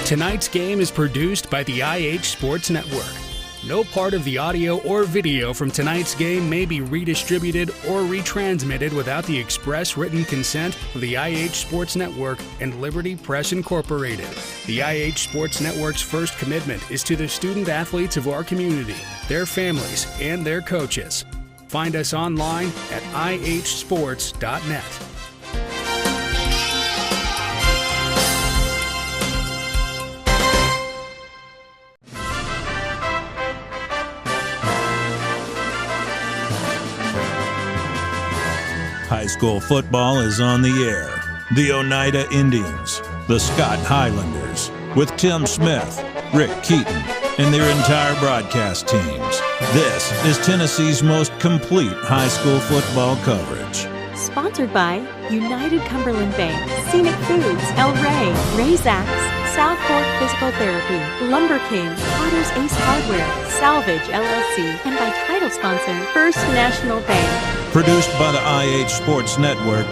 Tonight's game is produced by the IH Sports Network. No part of the audio or video from tonight's game may be redistributed or retransmitted without the express written consent of the IH Sports Network and Liberty Press Incorporated. The IH Sports Network's first commitment is to the student athletes of our community, their families, and their coaches. Find us online at ihsports.net. High school football is on the air. The Oneida Indians, the Scott Highlanders, with Tim Smith, Rick Keaton, and their entire broadcast teams. This is Tennessee's most complete high school football coverage. Sponsored by United Cumberland Bank, Scenic Foods, El Rey, Ray's Axe, South Fork Physical Therapy, Lumber King, Potter's Ace Hardware, Salvage LLC, and by title sponsor, First National Bank. Produced by the IH Sports Network,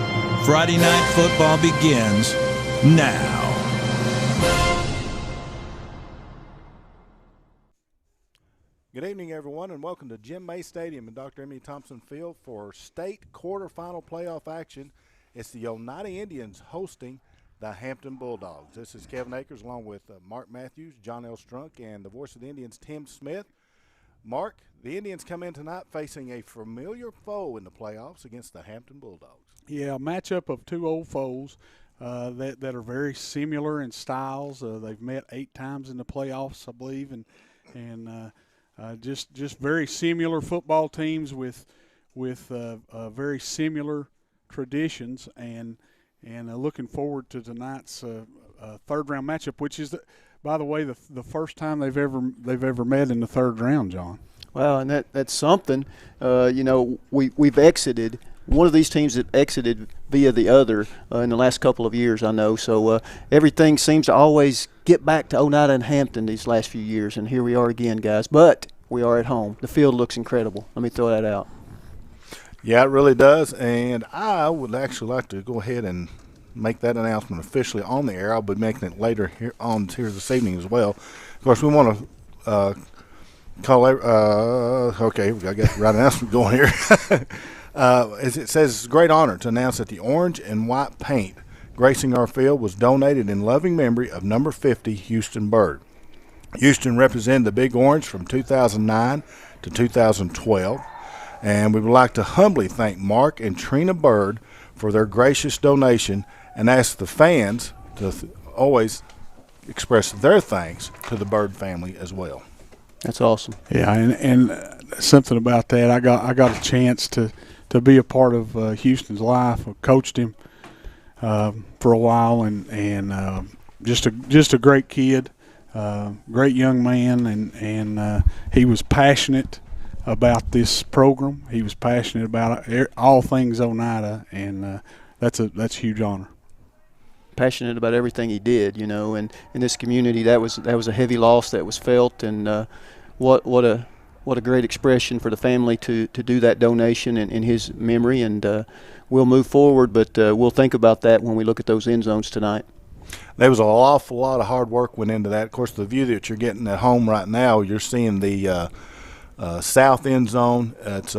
Friday Night Football begins now. Good evening, everyone, and welcome to Jim May Stadium and Dr. Emmy Thompson Field for state quarterfinal playoff action. It's the Oneida Indians hosting the Hampton Bulldogs. This is Kevin Akers along with Mark Matthews, John L. Strunk, and the voice of the Indians, Tim Smith. Mark, the Indians come in tonight facing a familiar foe in the playoffs against the Hampton Bulldogs. Yeah, a matchup of two old foes that are very similar in styles. They've met 8 times in the playoffs, I believe, and just very similar football teams with very similar traditions, and looking forward to tonight's third round matchup, which is, by the way, the first time they've ever met in the third round, John. Well, and that's something. We've exited. One of these teams that exited via the other in the last couple of years, I know. So everything seems to always get back to Oneida and Hampton these last few years, and here we are again, guys. But we are at home. The field looks incredible. Let me throw that out. Yeah, it really does, and I would actually like to go ahead and make that announcement officially on the air. I'll be making it later here this evening as well. Of course, we want to call okay, I got the right announcement going here. As it says, it's a great honor to announce that the orange and white paint gracing our field was donated in loving memory of number 50 Houston Bird. Houston represented the Big Orange from 2009 to 2012, and we would like to humbly thank Mark and Trina Bird for their gracious donation and ask the fans to always express their thanks to the Bird family as well. That's awesome. Yeah, and something about that, I got a chance to be a part of Houston's life. I coached him for a while, and just a great kid, great young man, and he was passionate about this program. He was passionate about all things Oneida, and that's a huge honor. Passionate about everything he did, and in this community, that was a heavy loss that was felt, and what a great expression for the family to do that donation in his memory, and we'll move forward, but we'll think about that when we look at those end zones tonight. There was an awful lot of hard work went into that. Of course, the view that you're getting at home right now, you're seeing the south end zone. It's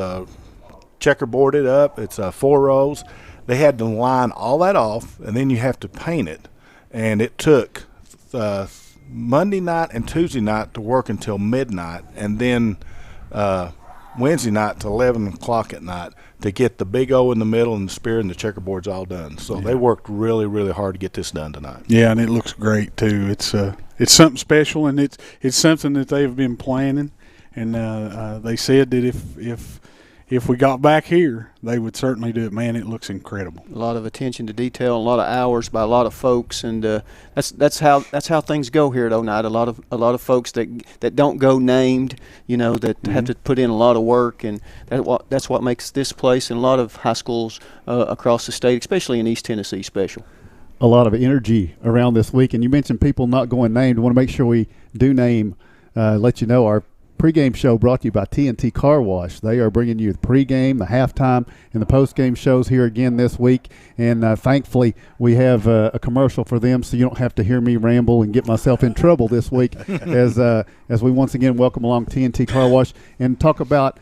checkerboarded up. It's 4 rows. They had to line all that off, and then you have to paint it. And it took Monday night and Tuesday night to work until midnight, and then Wednesday night to 11 o'clock at night to get the big O in the middle and the spear and the checkerboards all done. So They worked really, really hard to get this done tonight. Yeah, and it looks great too. It's something special, and it's something that they've been planning. And they said that if we got back here, they would certainly do it. Man, it looks incredible. A lot of attention to detail, a lot of hours by a lot of folks, and that's how things go here at Oneida. A lot of folks that don't go named, that have to put in a lot of work, and that's what makes this place and a lot of high schools across the state, especially in East Tennessee, special. A lot of energy around this week, and you mentioned people not going named. I want to make sure we do name, let you know our pregame show brought to you by TNT Car Wash. They are bringing you the pregame, the halftime, and the postgame shows here again this week. And thankfully, we have a commercial for them, so you don't have to hear me ramble and get myself in trouble this week as we once again welcome along TNT Car Wash and talk about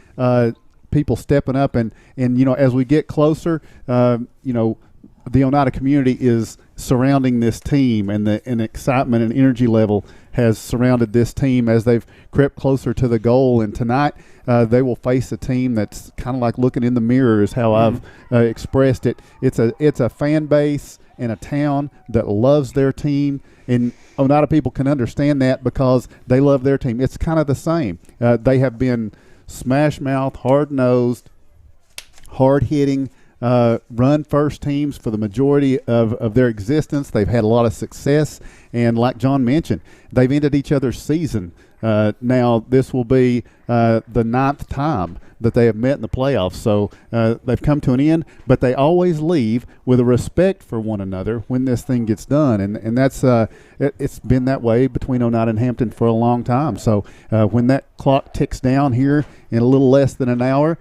people stepping up. And as we get closer, the Oneida community is surrounding this team, and the excitement and energy level has surrounded this team as they've crept closer to the goal. And tonight they will face a team that's kind of like looking in the mirror is how I've expressed it. It's a fan base and a town that loves their team, and Oneida people can understand that because they love their team. It's kind of the same. They have been smash-mouth, hard-nosed, hard-hitting, run-first teams for the majority of their existence. They've had a lot of success, and like John mentioned, they've ended each other's season. Now this will be the 9th time that they have met in the playoffs, so they've come to an end, but they always leave with a respect for one another when this thing gets done, and that's it's been that way between Oneida and Hampton for a long time. So when that clock ticks down here in a little less than an hour,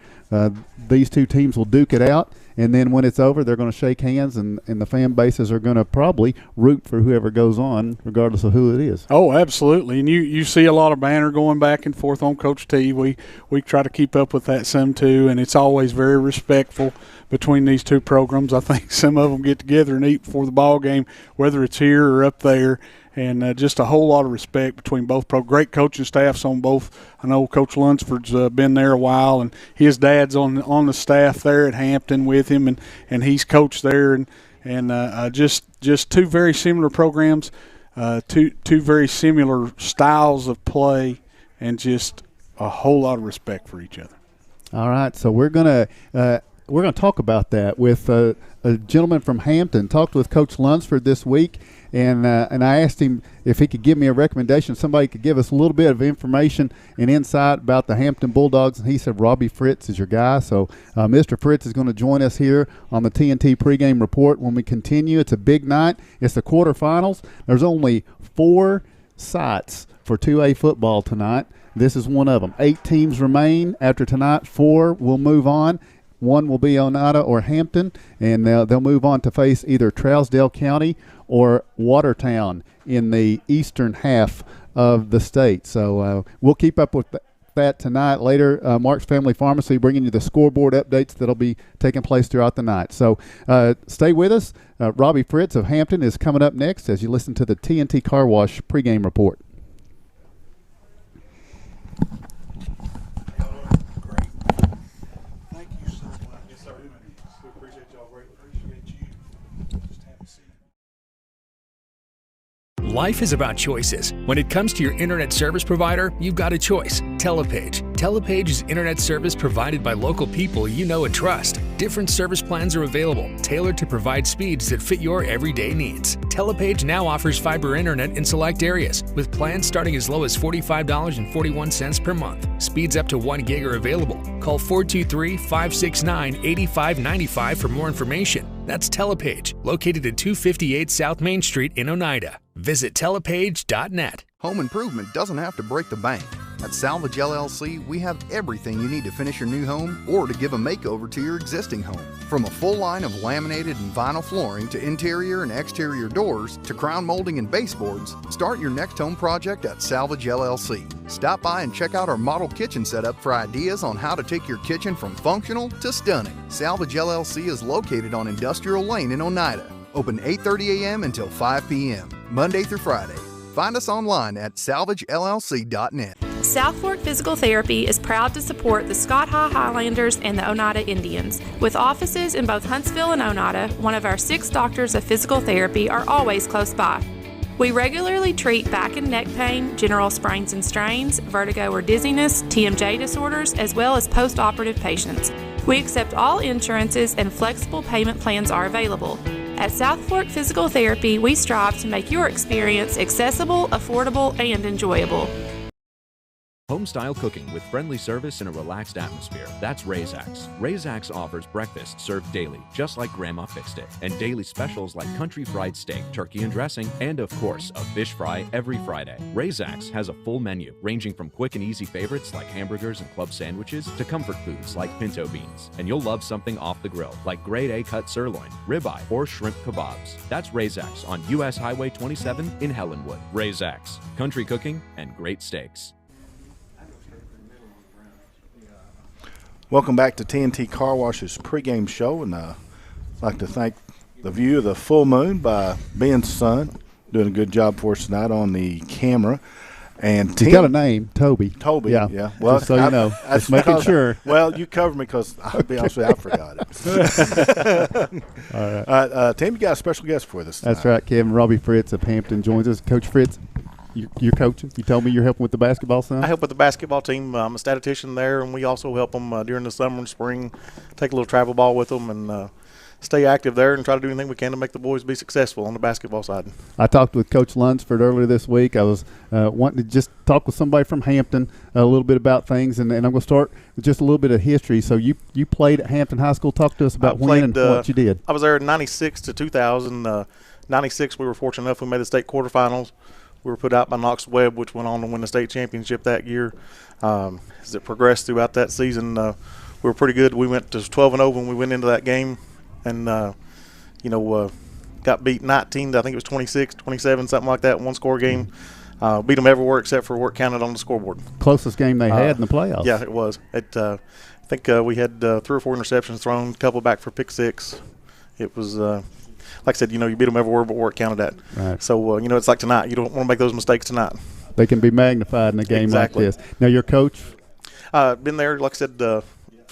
these two teams will duke it out. And then when it's over, they're going to shake hands, and the fan bases are going to probably root for whoever goes on, regardless of who it is. Oh, absolutely. And you see a lot of banter going back and forth on Coach T. We try to keep up with that some too, and it's always very respectful between these two programs. I think some of them get together and eat before the ball game, whether it's here or up there. And just a whole lot of respect between both great coaching staffs on both. I know Coach Lunsford's been there a while, and his dad's on the staff there at Hampton with him, and he's coached there. And just two very similar programs, two very similar styles of play, and just a whole lot of respect for each other. All right, so we're gonna talk about that with a gentleman from Hampton. Talked with Coach Lunsford this week. And I asked him if he could give me a recommendation. Somebody could give us a little bit of information and insight about the Hampton Bulldogs. And he said Robbie Fritz is your guy. So Mr. Fritz is going to join us here on the TNT pregame report when we continue. It's a big night. It's the quarterfinals. There's only 4 sites for 2A football tonight. This is one of them. 8 teams remain after tonight. 4 will move on. 1 will be Oneida or Hampton, and they'll move on to face either Trousdale County or Watertown in the eastern half of the state. So we'll keep up with that tonight. Later, Mark's Family Pharmacy bringing you the scoreboard updates that'll be taking place throughout the night. So stay with us. Robbie Fritz of Hampton is coming up next as you listen to the TNT Car Wash pregame report. Life is about choices. When it comes to your internet service provider, you've got a choice. Telepage. Telepage is internet service provided by local people you know and trust. Different service plans are available, tailored to provide speeds that fit your everyday needs. Telepage now offers fiber internet in select areas, with plans starting as low as $45.41 per month. Speeds up to 1 gig are available. Call 423-569-8595 for more information. That's Telepage, located at 258 South Main Street in Oneida. Visit telepage.net. Home improvement doesn't have to break the bank. At Salvage LLC, we have everything you need to finish your new home or to give a makeover to your existing home. From a full line of laminated and vinyl flooring to interior and exterior doors to crown molding and baseboards, start your next home project at Salvage LLC. Stop by and check out our model kitchen setup for ideas on how to take your kitchen from functional to stunning. Salvage LLC is located on Industrial Lane in Oneida. Open 8:30 a.m. until 5 p.m., Monday through Friday. Find us online at salvagellc.net. South Fork Physical Therapy is proud to support the Scott High Highlanders and the Oneida Indians. With offices in both Huntsville and Oneida, one of our 6 doctors of physical therapy are always close by. We regularly treat back and neck pain, general sprains and strains, vertigo or dizziness, TMJ disorders, as well as post-operative patients. We accept all insurances and flexible payment plans are available. At South Fork Physical Therapy, we strive to make your experience accessible, affordable, and enjoyable. Home-style cooking with friendly service and a relaxed atmosphere. That's Razak's. Razak's offers breakfast served daily, just like Grandma fixed it, and daily specials like country fried steak, turkey and dressing, and of course, a fish fry every Friday. Razak's has a full menu, ranging from quick and easy favorites like hamburgers and club sandwiches to comfort foods like pinto beans. And you'll love something off the grill, like grade A cut sirloin, ribeye, or shrimp kebabs. That's Razak's on U.S. Highway 27 in Helenwood. Razak's, country cooking and great steaks. Welcome back to TNT Car Wash's pregame show, and I'd like to thank the view of the full moon by Ben's son, doing a good job for us tonight on the camera. And he's got a name, Toby. Toby, yeah. Well, just so you know, just making sure. Well, you covered me because I'll be honest with you, I forgot it. All right, Tim, you got a special guest for us tonight. That's right, Kevin. Robbie Fritz of Hampton joins us. Coach Fritz, you're coaching. You told me you're helping with the basketball, son? I help with the basketball team. I'm a statistician there, and we also help them during the summer and spring, take a little travel ball with them, and stay active there and try to do anything we can to make the boys be successful on the basketball side. I talked with Coach Lunsford earlier this week. I was wanting to just talk with somebody from Hampton a little bit about things, and I'm going to start with just a little bit of history. So you played at Hampton High School. Talk to us about when and what you did. I was there in 96 to 2000. 96, we were fortunate enough we made the state quarterfinals. We were put out by Knox Webb, which went on to win the state championship that year. As it progressed throughout that season, we were pretty good. We went to 12-0 when we went into that game, and got beat 19 to, I think it was 26, 27, something like that, one-score game. Beat them everywhere except for where it counted on the scoreboard. Closest game they had in the playoffs. Yeah, it was. I think we had 3 or 4 interceptions thrown, a couple back for pick 6. It was like I said, you beat them everywhere but where it counted at. Right. So, it's like tonight. You don't want to make those mistakes tonight. They can be magnified in a game like this. Now, your coach? Been there, like I said. But,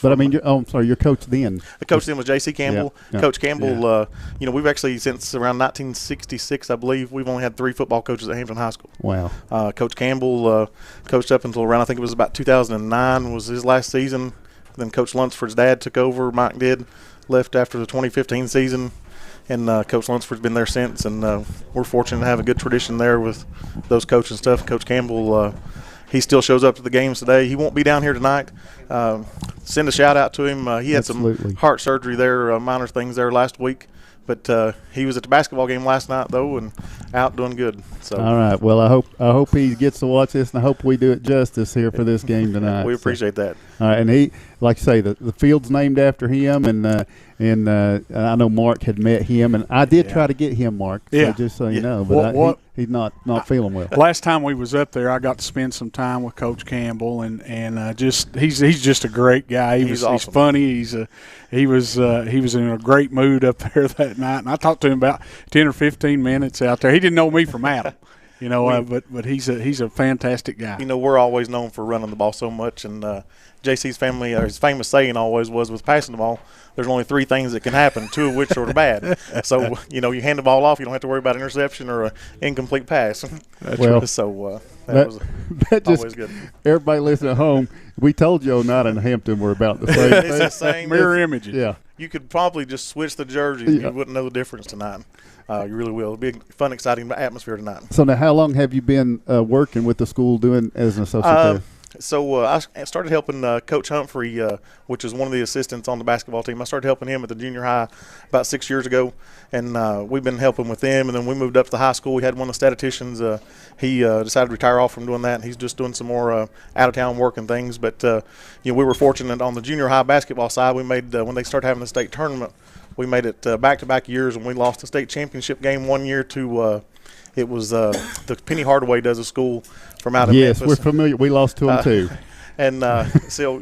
I mean, your coach then. The coach then was J.C. Campbell. Yeah. Coach Campbell, we've actually, since around 1966, I believe, we've only had 3 football coaches at Hampton High School. Wow. Coach Campbell coached up until around, I think it was about 2009 was his last season. Then Coach Lunsford's dad took over. Mike did. Left after the 2015 season. And Coach Lunsford's been there since, and we're fortunate to have a good tradition there with those coaches and stuff. Coach Campbell, he still shows up to the games today. He won't be down here tonight. Send a shout-out to him. He had some heart surgery there, minor things there last week. But he was at the basketball game last night, though, and out doing good. So. All right. Well, I hope he gets to watch this, and I hope we do it justice here for this game tonight. We appreciate that. All right, and he, like you say, the field's named after him, and I know Mark had met him, and I did try to get him, Mark. So just so you know, but he's not feeling well. Last time we was up there, I got to spend some time with Coach Campbell, and he's just a great guy. He's awesome. He's funny. He was in a great mood up there that night, and I talked to him about 10 or 15 minutes out there. He didn't know me from Adam. But he's a fantastic guy. We're always known for running the ball so much, and JC's family, his famous saying always was with passing the ball, there's only 3 things that can happen, 2 of which are bad. So, you hand the ball off, you don't have to worry about interception or an incomplete pass. Well, so that was always good. Everybody listening at home, we told you Oneida and Hampton were about the same. It's the same. Mirror images. Yeah. You could probably just switch the jerseys and you wouldn't know the difference tonight. You really will. It'll be a fun, exciting atmosphere tonight. So now how long have you been working with the school doing as an associate there? So I started helping Coach Humphrey, which is one of the assistants on the basketball team. I started helping him at the junior high about 6 years ago, and we've been helping with them. And then we moved up to the high school. We had one of the statisticians. He decided to retire off from doing that, and he's just doing some more out-of-town work and things. But, we were fortunate on the junior high basketball side. We made when they started having the state tournament, we made it back-to-back years, and we lost the state championship game one year to it was the Penny Hardaway does a school from out of Memphis. Yes, we're familiar. We lost to them too. And so,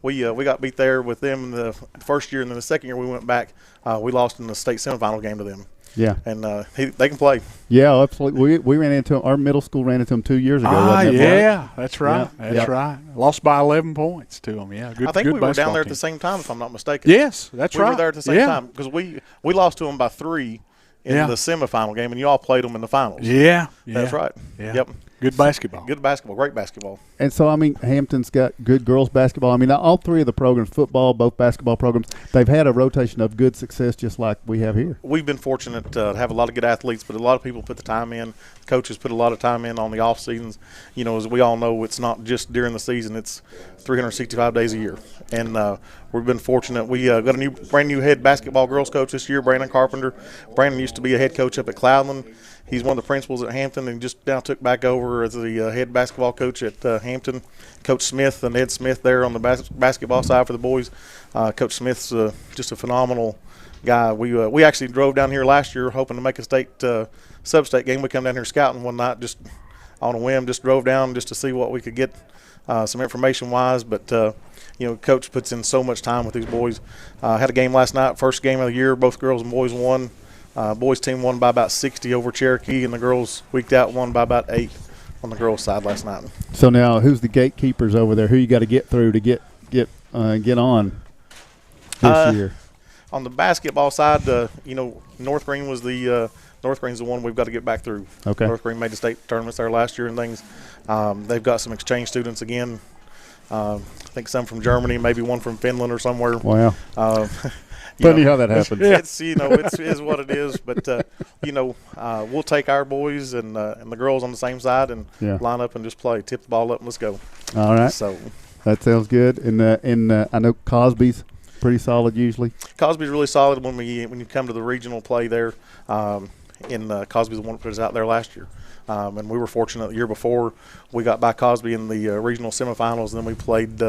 we got beat there with them in the first year, and then the second year we went back. We lost in the state semifinal game to them. Yeah. And they can play. Yeah, absolutely. We ran into them. Our middle school ran into them 2 years ago. Yeah, that's right. Yeah. That's right. Lost by 11 points to them. Yeah, good. I think good we were down there team. at the same time, if I'm not mistaken. Yes, that's right. We were there at the same time because we lost to them by 3 in the semifinal game, and you all played them in the finals. Yeah. That's right. Yeah. Yep. Good basketball. Good basketball, great basketball. And so, I mean, Hampton's got good girls basketball. I mean, all three of the programs, football, both basketball programs, they've had a rotation of good success just like we have here. We've been fortunate to have a lot of good athletes, but a lot of people put the time in. Coaches put a lot of time in on the off seasons. You know, as we all know, it's not just during the season. It's 365 days a year. And we've been fortunate. We got a brand new head basketball girls coach this year, Brandon Carpenter. Brandon used to be a head coach up at Cloudland. He's one of the principals at Hampton and just now took back over as the head basketball coach at Hampton. Coach Smith and Ed Smith there on the basketball side for the boys. Coach Smith's just a phenomenal guy. We actually drove down here last year hoping to make a sub-state game. We come down here scouting one night just on a whim, just drove down just to see what we could get some information-wise. But, you know, Coach puts in so much time with these boys. Had a game last night, first game of the year. Both girls and boys won. Boys team won by about 60 over Cherokee, and the girls weeked out won by about 8 on the girls' side last night. So now, who's the gatekeepers over there? Who you got to get through to get on this year? On the basketball side, you know, North Green was the North Green's the one we've got to get back through. Okay. North Green made the state tournaments there last year and things. They've got some exchange students again. I think some from Germany, maybe one from Finland or somewhere. Wow. Funny how that happens. It's it is what it is. But we'll take our boys and the girls on the same side and line up and just play, tip the ball up and let's go. All right. So that sounds good. And I know Cosby's pretty solid usually. Cosby's really solid when you come to the regional play there. Cosby's the one that put us out there last year. And we were fortunate the year before we got by Cosby in the regional semifinals, and then we played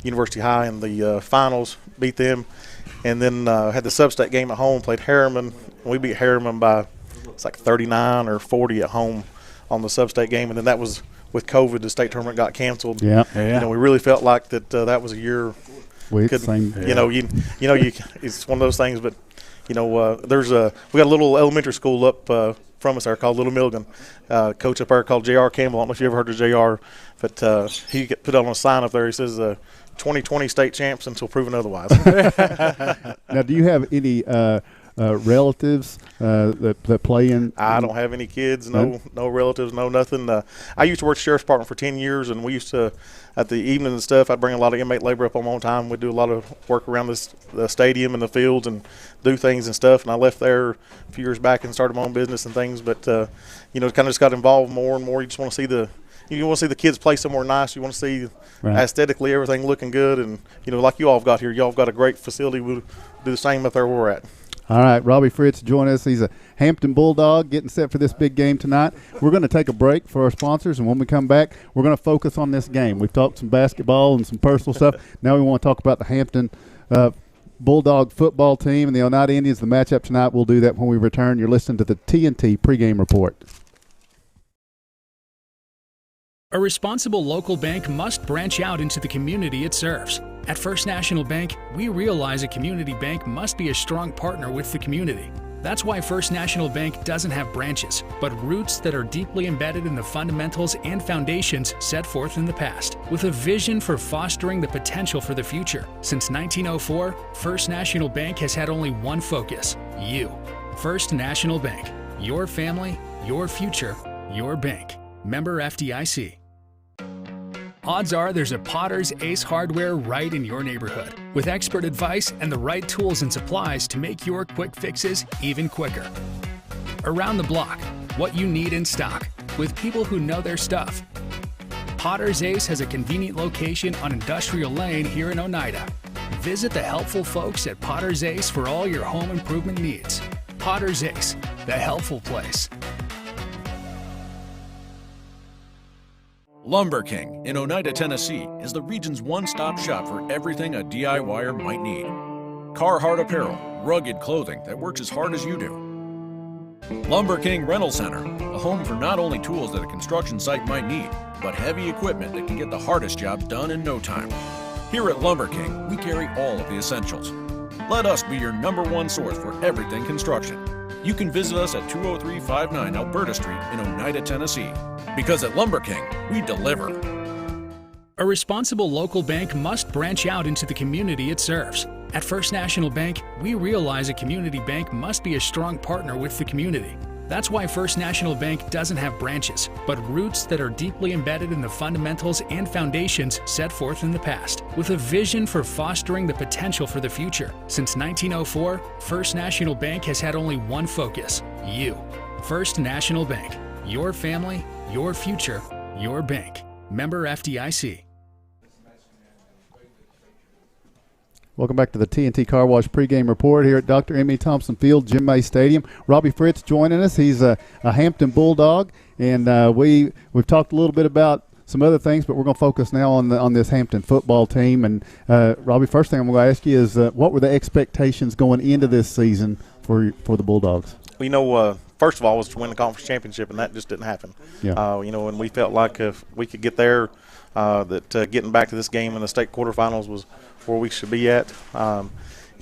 University High in the finals, beat them, and then had the sub-state game at home, played Harriman. We beat Harriman by it's like 39 or 40 at home on the sub-state game, and then that was with COVID. The state tournament got canceled. Yeah. You know, we really felt like that was a year. It's one of those things, but we got a little elementary school up from us there called Little Milligan. Coach up there called J.R. Campbell. I don't know if you ever heard of J.R., but he put on a sign up there. He says 2020 state champs until proven otherwise. Now, do you have any relatives that play in? I don't have any kids, no relatives, no nothing. I used to work sheriff's department for 10 years, and we used to, at the evening and stuff, I'd bring a lot of inmate labor up on my own time. We'd do a lot of work around the stadium and the fields and do things and stuff. And I left there a few years back and started my own business and things. But, kind of just got involved more and more. You just want to see the kids play somewhere nice. You want to see aesthetically everything looking good. And, like you all have got here, y'all have got a great facility. We'll do the same up there where we're at. All right, Robbie Fritz join us. He's a Hampton Bulldog getting set for this big game tonight. We're going to take a break for our sponsors, and when we come back, we're going to focus on this game. We've talked some basketball and some personal stuff. Now we want to talk about the Hampton Bulldog football team and the Oneida Indians, the matchup tonight. We'll do that when we return. You're listening to the TNT pregame report. A responsible local bank must branch out into the community it serves. At First National Bank, we realize a community bank must be a strong partner with the community. That's why First National Bank doesn't have branches, but roots that are deeply embedded in the fundamentals and foundations set forth in the past, with a vision for fostering the potential for the future. Since 1904, First National Bank has had only one focus: you. First National Bank. Your family, your future, your bank. Member FDIC. Odds are there's a Potter's Ace Hardware right in your neighborhood, with expert advice and the right tools and supplies to make your quick fixes even quicker. Around the block, what you need in stock, with people who know their stuff. Potter's Ace has a convenient location on Industrial Lane here in Oneida. Visit the helpful folks at Potter's Ace for all your home improvement needs. Potter's Ace, the helpful place. Lumber King in Oneida, Tennessee is the region's one-stop shop for everything a DIYer might need. Carhartt apparel, rugged clothing that works as hard as you do. Lumber King Rental Center, a home for not only tools that a construction site might need, but heavy equipment that can get the hardest jobs done in no time. Here at Lumber King, we carry all of the essentials. Let us be your #1 source for everything construction. You can visit us at 20359 Alberta Street in Oneida, Tennessee. Because at Lumber King, we deliver. A responsible local bank must branch out into the community it serves. At First National Bank, we realize a community bank must be a strong partner with the community. That's why First National Bank doesn't have branches, but roots that are deeply embedded in the fundamentals and foundations set forth in the past, with a vision for fostering the potential for the future. Since 1904, First National Bank has had only one focus: you. First National Bank. Your family, your future, your bank. Member FDIC. Welcome back to the TNT Car Wash pregame report here at Dr. Emmy Thompson Field, Jim May Stadium. Robbie Fritz joining us. He's a Hampton Bulldog, and we've talked a little bit about some other things, but we're going to focus now on this Hampton football team. And Robbie, first thing I'm going to ask you is what were the expectations going into this season for the Bulldogs? Well, first of all, was to win the conference championship, and that just didn't happen. Yeah. And we felt like if we could get there, that getting back to this game in the state quarterfinals was where we should be at.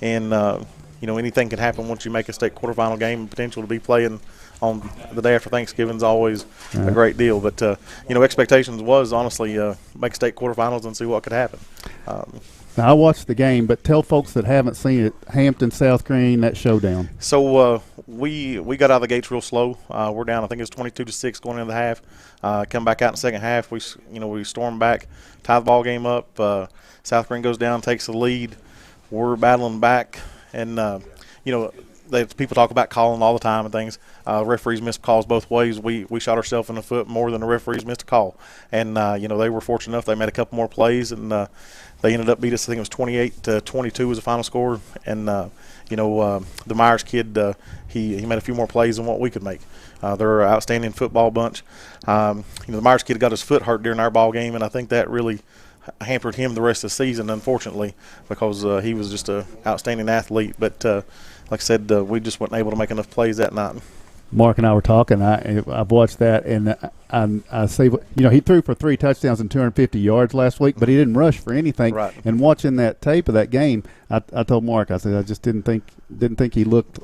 Anything can happen once you make a state quarterfinal game. Potential to be playing on the day after Thanksgiving is always a great deal. But, expectations was honestly make state quarterfinals and see what could happen. Now, I watched the game, but tell folks that haven't seen it, Hampton, South Green, that showdown. So we got out of the gates real slow. We're down, I think it's 22-6 going into the half. Come back out in the second half. We stormed back, tie the ball game up. South Green goes down, takes the lead. We're battling back, and people talk about calling all the time and things. Referees missed calls both ways. We shot ourselves in the foot more than the referees missed a call. And, they were fortunate enough. They made a couple more plays, and they ended up beating us. I think it was 28-22 was the final score. And, the Myers kid, he made a few more plays than what we could make. They're an outstanding football bunch. The Myers kid got his foot hurt during our ball game, and I think that really hampered him the rest of the season, unfortunately, because he was just an outstanding athlete. But like I said, we just weren't able to make enough plays that night. Mark and I were talking. I've watched that, and I see, he threw for 3 touchdowns and 250 yards last week, but he didn't rush for anything. Right. And watching that tape of that game, I told Mark, I said, I just didn't think he looked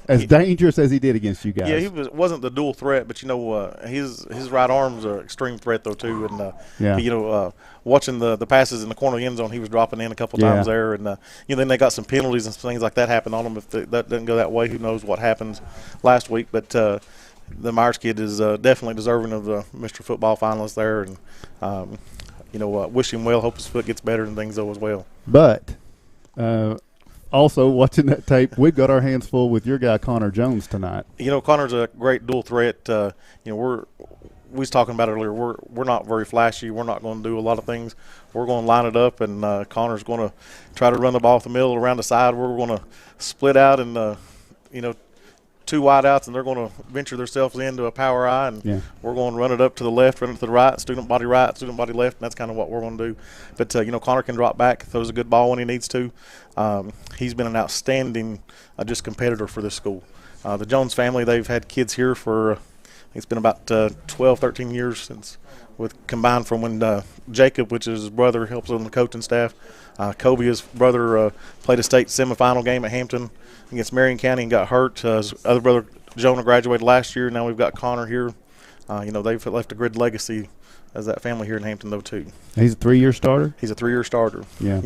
as dangerous as he did against you guys. Yeah, he wasn't the dual threat, but his right arm's an extreme threat though too. And watching the passes in the corner of the end zone, he was dropping in a couple times there, and then they got some penalties and things like that happen on them. If that doesn't go that way, who knows what happens last week? But the Myers kid is definitely deserving of the Mr. Football finalist there, and wish him well. Hope his foot gets better and things though as well. But. Also, watching that tape, we've got our hands full with your guy Connor Jones tonight. Connor's a great dual threat. We was talking about it earlier. We're not very flashy. We're not going to do a lot of things. We're going to line it up, and Connor's going to try to run the ball off the middle, around the side. We're going to split out and 2 wide outs, and they're going to venture themselves into a power eye, and we're going to run it up to the left, run it to the right, student body left, and that's kind of what we're going to do. But, Connor can drop back, throws a good ball when he needs to. He's been an outstanding just competitor for this school. The Jones family, they've had kids here for, I think it's been about 12, 13 years since, combined from when Jacob, which is his brother, helps on the coaching staff. Kobe, his brother, played a state semifinal game at Hampton against Marion County and got hurt. His other brother, Jonah, graduated last year. Now we've got Connor here. They've left a good legacy as that family here in Hampton, though, too. He's a 3-year starter? He's a 3-year starter. Yeah.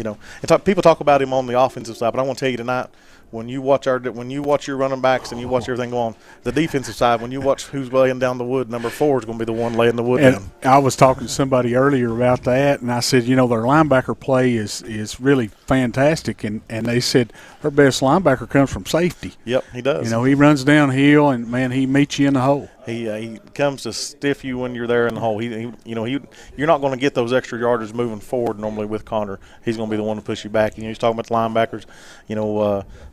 People talk about him on the offensive side, but I want to tell you tonight, when you watch your running backs and you watch everything go on, the defensive side, when you watch who's laying down the wood, number 4 is going to be the one laying the wood down. I was talking to somebody earlier about that, and I said, their linebacker play is really fantastic, and they said their best linebacker comes from safety. Yep, he does. He runs downhill, and, man, he meets you in the hole. He comes to stiff you when you're there in the hole. You're not going to get those extra yardage moving forward normally with Connor. He's going to be the one to push you back. He's talking about the linebackers.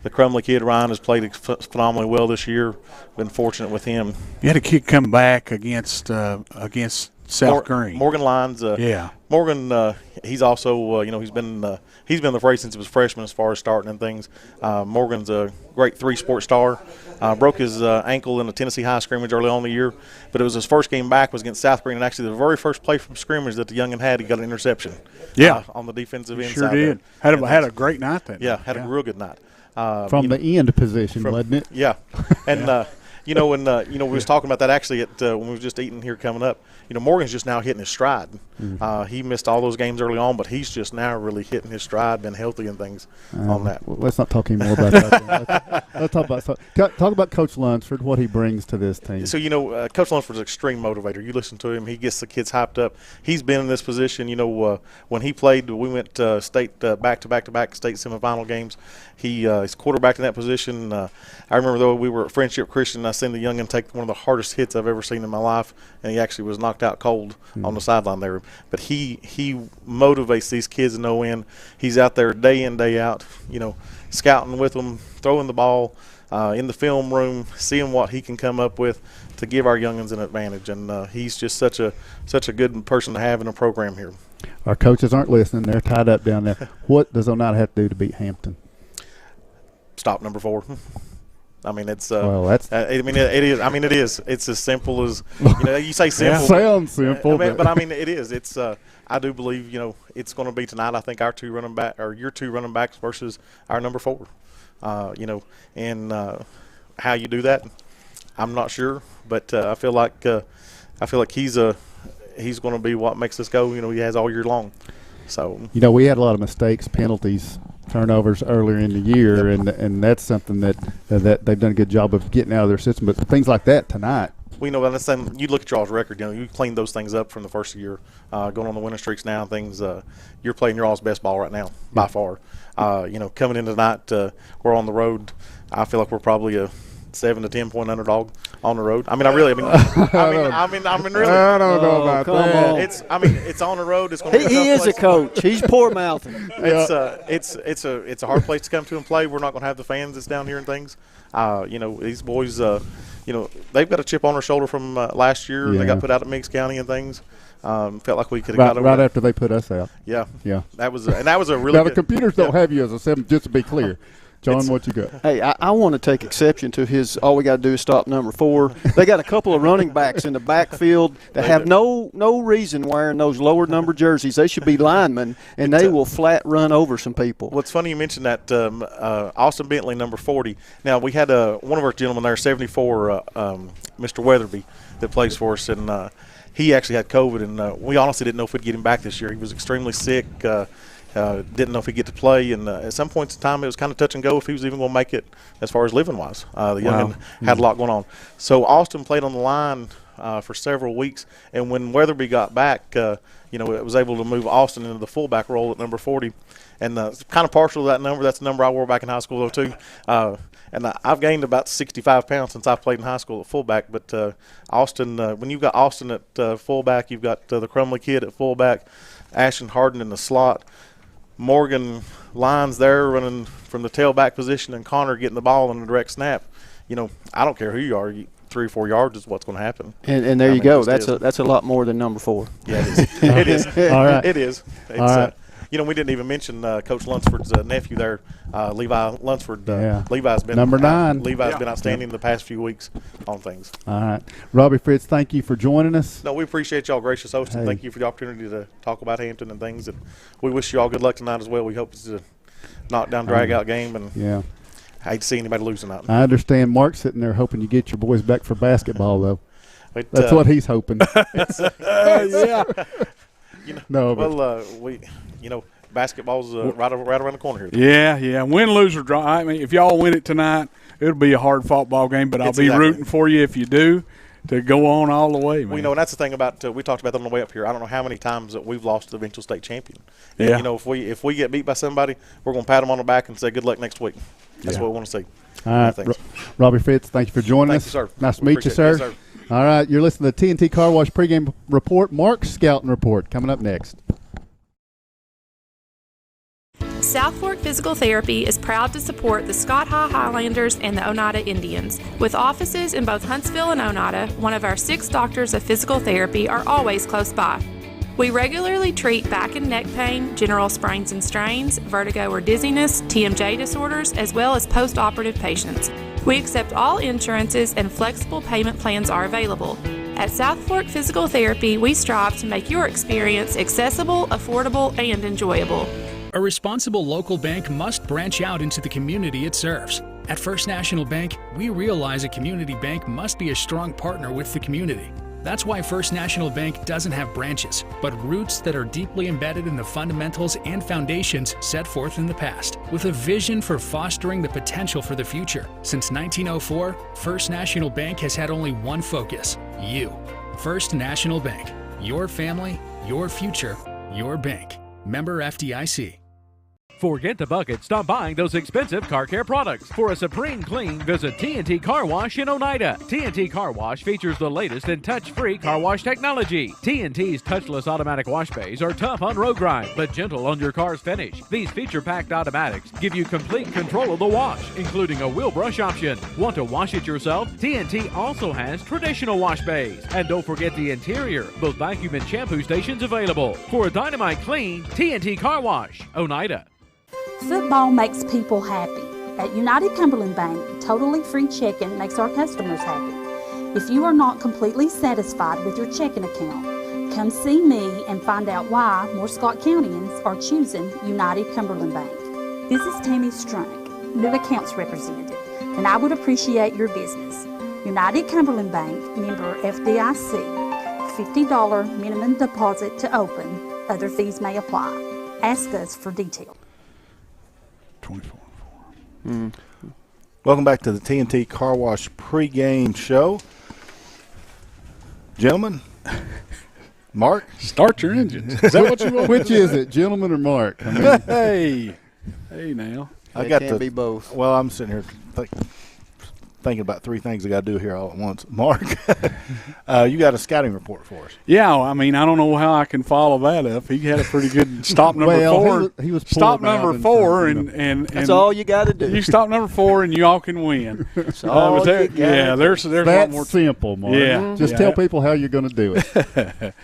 The Crumley kid Ryan has played phenomenally well this year. Been fortunate with him. You had a kid come back against South Green. Morgan Lyons. Morgan, he's also he's been the fray since he was a freshman as far as starting and things. Morgan's a great 3-sport star. Broke his ankle in a Tennessee high scrimmage early on in the year, but it was his first game back was against South Green, and actually the very first play from scrimmage that the youngin had, he got an interception. On the defensive end. Sure did. Had a great night then. Yeah, had a real good night. From the end position, wasn't it? Yeah, and You know, and we was talking about that actually at when we was just eating here coming up. You know, Morgan's just now hitting his stride. He missed all those games early on, but he's just now really hitting his stride, been healthy and things on that. Well, let's not talk anymore about that. Let's talk about Coach Lunsford, what he brings to this team. So, Coach Lunsford's an extreme motivator. You listen to him, he gets the kids hyped up. He's been in this position, when he played, we went state back-to-back state semifinal games. He's quarterbacked in that position. I remember, though, we were at Friendship Christian, and I seen the youngin take one of the hardest hits I've ever seen in my life, and he actually was knocked out cold on the sideline there. But he motivates these kids to no end. He's out there day in, day out, scouting with them, throwing the ball in the film room, seeing what he can come up with to give our youngins an advantage. And he's just such a good person to have in a program here. Our coaches aren't listening. They're tied up down there. What does Oneida have to do to beat Hampton? Stop number 4. I mean, it's. Well, that's. It is. I mean, it is. It's as simple as you say simple. Sounds simple, but I mean, it is. It's. I do believe it's going to be tonight. I think your two running backs versus our number 4. And how you do that, I'm not sure, but I feel like he's going to be what makes us go. He has all year long. So we had a lot of mistakes, penalties, turnovers earlier in the year, and that's something that they've done a good job of getting out of their system. But things like that tonight. We know that's something. You look at y'all's record. You cleaned those things up from the first year, going on the winning streaks now. Things you're playing your all's best ball right now by far. Coming in tonight, we're on the road. I feel like we're probably a 7 to 10 point underdog on the road. I mean, really. Really. I don't know about that. It's on the road. It's going to be a tough He is place. a coach. He's poor mouthing. It's a hard place to come to and play. We're not going to have the fans that's down here and things. These boys, they've got a chip on their shoulder from last year. Yeah. They got put out at Meigs County and things. Felt like we could have got over right that. after they put us out. Yeah. Yeah. That was a really now good. The computers don't have you as a 7. Just to be clear. John, what you got? Hey, I want to take exception to his all we got to do is stop number 4. They got a couple of running backs in the backfield that have no reason wearing those lower number jerseys. They should be linemen, and they will flat run over some people. Well, it's funny you mentioned that Austin Bentley, number 40. Now, we had one of our gentlemen there, 74, Mr. Weatherby, that plays for us, and he actually had COVID, and we honestly didn't know if we'd get him back this year. He was extremely sick. Didn't know if he'd get to play, and at some points in time it was kind of touch and go if he was even going to make it as far as living-wise. The youngin had a lot going on. So Austin played on the line for several weeks, and when Weatherby got back, it was able to move Austin into the fullback role at number 40. And kind of partial to that number. That's the number I wore back in high school, though, too. And I've gained about 65 pounds since I've played in high school at fullback. But Austin, when you've got Austin at fullback, you've got the Crumley kid at fullback, Ashton Harden in the slot, Morgan lines there running from the tailback position, and Connor getting the ball in the direct snap. I don't care who you are. 3 or 4 yards is what's going to happen. And there you go. That's a lot more than number 4. Yeah, it is. It is. All right. It is. It's, all right. We didn't even mention Coach Lunsford's nephew there, Levi Lunsford. Levi's been number 9. Levi's been outstanding the past few weeks on things. All right, Robbie Fritz, thank you for joining us. No, we appreciate y'all gracious hosting. Hey. Thank you for the opportunity to talk about Hampton and things. And we wish you all good luck tonight as well. We hope it's a knockdown, drag-out game. And yeah, I hate to see anybody lose tonight. I understand Mark's sitting there hoping you get your boys back for basketball, though. That's what he's hoping. Yeah. No, basketball's right around the corner here. Yeah. Win, lose, or draw. I mean, if y'all win it tonight, it'll be a hard-fought ball game, but I'll be rooting for you if you do to go on all the way, man. And that's the thing about we talked about that on the way up here. I don't know how many times that we've lost to the eventual state champion. Yeah. And, if we get beat by somebody, we're going to pat them on the back and say good luck next week. That's what we want to see. All right, Robbie Fritz, thank you for joining us. Thank you, sir. Nice to meet you, sir. Yes, sir. All right, you're listening to the TNT Car Wash pregame report. Mark's scouting report coming up next. South Fork Physical Therapy is proud to support the Scott High Highlanders and the Oneida Indians. With offices in both Huntsville and Oneida, one of our 6 doctors of physical therapy are always close by. We regularly treat back and neck pain, general sprains and strains, vertigo or dizziness, TMJ disorders, as well as post-operative patients. We accept all insurances and flexible payment plans are available. At South Fork Physical Therapy, we strive to make your experience accessible, affordable, and enjoyable. A responsible local bank must branch out into the community it serves. At First National Bank, we realize a community bank must be a strong partner with the community. That's why First National Bank doesn't have branches, but roots that are deeply embedded in the fundamentals and foundations set forth in the past, with a vision for fostering the potential for the future. Since 1904, First National Bank has had only one focus: you. First National Bank. Your family, your future, your bank. Member FDIC. Forget the bucket. Stop buying those expensive car care products. For a supreme clean, visit T&T Car Wash in Oneida. T&T Car Wash features the latest in touch-free car wash technology. T&T's touchless automatic wash bays are tough on road grime, but gentle on your car's finish. These feature-packed automatics give you complete control of the wash, including a wheel brush option. Want to wash it yourself? T&T also has traditional wash bays. And don't forget the interior, both vacuum and shampoo stations available. For a dynamite clean, T&T Car Wash, Oneida. Football makes people happy. At United Cumberland Bank, totally free checking makes our customers happy. If you are not completely satisfied with your checking account, come see me and find out why more Scott Countyans are choosing United Cumberland Bank. This is Tammy Strunk, new accounts representative, and I would appreciate your business. United Cumberland Bank, member FDIC, $50 minimum deposit to open. Other fees may apply. Ask us for details. 24-4. Welcome back to the T&T Car Wash pregame show. Gentlemen, Mark? Start your engines. Is that what you want? Which is it, gentlemen or Mark? I mean, hey now. It can't be both. Well, I'm sitting here thinking about three things I got to do here all at once. Mark, you got a scouting report for us. Yeah, I mean, I don't know how I can follow that up. He had a pretty good stop number four. He was stop number four, and that's all you got to do. You stop number four, and you all can win. That's all you got. Yeah, there's a lot more. Simple, Mark. Yeah, just tell people how you're going to do it.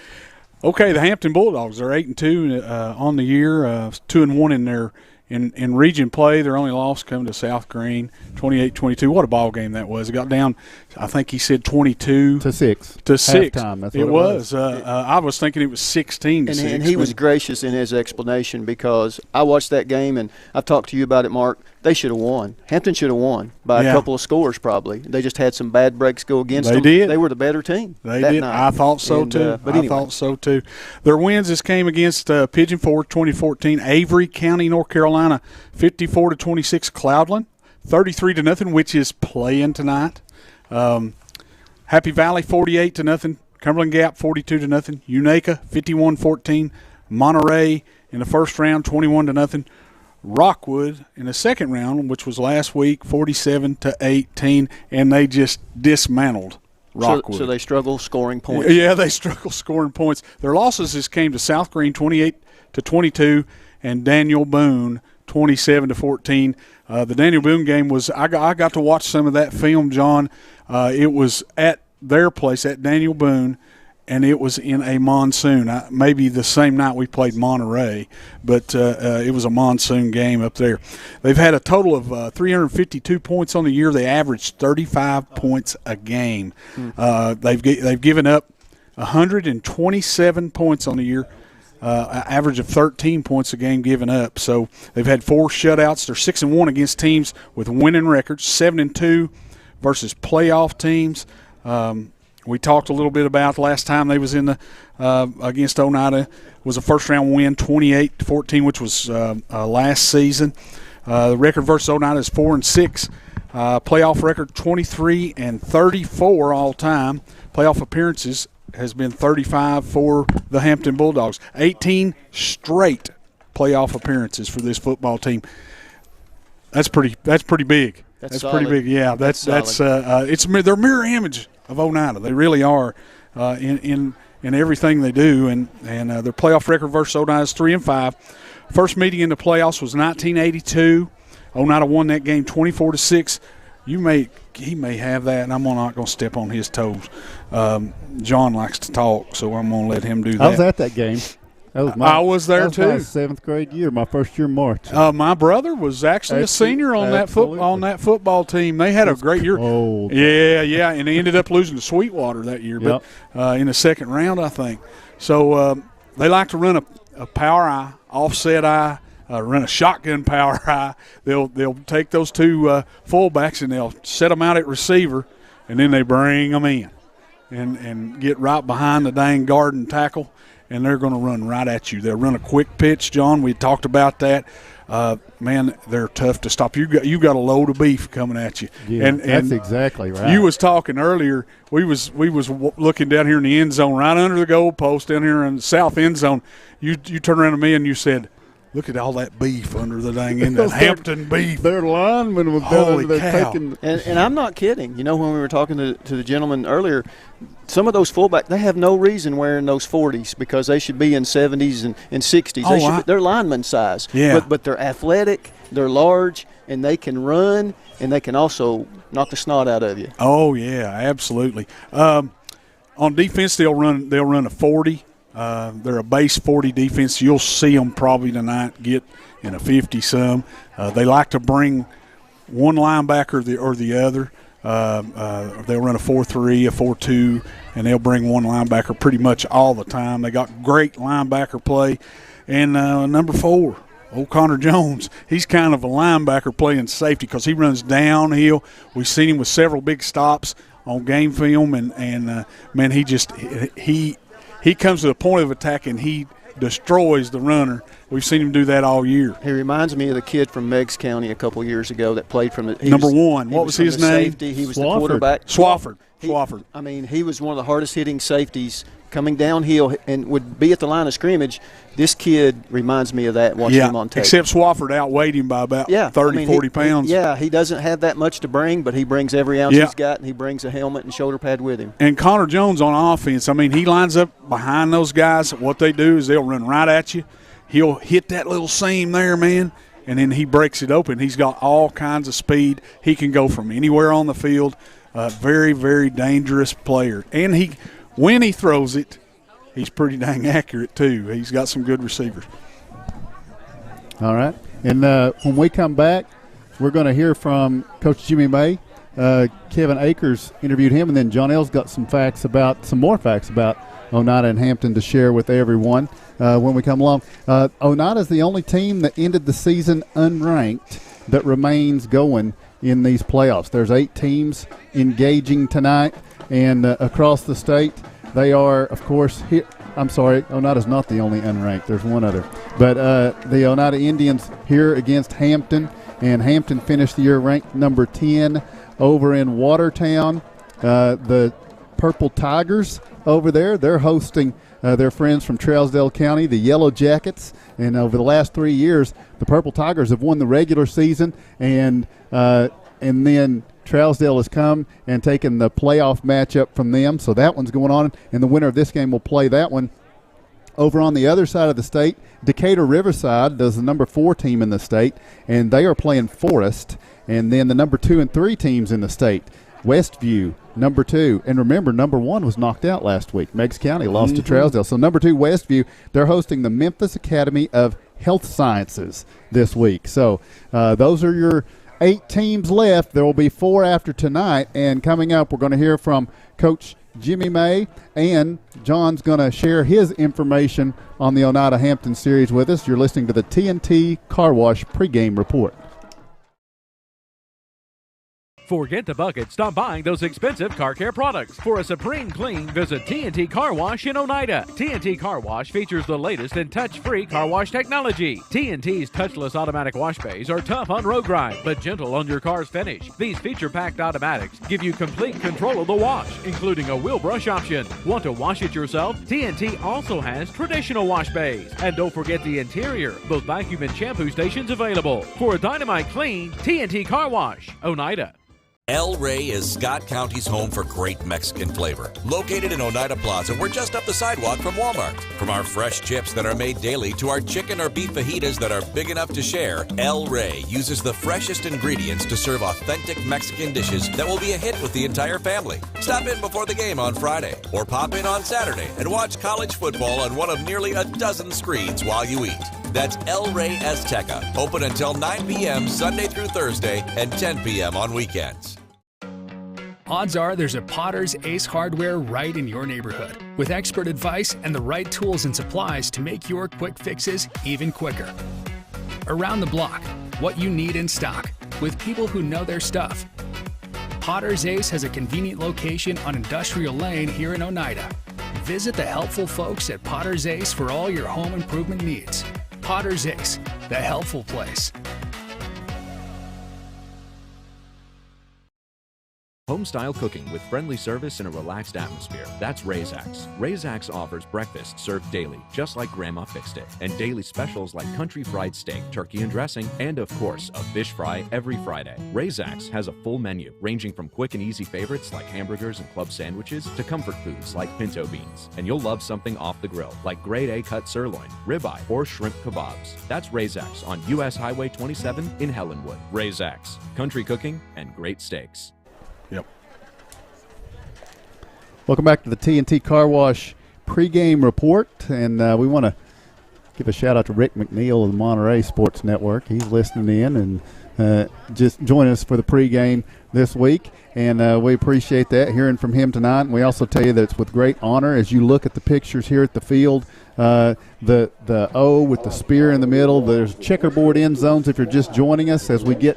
Okay, the Hampton Bulldogs are 8-2 on the year, 2-1 in their. In region play, their only loss coming to South Green, 28-22. What a ball game that was! It got down, I think he said 22 to 6. Halftime, that's what it was. I was thinking it was 16 to 6. And he was gracious in his explanation because I watched that game and I've talked to you about it, Mark. They should have won. Hampton should have won by a couple of scores probably. They just had some bad breaks go against them. Did. They were the better team. They did. Night. I thought so too. But anyway. I thought so too. Their wins this came against Pigeon Forge 2014, Avery County, North Carolina, 54-26, Cloudland, 33-0, which is playing tonight. Happy Valley 48-0, Cumberland Gap 42-0, Unaka 51-14, Monterey in the first round 21-0. Rockwood in the second round, which was last week, 47-18, and they just dismantled Rockwood. So they struggle scoring points. Yeah, they struggle scoring points. Their losses just came to South Green 28-22 and Daniel Boone 27-14. The Daniel Boone game was I got to watch some of that film, John. It was at their place at Daniel Boone. And it was in a monsoon, maybe the same night we played Monterey, but it was a monsoon game up there. They've had a total of 352 points on the year. They averaged 35 points a game. They've given up 127 points on the year, average of 13 points a game given up. So they've had 4 shutouts. They're 6-1 against teams with winning records, 7-2 versus playoff teams. We talked a little bit about last time they was in the against Oneida was a first-round win, 28-14, which was last season. The record versus Oneida is 4-6. Playoff record 23-34 all time. Playoff appearances has been 35 for the Hampton Bulldogs. 18 straight playoff appearances for this football team. That's pretty big. That's pretty big. Yeah, that's it's their mirror image of Oneida. They really are in everything they do, and their playoff record versus Oneida is 3-5. First meeting in the playoffs was 1982. Oneida won that game 24-6. He may have that, and I'm not going to step on his toes. John likes to talk, so I'm going to let him do that. I was at that game. I was there too. That was my 7th grade year, my first year in March. My brother was actually a senior on that football team. They had a great year. Cold. Yeah, and they ended up losing to Sweetwater that year, but in the second round, I think. So they like to run a power eye, offset eye, run a shotgun power high. They'll take those two fullbacks and they'll set them out at receiver, and then they bring them in and get right behind the dang guard and tackle, and they're going to run right at you. They'll run a quick pitch, John. We talked about that. Man, they're tough to stop. You got a load of beef coming at you. Yeah, and that's exactly right. You was talking earlier. We was looking down here in the end zone, right under the goal post, down here in the south end zone. You turned around to me and you said, "Look at all that beef under the dang end, that Hampton beef." Their linemen was Holy there cow. taking. And I'm not kidding. You know, when we were talking to the gentleman earlier, some of those fullbacks, they have no reason wearing those 40s because they should be in 70s and 60s. They're lineman size. Yeah. But they're athletic, they're large, and they can run, and they can also knock the snot out of you. Oh yeah, absolutely. On defense, they'll run a 40. They're a base 40 defense. You'll see them probably tonight get in a 50-some. They like to bring one linebacker or the other. They'll run a 4-3, a 4-2, and they'll bring one linebacker pretty much all the time. They got great linebacker play. And number 4, old Connor Jones, he's kind of a linebacker playing safety because he runs downhill. We've seen him with several big stops on game film, and man, he comes to the point of attack and he destroys the runner. We've seen him do that all year. He reminds me of the kid from Meigs County a couple years ago that played from the number 1. What was his name? Safety. He was the quarterback. Swafford. I mean, he was one of the hardest hitting safeties coming downhill and would be at the line of scrimmage. This kid reminds me of that watching him on tape. Except Swafford outweighed him by about 40 pounds. He doesn't have that much to bring, but he brings every ounce he's got, and he brings a helmet and shoulder pad with him. And Connor Jones on offense, I mean, he lines up behind those guys. What they do is they'll run right at you. He'll hit that little seam there, man, and then he breaks it open. He's got all kinds of speed. He can go from anywhere on the field. Very, very dangerous player. And when he throws it, he's pretty dang accurate too. He's got some good receivers. All right. And when we come back, we're going to hear from Coach Jimmy May. Kevin Akers interviewed him, and then John L's got some more facts about Oneida and Hampton to share with everyone when we come along. Oneida is the only team that ended the season unranked that remains going in these playoffs. There's 8 teams engaging tonight, and across the state, they are, of course, here. I'm sorry, Oneida's not the only unranked. There's one other. But the Oneida Indians here against Hampton, and Hampton finished the year ranked number 10 over in Watertown. The Purple Tigers over there, they're hosting their friends from Trousdale County, the Yellow Jackets. And over the last 3 years, the Purple Tigers have won the regular season, and then Trousdale has come and taken the playoff matchup from them. So that one's going on, and the winner of this game will play that one. Over on the other side of the state, Decatur Riverside does the number 4 team in the state, and they are playing Forest. And then the number 2 and 3 teams in the state, Westview, number 2. And remember, number 1 was knocked out last week. Meigs County lost to Trousdale. So number 2, Westview, they're hosting the Memphis Academy of Health Sciences this week. So those are your 8 teams left. There will be 4 after tonight. And coming up, we're going to hear from Coach Jimmy May, and John's going to share his information on the Oneida Hampton series with us. You're listening to the TNT Car Wash pregame report. Forget the bucket. Stop buying those expensive car care products. For a supreme clean, visit TNT Car Wash in Oneida. TNT Car Wash features the latest in touch-free car wash technology. TNT's touchless automatic wash bays are tough on road grime, but gentle on your car's finish. These feature-packed automatics give you complete control of the wash, including a wheel brush option. Want to wash it yourself? TNT also has traditional wash bays. And don't forget the interior, both vacuum and shampoo stations available. For a dynamite clean, TNT Car Wash, Oneida. El Rey is Scott County's home for great Mexican flavor. Located in Oneida Plaza, we're just up the sidewalk from Walmart. From our fresh chips that are made daily to our chicken or beef fajitas that are big enough to share, El Rey uses the freshest ingredients to serve authentic Mexican dishes that will be a hit with the entire family. Stop in before the game on Friday, or pop in on Saturday and watch college football on one of nearly a dozen screens while you eat. That's El Rey Azteca, open until 9 p.m. Sunday through Thursday and 10 p.m. on weekends. Odds are there's a Potter's Ace Hardware right in your neighborhood, with expert advice and the right tools and supplies to make your quick fixes even quicker. around the block, what you need in stock, with people who know their stuff. Potter's Ace has a convenient location on Industrial Lane here in Oneida. Visit the helpful folks at Potter's Ace for all your home improvement needs. Potter's Ace, the helpful place. Home-style cooking with friendly service and a relaxed atmosphere. That's Razak's. Razak's offers breakfast served daily, just like Grandma fixed it, and daily specials like country fried steak, turkey and dressing, and of course, a fish fry every Friday. Razak's has a full menu, ranging from quick and easy favorites like hamburgers and club sandwiches to comfort foods like pinto beans. And you'll love something off the grill, like grade A cut sirloin, ribeye, or shrimp kebabs. That's Razak's on U.S. Highway 27 in Helenwood. Razak's, country cooking and great steaks. Yep. Welcome back to the T&T Car Wash pregame report, and we want to give a shout out to Rick McNeil of the Monterey Sports Network. He's listening in and just joining us for the pregame this week, and we appreciate that, hearing from him tonight. And we also tell you that it's with great honor as you look at the pictures here at the field. The O with the spear in the middle. There's checkerboard end zones if you're just joining us as we get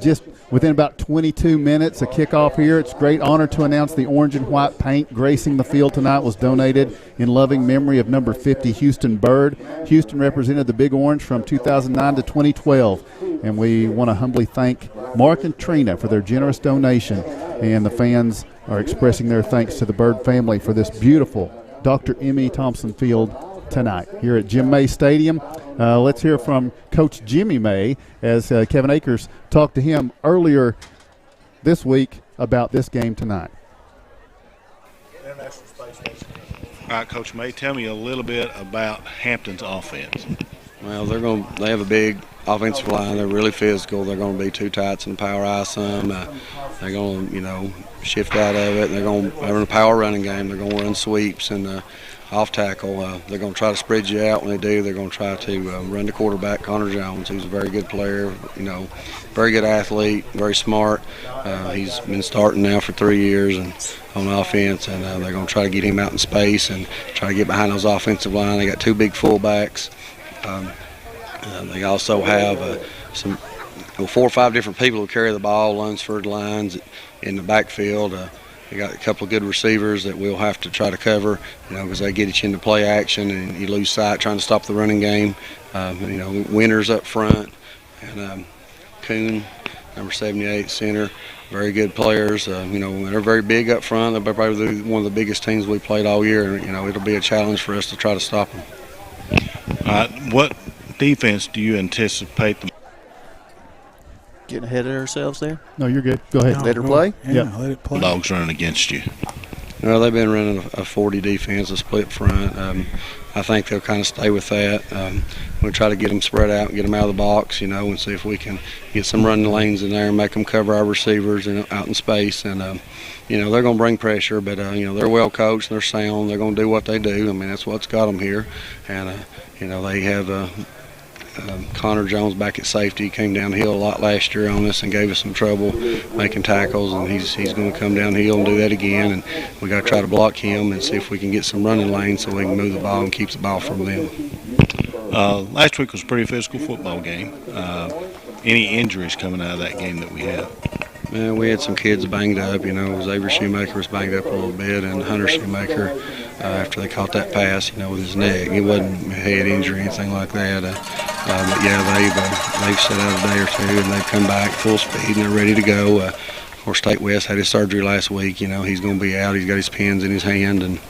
just within about 22 minutes of kickoff here. It's a great honor to announce the orange and white paint gracing the field tonight was donated in loving memory of number 50, Houston Bird. Houston represented the Big Orange from 2009 to 2012, and we want to humbly thank Mark and Trina for their generous donation, and the fans are expressing their thanks to the Bird family for this beautiful Dr. M.E. Thompson Field tonight here at Jim May Stadium. Let's hear from Coach Jimmy May as Kevin Akers talked to him earlier this week about this game tonight. All right, Coach May, tell me a little bit about Hampton's offense. Well, they have a big offensive line. They're really physical. They're going to be too tight in the power eye some. They're going to, shift out of it. They're going to run a power running game. They're going to run sweeps and off tackle. They're going to try to spread you out. When they do, they're going to try to run the quarterback, Connor Jones, who's a very good player, very good athlete, very smart. He's been starting now for 3 years and on offense, and they're going to try to get him out in space and try to get behind those offensive line. They got two big fullbacks. They also have some 4 or 5 different people who carry the ball, Lunsford lines in the backfield. They got a couple of good receivers that we'll have to try to cover, because they get you into play action and you lose sight trying to stop the running game. Winters up front, and Kuhn, number 78, center, very good players. They're very big up front. They're probably one of the biggest teams we played all year. It'll be a challenge for us to try to stop them. What defense do you anticipate them? Getting ahead of ourselves there? No, you're good. Go ahead. Let her play? Yeah, let it play. Dogs running against you. They've been running a 40 defense, a split front. I think they'll kind of stay with that. We'll try to get them spread out and get them out of the box, and see if we can get some running lanes in there and make them cover our receivers out in space. And, they're going to bring pressure, but, they're well coached, they're sound, they're going to do what they do. That's what's got them here. And, they have Connor Jones back at safety. Came downhill a lot last year on us and gave us some trouble making tackles, and he's going to come downhill and do that again, and we got to try to block him and see if we can get some running lanes so we can move the ball and keep the ball from them. Last week was a pretty physical football game. Any injuries coming out of that game that we had? Man, we had some kids banged up. Xavier Shoemaker was banged up a little bit, and Hunter Shoemaker, after they caught that pass, with his neck. He wasn't a head injury or anything like that. But yeah, they've set out a day or two, and they've come back full speed, and they're ready to go. Of course, Tate West had his surgery last week. He's going to be out. He's got his pins in his hand, and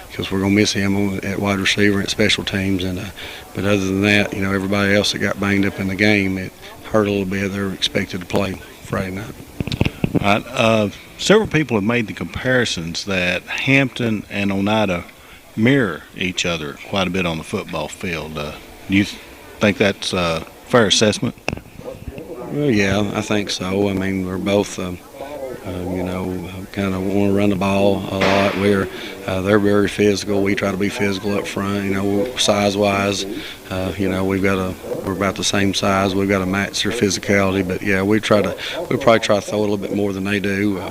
because we're going to miss him at wide receiver and at special teams. But other than that, everybody else that got banged up in the game, it hurt a little bit. They're expected to play Friday night. All right. Several people have made the comparisons that Hampton and Oneida mirror each other quite a bit on the football field. Do you think that's a fair assessment? Well, yeah, I think so. We're both, kind of want to run the ball a lot. They're very physical. We try to be physical up front. Size-wise, we're about the same size. We've got to match their physicality. But yeah, we probably try to throw a little bit more than they do.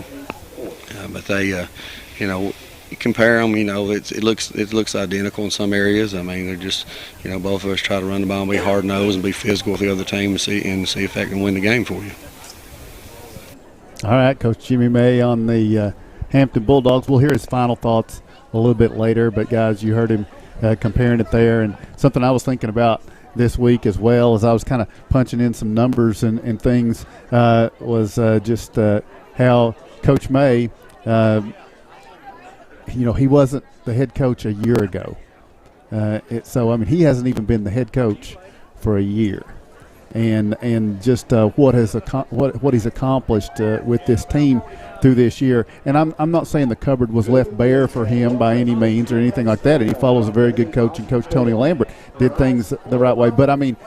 But they, you compare them, it looks identical in some areas. I mean, they're just, both of us try to run the ball and be hard-nosed and be physical with the other team and see if that can win the game for you. All right, Coach Jimmy May on the Hampton Bulldogs. We'll hear his final thoughts a little bit later, but, guys, you heard him comparing it there. And something I was thinking about this week as well as I was kind of punching in some numbers and things was just how Coach May, he wasn't the head coach a year ago. So, I mean, he hasn't even been the head coach for a year. And just what he's accomplished with this team through this year. And I'm not saying the cupboard was left bare for him by any means or anything like that. And he follows a very good coach, and Coach Tony Lambert did things the right way. But, I mean,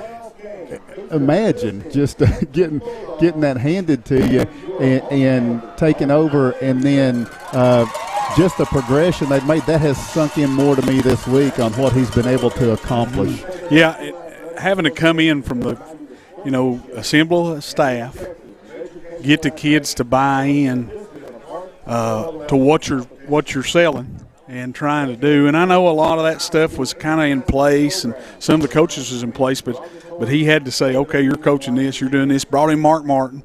imagine just getting that handed to you and taking over, and then just the progression they've made. That has sunk in more to me this week on what he's been able to accomplish. Yeah, having to come in from the assemble a staff, get the kids to buy in to what you're selling and trying to do. And I know a lot of that stuff was kind of in place, and some of the coaches was in place, but he had to say, okay, you're coaching this, you're doing this. Brought in Mark Martin.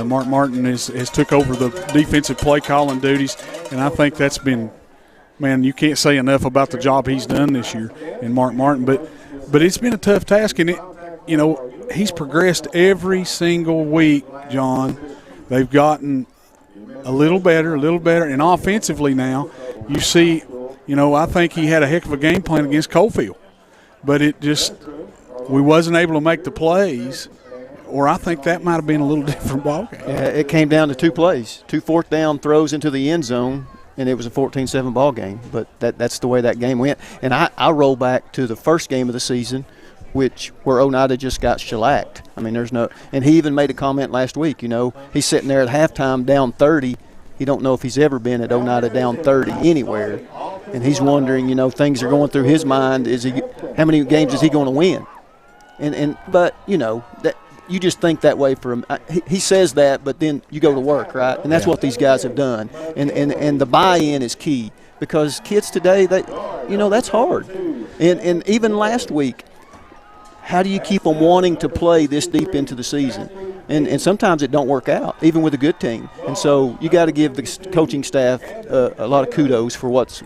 Mark Martin has took over the defensive play calling duties, and I think that's been, man, you can't say enough about the job he's done this year in Mark Martin. But it's been a tough task, and he's progressed every single week, John. They've gotten a little better, and offensively now, you see, I think he had a heck of a game plan against Coalfield, but we wasn't able to make the plays, or I think that might have been a little different ballgame. Yeah, it came down to 2 plays, 2 fourth down throws into the end zone, and it was a 14-7 ball game. But that's the way that game went. And I roll back to the first game of the season, where Oneida just got shellacked. I mean, and he even made a comment last week, he's sitting there at halftime down 30. He don't know if he's ever been at Oneida down 30 anywhere. And he's wondering, things are going through his mind. How many games is he going to win? But that you just think that way for him. He says that, but then you go to work, right? And that's what these guys have done. And the buy-in is key, because kids today, that's hard. And even last week, how do you keep them wanting to play this deep into the season? And sometimes it don't work out, even with a good team. And so you got to give the coaching staff a lot of kudos for what's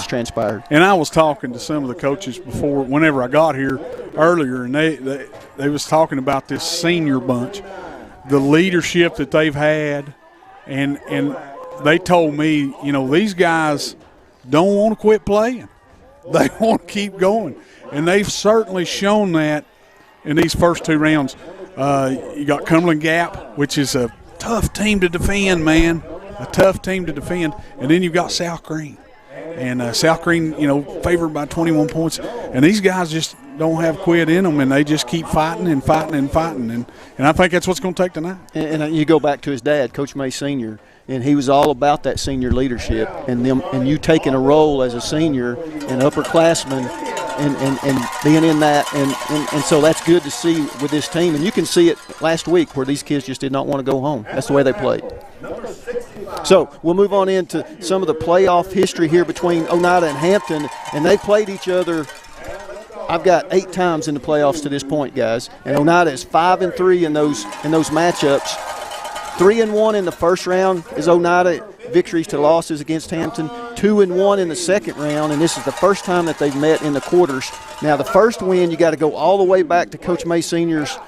transpired. And I was talking to some of the coaches whenever I got here earlier, and they was talking about this senior bunch, the leadership that they've had, and they told me, these guys don't want to quit playing. They want to keep going. And they've certainly shown that in these first 2 rounds. You got Cumberland Gap, which is a tough team to defend, man, a tough team to defend. And then you've got South Green. And South Green, favored by 21 points. And these guys just don't have quit in them, and they just keep fighting and fighting and fighting. And I think that's what's going to take tonight. And you go back to his dad, Coach May Sr., and he was all about that senior leadership and you taking a role as a senior and upperclassman and being in that. And so that's good to see with this team. And you can see it last week where these kids just did not want to go home. That's the way they played. So we'll move on into some of the playoff history here between Oneida and Hampton. And they played each other, I've got 8 times in the playoffs to this point, guys. And Oneida is 5-3 in those matchups. 3-1 in the first round is Oneida, victories to losses against Hampton. 2-1 in the second round, and this is the first time that they've met in the quarters. Now, the first win, you got to go all the way back to Coach May Sr.'s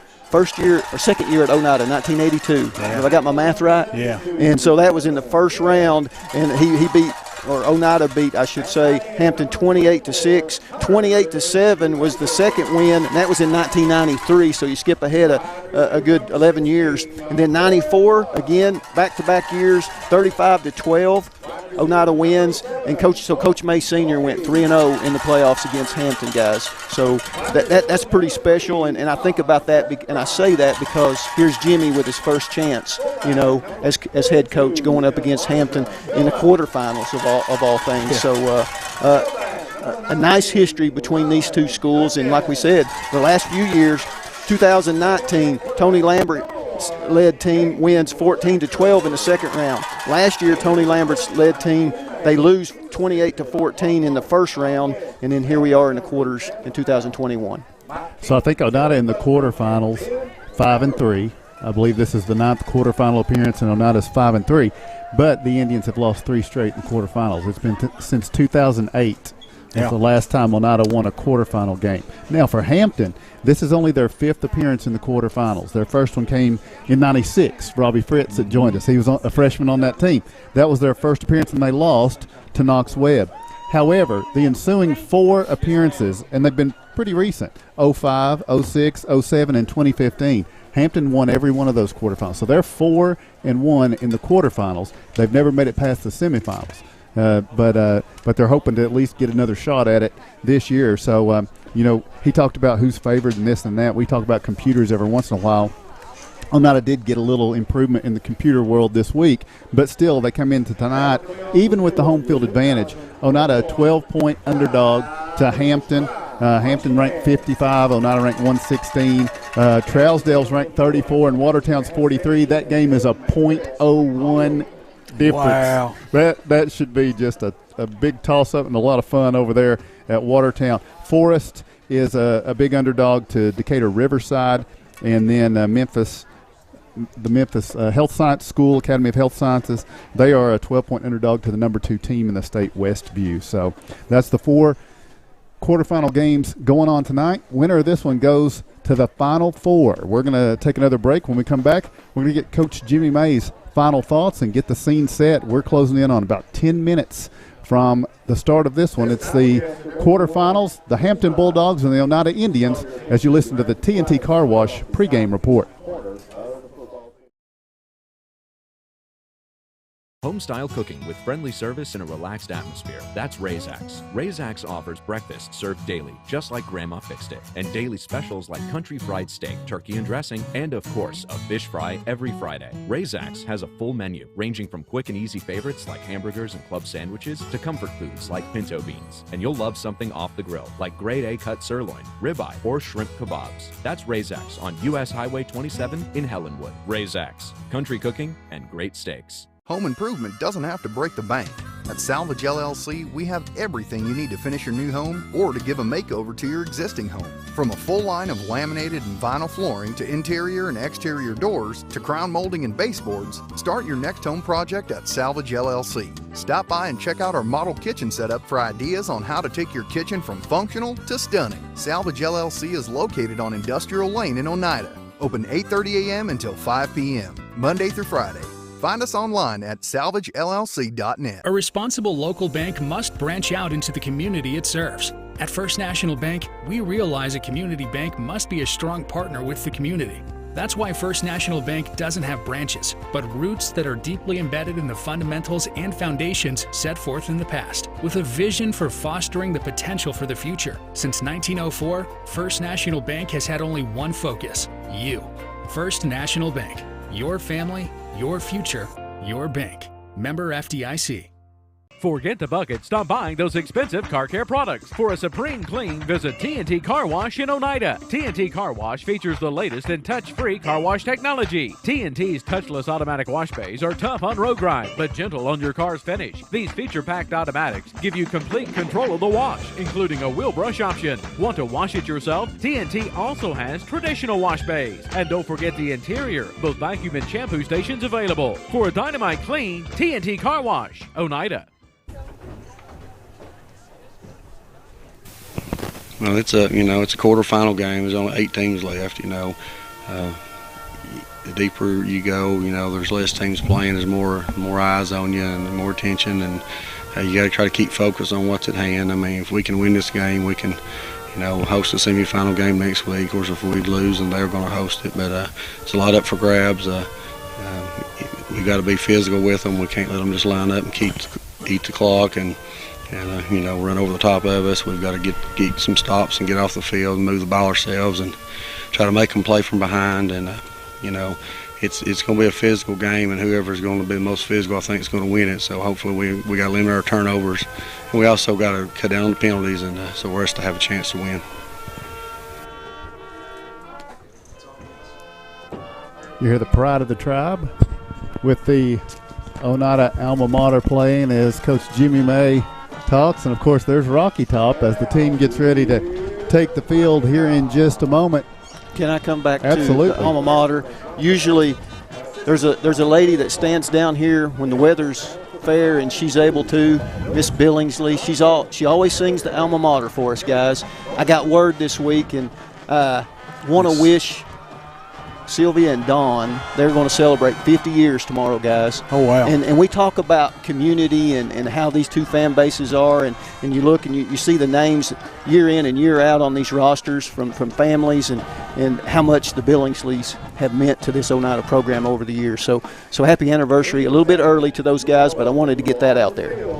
second year at Oneida, 1982. Yeah. Have I got my math right? Yeah. And so that was in the first round, and he beat, or Oneida beat, I should say, Hampton 28-6. 28-7 was the second win, and that was in 1993. So you skip ahead a good 11 years, and then 94 again, back-to-back years, 35-12. Oneida wins, and Coach May Sr. went 3-0 in the playoffs against Hampton, guys. So that's pretty special, and I think about that, and I say that because here's Jimmy with his first chance, as head coach going up against Hampton in the quarterfinals of all things. Yeah. So a nice history between these two schools, and like we said, the last few years, 2019, Tony Lambert led team wins 14-12 in the second round. Last year, Tony Lambert's led team they lose 28-14 in the first round, and then here we are in the quarters in 2021. So I think Oneida in the quarterfinals, 5-3. I believe this is the 9th quarterfinal appearance, and Oneida's 5-3. But the Indians have lost 3 straight in the quarterfinals. It's been since 2008. That's the last time Oneida won a quarterfinal game. Now for Hampton, this is only their 5th appearance in the quarterfinals. Their first one came in '96. Robbie Fritz that joined us. He was a freshman on that team. That was their first appearance, and they lost to Knox Webb. However, the ensuing 4 appearances, and they've been pretty recent, 05, 06, 07, and 2015, Hampton won every one of those quarterfinals. So they're 4-1 in the quarterfinals. They've never made it past the semifinals. But they're hoping to at least get another shot at it this year. So, he talked about who's favored and this and that. We talk about computers every once in a while. Oneida did get a little improvement in the computer world this week, but still they come into tonight, even with the home field advantage. Oneida a 12-point underdog to Hampton. Hampton ranked 55, Oneida ranked 116. Trousdale's ranked 34, and Watertown's 43. That game is a .01 difference. Wow. That should be just a big toss-up and a lot of fun over there at Watertown. Forest is a big underdog to Decatur Riverside, and then the Memphis Health Science School, Academy of Health Sciences, they are a 12-point underdog to the number 2 team in the state, Westview. So that's the 4 quarterfinal games going on tonight. Winner of this one goes to the Final Four. We're going to take another break. When we come back, we're going to get Coach Jimmy May's final thoughts and get the scene set. We're closing in on about 10 minutes from the start of this one. It's the quarterfinals, the Hampton Bulldogs and the Oneida Indians, as you listen to the TNT Car Wash pregame report. Home-style cooking with friendly service and a relaxed atmosphere. That's Razak's. Razak's offers breakfast served daily, just like Grandma fixed it, and daily specials like country fried steak, turkey and dressing, and of course, a fish fry every Friday. Razak's has a full menu, ranging from quick and easy favorites like hamburgers and club sandwiches to comfort foods like pinto beans. And you'll love something off the grill, like grade A cut sirloin, ribeye, or shrimp kebabs. That's Razak's on U.S. Highway 27 in Helenwood. Razak's. Country cooking and great steaks. Home improvement doesn't have to break the bank. At Salvage LLC, we have everything you need to finish your new home or to give a makeover to your existing home. From a full line of laminated and vinyl flooring to interior and exterior doors to crown molding and baseboards, start your next home project at Salvage LLC. Stop by and check out our model kitchen setup for ideas on how to take your kitchen from functional to stunning. Salvage LLC is located on Industrial Lane in Oneida. Open 8:30 a.m. until 5 p.m., Monday through Friday. Find us online at salvagellc.net. A responsible local bank must branch out into the community it serves. At First National Bank, we realize a community bank must be a strong partner with the community. That's why First National Bank doesn't have branches, but roots that are deeply embedded in the fundamentals and foundations set forth in the past, with a vision for fostering the potential for the future. Since 1904, First National Bank has had only one focus: you. First National Bank. Your family, your future, your bank. Member FDIC. Forget the bucket. Stop buying those expensive car care products. For a supreme clean, visit TNT Car Wash in Oneida. TNT Car Wash features the latest in touch-free car wash technology. TNT's touchless automatic wash bays are tough on road grime, but gentle on your car's finish. These feature-packed automatics give you complete control of the wash, including a wheel brush option. Want to wash it yourself? TNT also has traditional wash bays. And don't forget the interior, both vacuum and shampoo stations available. For a dynamite clean, TNT Car Wash, Oneida. Well, it's a quarterfinal game. There's only 8 teams left. The deeper you go, there's less teams playing. There's more eyes on you and more attention, and you got to try to keep focused on what's at hand. I mean, if we can win this game, we can, host a semifinal game next week. Of course, if we lose, then they're going to host it. But it's a lot up for grabs. We got to be physical with them. We can't let them just line up and eat the clock and run over the top of us. We've got to get some stops and get off the field and move the ball ourselves and try to make them play from behind. And, it's going to be a physical game, and whoever's going to be the most physical, I think, is going to win it. So hopefully we got to limit our turnovers. And we also got to cut down on the penalties, and so we're us to have a chance to win. You hear the pride of the tribe with the Oneida alma mater playing as Coach Jimmy May talks. And, of course, there's Rocky Top as the team gets ready to take the field here in just a moment. Can I come back Absolutely. to the alma mater? Usually there's a lady that stands down here when the weather's fair and she's able to, Miss Billingsley. She always sings the alma mater for us, guys. I got word this week and want to wish Sylvia and Dawn, they're going to celebrate 50 years tomorrow, guys. Oh, wow. And we talk about community and how these two fan bases are, and you look and you see the names year in and year out on these rosters from families and how much the Billingsleys have meant to this Oneida program over the years. So happy anniversary. A little bit early to those guys, but I wanted to get that out there.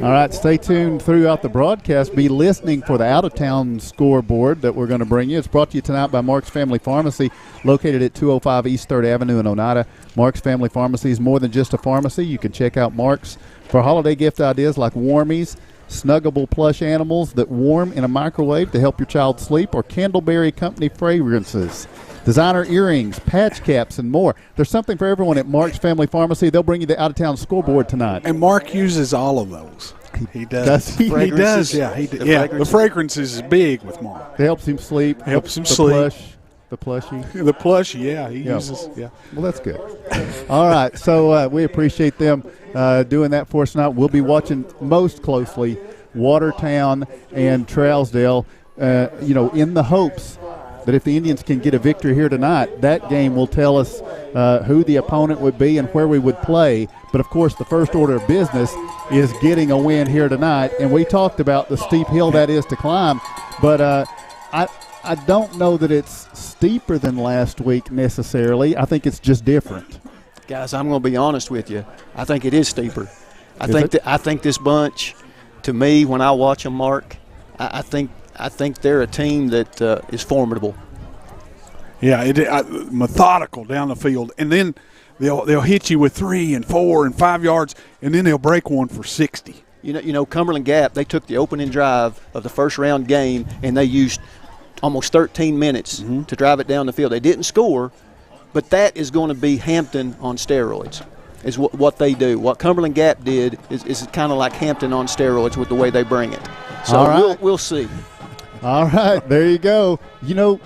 All right, stay tuned throughout the broadcast. Be listening for the out-of-town scoreboard that we're going to bring you. It's brought to you tonight by Mark's Family Pharmacy, located at 205 East 3rd Avenue in Oneida. Mark's Family Pharmacy is more than just a pharmacy. You can check out Mark's for holiday gift ideas like Warmies, snuggable plush animals that warm in a microwave to help your child sleep, or Candleberry Company fragrances. Designer earrings, patch caps, and more. There's something for everyone at Mark's Family Pharmacy. They'll bring you the out-of-town scoreboard tonight. And Mark uses all of those. He does. He does, yeah. The fragrances is big with Mark. It helps him sleep. Helps him sleep. The plushie. The plushie, yeah. He uses, yeah. Well, that's good. All right, so we appreciate them doing that for us tonight. We'll be watching most closely Watertown and Trousdale, in the hopes that if the Indians can get a victory here tonight, that game will tell us who the opponent would be and where we would play. But, of course, the first order of business is getting a win here tonight. And we talked about the steep hill that is to climb. But I don't know that it's steeper than last week necessarily. I think it's just different. Guys, I'm going to be honest with you. I think it is steeper. I think this bunch, to me, when I watch them, Mark, I think they're a team that is formidable. Yeah, methodical down the field, and then they'll hit you with 3 and 4 and 5 yards, and then they'll break one for 60. You know, Cumberland Gap, they took the opening drive of the first round game, and they used almost 13 minutes to drive it down the field. They didn't score, but that is going to be Hampton on steroids. Is what they do. What Cumberland Gap did is kind of like Hampton on steroids with the way they bring it. So we'll see. All right, there you go.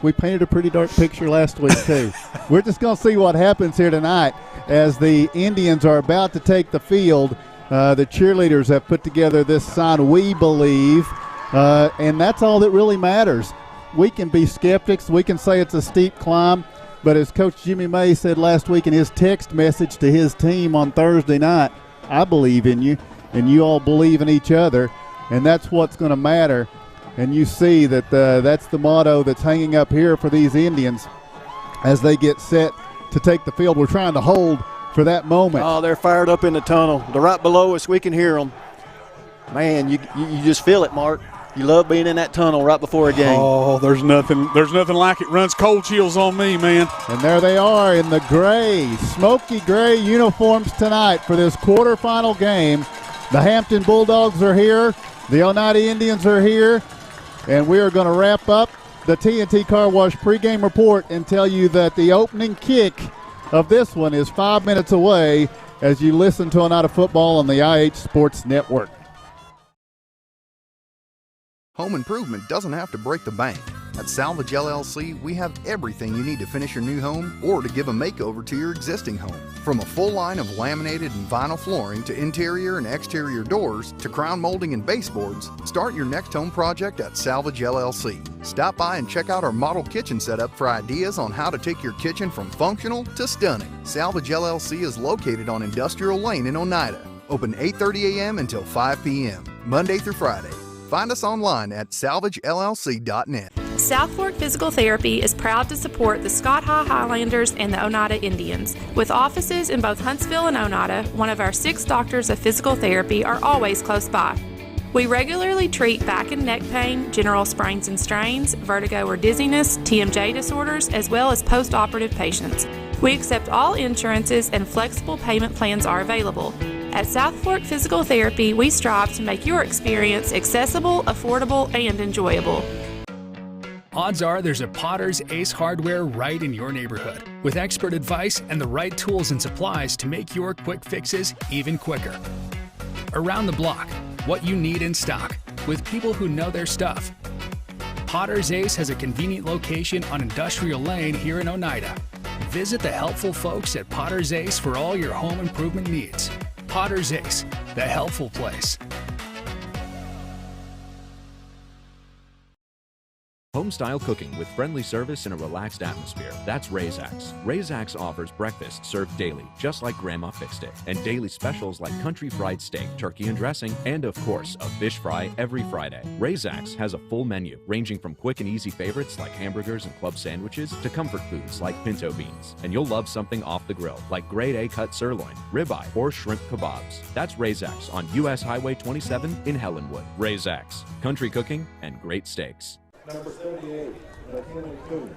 We painted a pretty dark picture last week, too. We're just going to see what happens here tonight as the Indians are about to take the field. The cheerleaders have put together this sign, "We Believe," and that's all that really matters. We can be skeptics. We can say it's a steep climb, but as Coach Jimmy May said last week in his text message to his team on Thursday night, I believe in you, and you all believe in each other, and that's what's going to matter. And you see that that's the motto that's hanging up here for these Indians as they get set to take the field. We're trying to hold for that moment. Oh, they're fired up in the tunnel. They're right below us. We can hear them. Man, you just feel it, Mark. You love being in that tunnel right before a game. Oh, there's nothing like it. Runs cold chills on me, man. And there they are in the gray, smoky gray uniforms tonight for this quarterfinal game. The Hampton Bulldogs are here. The Oneida Indians are here. And we are going to wrap up the TNT Car Wash pregame report and tell you that the opening kick of this one is 5 minutes away as you listen to Oneida football on the IH Sports Network. Home improvement doesn't have to break the bank. At Salvage LLC, we have everything you need to finish your new home or to give a makeover to your existing home. From a full line of laminated and vinyl flooring to interior and exterior doors to crown molding and baseboards, start your next home project at Salvage LLC. Stop by and check out our model kitchen setup for ideas on how to take your kitchen from functional to stunning. Salvage LLC is located on Industrial Lane in Oneida. Open 8:30 a.m. until 5 p.m., Monday through Friday. Find us online at salvagellc.net. South Fork Physical Therapy is proud to support the Scott High Highlanders and the Oneida Indians. With offices in both Huntsville and Oneida, one of our 6 doctors of physical therapy are always close by. We regularly treat back and neck pain, general sprains and strains, vertigo or dizziness, TMJ disorders, as well as post-operative patients. We accept all insurances and flexible payment plans are available. At South Fork Physical Therapy, we strive to make your experience accessible, affordable, and enjoyable. odds are there's a Potter's Ace Hardware right in your neighborhood, with expert advice and the right tools and supplies to make your quick fixes even quicker. Around the block, what you need in stock, with people who know their stuff. Potter's Ace has a convenient location on Industrial Lane here in Oneida. Visit the helpful folks at Potter's Ace for all your home improvement needs. Potter's Ace, the helpful place. Home-style cooking with friendly service and a relaxed atmosphere. That's Razak's. Razak's offers breakfast served daily, just like Grandma fixed it, and daily specials like country fried steak, turkey and dressing, and of course, a fish fry every Friday. Razak's has a full menu, ranging from quick and easy favorites like hamburgers and club sandwiches to comfort foods like pinto beans. And you'll love something off the grill, like grade A cut sirloin, ribeye, or shrimp kebabs. That's Razak's on U.S. Highway 27 in Helenwood. Razak's, country cooking and great steaks. Number 38, McKinley Coon.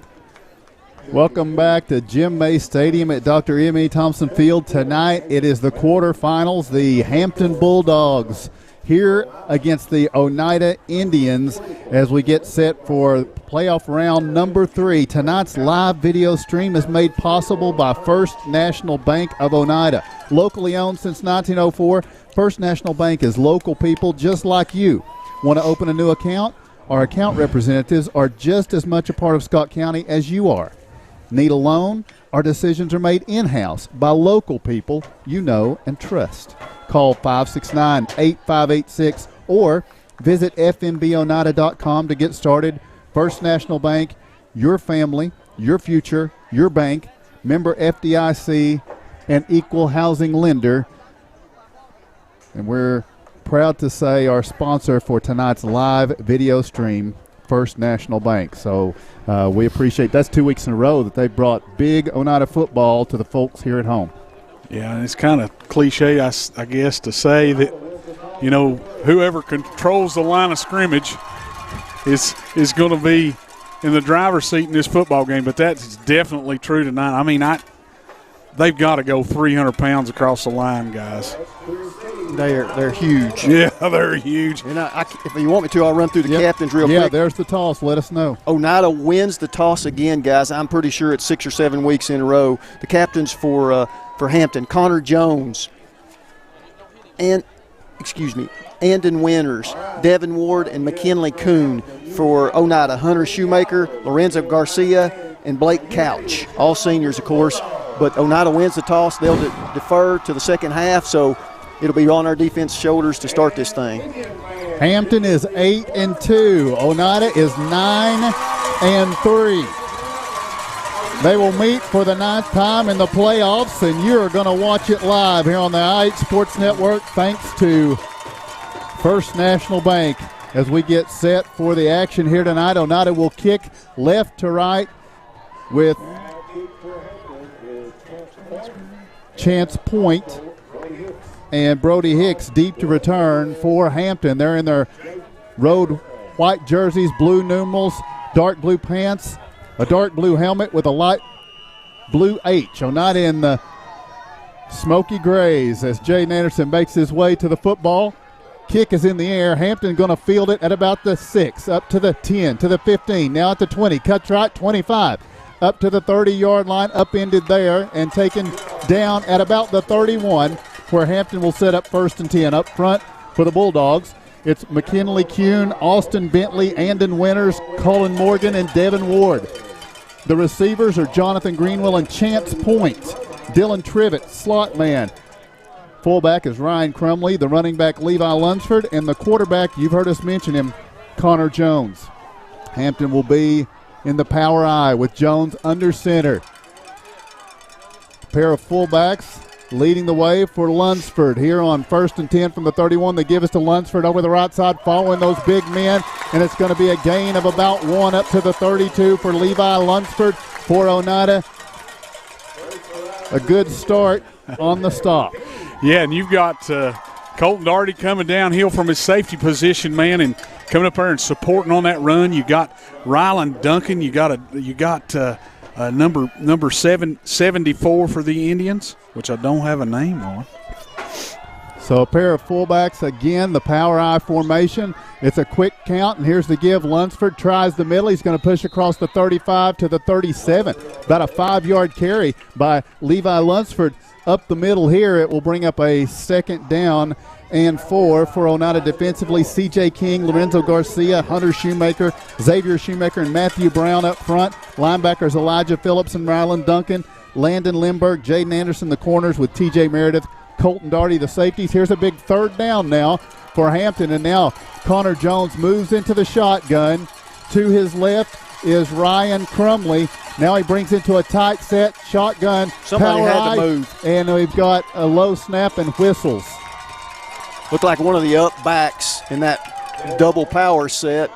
Welcome back to Jim May Stadium at Dr. M.E. Thompson Field. Tonight it is the quarterfinals. The Hampton Bulldogs here against the Oneida Indians as we get set for playoff round number 3. Tonight's live video stream is made possible by First National Bank of Oneida. Locally owned since 1904, First National Bank is local people just like you. Want to open a new account? Our account representatives are just as much a part of Scott County as you are. Need a loan? Our decisions are made in-house by local people you know and trust. Call 569-8586 or visit fnboneida.com to get started. First National Bank, your family, your future, your bank, member FDIC, and equal housing lender. And we're proud to say our sponsor for tonight's live video stream, First National Bank. So we appreciate that's 2 weeks in a row that they brought big Oneida football to the folks here at home. Yeah, and it's kind of cliche, I guess, to say that, you know, whoever controls the line of scrimmage is going to be in the driver's seat in this football game, but that's definitely true tonight. I mean, they've got to go 300 pounds across the line, guys. They're huge. Yeah, they're huge. And if you want me to, I'll run through the captains real quick. Yeah, there's the toss. Let us know. Oneida wins the toss again, guys. I'm pretty sure it's 6 or 7 weeks in a row. The captains for Hampton, Connor Jones, Andon Winters, Devin Ward, and McKinley Coon. For Oneida, Hunter Shoemaker, Lorenzo Garcia, and Blake Couch. All seniors, of course. But Oneida wins the toss. They'll defer to the second half, so it'll be on our defense shoulders to start this thing. Hampton is 8-2. Oneida is 9-3. They will meet for the 9th time in the playoffs, and you're going to watch it live here on the I8 Sports Network thanks to First National Bank. As we get set for the action here tonight, Oneida will kick left to right with Chance Point and Brody Hicks deep to return for Hampton. They're in their road white jerseys, blue numerals, dark blue pants, a dark blue helmet with a light blue H. Oneida in the smoky grays as Jaden Anderson makes his way to the football. Kick is in the air. Hampton going to field it at about the 6, up to the 10, to the 15, now at the 20, cuts right, 25, up to the 30-yard line, upended there, and taken down at about the 31, where Hampton will set up 1st and 10. Up front for the Bulldogs, it's McKinley Kuhn, Austin Bentley, Andon Winters, Colin Morgan, and Devin Ward. The receivers are Jonathan Greenwell and Chance Point. Dylan Trivett, slot man. Fullback is Ryan Crumley, the running back Levi Lunsford, and the quarterback, you've heard us mention him, Connor Jones. Hampton will be in the power I with Jones under center. A pair of fullbacks leading the way for Lunsford here on 1st and 10 from the 31. They give us to Lunsford over the right side following those big men, and it's going to be a gain of about 1 up to the 32 for Levi Lunsford for Oneida. A good start on the stop. Yeah, and you've got Colton Doherty coming downhill from his safety position, man, and coming up there and supporting on that run. You got Rylan Duncan. You got number 74 for the Indians, which I don't have a name on. So a pair of fullbacks again, the power I formation. It's a quick count, and here's the give. Lunsford tries the middle. He's going to push across the 35 to the 37. About a 5-yard carry by Levi Lunsford up the middle here. It will bring up a 2nd down and 4 for Oneida defensively. C.J. King, Lorenzo Garcia, Hunter Shoemaker, Xavier Shoemaker, and Matthew Brown up front. Linebackers Elijah Phillips and Ryland Duncan. Landon Lindbergh, Jaden Anderson, the corners with T.J. Meredith, Colton Darty, the safeties. Here's a big 3rd down now for Hampton, and now Connor Jones moves into the shotgun. To his left is Ryan Crumley. Now he brings into a tight set shotgun. Somebody power had to eye, move. And we've got a low snap and whistles. Looked like one of the up backs in that double power set.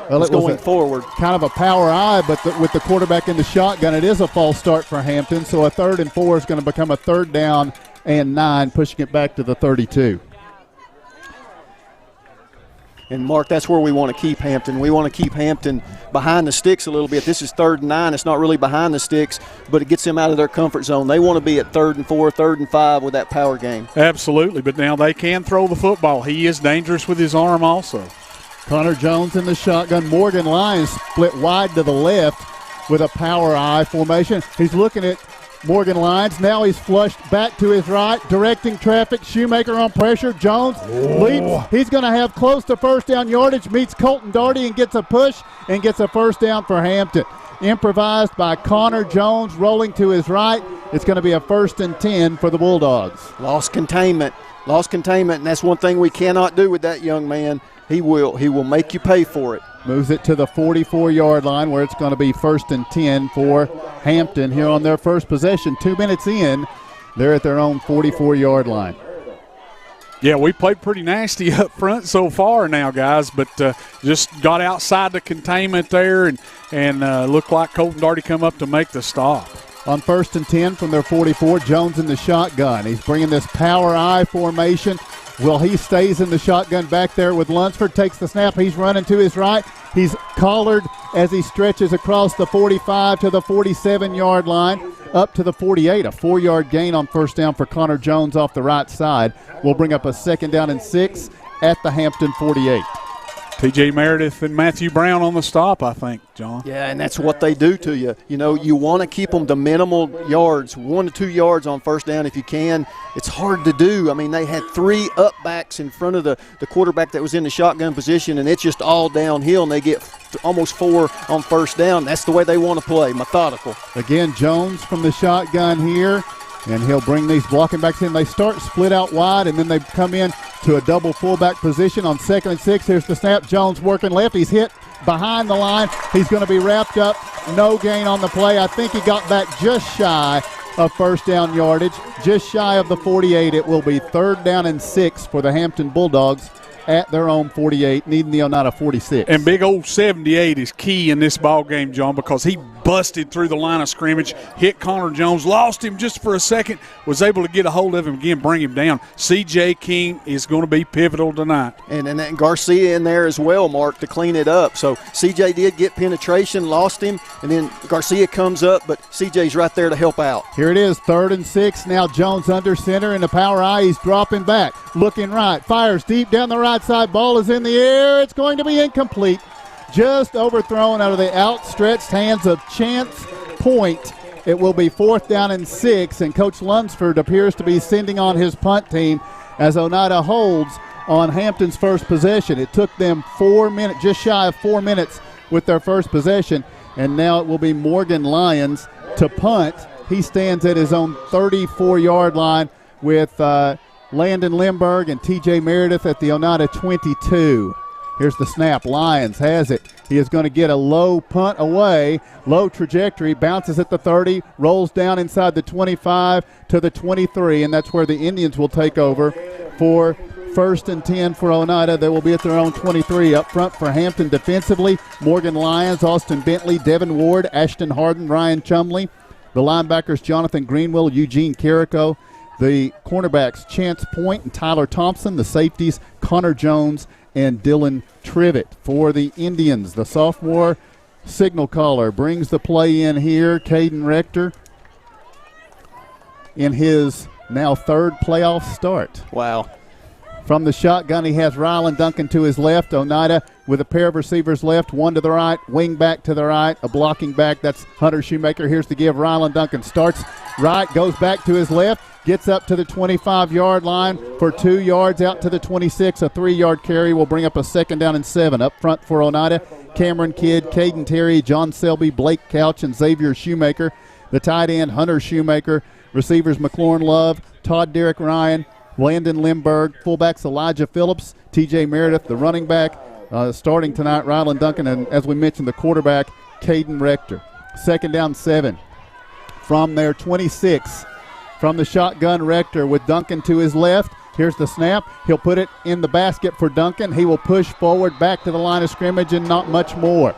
Well, was it was going forward. Kind of a power eye, but with the quarterback in the shotgun, it is a false start for Hampton. So a 3rd and 4 is going to become a 3rd down and 9, pushing it back to the 32. And, Mark, that's where we want to keep Hampton. We want to keep Hampton behind the sticks a little bit. This is 3rd and 9. It's not really behind the sticks, but it gets them out of their comfort zone. They want to be at 3rd and 4, 3rd and 5 with that power game. Absolutely, but now they can throw the football. He is dangerous with his arm also. Connor Jones in the shotgun. Morgan Lyons split wide to the left with a power I formation. He's looking at Morgan Lyons. Now he's flushed back to his right, directing traffic. Shoemaker on pressure. Jones leaps. He's going to have close to 1st down yardage, meets Colton Darty and gets a push and gets a 1st down for Hampton. Improvised by Connor Jones, rolling to his right. It's going to be a 1st and 10 for the Bulldogs. Lost containment, and that's one thing we cannot do with that young man. He will make you pay for it. Moves it to the 44-yard line where it's going to be 1st and 10 for Hampton here on their first possession. 2 minutes in, they're at their own 44-yard line. Yeah, we played pretty nasty up front so far now, guys, but just got outside the containment there and looked like Colton Darty come up to make the stop. On 1st and 10 from their 44, Jones in the shotgun. He's bringing this power I formation. Well, he stays in the shotgun back there with Lunsford, takes the snap. He's running to his right. He's collared as he stretches across the 45 to the 47-yard line, up to the 48. A 4-yard gain on 1st down for Connor Jones off the right side. Will bring up a 2nd down and 6 at the Hampton 48. T.J. Meredith and Matthew Brown on the stop, I think, John. Yeah, and that's what they do to you. You know, you want to keep them to minimal yards, 1 to 2 yards on 1st down if you can. It's hard to do. I mean, they had 3 up backs in front of the quarterback that was in the shotgun position, and it's just all downhill, and they get almost 4 on 1st down. That's the way they want to play, methodical. Again, Jones from the shotgun here. And he'll bring these blocking backs in. They start split out wide, and then they come in to a double fullback position on 2nd and 6. Here's the snap. Jones working left. He's hit behind the line. He's going to be wrapped up. No gain on the play. I think he got back just shy of 1st down yardage, just shy of the 48. It will be 3rd down and 6 for the Hampton Bulldogs at their own 48, needing the Oneida 46. And big old 78 is key in this ball game, John, because he busted through the line of scrimmage, hit Connor Jones, lost him just for a second, was able to get a hold of him again, bring him down. C.J. King is going to be pivotal tonight. And then Garcia in there as well, Mark, to clean it up. So C.J. did get penetration, lost him, and then Garcia comes up, but C.J.'s right there to help out. Here it is, 3rd and 6. Now Jones under center in the power I. He's dropping back, looking right, fires deep down the right side. Ball is in the air. It's going to be incomplete. Just overthrown out of the outstretched hands of Chance Point. It will be 4th down and 6, and Coach Lunsford appears to be sending on his punt team as Oneida holds on Hampton's first possession. It took them 4 minutes, just shy of 4 minutes with their first possession, and now it will be Morgan Lyons to punt. He stands at his own 34-yard line with Landon Lindbergh and T.J. Meredith at the Oneida 22. Here's the snap. Lyons has it. He is going to get a low punt away, low trajectory, bounces at the 30, rolls down inside the 25 to the 23, and that's where the Indians will take over for 1st and 10 for Oneida. They will be at their own 23. Up front for Hampton defensively, Morgan Lyons, Austin Bentley, Devin Ward, Ashton Harden, Ryan Chumley. The linebackers, Jonathan Greenwell, Eugene Carrico. The cornerbacks, Chance Point and Tyler Thompson. The safeties, Connor Jones and Dylan Trivet. For the Indians, the sophomore signal caller brings the play in here. Caden Rector in his now 3rd playoff start. Wow. From the shotgun, he has Ryland Duncan to his left. Oneida with a pair of receivers left, one to the right, wing back to the right, a blocking back. That's Hunter Shoemaker. Here's the give. Ryland Duncan starts right, goes back to his left, gets up to the 25-yard line for 2 yards, out to the 26. A 3-yard carry will bring up a 2nd down and 7. Up front for Oneida, Cameron Kidd, Caden Terry, John Selby, Blake Couch, and Xavier Shoemaker. The tight end, Hunter Shoemaker. Receivers, McLaurin Love, Todd Derrick Ryan, Landon Limberg. Fullbacks, Elijah Phillips, T.J. Meredith. The running back, starting tonight, Ryland Duncan, and as we mentioned, the quarterback, Caden Rector. 2nd down, 7. From their 26, from the shotgun, Rector with Duncan to his left. Here's the snap. He'll put it in the basket for Duncan. He will push forward back to the line of scrimmage and not much more.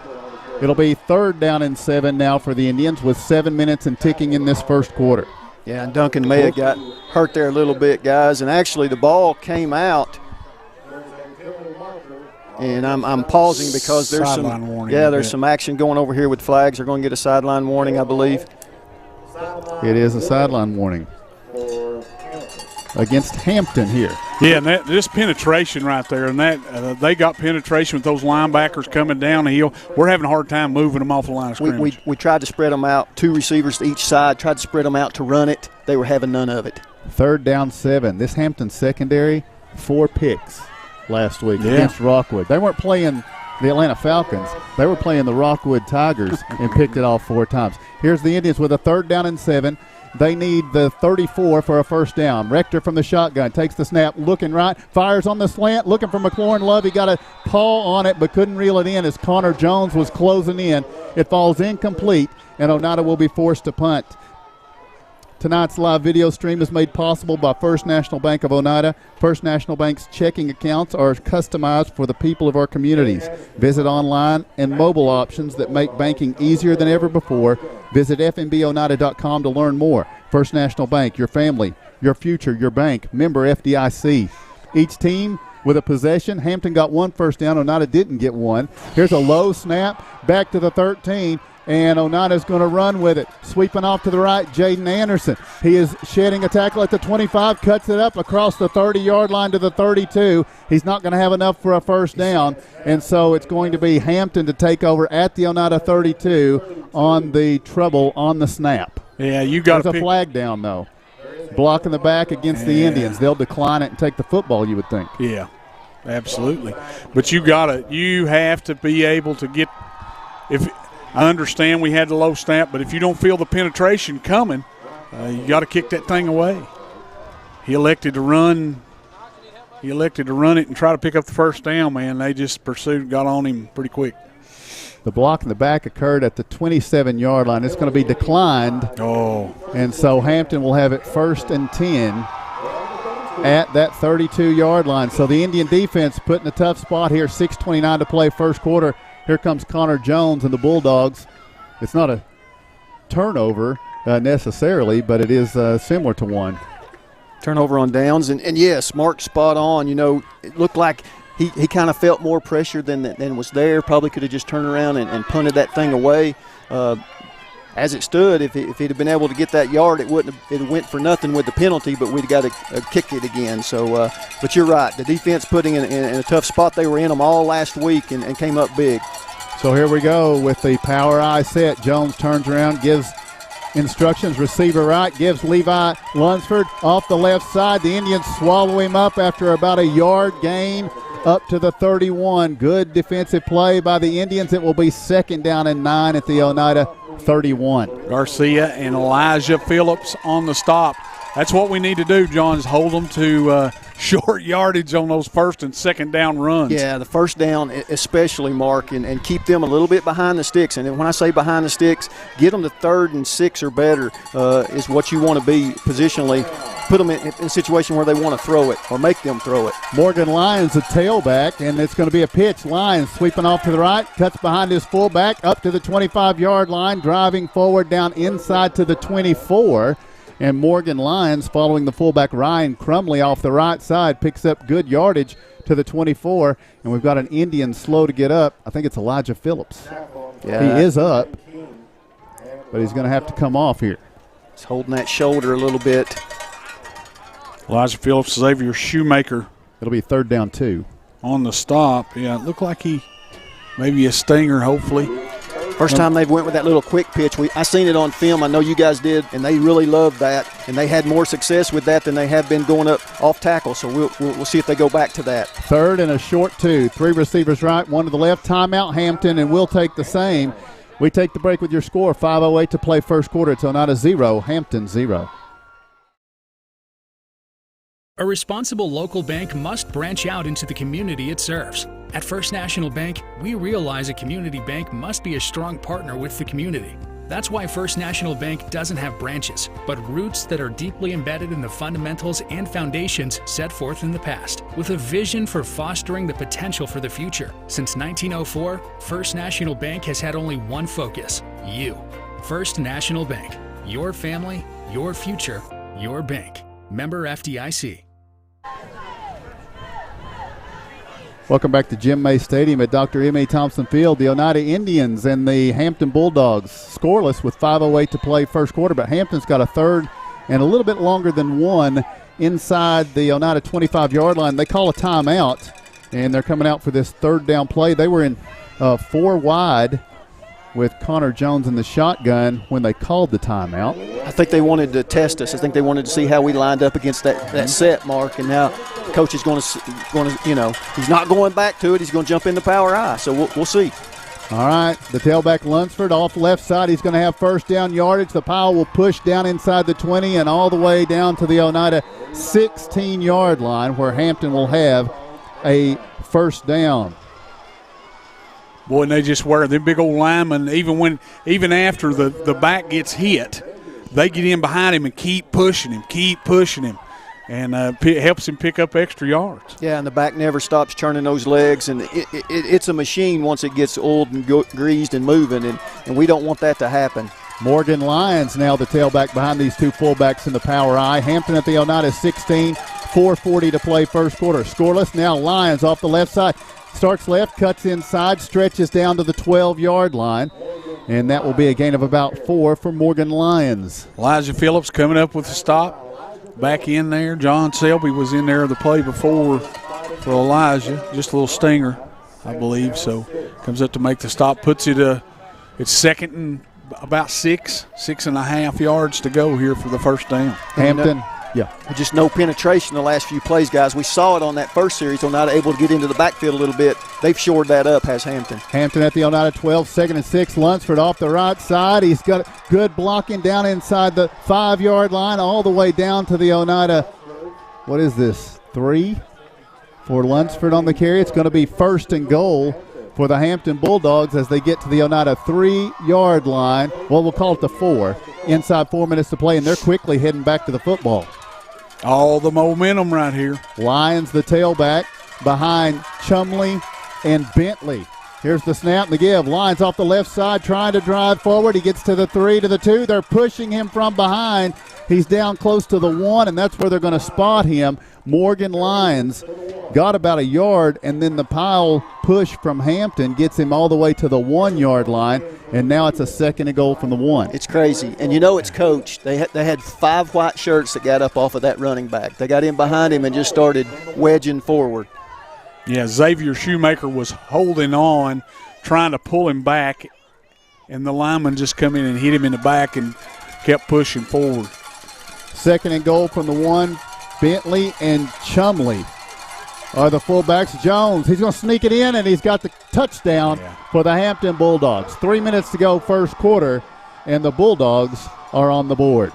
It'll be 3rd down and 7 now for the Indians with 7 minutes and ticking in this first quarter. Yeah, and Duncan may have got hurt there a little bit, guys. And actually the ball came out. And I'm pausing because there's sideline warning. Yeah, there's some action going over here with flags. They're going to get a sideline warning, I believe. It is a sideline warning against Hampton here. Yeah, and this penetration right there, and that they got penetration with those linebackers coming downhill. We're having a hard time moving them off the line of scrimmage. We tried to spread them out, 2 receivers to each side, tried to spread them out to run it. They were having none of it. 3rd down, 7. This Hampton secondary, 4 picks last week against Rockwood. They weren't playing the Atlanta Falcons. They were playing the Rockwood Tigers and picked it off 4 times. Here's the Indians with a 3rd down and 7. They need the 34 for a 1st down. Rector from the shotgun takes the snap, looking right, fires on the slant, looking for McLaurin Love. He got a paw on it but couldn't reel it in as Connor Jones was closing in. It falls incomplete, and Oneida will be forced to punt. Tonight's live video stream is made possible by First National Bank of Oneida. First National Bank's checking accounts are customized for the people of our communities. Visit online and mobile options that make banking easier than ever before. Visit fnboneida.com to learn more. First National Bank, your family, your future, your bank. Member FDIC. Each team with a possession. Hampton got 1 first down. Oneida didn't get one. Here's a low snap back to the 13. And Oneida's going to run with it. Sweeping off to the right, Jaden Anderson. He is shedding a tackle at the 25, cuts it up across the 30-yard line to the 32. He's not going to have enough for a 1st down, and so it's going to be Hampton to take over at the Oneida 32 on the trouble on the snap. Yeah, you got There's a flag down, though. Blocking the back against the Indians. They'll decline it and take the football, you would think. Yeah, absolutely. But you have to be able to get – I understand we had the low snap, but if you don't feel the penetration coming, you got to kick that thing away. He elected to run it and try to pick up the 1st down, man. They just got on him pretty quick. The block in the back occurred at the 27-yard line. It's going to be declined. Oh. And so Hampton will have it 1st and 10 at that 32-yard line. So the Indian defense put in a tough spot here. 6:29 to play, first quarter. Here comes Connor Jones and the Bulldogs. It's not a turnover necessarily, but it is similar to one. Turnover on downs. And yes, Mark's spot on. You know, it looked like he kind of felt more pressure than was there. Probably could have just turned around and punted that thing away. As it stood, if he'd have been able to get that yard, it went for nothing with the penalty, but we'd got to kick it again. So, but you're right. The defense putting in a tough spot. They were in them all last week and came up big. So here we go with the power eye set. Jones turns around, gives instructions. Receiver right, gives Levi Lunsford off the left side. The Indians swallow him up after about a yard gain up to the 31. Good defensive play by the Indians. It will be 2nd down and 9 at the Oneida 31. Garcia and Elijah Phillips on the stop. That's what we need to do, John, is hold them to short yardage on those 1st and 2nd down runs. Yeah, the 1st down especially, Mark, and keep them a little bit behind the sticks. And when I say behind the sticks, get them to 3rd and 6 or better is what you want to be positionally. Put them in a situation where they want to throw it or make them throw it. Morgan Lyons, a tailback, and it's going to be a pitch. Lyons sweeping off to the right, cuts behind his fullback up to the 25-yard line, driving forward down inside to the 24. And Morgan Lyons, following the fullback Ryan Crumley off the right side, picks up good yardage to the 24. And we've got an Indian slow to get up. I think it's Elijah Phillips. Yeah. He is up, but he's going to have to come off here. He's holding that shoulder a little bit. Elijah Phillips, Xavier Shoemaker It'll be 3rd down 2. On the stop, yeah, it looked like maybe a stinger, hopefully. First time they've went with that little quick pitch. I seen it on film. I know you guys did, and they really loved that. And they had more success with that than they have been going up off tackle. So we'll see if they go back to that. 3rd and a short 2. 3 receivers right, 1 to the left. Timeout, Hampton, and we'll take the same. We take the break with your score. 5:08 to play first quarter. It's Oneida 0, Hampton 0. A responsible local bank must branch out into the community it serves. At First National Bank, we realize a community bank must be a strong partner with the community. That's why First National Bank doesn't have branches, but roots that are deeply embedded in the fundamentals and foundations set forth in the past, with a vision for fostering the potential for the future. Since 1904, First National Bank has had only one focus: you. First National Bank. Your family, your future, your bank. Member FDIC. Welcome back to Jim May Stadium at Dr. M.A. Thompson Field. The Oneida Indians and the Hampton Bulldogs scoreless with 5:08 to play first quarter, but Hampton's got a 3rd and a little bit longer than 1 inside the Oneida 25-yard line. They call a timeout, and they're coming out for this 3rd down play. They were in 4 wide with Connor Jones in the shotgun when they called the timeout. I think they wanted to test us. I think they wanted to see how we lined up against that set, Mark, and now coach is going to, he's not going back to it. He's going to jump into power I, so we'll see. All right, the tailback Lunsford off left side. He's going to have 1st down yardage. The pile will push down inside the 20 and all the way down to the Oneida 16-yard line where Hampton will have a 1st down. Boy, and they just wear them big old linemen. Even after the back gets hit, they get in behind him and keep pushing him, and helps him pick up extra yards. Yeah, and the back never stops churning those legs, and it's a machine once it gets oiled and greased and moving, and we don't want that to happen. Morgan Lyons now the tailback behind these 2 fullbacks in the power I. Hampton at the Oneida 16, 4:40 to play first quarter. Scoreless now. Lyons off the left side. Starts left, cuts inside, stretches down to the 12-yard line, and that will be a gain of about 4 for Morgan Lyons. Elijah Phillips coming up with a stop. Back in there. John Selby was in there the play before for Elijah. Just a little stinger, I believe. So comes up to make the stop, puts it it's 2nd and about 6.5 yards to go here for the 1st down. Hampton. Yeah. Just no penetration the last few plays, guys. We saw it on that first series. Oneida able to get into the backfield a little bit. They've shored that up, has Hampton. Hampton at the Oneida 12, 2nd and 6. Lunsford off the right side. He's got good blocking down inside the 5-yard line all the way down to the Oneida. What is this, 3 for Lunsford on the carry? It's going to be 1st and goal for the Hampton Bulldogs as they get to the Oneida 3-yard line. Well, we'll call it the 4. Inside 4 minutes to play, and they're quickly heading back to the football. All the momentum right here. Lyons, the tailback, behind Chumley and Bentley. Here's the snap and the give. Lyons off the left side trying to drive forward. He gets to the 3, to the 2. They're pushing him from behind. He's down close to the 1, and that's where they're going to spot him. Morgan Lyons got about a yard, and then the pile push from Hampton gets him all the way to the 1-yard line, and now it's a 2nd and goal from the 1. It's crazy. And it's coached. They had 5 white shirts that got up off of that running back. They got in behind him and just started wedging forward. Yeah, Xavier Shoemaker was holding on, trying to pull him back, and the lineman just come in and hit him in the back and kept pushing forward. 2nd and goal from the 1. Bentley and Chumley are the fullbacks. Jones, he's going to sneak it in, and he's got the touchdown for the Hampton Bulldogs. 3 minutes to go first quarter, and the Bulldogs are on the board.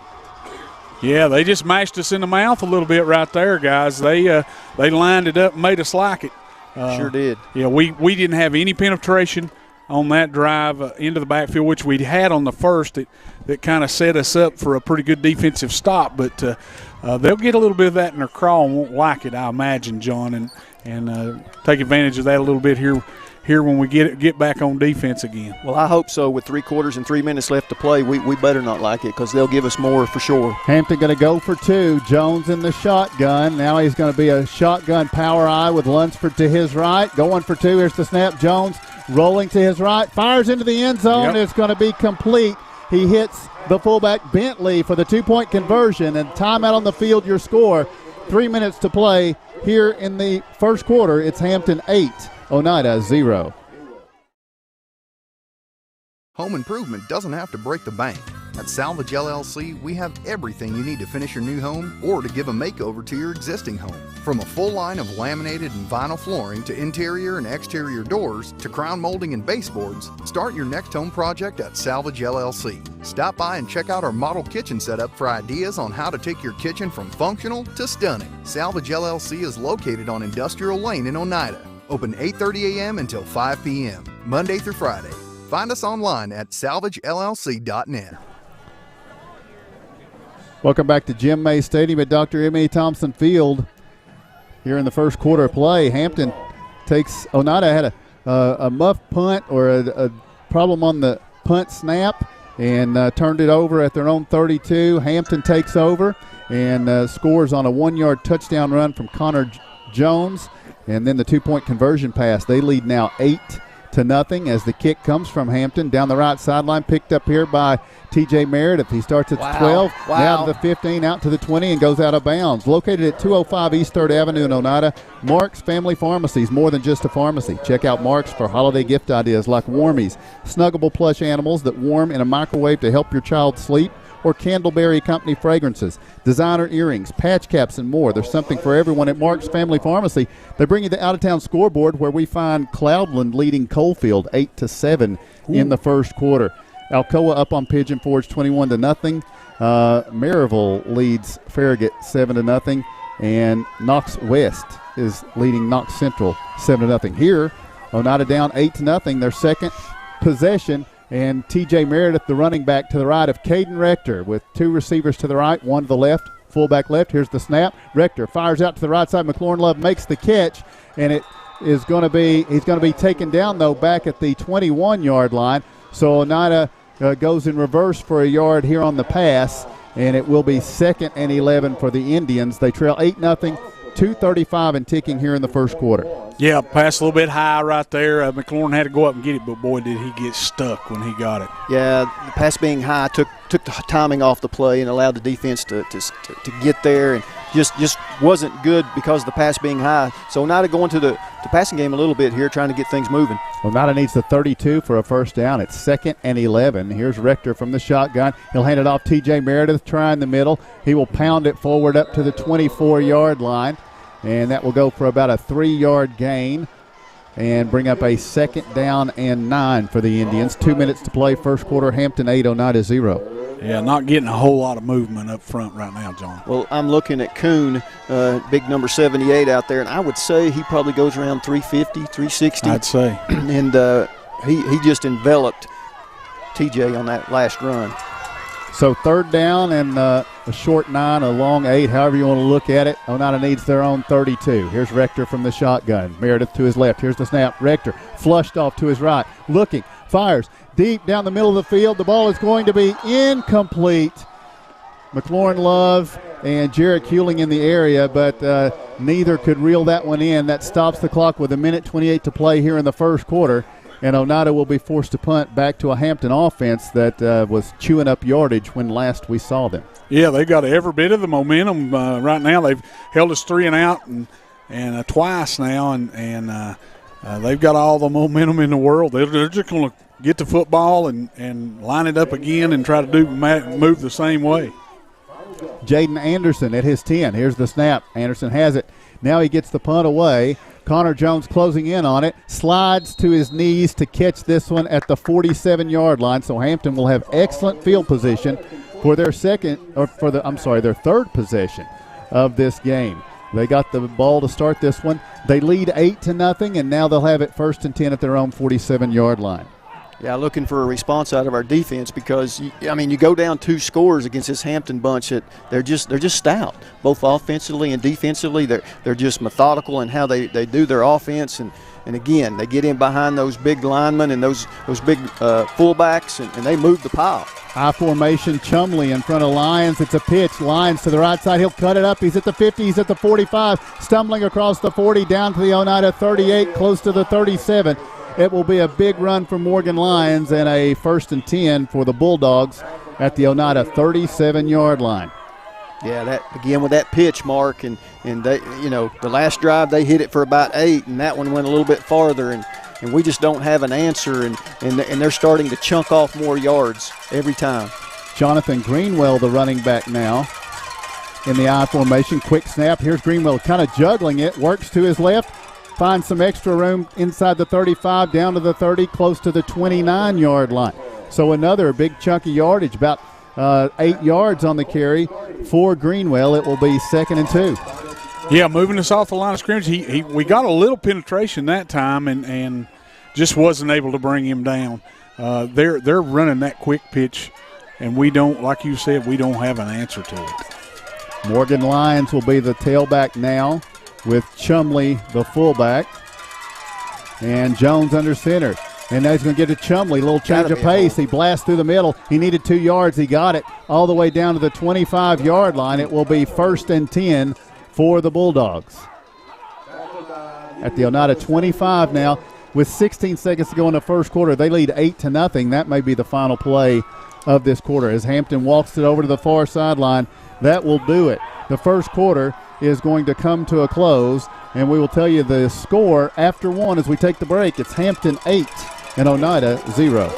Yeah, they just mashed us in the mouth a little bit right there, guys. They lined it up and made us like it. Sure did. Yeah, we didn't have any penetration on that drive into the backfield, which we had on the first that kind of set us up for a pretty good defensive stop. But they'll get a little bit of that in their crawl and won't like it, I imagine, John, and take advantage of that a little bit here when we get back on defense again. Well, I hope so. With 3 quarters and 3 minutes left to play, we better not like it because they'll give us more for sure. Hampton going to go for 2. Jones in the shotgun. Now he's going to be a shotgun power I with Lunsford to his right. Going for 2. Here's the snap. Jones rolling to his right. Fires into the end zone. It's going to be complete. He hits the fullback Bentley for the 2-point conversion, and timeout on the field, your score. 3 minutes to play here in the first quarter. It's Hampton 8, Oneida 0. Home improvement doesn't have to break the bank. At Salvage LLC, we have everything you need to finish your new home or to give a makeover to your existing home. From a full line of laminated and vinyl flooring to interior and exterior doors to crown molding and baseboards, start your next home project at Salvage LLC. Stop by and check out our model kitchen setup for ideas on how to take your kitchen from functional to stunning. Salvage LLC is located on Industrial Lane in Oneida. Open 8:30 a.m. until 5 p.m., Monday through Friday. Find us online at salvagellc.net. Welcome back to Jim May Stadium at Dr. M.A. Thompson Field. Here in the first quarter of play, Hampton takes – Oneida had a muff punt or a problem on the punt snap and turned it over at their own 32. Hampton takes over and scores on a 1-yard touchdown run from Connor Jones, and then the 2-point conversion pass. They lead now 8-0 as the kick comes from Hampton down the right sideline, picked up here by TJ Meredith. He starts at the 12, now to the 15, out to the 20, and goes out of bounds. Located at 205 East 3rd Avenue in Oneida, Mark's Family Pharmacy is more than just a pharmacy. Check out Mark's for holiday gift ideas like Warmies, snuggable plush animals that warm in a microwave to help your child sleep, or Candleberry Company fragrances, designer earrings, patch caps, and more. There's something for everyone at Mark's Family Pharmacy. They bring you the out-of-town scoreboard where we find Cloudland leading Coalfield 8-7 in the first quarter. Alcoa up on Pigeon Forge 21-0. Maryville leads Farragut 7-0. And Knox West is leading Knox Central 7-0. Here, Oneida down 8-0, their second possession. And T.J. Meredith, the running back, to the right of Caden Rector with 2 receivers to the right, 1 to the left, fullback left. Here's the snap. Rector fires out to the right side. McLaurin Love makes the catch, and it is going to be – he's going to be taken down, though, back at the 21-yard line. So Oneida goes in reverse for a yard here on the pass, and it will be 2nd and 11 for the Indians. They trail 8-0. 2:35 and ticking here in the first quarter. Yeah, pass a little bit high right there. McLaurin had to go up and get it, but boy, did he get stuck when he got it. Yeah, the pass being high took the timing off the play and allowed the defense to get there, and just wasn't good because of the pass being high. So Oneida going to the passing game a little bit here, trying to get things moving. Oneida needs the 32 for a first down. It's 2nd and 11. Here's Rector from the shotgun. He'll hand it off T.J. Meredith, try in the middle. He will pound it forward up to the 24-yard line, and that will go for about a 3-yard gain and bring up a 2nd down and 9 for the Indians. 2 minutes to play, first quarter. Hampton 8, Oneida 0. Yeah, not getting a whole lot of movement up front right now, John. Well, I'm looking at Kuhn, big number 78 out there, and I would say he probably goes around 350, 360. I'd say. And he just enveloped TJ on that last run. So 3rd down and a short 9, a long 8, however you want to look at it. Oneida needs their own 32. Here's Rector from the shotgun. Meredith to his left. Here's the snap. Rector flushed off to his right. Looking, fires deep down the middle of the field. The ball is going to be incomplete. McLaurin Love and Jarek Hewling in the area, but neither could reel that one in. That stops the clock with 1:28 to play here in the first quarter. And Oneida will be forced to punt back to a Hampton offense that was chewing up yardage when last we saw them. Yeah, they got every bit of the momentum right now. They've held us 3 and out and twice now, and they've got all the momentum in the world. They're just going to get the football and line it up again and try to move the same way. Jaden Anderson at his 10. Here's the snap. Anderson has it. Now he gets the punt away. Connor Jones closing in on it, slides to his knees to catch this one at the 47-yard line. So Hampton will have excellent field position for their their third possession of this game. They got the ball to start this one. They lead 8-0, and now they'll have it 1st and 10 at their own 47-yard line. Yeah, looking for a response out of our defense because, you go down 2 scores against this Hampton bunch. They're just stout, both offensively and defensively. They're just methodical in how they do their offense. And again, they get in behind those big linemen and those big fullbacks, and they move the pile. High formation, Chumley in front of Lyons. It's a pitch. Lyons to the right side. He'll cut it up. He's at the 50. He's at the 45. Stumbling across the 40, down to the Oneida 38, close to the 37. It will be a big run for Morgan Lyons and a 1st and 10 for the Bulldogs at the Oneida 37-yard line. Yeah, that again with that pitch, Mark, and they, the last drive they hit it for about 8, and that one went a little bit farther, and we just don't have an answer, and they're starting to chunk off more yards every time. Jonathan Greenwell, the running back now, in the I formation. Quick snap. Here's Greenwell kind of juggling it, works to his left, finds some extra room inside the 35, down to the 30, close to the 29-yard line. So another big chunk of yardage, about 8 yards on the carry for Greenwell. It will be 2nd and 2. Yeah, moving us off the line of scrimmage. We got a little penetration that time and just wasn't able to bring him down. They're running that quick pitch, and we don't, like you said, we don't have an answer to it. Morgan Lyons will be the tailback now with Chumley, the fullback, and Jones under center. And now he's going to get to Chumley, a little change of pace. He blasts through the middle. He needed 2 yards. He got it all the way down to the 25-yard line. It will be 1st and 10 for the Bulldogs. At the Oneida 25 now, with 16 seconds to go in the first quarter, they lead 8-0. That may be the final play of this quarter as Hampton walks it over to the far sideline. That will do it. The first quarter is going to come to a close, and we will tell you the score after 1 as we take the break. It's Hampton 8 and Oneida 0.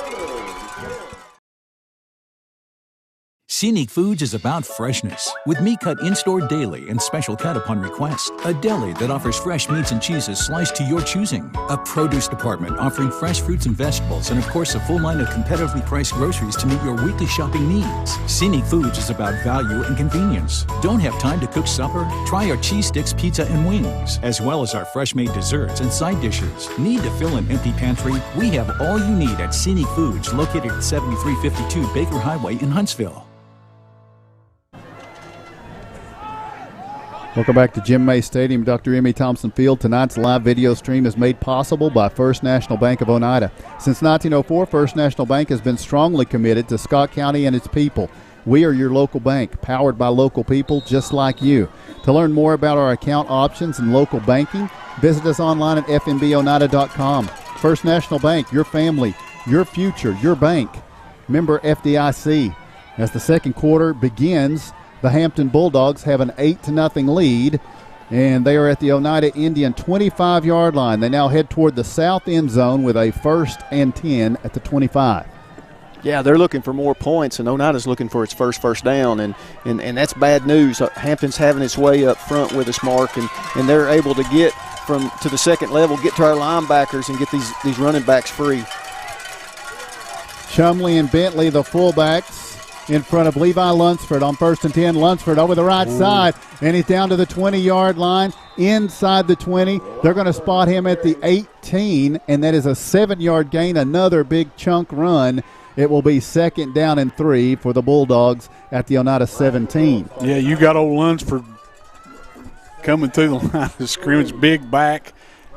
Scenic Foods is about freshness, with meat cut in-store daily and special cut upon request. A deli that offers fresh meats and cheeses sliced to your choosing. A produce department offering fresh fruits and vegetables, and of course a full line of competitively priced groceries to meet your weekly shopping needs. Scenic Foods is about value and convenience. Don't have time to cook supper? Try our cheese sticks, pizza, and wings, as well as our fresh-made desserts and side dishes. Need to fill an empty pantry? We have all you need at Scenic Foods, located at 7352 Baker Highway in Huntsville. Welcome back to Jim May Stadium, Dr. Emmy Thompson Field. Tonight's live video stream is made possible by First National Bank of Oneida. Since 1904, First National Bank has been strongly committed to Scott County and its people. We are your local bank, powered by local people just like you. To learn more about our account options and local banking, visit us online at fnboneida.com. First National Bank, your family, your future, your bank. Member FDIC. As the second quarter begins, the Hampton Bulldogs have an 8-0 lead, and they are at the Oneida Indian 25-yard line. They now head toward the south end zone with a 1st and 10 at the 25. Yeah, they're looking for more points, and Oneida's looking for its first down, and that's bad news. Hampton's having its way up front with us, Mark, and they're able to get to the second level, get to our linebackers, and get these running backs free. Chumley and Bentley, the fullbacks, in front of Levi Lunsford on 1st and 10. Lunsford over the right side, and he's down to the 20-yard line, inside the 20. They're going to spot him at the 18, and that is a 7-yard gain, another big chunk run. It will be 2nd down and 3 for the Bulldogs at the Oneida 17. Yeah, you got old Lunsford coming through the line of scrimmage, big back.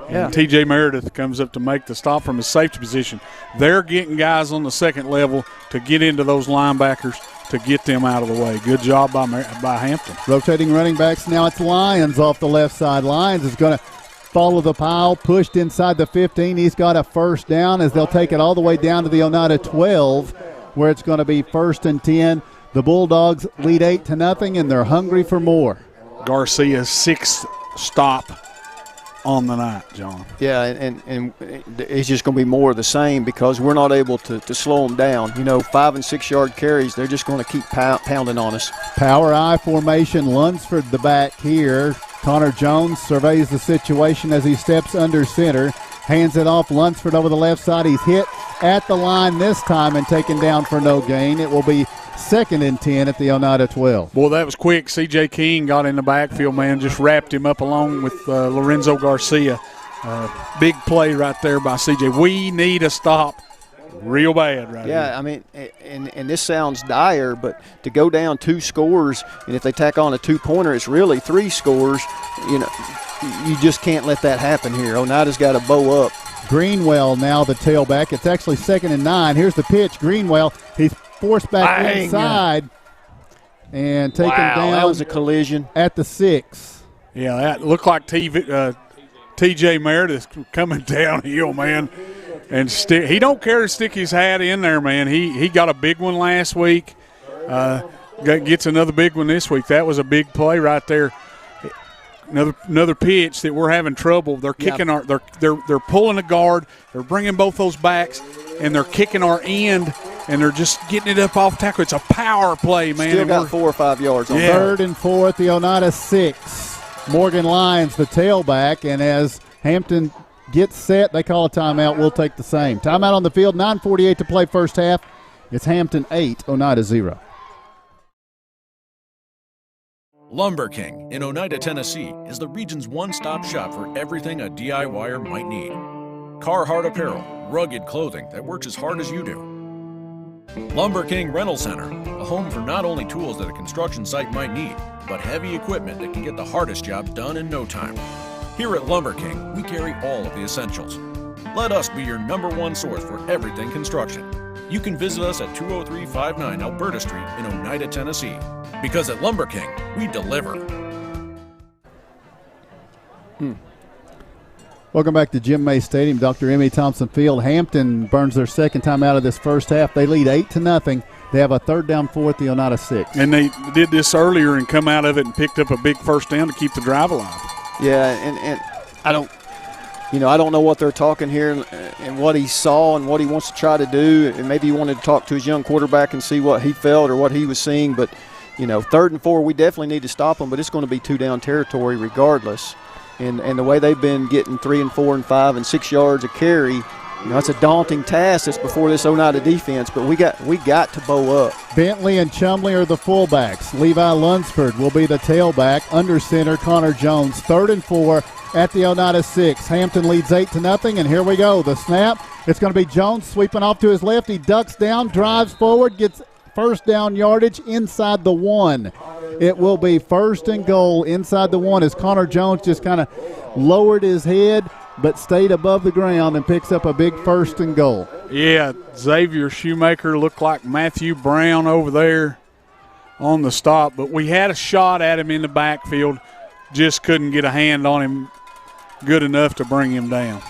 Yeah. And T.J. Meredith comes up to make the stop from his safety position. They're getting guys on the second level to get into those linebackers to get them out of the way. Good job by Hampton. Rotating running backs now. It's Lyons off the left side. Lyons is going to follow the pile, pushed inside the 15. He's got a 1st down as they'll take it all the way down to the Oneida 12, where it's going to be 1st and 10. The Bulldogs lead 8-0, and they're hungry for more. Garcia's 6th stop on the night, John. Yeah, and it's just going to be more of the same because we're not able to slow them down. 5 and 6 yard carries, they're just going to keep pounding on us. Power I formation, Lunsford the back here. Connor Jones surveys the situation as he steps under center, hands it off. Lunsford over the left side. He's hit at the line this time and taken down for no gain. It will be 2nd and 10 at the Oneida 12. Boy, that was quick. C.J. King got in the backfield, man, just wrapped him up along with Lorenzo Garcia. Big play right there by C.J. We need a stop real bad right here. Yeah, I mean, and this sounds dire, but to go down 2 scores, and if they tack on a 2-pointer, it's really 3 scores. You just can't let that happen here. Oneida's got to bow up. Greenwell now the tailback. It's actually 2nd and 9. Here's the pitch. Greenwell, he's forced back inside and taken down. That was a collision at the 6. Yeah, that looked like T.J. Meredith coming downhill, man. And he don't care to stick his hat in there, man. He got a big one last week. gets another big one this week. That was a big play right there. Another pitch that we're having trouble. They're kicking they're pulling the guard. They're bringing both those backs, and they're kicking our end, and they're just getting it up off tackle. It's a power play, man. Still got 4 or 5 yards on that. 3rd and 4 at the Oneida 6. Morgan Lyons, the tailback, and as Hampton gets set, they call a timeout. We'll take the same. Timeout on the field, 9:48 to play first half. It's Hampton 8, Oneida 0. Lumber King in Oneida, Tennessee is the region's one-stop shop for everything a DIYer might need. Carhartt apparel, rugged clothing that works as hard as you do. Lumber King Rental Center, a home for not only tools that a construction site might need, but heavy equipment that can get the hardest job done in no time. Here at Lumber King, we carry all of the essentials. Let us be your #1 source for everything construction. You can visit us at 20359 Alberta Street in Oneida, Tennessee. Because at Lumber King, we deliver. Welcome back to Jim May Stadium, Dr. M.E. Thompson Field. Hampton burns their second time out of this first half. They lead 8-0. They have a 3rd down 4 at the Oneida 6. And they did this earlier and come out of it and picked up a big first down to keep the drive alive. Yeah, and I don't know what they're talking here and what he saw and what he wants to try to do. And maybe he wanted to talk to his young quarterback and see what he felt or what he was seeing. But, 3rd and 4, we definitely need to stop them, but it's going to be 2-down territory regardless. And the way they've been getting 3 and 4 and 5 and 6 yards a carry, it's a daunting task that's before this Oneida defense, but we got to bow up. Bentley and Chumley are the fullbacks. Levi Lunsford will be the tailback. Under center, Connor Jones. 3rd and 4 at the Oneida 6. Hampton leads 8-0, and here we go. The snap. It's going to be Jones sweeping off to his left. He ducks down, drives forward, gets first down yardage inside the 1. It will be 1st and goal inside the 1 as Connor Jones just kind of lowered his head but stayed above the ground and picks up a big 1st and goal. Yeah, Xavier Shoemaker looked like Matthew Brown over there on the stop, but we had a shot at him in the backfield, just couldn't get a hand on him good enough to bring him down.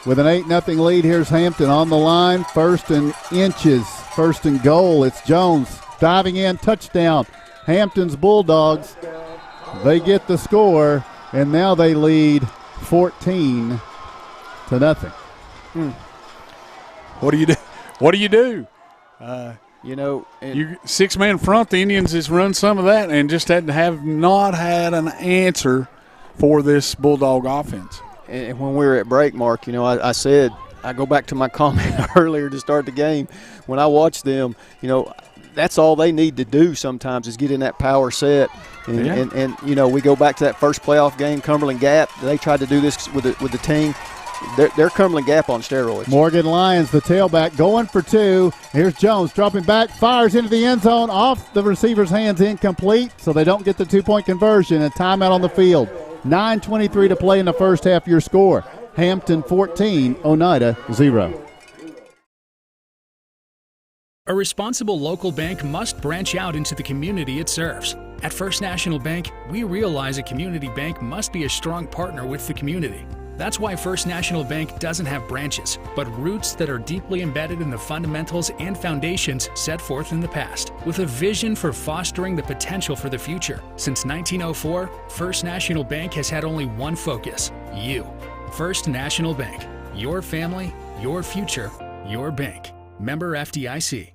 With an 8-0 lead, here's Hampton on the line, 1st and inches, 1st and goal. It's Jones diving in, touchdown. Hampton's Bulldogs, they get the score, and now they lead 14-0. What do you do? What do you do? You 6-man front. The Indians has run some of that and just have not had an answer for this Bulldog offense. And when we were at break, Mark, I said, I go back to my comment earlier to start the game. When I watch them, that's all they need to do sometimes is get in that power set. And we go back to that first playoff game, Cumberland Gap. They tried to do this with the team. They're Cumberland Gap on steroids. Morgan Lyons, the tailback, going for 2. Here's Jones dropping back, fires into the end zone, off the receiver's hands, incomplete, so they don't get the 2-point conversion. A timeout on the field. 9:23 to play in the first half. Your score, Hampton 14, Oneida 0. A responsible local bank must branch out into the community it serves. At First National Bank, we realize a community bank must be a strong partner with the community. That's why First National Bank doesn't have branches, but roots that are deeply embedded in the fundamentals and foundations set forth in the past, with a vision for fostering the potential for the future. Since 1904, First National Bank has had only one focus: you. First National Bank. Your family, your future, your bank. Member FDIC.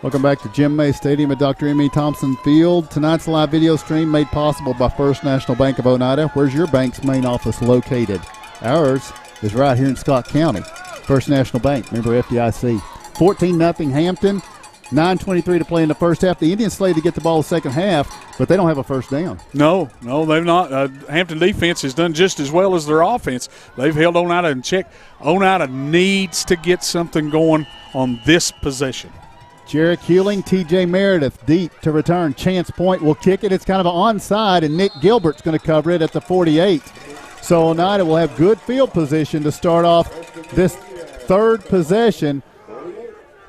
Welcome back to Jim May Stadium at Dr. M.E. Thompson Field. Tonight's live video stream made possible by First National Bank of Oneida. Where's your bank's main office located? Ours is right here in Scott County. First National Bank, member FDIC. 14-0 Hampton. 9:23 to play in the first half. The Indians slated to get the ball the second half, but they don't have a first down. No, they've not. Hampton defense has done just as well as their offense. They've held Oneida in check. Oneida needs to get something going on this possession. Jarek Hewling, T.J. Meredith deep to return. Chance Point will kick it. It's kind of an onside, and Nick Gilbert's going to cover it at the 48. So Oneida will have good field position to start off this third possession.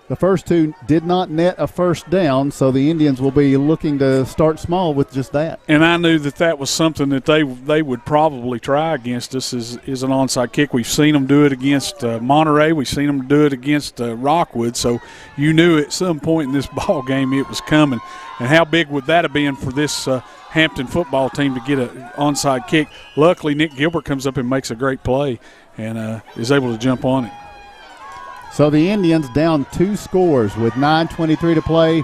The first two did not net a first down, so the Indians will be looking to start small with just that. And I knew that was something that they would probably try against us is an onside kick. We've seen them do it against Monterey. We've seen them do it against Rockwood. So you knew at some point in this ball game it was coming. And how big would that have been for this Hampton football team to get an onside kick? Luckily, Nick Gilbert comes up and makes a great play and is able to jump on it. So the Indians down 2 scores with 9:23 to play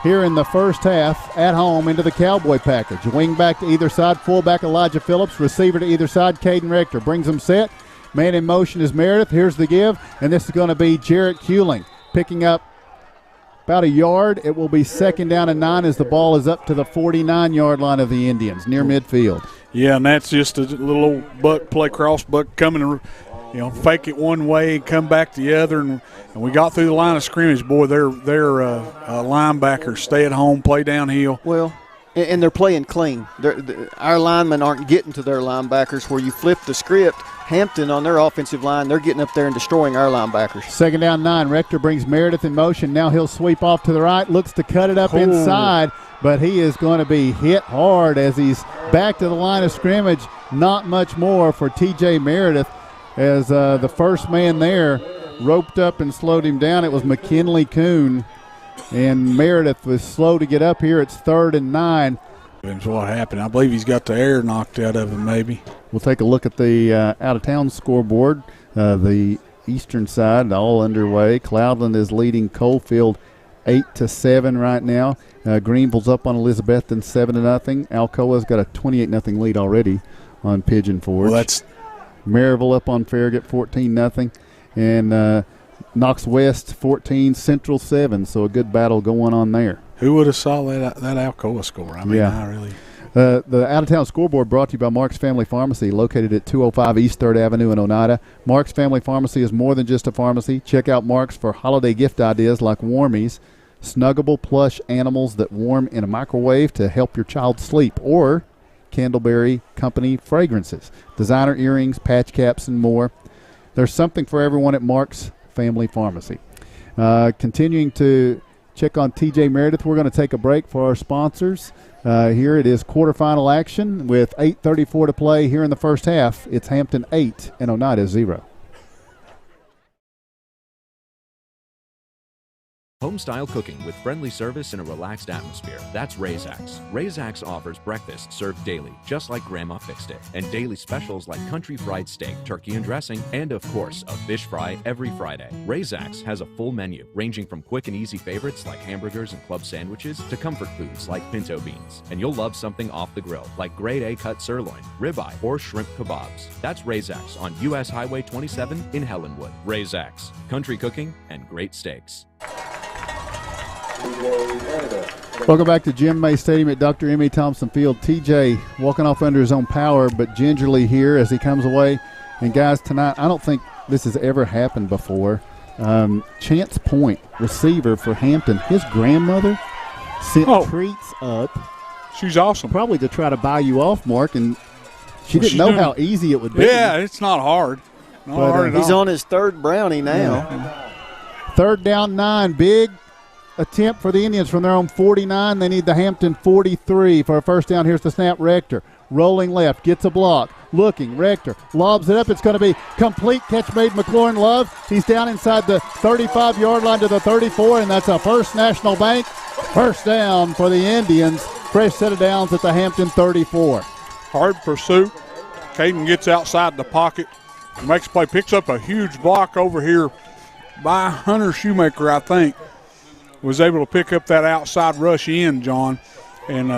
here in the first half at home into the Cowboy package. Wing back to either side, fullback Elijah Phillips, receiver to either side, Caden Rector. Brings them set. Man in motion is Meredith. Here's the give, and this is going to be Jarrett Hewling picking up about a yard. It will be 2nd down and 9 as the ball is up to the 49-yard line of the Indians near midfield. Yeah, and that's just a little old buck play, cross buck coming, fake it one way, come back the other, and we got through the line of scrimmage. Boy, their linebackers stay at home, play downhill. Well, and they're playing clean. Our linemen aren't getting to their linebackers. Where you flip the script, Hampton on their offensive line, they're getting up there and destroying our linebackers. 2nd down 9. Rector brings Meredith in motion. Now he'll sweep off to the right, looks to cut it up inside, but he is going to be hit hard as he's back to the line of scrimmage. Not much more for T.J. Meredith, as the first man there roped up and slowed him down. It was McKinley Kuhn, and Meredith was slow to get up here. It's 3rd and 9. That's what happened. I believe he's got the air knocked out of him maybe. We'll take a look at the out-of-town scoreboard. The eastern side all underway. Cloudland is leading Coalfield 8-7 right now. Greenville's up on Elizabethton 7-0. Alcoa's got a 28-0 lead already on Pigeon Forge. Well, that's Maryville up on Farragut 14-0, and Knox West 14, Central 7. So a good battle going on there. Who would have saw that Alcoa score? I mean, yeah. I really. The out-of-town scoreboard brought to you by Mark's Family Pharmacy, located at 205 East 3rd Avenue in Oneida. Mark's Family Pharmacy is more than just a pharmacy. Check out Mark's for holiday gift ideas like Warmies, snuggable plush animals that warm in a microwave to help your child sleep, or Candleberry Company fragrances, designer earrings, patch caps, and more. There's something for everyone at Mark's Family Pharmacy. Continuing to check on T.J. Meredith, we're going to take a break for our sponsors. Here it is quarterfinal action with 8:34 to play here in the first half. It's Hampton 8 and Oneida 0. Home-style cooking with friendly service and a relaxed atmosphere. That's Razak's. Razak's offers breakfast served daily, just like Grandma fixed it, and daily specials like country fried steak, turkey and dressing, and of course, a fish fry every Friday. Razak's has a full menu, ranging from quick and easy favorites like hamburgers and club sandwiches to comfort foods like pinto beans. And you'll love something off the grill, like grade A cut sirloin, ribeye, or shrimp kebabs. That's Razak's on U.S. Highway 27 in Helenwood. Razak's, country cooking and great steaks. Welcome back to Jim May Stadium at Dr. M.E. Thompson Field. TJ walking off under his own power, but gingerly here as he comes away. And guys, tonight, I don't think this has ever happened before. Chance Point, receiver for Hampton, his grandmother sent treats up. She's awesome. Probably to try to buy you off, Mark, and she didn't know how easy it would be. Yeah, it's not hard. Not hard at all. He's on his 3rd brownie now. Yeah. 3rd down 9, big attempt for the Indians from their own 49. They need the Hampton 43 for a first down. Here's the snap. Rector rolling left, gets a block, looking. Rector lobs it up. It's going to be complete catch made. McLaurin Love. He's down inside the 35-yard line to the 34, and that's a First National Bank first down for the Indians. Fresh set of downs at the Hampton 34. Hard pursuit. Caden gets outside the pocket, makes a play, picks up a huge block over here by Hunter Shoemaker, I think. Was able to pick up that outside rush in, John. And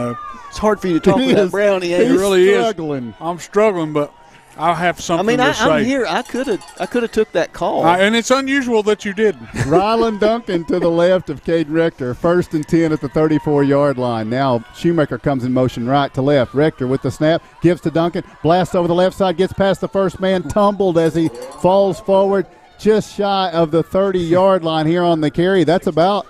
it's hard for you to talk with that brownie. It really struggling. Is. I'm struggling, but I have something to say. I'm here. I could have took that call. And it's unusual that you didn't. Rylan Duncan to the left of Caden Rector. 1st and 10 at the 34-yard line. Now Shoemaker comes in motion right to left. Rector with the snap, gives to Duncan. Blasts over the left side, gets past the first man, tumbled as he falls forward just shy of the 30-yard line here on the carry. That's about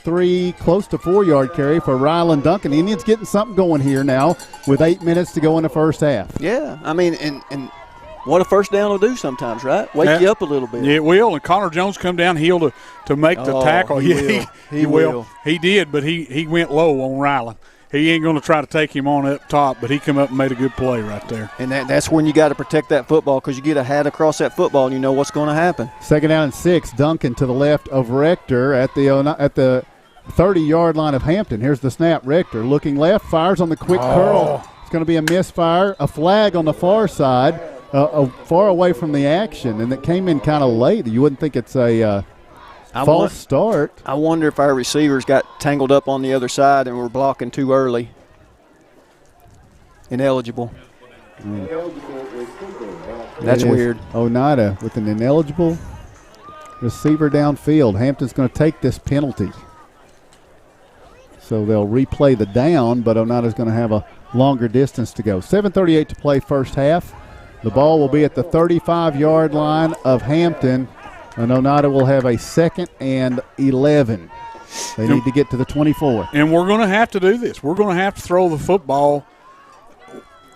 3, close to 4-yard carry for Rylan Duncan. Indians getting something going here now with 8 minutes to go in the first half. Yeah, I mean, and what a first down will do sometimes, right? Wake you up a little bit. Yeah, it will. And Connor Jones come downhill to make the tackle. He will. He did, but he went low on Ryland. He ain't going to try to take him on up top, but he come up and made a good play right there. And that's when you got to protect that football, because you get a hat across that football and you know what's going to happen. 2nd down and 6. Duncan to the left of Rector at the 30-yard line of Hampton. Here's the snap. Rector looking left, fires on the quick curl. It's going to be a misfire. A flag on the far side, far away from the action, and it came in kind of late. You wouldn't think it's a false start. I wonder if our receivers got tangled up on the other side and were blocking too early. Ineligible. That's weird. Oneida with an ineligible receiver downfield. Hampton's going to take this penalty. So they'll replay the down, but Oneida's going to have a longer distance to go. 7:38 to play first half. The ball will be at the 35-yard line of Hampton, and Oneida will have a 2nd and 11. They need to get to the 24. And we're going to have to do this. We're going to have to throw the football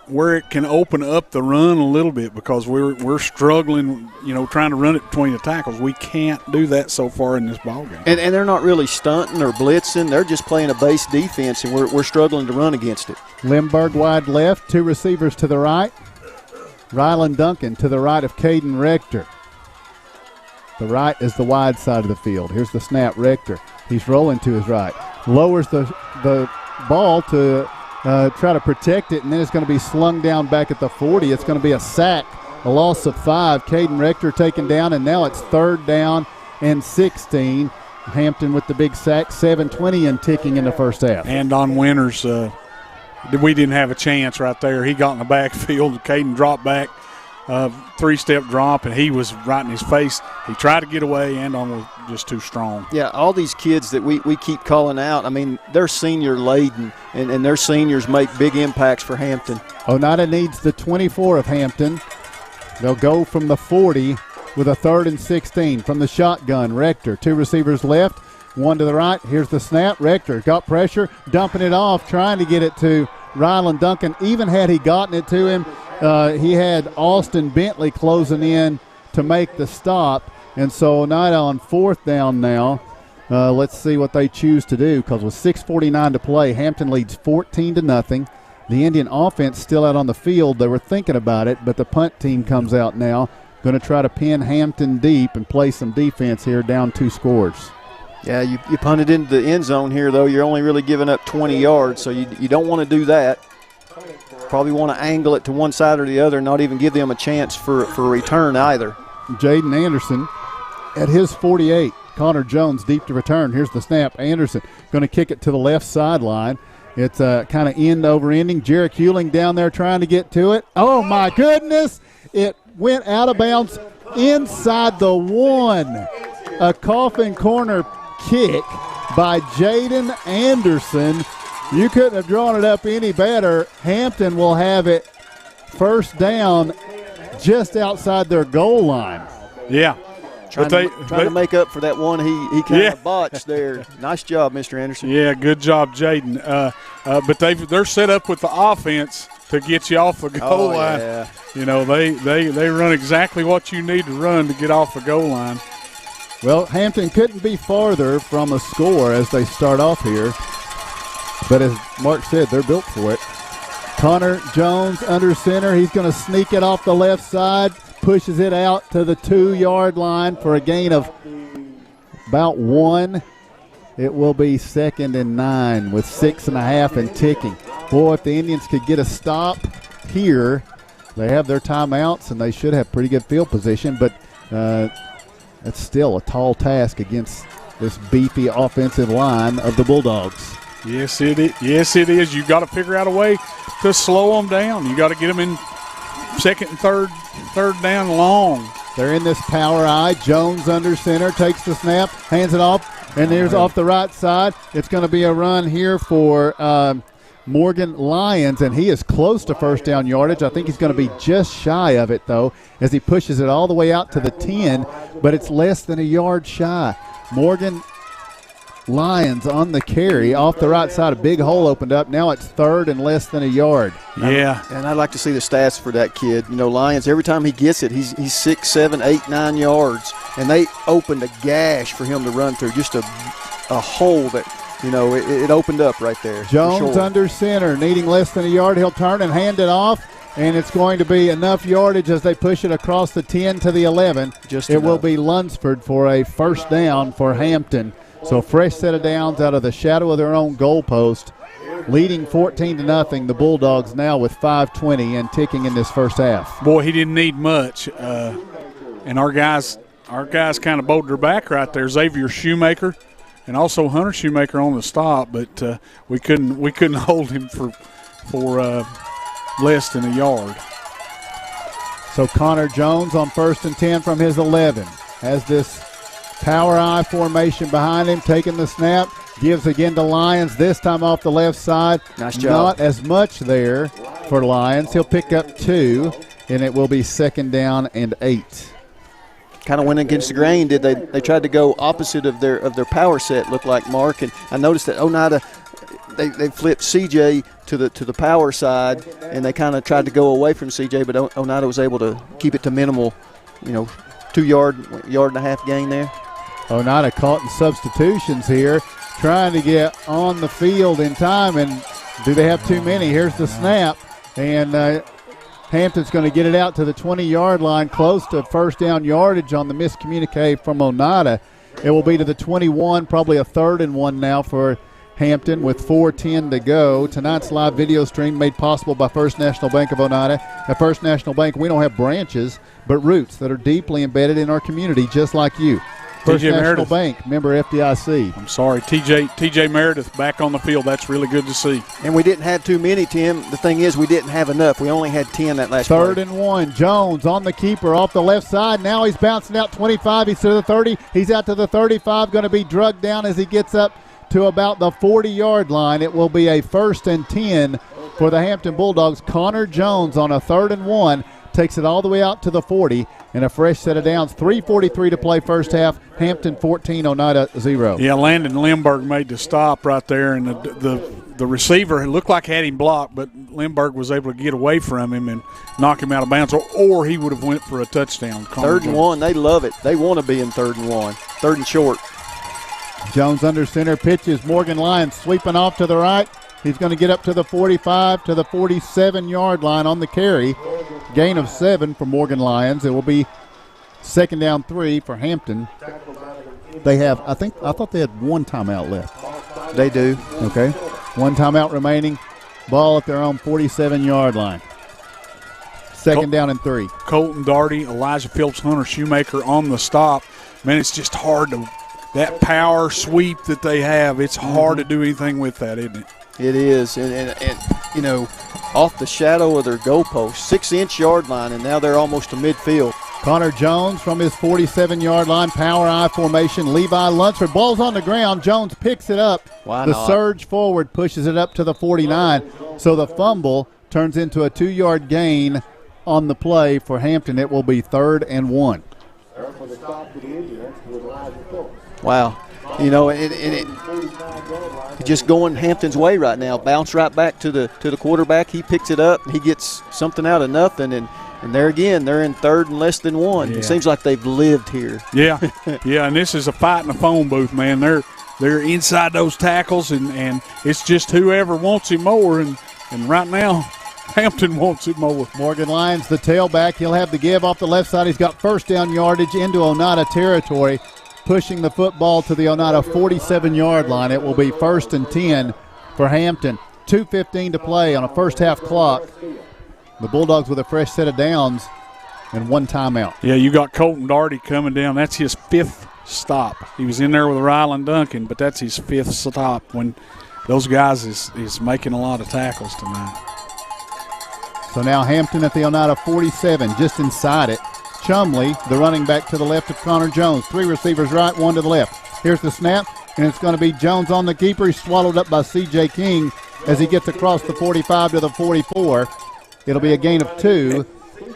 where it can open up the run a little bit, because we're struggling, trying to run it between the tackles. We can't do that so far in this ballgame. And they're not really stunting or blitzing. They're just playing a base defense, and we're struggling to run against it. Limburg wide left, 2 receivers to the right. Ryland Duncan to the right of Caden Rector. The right is the wide side of the field. Here's the snap. Rector. He's rolling to his right. Lowers the ball to try to protect it, and then it's going to be slung down back at the 40. It's going to be a sack, a loss of 5. Caden Rector taken down, and now it's 3rd down and 16. Hampton with the big sack, 7:20 and ticking in the first half. And on Winters, we didn't have a chance right there. He got in the backfield. Caden dropped back, 3-step drop, and he was right in his face. He tried to get away, and was just too strong. Yeah, all these kids that we keep calling out, I mean, they're senior laden, and their seniors make big impacts for Hampton. Oneida needs the 24 of Hampton. They'll go from the 40 with a 3rd and 16 from the shotgun. Rector, 2 receivers left, 1 to the right. Here's the snap. Rector got pressure, dumping it off, trying to get it to Ryland Duncan. Even had he gotten it to him, he had Austin Bentley closing in to make the stop. And so Oneida on 4th down now. Let's see what they choose to do, because with 6:49 to play, Hampton leads 14-0. The Indian offense still out on the field. They were thinking about it, but the punt team comes out now, going to try to pin Hampton deep and play some defense here, down 2 scores. Yeah, you punted into the end zone here, though. You're only really giving up 20 yards, so you don't want to do that. Probably want to angle it to one side or the other, not even give them a chance for a return either. Jaden Anderson at his 48. Connor Jones deep to return. Here's the snap. Anderson going to kick it to the left sideline. It's kind of end over ending. Jarek Hewling down there trying to get to it. Oh, my goodness. It went out of bounds inside the 1. A coffin corner kick by Jaden Anderson. You couldn't have drawn it up any better. Hampton will have it 1st down just outside their goal line. Yeah. Trying to make up for that one he kind of botched there. Nice job, Mr. Anderson. Yeah, good job, Jaden. But they're set up with the offense to get you off the goal line. Yeah. They run exactly what you need to run to get off the goal line. Well, Hampton couldn't be farther from a score as they start off here. But as Mark said, they're built for it. Connor Jones under center. He's going to sneak it off the left side. Pushes it out to the 2-yard line for a gain of about 1. It will be 2nd and 9 with 6.5 and ticking. Boy, if the Indians could get a stop here, they have their timeouts and they should have pretty good field position, but that's still a tall task against this beefy offensive line of the Bulldogs. Yes, it is. Yes, it is. You've got to figure out a way to slow them down. You got to get them in 2nd and 3rd down long. They're in this power eye. Jones under center, takes the snap, hands it off, and there's off the right side. It's going to be a run here for Morgan Lyons, and he is close to 1st down yardage. I think he's going to be just shy of it, though, as he pushes it all the way out to the 10, but it's less than a yard shy. Morgan Lyons on the carry off the right side. A big hole opened up. Now it's 3rd and less than a yard. Yeah. And I'd like to see the stats for that kid. You know, Lyons, every time he gets it, he's 6, 7, 8, 9 yards. And they opened a gash for him to run through, just a hole that, you know, it opened up right there. Jones under center, needing less than a yard. He'll turn and hand it off. And it's going to be enough yardage as they push it across the 10 to the 11. It will be Lunsford for a first down for Hampton. So fresh set of downs out of the shadow of their own goalpost. Leading 14-0, the Bulldogs now with 5:20 and ticking in this first half. Boy, he didn't need much. And our guys kind of bowled their back right there. Xavier Shoemaker and also Hunter Shoemaker on the stop, but we couldn't hold him for less than a yard. So Connor Jones on 1st and 10 from his 11. Has this power I formation behind him, taking the snap. Gives again to Lyons, this time off the left side. Nice job. Not as much there for Lyons. He'll pick up 2, and it will be 2nd down and 8. Kind of went against the grain, did they? They tried to go opposite of their power set, looked like, Mark. And I noticed that Oneida, they flipped CJ to the power side, and they kind of tried to go away from CJ, but Oneida was able to keep it to minimal, 2 yard and a half gain there. Oneida caught in substitutions here, trying to get on the field in time, and do they have too many? Here's the snap, and Hampton's going to get it out to the 20-yard line, close to first down yardage on the miscommunique from Oneida. It will be to the 21, probably a 3rd and 1 now for Hampton with 4:10 to go. Tonight's live video stream made possible by First National Bank of Oneida. At First National Bank, we don't have branches, but roots that are deeply embedded in our community, just like you. First National Meredith. Bank, member FDIC. I'm sorry, TJ Meredith back on the field. That's really good to see. And we didn't have too many, Tim. The thing is, we didn't have enough. We only had 10 that last 3rd play. and 1. Jones on the keeper off the left side. Now he's bouncing out 25. He's to the 30. He's out to the 35. Going to be drugged down as he gets up to about the 40-yard line. It will be a 1st and 10 for the Hampton Bulldogs. Connor Jones on a 3rd and 1 takes it all the way out to the 40, and a fresh set of downs. 3:43 to play first half. Hampton 14, Oneida 0. Yeah, Landon Lindbergh made the stop right there, and the receiver looked like had him blocked, but Lindbergh was able to get away from him and knock him out of bounds, or he would have went for a touchdown. 3rd and 1, they love it. They want to be in 3rd and 1. 3rd and short. Jones under center, pitches. Morgan Lyons sweeping off to the right. He's going to get up to the 45 to the 47-yard line on the carry. Gain of 7 for Morgan Lyons. It will be 2nd down 3 for Hampton. They have, I thought they had 1 timeout left. They do. Okay. 1 timeout remaining. Ball at their own 47-yard line. 2nd down and 3. Colton Darty, Elijah Phillips, Hunter Shoemaker on the stop. Man, it's just hard to, that power sweep that they have, it's hard to do anything with that, isn't it? It is, and off the shadow of their goalpost, 6-inch yard line, and now they're almost to midfield. Connor Jones from his 47-yard line, power I formation. Levi Lunsford, ball's on the ground. Jones picks it up. Why the not? Surge forward pushes it up to the 49. So the fumble turns into a 2-yard gain on the play for Hampton. It will be 3rd and 1. Wow. It just going Hampton's way right now. Bounce right back to the quarterback. He picks it up. He gets something out of nothing, and there again, they're in 3rd and less than 1. Yeah. It seems like they've lived here. Yeah, yeah, and this is a fight in the phone booth, man. They're inside those tackles, and it's just whoever wants it more, and right now, Hampton wants it more. Morgan Lyons, the tailback. He'll have the give off the left side. He's got first down yardage into Oneida territory, pushing the football to the Oneida 47-yard line. It will be 1st and 10 for Hampton. 2:15 to play on a first half clock. The Bulldogs with a fresh set of downs and 1 timeout. Yeah, you got Colton Darty coming down. That's his 5th stop. He was in there with Rylan Duncan, but that's his 5th stop when those guys is making a lot of tackles tonight. So now Hampton at the Oneida 47, just inside it. Chumley, the running back to the left of Connor Jones. 3 receivers right, 1 to the left. Here's the snap, and it's going to be Jones on the keeper. He's swallowed up by C.J. King as he gets across the 45 to the 44. It'll be a gain of 2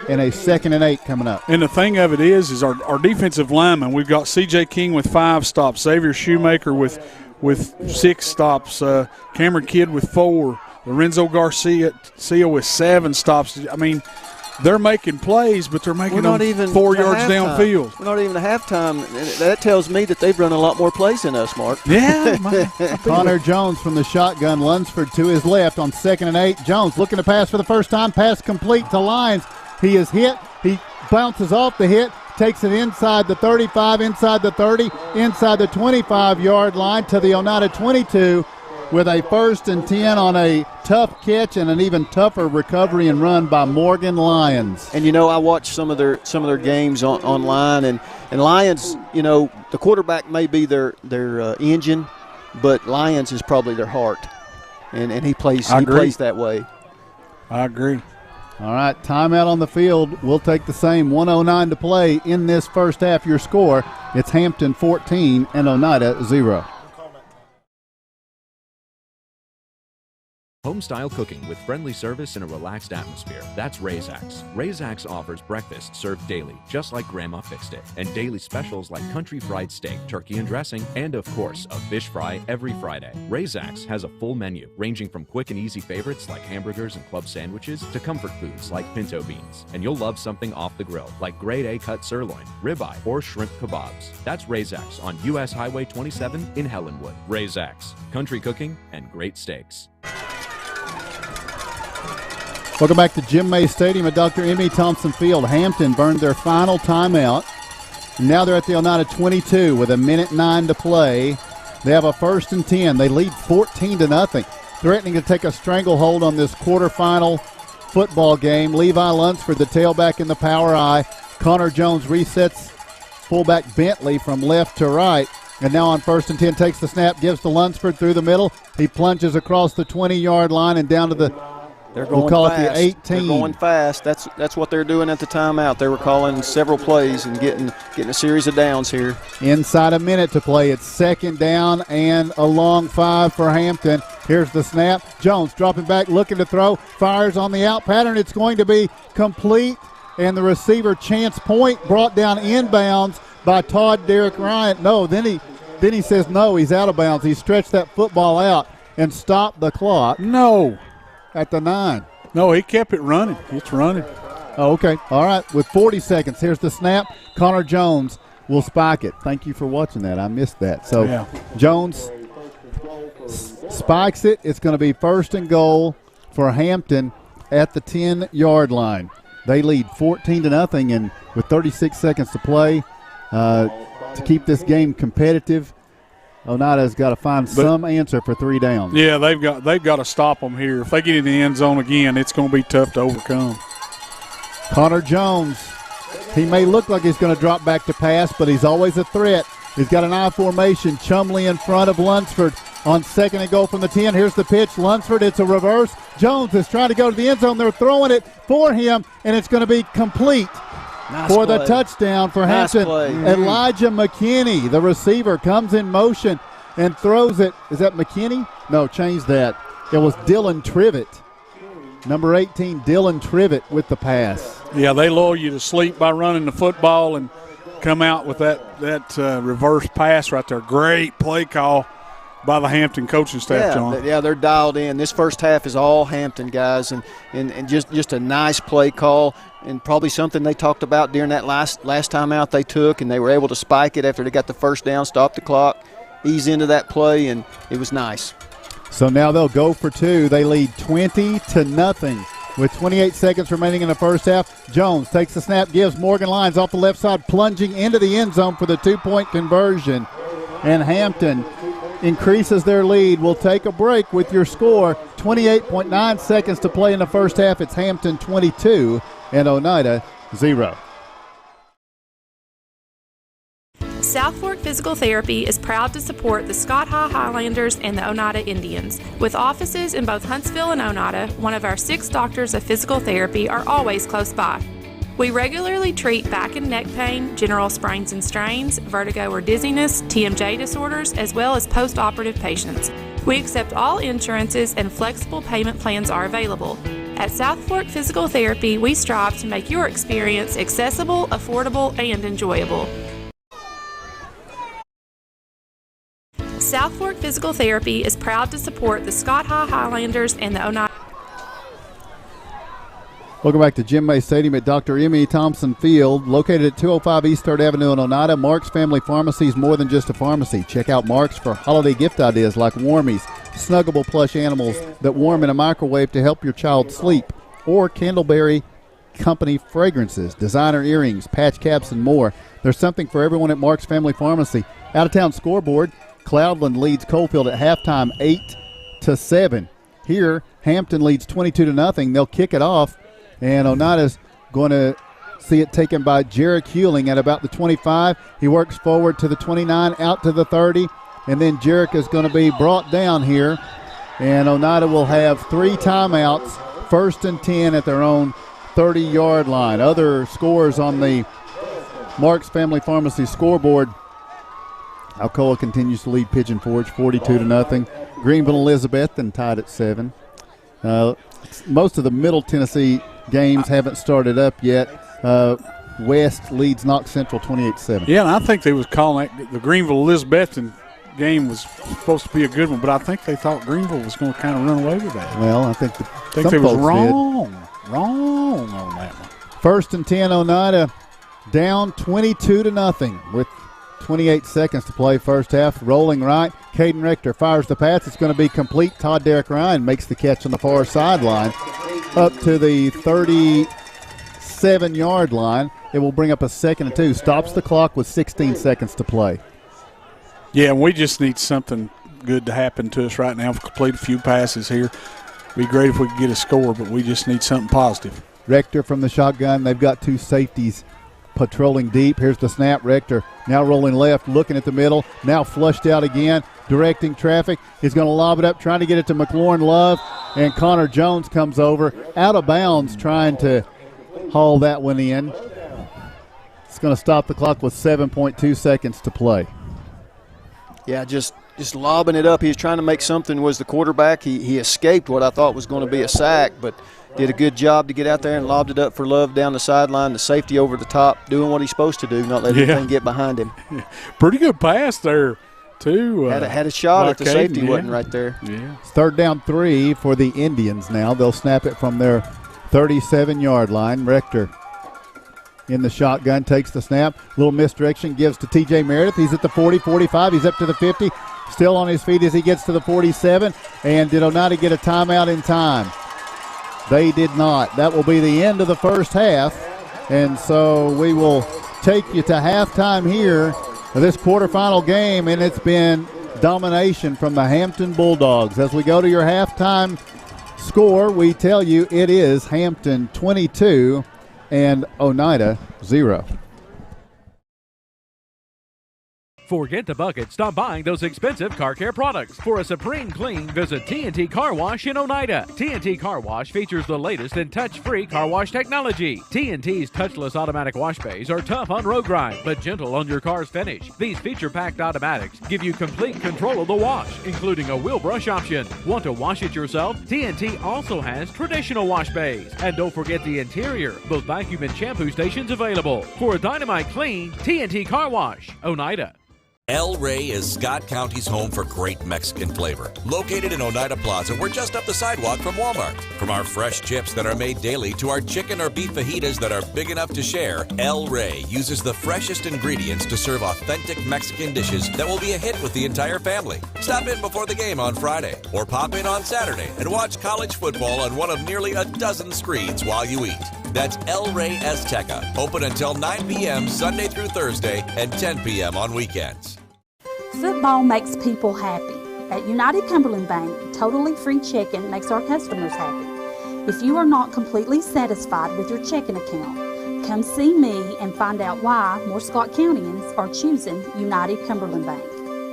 and a 2nd and 8 coming up. And the thing of it is our defensive linemen, we've got C.J. King with 5 stops, Xavier Shoemaker with with 6 stops, Cameron Kidd with 4, Lorenzo Garcia with 7 stops. I mean, they're making plays, but they're making them 4 yards downfield. We're not even a halftime. That tells me that they've run a lot more plays than us, Mark. Yeah. Connor Jones from the shotgun. Lunsford to his left on 2nd and 8. Jones looking to pass for the first time. Pass complete to Lyons. He is hit. He bounces off the hit. Takes it inside the 35, inside the 30, inside the 25-yard line to the Oneida 22 with a 1st and 10 on a tough catch and an even tougher recovery and run by Morgan Lyons. And, I watched some of their games online, and Lyons, the quarterback may be their engine, but Lyons is probably their heart, and he plays that way. I agree. All right, timeout on the field. We'll take the same. 1:09 to play in this first half. Your score, it's Hampton 14 and Oneida 0. Home-style cooking with friendly service and a relaxed atmosphere. That's Razak's. Razak's offers breakfast served daily, just like Grandma fixed it, and daily specials like country fried steak, turkey and dressing, and of course, a fish fry every Friday. Razak's has a full menu, ranging from quick and easy favorites like hamburgers and club sandwiches to comfort foods like pinto beans. And you'll love something off the grill, like grade A cut sirloin, ribeye, or shrimp kebabs. That's Razak's on U.S. Highway 27 in Helenwood. Razak's, country cooking and great steaks. Welcome back to Jim May Stadium at Dr. Emmy Thompson Field. Hampton burned their final timeout. Now they're at the Oneida 22 with 1:09 to play. They have a 1st and 10. They lead 14-0, threatening to take a stranglehold on this quarterfinal football game. Levi Lunsford, the tailback in the power eye. Connor Jones resets fullback Bentley from left to right. And now on 1st and 10, takes the snap, gives to Lunsford through the middle. He plunges across the 20-yard line and down to the We'll call it the 18. They're going fast. That's what they're doing at the timeout. They were calling several plays and getting a series of downs here. Inside a minute to play. It's 2nd down and a long 5 for Hampton. Here's the snap. Jones dropping back, looking to throw. Fires on the out pattern. It's going to be complete. And the receiver, Chance Point, brought down inbounds by Todd Derrick Ryan. No, then he says no, he's out of bounds. He stretched that football out and stopped the clock. No. At the 9. No, he kept it running. It's running. Oh, okay. All right. With 40 seconds, here's the snap. Connor Jones will spike it. Thank you for watching that. I missed that. So yeah. Jones spikes it. It's going to be 1st and goal for Hampton at the 10-yard line. They lead 14-0, and with 36 seconds to play, to keep this game competitive, Oneida's got to find some answer for 3 downs. Yeah, they've got to stop them here. If they get in the end zone again, it's going to be tough to overcome. Connor Jones, he may look like he's going to drop back to pass, but he's always a threat. He's got an I formation. Chumley in front of Lunsford on 2nd and goal from the 10. Here's the pitch. Lunsford, it's a reverse. Jones is trying to go to the end zone. They're throwing it for him, and it's going to be complete. Nice for play. The touchdown for nice Hampton. Play. Elijah McKinney, the receiver, comes in motion and throws it. Is that McKinney? No, change that. It was Dylan Trivet. Number 18, Dylan Trivet with the pass. Yeah, they lull you to sleep by running the football and come out with that reverse pass right there. Great play call by the Hampton coaching staff, John. Yeah, they're dialed in. This first half is all Hampton guys, and just a nice play call, and probably something they talked about during that last time out they took, and they were able to spike it after they got the first down, stop the clock, ease into that play, and it was nice. So now they'll go for 2. They lead 20-0 with 28 seconds remaining in the first half. Jones takes the snap, gives Morgan Lyons off the left side, plunging into the end zone for the 2-point conversion. And Hampton increases their lead. We'll take a break with your score. 28.9 seconds to play in the first half. It's Hampton 22 and Oneida 0. South Fork Physical Therapy is proud to support the Scott High Highlanders and the Oneida Indians. With offices in both Huntsville and Oneida, one of our 6 doctors of physical therapy are always close by. We regularly treat back and neck pain, general sprains and strains, vertigo or dizziness, TMJ disorders, as well as post-operative patients. We accept all insurances and flexible payment plans are available. At South Fork Physical Therapy, we strive to make your experience accessible, affordable, and enjoyable. South Fork Physical Therapy is proud to support the Scott Highlanders and the Oneida. Welcome back to Jim May Stadium at Dr. M.E. Thompson Field, located at 205 East 3rd Avenue in Oneida. Mark's Family Pharmacy is more than just a pharmacy. Check out Mark's for holiday gift ideas like Warmies, snuggable plush animals that warm in a microwave to help your child sleep, or Candleberry Company fragrances, designer earrings, patch caps, and more. There's something for everyone at Mark's Family Pharmacy. Out-of-town scoreboard, Cloudland leads Coalfield at halftime 8-7. Here, Hampton leads 22-0. They'll kick it off. And Oneida's going to see it taken by Jarek Hewling at about the 25. He works forward to the 29, out to the 30. And then Jarek is going to be brought down here. And Oneida will have 3 timeouts, 1st and 10 at their own 30-yard line. Other scores on the Mark's Family Pharmacy scoreboard. Alcoa continues to lead Pigeon Forge 42-0. Greenville Elizabethton tied at 7. Most of the Middle Tennessee games haven't started up yet. West leads Knox Central 28-7. Yeah, and I think they was calling that the Greenville Elizabethton game was supposed to be a good one, but I think they thought Greenville was going to kind of run away with that. Well, I think they was wrong on that one. 1st and 10, Oneida down 22-0 with 28 seconds to play first half. Rolling right, Caden Rector fires the pass. It's going to be complete. Todd Derrick Ryan makes the catch on the far sideline up to the 37-yard line. It will bring up a 2nd and 2. Stops the clock with 16 seconds to play. Yeah, we just need something good to happen to us right now. We've completed a few passes here. It'd be great if we could get a score, but we just need something positive. Rector from the shotgun. They've got 2 safeties patrolling deep. Here's the snap. Rector now rolling left, looking at the middle. Now flushed out again, directing traffic. He's going to lob it up, trying to get it to McLaurin Love, and Connor Jones comes over, out of bounds, trying to haul that one in. It's going to stop the clock with 7.2 seconds to play. Yeah, just lobbing it up. He was trying to make something, was the quarterback. He escaped what I thought was going to be a sack, but did a good job to get out there and lobbed it up for Love down the sideline. The safety over the top, doing what he's supposed to do, not letting anything get behind him. Pretty good pass there, too. Had a shot at the safety, wasn't right there. Yeah. It's 3rd down 3 for the Indians now. They'll snap it from their 37-yard line. Rector in the shotgun, takes the snap. Little misdirection, gives to T.J. Meredith. He's at the 40, 45. He's up to the 50. Still on his feet as he gets to the 47. And did Oneida get a timeout in time? They did not. That will be the end of the first half. And so we will take you to halftime here of this quarterfinal game, and it's been domination from the Hampton Bulldogs. As we go to your halftime score, we tell you it is Hampton 22 and Oneida 0. Forget the bucket. Stop buying those expensive car care products. For a supreme clean, visit T&T Car Wash in Oneida. T&T Car Wash features the latest in touch-free car wash technology. T&T's touchless automatic wash bays are tough on road grind, but gentle on your car's finish. These feature-packed automatics give you complete control of the wash, including a wheel brush option. Want to wash it yourself? T&T also has traditional wash bays. And don't forget the interior, both vacuum and shampoo stations available. For a dynamite clean, T&T Car Wash, Oneida. El Rey is Scott County's home for great Mexican flavor. Located in Oneida Plaza, we're just up the sidewalk from Walmart. From our fresh chips that are made daily to our chicken or beef fajitas that are big enough to share, El Rey uses the freshest ingredients to serve authentic Mexican dishes that will be a hit with the entire family. Stop in before the game on Friday or pop in on Saturday and watch college football on one of nearly a dozen screens while you eat. That's El Rey Azteca, open until 9 p.m. Sunday through Thursday and 10 p.m. on weekends. Football makes people happy. At United Cumberland Bank, totally free checking makes our customers happy. If you are not completely satisfied with your checking account, come see me and find out why more Scott Countyans are choosing United Cumberland Bank.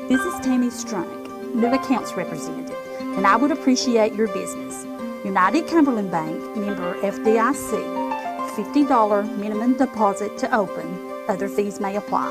This is Tammy Strunk, new accounts representative, and I would appreciate your business. United Cumberland Bank, member FDIC. $50 minimum deposit to open. Other fees may apply.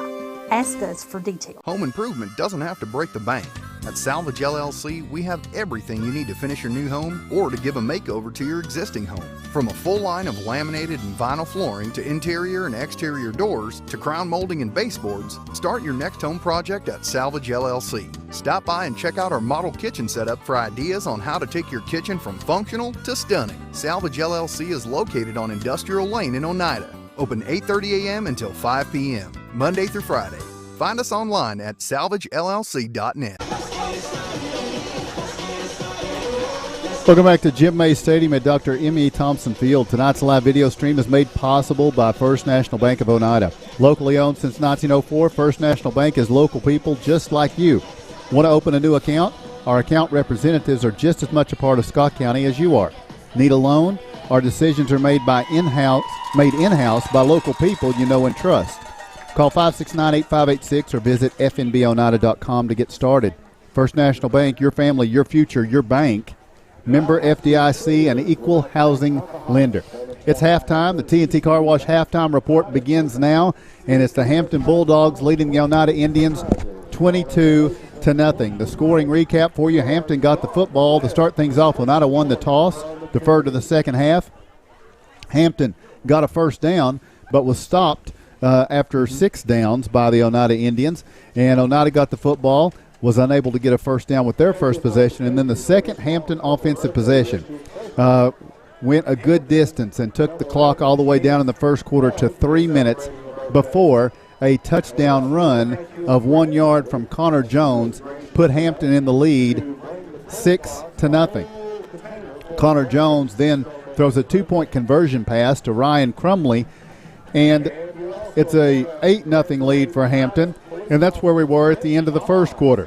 Ask us for details. Home improvement doesn't have to break the bank. At Salvage LLC, we have everything you need to finish your new home or to give a makeover to your existing home. From a full line of laminated and vinyl flooring to interior and exterior doors to crown molding and baseboards, start your next home project at Salvage LLC. Stop by and check out our model kitchen setup for ideas on how to take your kitchen from functional to stunning. Salvage LLC is located on Industrial Lane in Oneida. Open 8:30 a.m. until 5 p.m., Monday through Friday. Find us online at salvagellc.net. Welcome back to Jim May Stadium at Dr. M.E. Thompson Field. Tonight's live video stream is made possible by First National Bank of Oneida. Locally owned since 1904, First National Bank is local people just like you. Want to open a new account? Our account representatives are just as much a part of Scott County as you are. Need a loan? Our decisions are made in-house by local people you know and trust. Call 569-8586 or visit fnboneida.com to get started. First National Bank, your family, your future, your bank. Member FDIC, an equal housing lender. It's halftime. The T&T Car Wash halftime report begins now, and it's the Hampton Bulldogs leading the Oneida Indians 22-0. The scoring recap for you: Hampton got the football to start things off. Oneida won the toss, deferred to the second half. Hampton got a first down, but was stopped after 6 downs by the Oneida Indians, and Oneida got the football, was unable to get a first down with their first possession, and then the second Hampton offensive possession went a good distance and took the clock all the way down in the first quarter to 3 minutes before a touchdown run of 1 yard from Connor Jones put Hampton in the lead 6-0. Connor Jones then throws a 2-point conversion pass to Ryan Crumley, and it's a 8-0 lead for Hampton. And that's where we were at the end of the first quarter.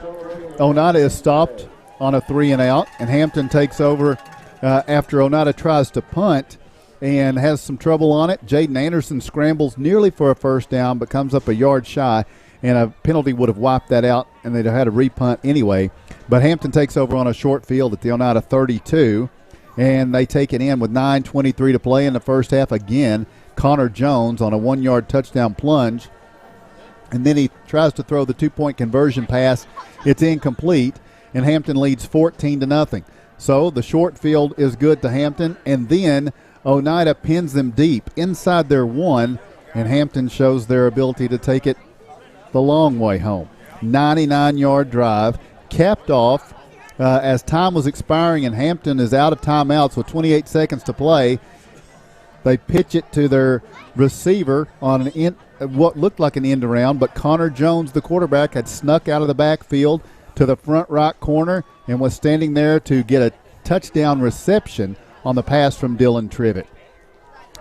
Oneida is stopped on a 3-and-out, and Hampton takes over after Oneida tries to punt and has some trouble on it. Jaden Anderson scrambles nearly for a first down but comes up a yard shy, and a penalty would have wiped that out, and they'd have had a repunt anyway. But Hampton takes over on a short field at the Oneida 32, and they take it in with 9:23 to play in the first half again. Connor Jones on a 1-yard touchdown plunge. And then he tries to throw the 2-point conversion pass. It's incomplete, and Hampton leads 14-0. So the short field is good to Hampton, and then Oneida pins them deep inside their 1, and Hampton shows their ability to take it the long way home. 99-yard drive, capped off as time was expiring, and Hampton is out of timeouts with 28 seconds to play. They pitch it to their receiver on what looked like an end around, but Connor Jones, the quarterback, had snuck out of the backfield to the front right corner and was standing there to get a touchdown reception on the pass from Dylan Trivett.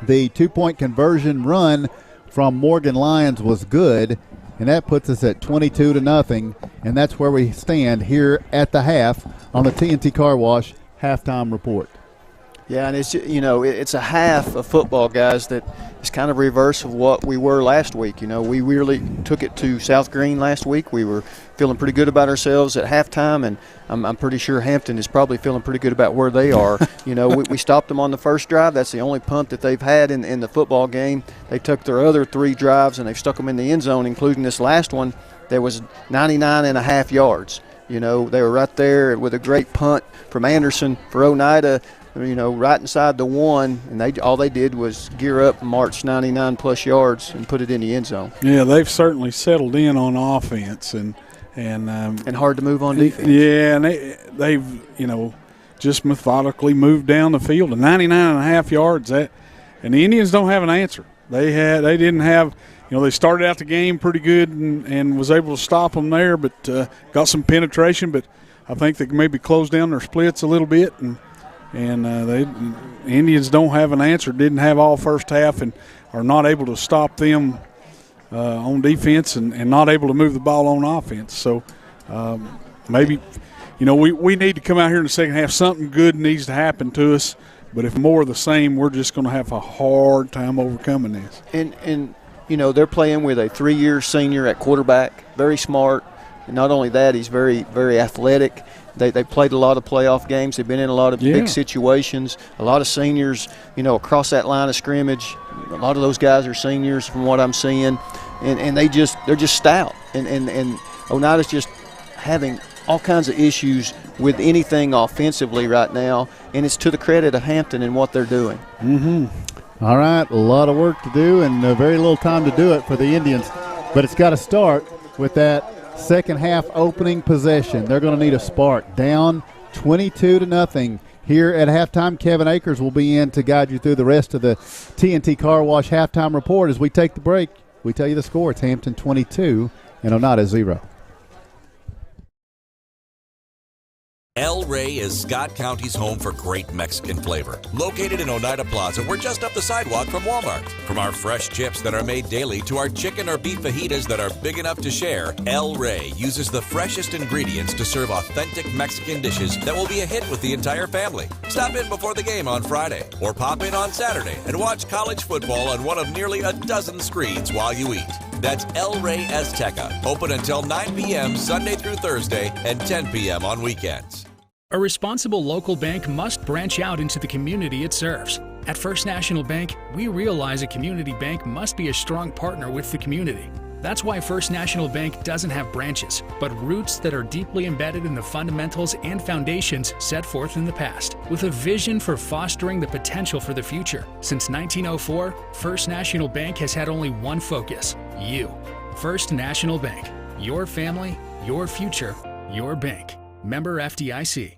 The 2-point conversion run from Morgan Lyons was good, and that puts us at 22-0, and that's where we stand here at the half on the T&T Car Wash halftime report. Yeah, and it's, it's a half of football, guys, that is kind of reverse of what we were last week. We really took it to South Green last week. We were feeling pretty good about ourselves at halftime, and I'm pretty sure Hampton is probably feeling pretty good about where they are. We stopped them on the first drive. That's the only punt that they've had in the football game. They took their other 3 drives, and they've stuck them in the end zone, including this last one. There was 99.5 yards. They were right there with a great punt from Anderson for Oneida, right inside the 1, and all they did was gear up and march 99-plus yards and put it in the end zone. Yeah, they've certainly settled in on offense and hard to move on defense. Yeah, and they've just methodically moved down the field to 99.5 yards. And the Indians don't have an answer. They didn't have. They started out the game pretty good and was able to stop them there, but got some penetration. But I think they maybe closed down their splits a little bit, and the Indians don't have an answer. Didn't have all first half and are not able to stop them on defense and not able to move the ball on offense. So maybe we need to come out here in the second half. Something good needs to happen to us. But if more of the same, we're just going to have a hard time overcoming this. And they're playing with a 3-year senior at quarterback, very smart. And not only that, he's very, very athletic. They played a lot of playoff games. They've been in a lot of big situations. A lot of seniors, across that line of scrimmage. A lot of those guys are seniors from what I'm seeing. And they're just stout. And Oneida's just having all kinds of issues with anything offensively right now, and it's to the credit of Hampton and what they're doing. All right, a lot of work to do and very little time to do it for the Indians, but it's got to start with that second half opening possession. They're going to need a spark. Down 22-0 here at halftime. Kevin Akers will be in to guide you through the rest of the TNT Car Wash halftime report. As we take the break, we tell you the score. It's Hampton 22 and Oneida 0. El Rey is Scott County's home for great Mexican flavor. Located in Oneida Plaza, we're just up the sidewalk from Walmart. From our fresh chips that are made daily to our chicken or beef fajitas that are big enough to share, El Rey uses the freshest ingredients to serve authentic Mexican dishes that will be a hit with the entire family. Stop in before the game on Friday or pop in on Saturday and watch college football on one of nearly a dozen screens while you eat. That's El Rey Azteca, open until 9 p.m. Sunday through Thursday and 10 p.m. on weekends. A responsible local bank must branch out into the community it serves. At First National Bank, we realize a community bank must be a strong partner with the community. That's why First National Bank doesn't have branches, but roots that are deeply embedded in the fundamentals and foundations set forth in the past, with a vision for fostering the potential for the future. Since 1904, First National Bank has had only one focus: you. First National Bank. Your family, your future, your bank. Member FDIC.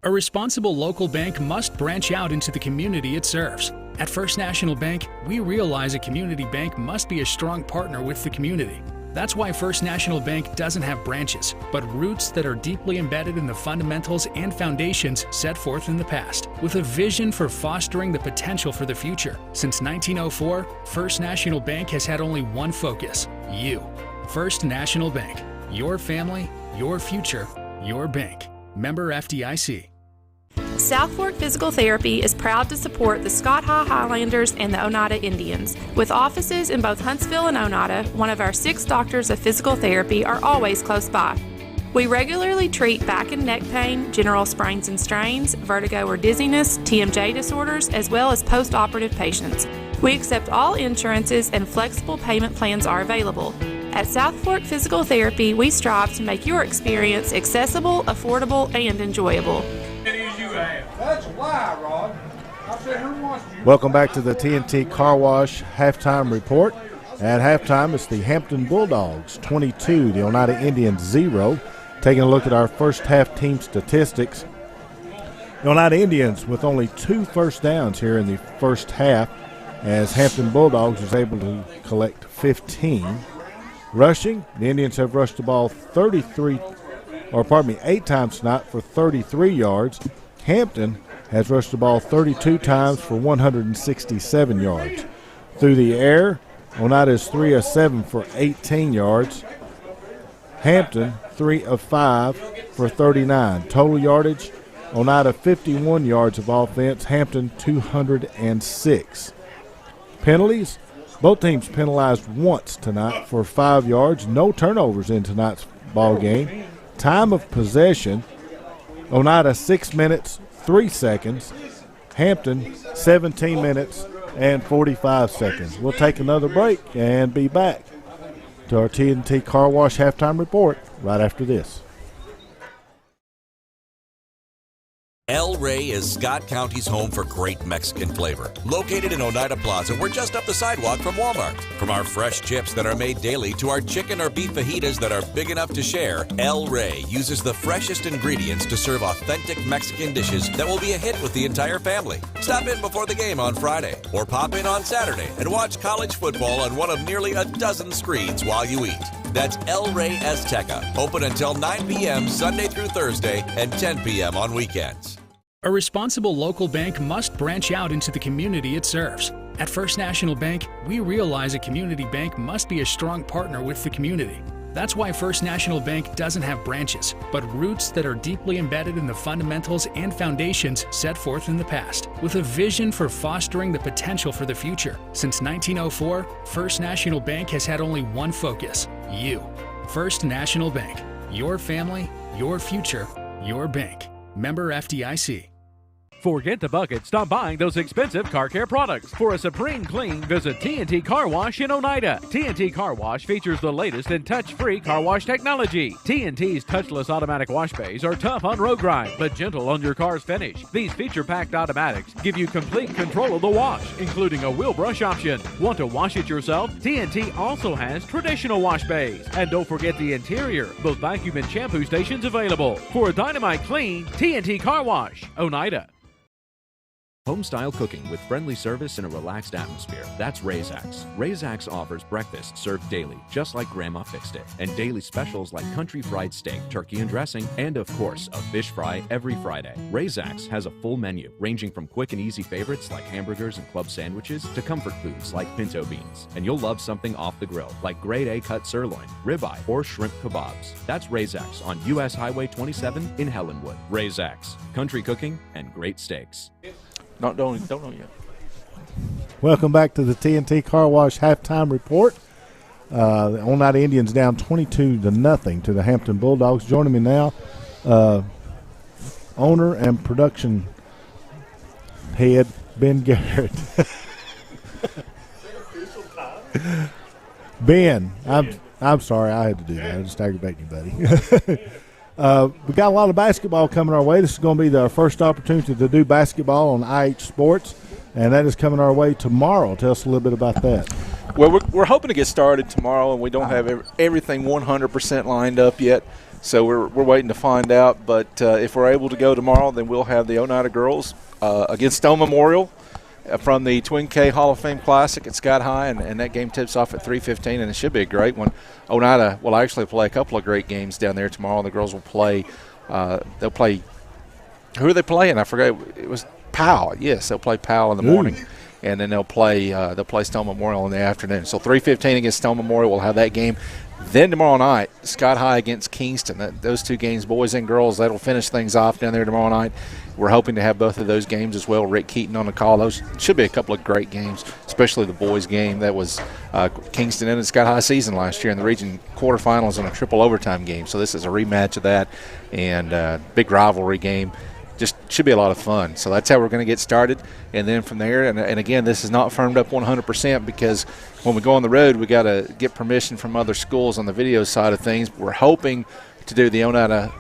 A responsible local bank must branch out into the community it serves. At First National Bank, we realize a community bank must be a strong partner with the community. That's why First National Bank doesn't have branches, but roots that are deeply embedded in the fundamentals and foundations set forth in the past, with a vision for fostering the potential for the future. Since 1904, First National Bank has had only one focus: you. First National Bank. Your family, your future, your bank. Member FDIC. South Fork Physical Therapy is proud to support the Scott Highlanders and the Oneida Indians. With offices in both Huntsville and Oneida, one of our 6 doctors of physical therapy are always close by. We regularly treat back and neck pain, general sprains and strains, vertigo or dizziness, TMJ disorders, as well as post-operative patients. We accept all insurances and flexible payment plans are available. At South Fork Physical Therapy, we strive to make your experience accessible, affordable, and enjoyable. That's a lie, Rod. I said who wants you. Welcome back to the TNT Car Wash halftime report. At halftime, it's the Hampton Bulldogs 22, the Oneida Indians 0. Taking a look at our first half team statistics. The Oneida Indians with only 2 first downs here in the first half, as Hampton Bulldogs was able to collect 15. Rushing, the Indians have rushed the ball 8 times tonight for 33 yards. Hampton has rushed the ball 32 times for 167 yards. Through the air, Oneida is 3 of 7 for 18 yards. Hampton 3 of 5 for 39. Total yardage, Oneida 51 yards of offense, Hampton 206. Penalties, both teams penalized once tonight for 5 yards. No turnovers in tonight's ball game. Time of possession, Oneida 6 minutes, 3 seconds. Hampton 17 minutes and 45 seconds. We'll take another break and be back to our TNT Car Wash halftime report right after this. El Rey is Scott County's home for great Mexican flavor. Located in Oneida Plaza, we're just up the sidewalk from Walmart. From our fresh chips that are made daily to our chicken or beef fajitas that are big enough to share, El Rey uses the freshest ingredients to serve authentic Mexican dishes that will be a hit with the entire family. Stop in before the game on Friday or pop in on Saturday and watch college football on one of nearly a dozen screens while you eat. That's El Rey Azteca, open until 9 p.m. Sunday through Thursday and 10 p.m. on weekends. A responsible local bank must branch out into the community it serves. At First National Bank, we realize a community bank must be a strong partner with the community. That's why First National Bank doesn't have branches, but roots that are deeply embedded in the fundamentals and foundations set forth in the past, with a vision for fostering the potential for the future. Since 1904, First National Bank has had only one focus: you. First National Bank. Your family, your future, your bank. Member FDIC. Forget the bucket. Stop buying those expensive car care products. For a supreme clean, visit T&T Car Wash in Oneida. T&T Car Wash features the latest in touch-free car wash technology. T&T's touchless automatic wash bays are tough on road grime, but gentle on your car's finish. These feature-packed automatics give you complete control of the wash, including a wheel brush option. Want to wash it yourself? T&T also has traditional wash bays. And don't forget the interior, both vacuum and shampoo stations available. For a dynamite clean, T&T Car Wash, Oneida. Home-style cooking with friendly service and a relaxed atmosphere. That's Razak's. Razak's offers breakfast served daily, just like Grandma fixed it, and daily specials like country fried steak, turkey and dressing, and of course, a fish fry every Friday. Razak's has a full menu, ranging from quick and easy favorites like hamburgers and club sandwiches to comfort foods like pinto beans. And you'll love something off the grill, like grade A cut sirloin, ribeye, or shrimp kebabs. That's Razak's on U.S. Highway 27 in Helenwood. Razak's. Country cooking and great steaks. Don't know yet. Welcome back to the TNT Car Wash halftime report. The Oneida Indians down 22-0 to the Hampton Bulldogs. Joining me now, owner and production head Ben Garrett. Ben, I'm sorry I had to do that. I just aggravated you, buddy. We got a lot of basketball coming our way. This is going to be our first opportunity to do basketball on IH Sports, and that is coming our way tomorrow. Tell us a little bit about that. Well, we're hoping to get started tomorrow, and we don't have everything 100% lined up yet, so we're waiting to find out. But if we're able to go tomorrow, then we'll have the Oneida girls against Stone Memorial from the Twin K Hall of Fame Classic at Scott High, and that game tips off at 3:15, and it should be a great one. Oneida will actually play a couple of great games down there tomorrow. The girls will play. They'll play. Who are they playing? I forgot. It was Powell. Yes, they'll play Powell in the morning, and then they'll play Stone Memorial in the afternoon. So 3:15 against Stone Memorial. We'll have that game. Then tomorrow night, Scott High against Kingston. Those two games, boys and girls, that'll finish things off down there tomorrow night. We're hoping to have both of those games as well. Rick Keaton on the call. Those should be a couple of great games, especially the boys' game. That was Kingston ended Scott High season last year in the region quarterfinals in a triple overtime game. So this is a rematch of that, and big rivalry game. Just should be a lot of fun. So that's how we're going to get started. And then from there, and again, this is not firmed up 100% because when we go on the road, we got to get permission from other schools on the video side of things. We're hoping to do the Oneida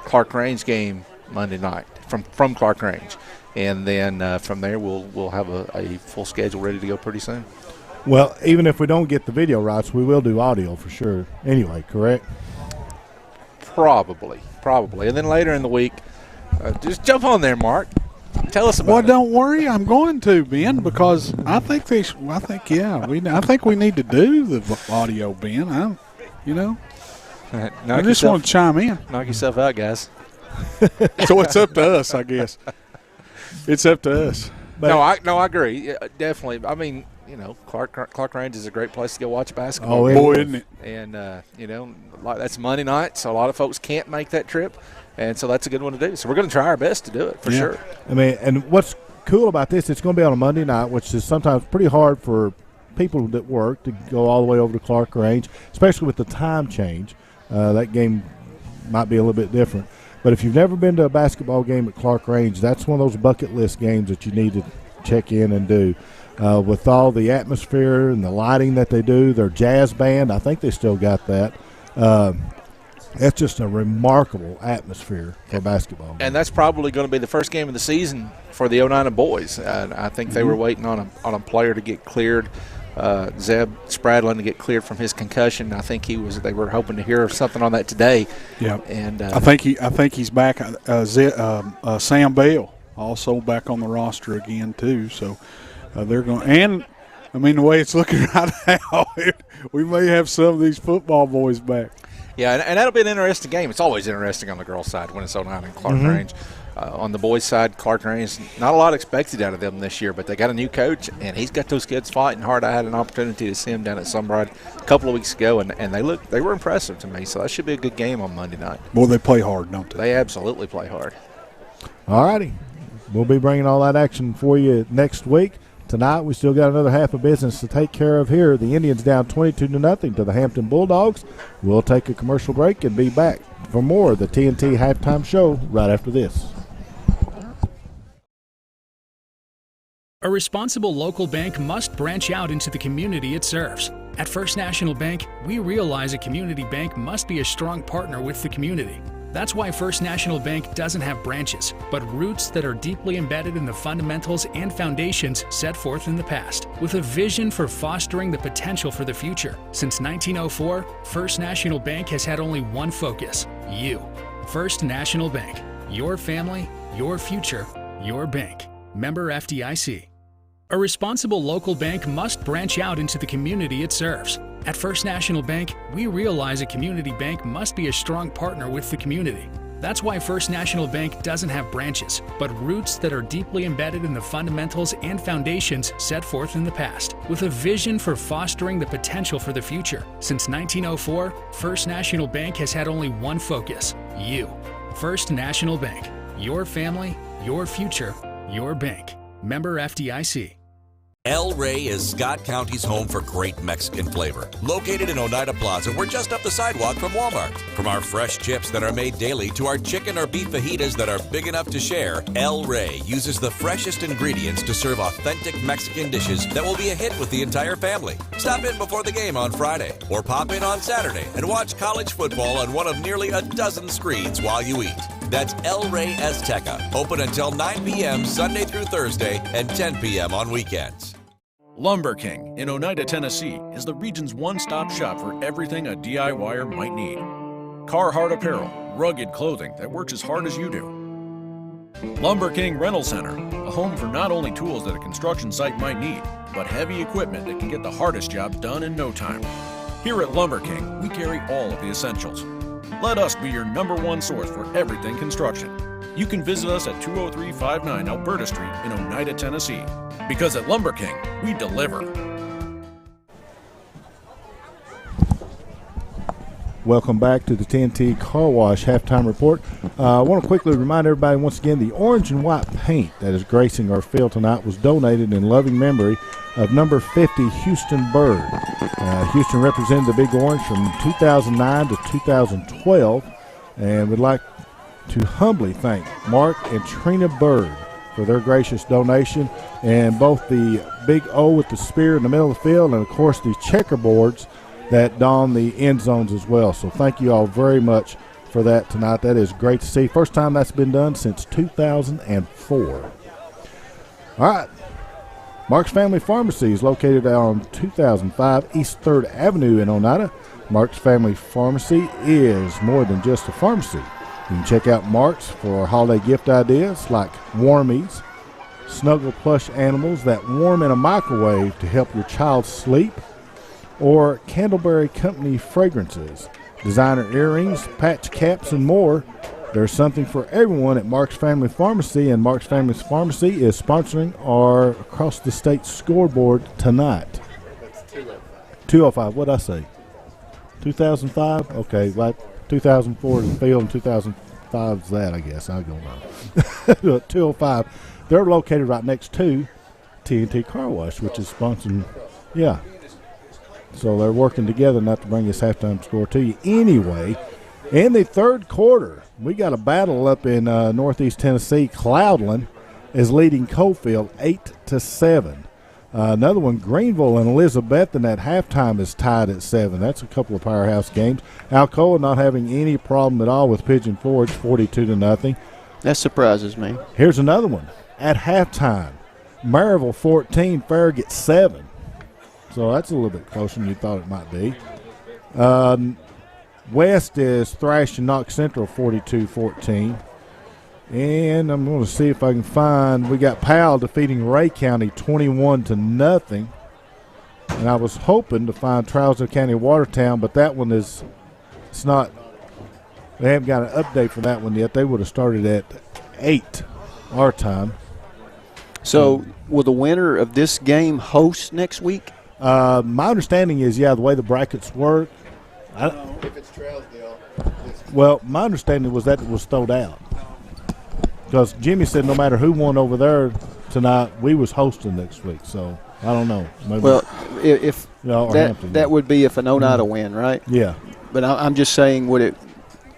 Clark Range game Monday night from Clark Range. And then from there, we'll have a full schedule ready to go pretty soon. Well, even if we don't get the video rights, we will do audio for sure anyway, correct? Probably. And then later in the week, just jump on there, Mark. Tell us about it. Well, don't worry, I'm going to, Ben, because I think we need to do the audio, Ben. I just want to chime in. Knock yourself out, guys. So it's up to us, I guess. It's up to us. But I agree. Yeah, definitely. I mean, Clark Range is a great place to go watch basketball. Oh, boy, isn't it? And that's Monday night, so a lot of folks can't make that trip. And so that's a good one to do. So we're going to try our best to do it for sure. I mean, and what's cool about this, it's going to be on a Monday night, which is sometimes pretty hard for people that work to go all the way over to Clark Range, especially with the time change. That game might be a little bit different. But if you've never been to a basketball game at Clark Range, that's one of those bucket list games that you need to check in and do. With all the atmosphere and the lighting that they do, their jazz band, I think they still got that. That's just a remarkable atmosphere for basketball. And that's probably going to be the first game of the season for the Oneida boys. I think they were waiting on a player to get cleared, Zeb Spradlin, to get cleared from his concussion. I think they were hoping to hear something on that today. Yeah, and I think he's back. Sam Bell also back on the roster again too. So they're going. And I mean, the way it's looking right now, we may have some of these football boys back. Yeah, and that'll be an interesting game. It's always interesting on the girls' side when it's Oneida and Clark Range. On the boys' side, Clark Range, not a lot expected out of them this year, but they got a new coach, and he's got those kids fighting hard. I had an opportunity to see them down at Sunbride a couple of weeks ago, and they were impressive to me. So that should be a good game on Monday night. Boy, they play hard, don't they? They absolutely play hard. All righty. We'll be bringing all that action for you next week. Tonight, we still got another half of business to take care of here. The Indians down 22-0 to the Hampton Bulldogs. We'll take a commercial break and be back for more of the TNT Halftime Show right after this. A responsible local bank must branch out into the community it serves. At First National Bank, we realize a community bank must be a strong partner with the community. That's why First National Bank doesn't have branches, but roots that are deeply embedded in the fundamentals and foundations set forth in the past, with a vision for fostering the potential for the future. Since 1904, First National Bank has had only one focus: you. First National Bank. Your family, your future, your bank. Member FDIC. A responsible local bank must branch out into the community it serves. At First National Bank, we realize a community bank must be a strong partner with the community. That's why First National Bank doesn't have branches, but roots that are deeply embedded in the fundamentals and foundations set forth in the past, with a vision for fostering the potential for the future. Since 1904, First National Bank has had only one focus: you. First National Bank. Your family, your future, your bank. Member FDIC. El Rey is Scott County's home for great Mexican flavor. Located in Oneida Plaza, we're just up the sidewalk from Walmart. From our fresh chips that are made daily to our chicken or beef fajitas that are big enough to share, El Rey uses the freshest ingredients to serve authentic Mexican dishes that will be a hit with the entire family. Stop in before the game on Friday, or pop in on Saturday and watch college football on one of nearly a dozen screens while you eat. That's El Rey Azteca, open until 9 p.m. Sunday through Thursday and 10 p.m. on weekends. Lumber King in Oneida, Tennessee is the region's one-stop shop for everything a DIYer might need. Carhartt apparel, rugged clothing that works as hard as you do. Lumber King Rental Center, a home for not only tools that a construction site might need, but heavy equipment that can get the hardest jobs done in no time. Here at Lumber King, we carry all of the essentials. Let us be your #1 source for everything construction. You can visit us at 20359 Alberta Street in Oneida, Tennessee. Because at Lumber King, we deliver. Welcome back to the TNT Car Wash Halftime Report. I want to quickly remind everybody once again, the orange and white paint that is gracing our field tonight was donated in loving memory of number 50, Houston Bird. Houston represented the Big Orange from 2009 to 2012, and would like to humbly thank Mark and Trina Bird for their gracious donation, and both the big O with the spear in the middle of the field and, of course, the checkerboards that don the end zones as well. So thank you all very much for that tonight. That is great to see. First time that's been done since 2004. All right. Mark's Family Pharmacy is located on 2005 East 3rd Avenue in Oneida. Mark's Family Pharmacy is more than just a pharmacy. You can check out Mark's for holiday gift ideas like Warmies, snuggle plush animals that warm in a microwave to help your child sleep, or Candleberry Company fragrances, designer earrings, patch caps, and more. There's something for everyone at Mark's Family Pharmacy, and Mark's Family Pharmacy is sponsoring our Across the State scoreboard tonight. 205, what'd I say? 2005? Okay, like 2004 is the field and 2005 is that, I guess. I don't know. 205. They're located right next to TNT Car Wash, which is sponsoring, yeah. So they're working together not to bring this halftime score to you. Anyway, in the third quarter, we got a battle up in northeast Tennessee. Cloudland is leading Coalfield 8-7. Another one, Greenville and Elizabethton at halftime is tied at 7. That's a couple of powerhouse games. Alcoa not having any problem at all with Pigeon Forge, 42-0. That surprises me. Here's another one. At halftime, Maryville 14, Farragut 7. So that's a little bit closer than you thought it might be. West is thrashing Knox Central 42-14. And I'm going to see if I can find, we got Powell defeating Ray County 21-0. And I was hoping to find Trousdale County Watertown, but that one is, it's not, they haven't got an update for that one yet. They would have started at 8 our time. So will the winner of this game host next week? My understanding is, yeah, the way the brackets work. If it's Trousdale. Well, my understanding was that it was thrown out. Because Jimmy said no matter who won over there tonight, we was hosting next week. So I don't know. Maybe, well, if Hampton, that would be if an Oneida win, right? Yeah. But I'm just saying, would it?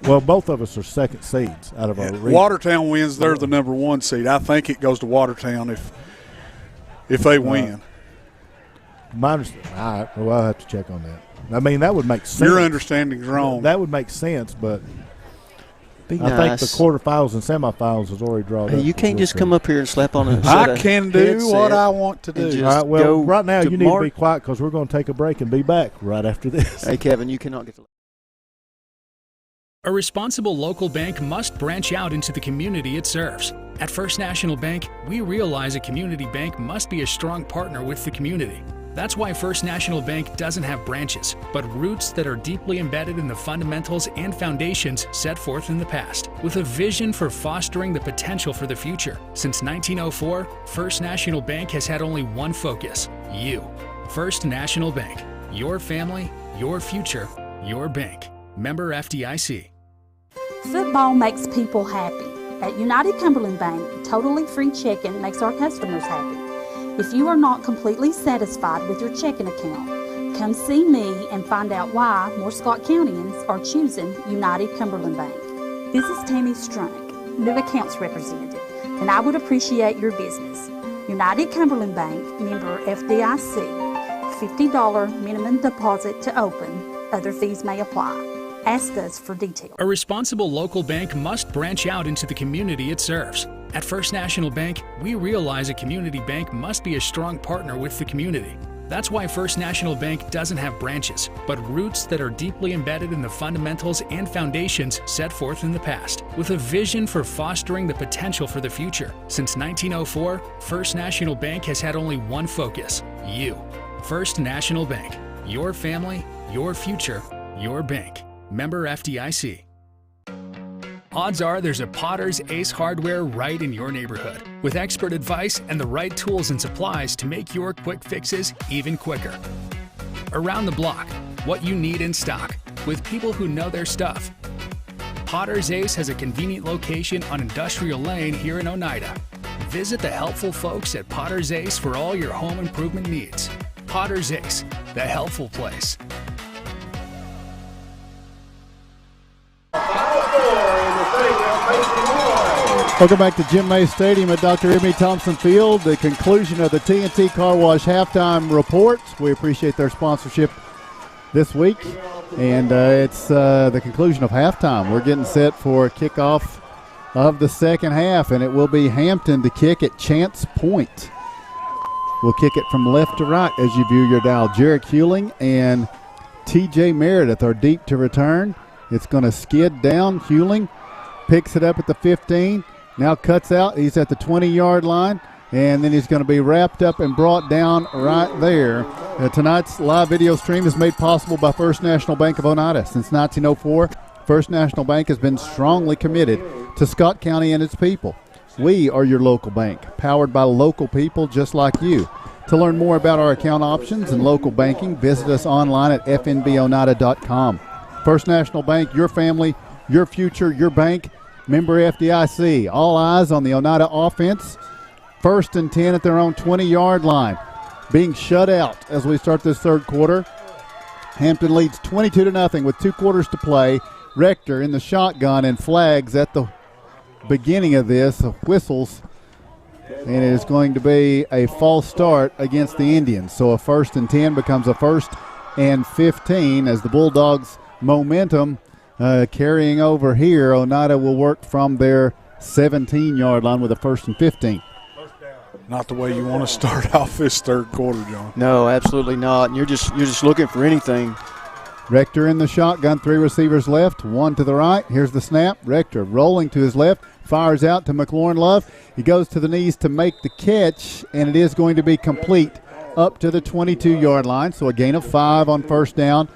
Well, both of us are second seeds out of our region. Watertown wins. They're the #1 seed. I think it goes to Watertown if they win. My understanding. All right. Well, I'll have to check on that. I mean, that would make sense. Your understanding's wrong. That would make sense, but Be I think the nice. quarterfinals and semifinals is already drawn Hey, up. you can't just come up here and slap on a set I of can do headset what I want to and do. just All right, well, go right now to you need Mark. to be quiet because we're going to take a break and be back right after this. Hey, Kevin, you cannot get the. A responsible local bank must branch out into the community it serves. At First National Bank, we realize a community bank must be a strong partner with the community. That's why First National Bank doesn't have branches, but roots that are deeply embedded in the fundamentals and foundations set forth in the past, with a vision for fostering the potential for the future. Since 1904, First National Bank has had only one focus: you. First National Bank. Your family, your future, your bank. Member FDIC. Football makes people happy. At United Cumberland Bank, totally free checking makes our customers happy. If you are not completely satisfied with your checking account, come see me and find out why more Scott Countyans are choosing United Cumberland Bank. This is Tammy Strunk, new accounts representative, and I would appreciate your business. United Cumberland Bank, member FDIC, $50 minimum deposit to open. Other fees may apply. Ask us for details. A responsible local bank must branch out into the community it serves. At First National Bank, we realize a community bank must be a strong partner with the community. That's why First National Bank doesn't have branches, but roots that are deeply embedded in the fundamentals and foundations set forth in the past, with a vision for fostering the potential for the future. Since 1904, First National Bank has had only one focus: you. First National Bank. Your family, your future, your bank. Member FDIC. Odds are there's a Potter's Ace Hardware right in your neighborhood, with expert advice and the right tools and supplies to make your quick fixes even quicker. Around the block, what you need in stock, with people who know their stuff. Potter's Ace has a convenient location on Industrial Lane here in Oneida. Visit the helpful folks at Potter's Ace for all your home improvement needs. Potter's Ace, the helpful place. Welcome back to Jim May Stadium at Dr. Emmy Thompson Field. The conclusion of the TNT Car Wash halftime report. We appreciate their sponsorship this week. And it's the conclusion of halftime. We're getting set for kickoff of the second half, and it will be Hampton to kick at Chance Point. We'll kick it from left to right as you view your dial. Jarek Hewling and TJ Meredith are deep to return. It's going to skid down. Hewling picks it up at the 15. Now cuts out. He's at the 20-yard line, and then he's going to be wrapped up and brought down right there. Tonight's live video stream is made possible by First National Bank of Oneida. Since 1904, First National Bank has been strongly committed to Scott County and its people. We are your local bank, powered by local people just like you. To learn more about our account options and local banking, visit us online at fnboneida.com. First National Bank, your family, your future, your bank. Member FDIC. All eyes on the Oneida offense. 1st and 10 at their own 20-yard line. Being shut out as we start this third quarter. Hampton leads 22-0 with 2 quarters to play. Rector in the shotgun and flags at the beginning of this. Whistles. And it is going to be a false start against the Indians. So a 1st and 10 becomes a 1st and 15 as the Bulldogs' momentum carrying over here. Oneida will work from their 17-yard line with a 1st and 15. Not the way you want to start off this third quarter, John. No, absolutely not. And you're just looking for anything. Rector in the shotgun, 3 receivers left, 1 to the right. Here's the snap. Rector rolling to his left, fires out to McLaurin Love. He goes to the knees to make the catch, and it is going to be complete up to the 22-yard line. So a gain of 5 on first down.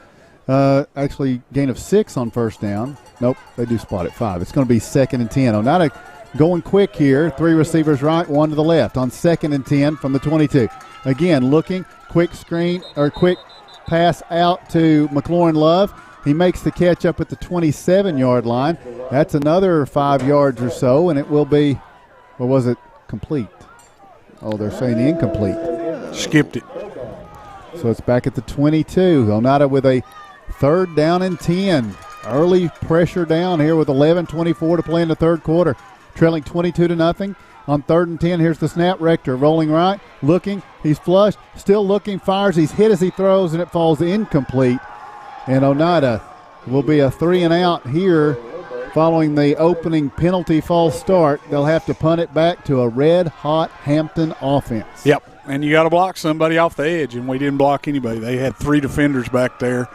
Actually, gain of 6 on first down. Nope, they do spot at 5. It's going to be 2nd and 10. Oneida going quick here. 3 receivers right, 1 to the left on 2nd and 10 from the 22. Again, looking, quick screen or quick pass out to McLaurin Love. He makes the catch up at the 27-yard line. That's another 5 yards or so, and it will be, or was it complete? Oh, they're saying incomplete. Skipped it. So it's back at the 22. Oneida with a 3rd down and 10. Early pressure down here with 11:24 to play in the third quarter. Trailing 22-0. on 3rd and 10. Here's the snap. Rector rolling right, looking. He's flushed, still looking, fires. He's hit as he throws, and it falls incomplete. And Oneida will be a 3-and-out here following the opening penalty false start. They'll have to punt it back to a red-hot Hampton offense. Yep, and you got to block somebody off the edge, and we didn't block anybody. They had 3 defenders back there.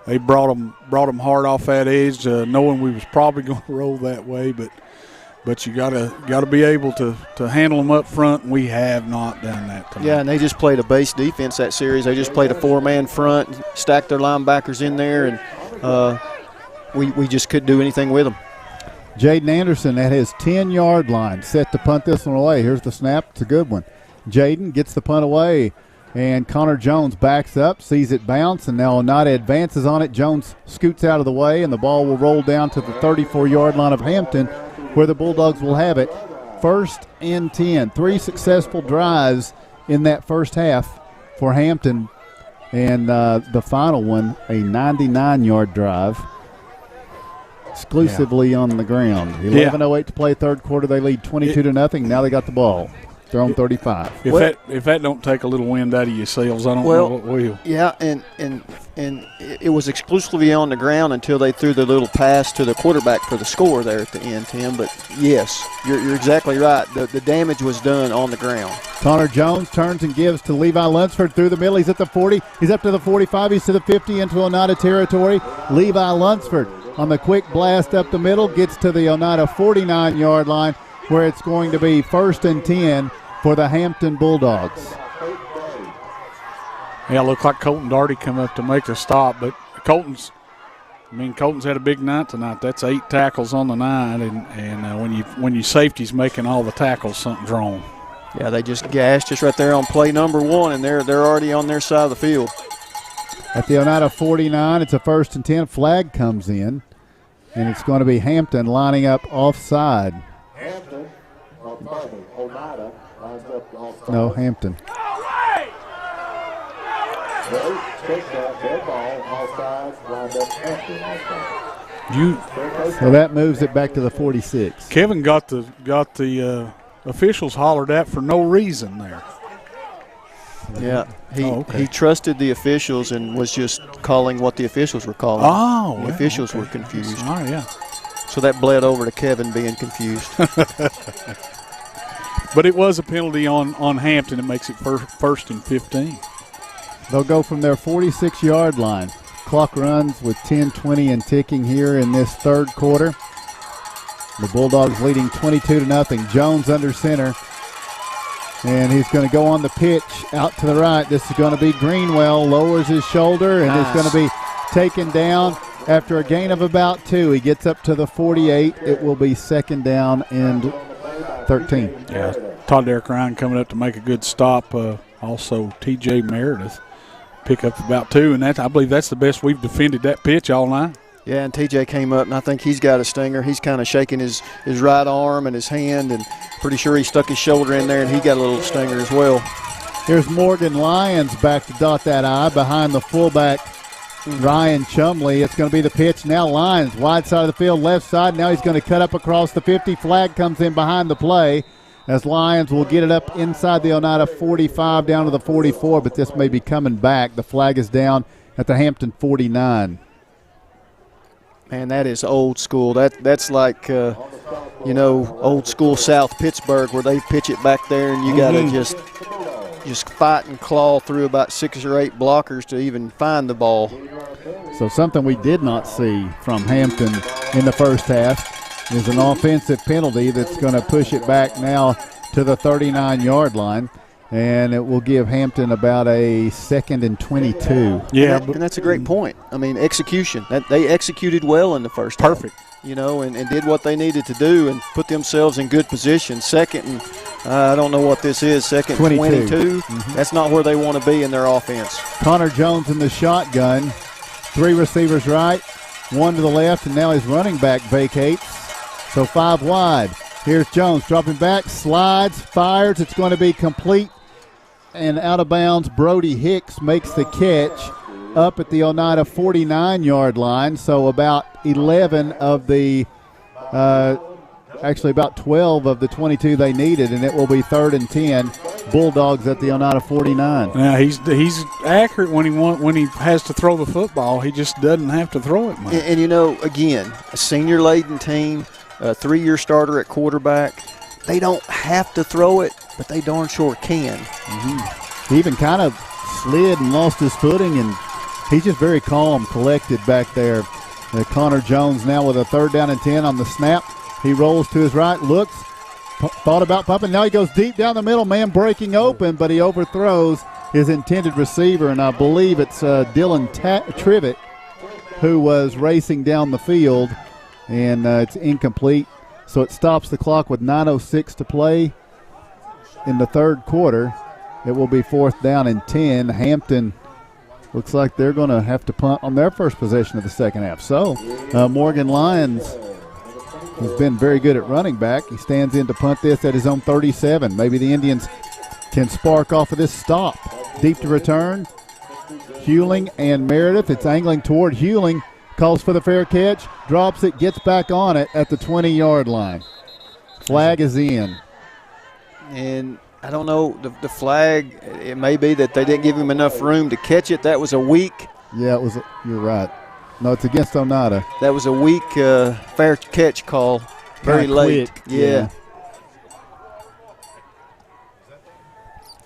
They brought them hard off that edge, knowing we was probably going to roll that way, but you got to be able to handle them up front, and we have not done that tonight. Yeah, and they just played a base defense that series. They just played a 4-man front, stacked their linebackers in there, and we just couldn't do anything with them. Jaden Anderson at his 10-yard line, set to punt this one away. Here's the snap. It's a good one. Jaden gets the punt away, and Connor Jones backs up, sees it bounce, and now Oneida advances on it. Jones scoots out of the way, and the ball will roll down to the 34-yard line of Hampton, where the Bulldogs will have it. 1st and 10. 3 successful drives in that first half for Hampton, and the final one, a 99-yard drive, exclusively on the ground. 11:08 to play, third quarter. They lead 22-0. Now they got the ball. They're on 35. If that don't take a little wind out of your sails, I don't know what will. Yeah, and it was exclusively on the ground until they threw the little pass to the quarterback for the score there at the end, Tim. But, yes, you're exactly right. The damage was done on the ground. Connor Jones turns and gives to Levi Lunsford through the middle. He's at the 40. He's up to the 45. He's to the 50 into Oneida territory. Levi Lunsford on the quick blast up the middle gets to the Oneida 49-yard line, where it's going to be 1st and 10 for the Hampton Bulldogs. Yeah, it looked like Colton Darty come up to make the stop, but Colton's had a big night tonight. That's 8 tackles on the night, and when you safety's making all the tackles, something's wrong. Yeah, they just gashed us right there on play number 1, and they're already on their side of the field. At the Oneida 49, it's a 1st and 10. Flag comes in, and it's going to be Hampton lining up offside. Hampton, Oneida lines up offside. No, Hampton. So that moves it back to the 46. Kevin got the officials hollered at for no reason there. Yeah, he trusted the officials and was just calling what the officials were calling. Oh, the officials were confused. Oh, yeah. So that bled over to Kevin being confused. But it was a penalty on Hampton. It makes it 1st and 15. They'll go from their 46-yard line. Clock runs with 10:20 and ticking here in this third quarter. The Bulldogs leading 22-0. Jones under center. And he's going to go on the pitch out to the right. This is going to be Greenwell. Lowers his shoulder and is going to be taken down after a gain of about 2. He gets up to the 48. It will be 2nd down and 13. Yeah, Todd Derrick Ryan coming up to make a good stop. Also, T.J. Meredith pick up about 2, and I believe that's the best we've defended that pitch all night. Yeah, and T.J. came up, and I think he's got a stinger. He's kind of shaking his right arm and his hand, and pretty sure he stuck his shoulder in there, and he got a little stinger as well. Here's Morgan Lyons back to dot that I behind the fullback, Ryan Chumley. It's going to be the pitch now. Lyons, wide side of the field, left side. Now he's going to cut up across the 50. Flag comes in behind the play as Lyons will get it up inside the Oneida 45 down to the 44, but this may be coming back. The flag is down at the Hampton 49. Man, that is old school. That's like, old school South Pittsburgh where they pitch it back there and you got to just fight and claw through about 6 or 8 blockers to even find the ball. So something we did not see from Hampton in the first half is an offensive penalty that's going to push it back now to the 39-yard line. And it will give Hampton about a 2nd and 22. Yeah, and that's a great point. I mean, execution. They executed well in the first half. Perfect. And did what they needed to do and put themselves in good position. 2nd and, I don't know what this is, 2nd 22. That's not where they want to be in their offense. Connor Jones in the shotgun. 3 receivers right, 1 to the left, and now his running back vacates. So 5 wide. Here's Jones dropping back, slides, fires. It's going to be complete and out of bounds. Brody Hicks makes the catch up at the Oneida 49-yard line. So about 11 of the actually about 12 of the 22 they needed, and it will be 3rd and 10. Bulldogs at the Oneida 49. Now he's accurate when he has to throw the football. He just doesn't have to throw it much. And you know, again, a senior-laden team, a 3-year starter at quarterback. They don't have to throw it, but they darn sure can. He even kind of slid and lost his footing, and he's just very calm, collected back there. Connor Jones now with a 3rd down and 10 on the snap. He rolls to his right, looks, thought about pumping. Now he goes deep down the middle, man breaking open, but he overthrows his intended receiver, and I believe it's Dylan Trivet who was racing down the field, and it's incomplete. So it stops the clock with 9:06 to play in the 3rd quarter. It will be 4th down and 10. Hampton looks like they're going to have to punt on their first possession of the second half. So Morgan Lyons, who's been very good at running back, he stands in to punt this at his own 37. Maybe the Indians can spark off of this stop. Deep to return, Hewling and Meredith. It's angling toward Hewling. Calls for the fair catch, drops it, gets back on it at the 20-yard line. Flag is in. And I don't know, the flag, it may be that they didn't give him enough room to catch it. That was a weak. Yeah, it was. You're right. No, it's against Oneida. That was a weak fair catch call. Very Kinda late. quick. Yeah.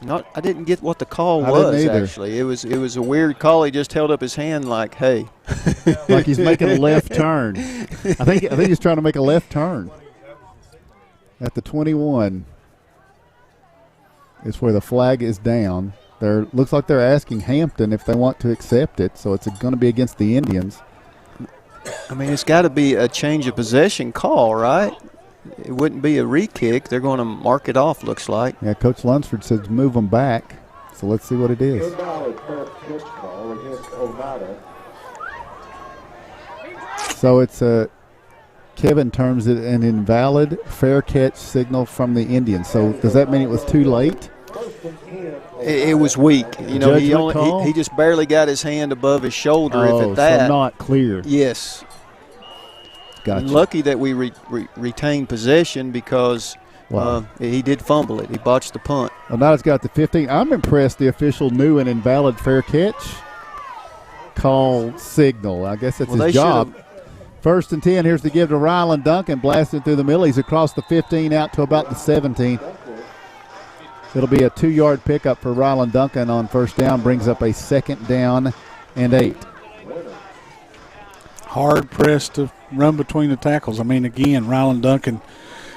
I didn't get what the call was, actually. It was a weird call. He just held up his hand like, hey. Like he's making a left turn. I think he's trying to make a left turn. At the 21 is where the flag is down. Looks like they're asking Hampton if they want to accept it, so it's going to be against the Indians. I mean, it's got to be a change of possession call, right? It wouldn't be a re-kick. They're going to mark it off, looks like. Yeah, Coach Lunsford says move them back, so let's see what it is. So it's Kevin terms it an invalid fair catch signal from the Indians. So does that mean it was too late? It was weak. You know, he just barely got his hand above his shoulder. If at that, so not clear. Yes. Gotcha. And lucky that we retained possession because he did fumble it. He botched the punt. Well, now it's got the 15. I'm impressed the official knew an invalid fair catch call signal. I guess that's his job. 1st and 10. Here's the give to Rylan Duncan. Blasting through the middle. He's across the 15 out to about the 17. It'll be a 2-yard pickup for Rylan Duncan on 1st down. Brings up a 2nd down and 8. Hard pressed to run between the tackles. I mean, again, Rylan Duncan,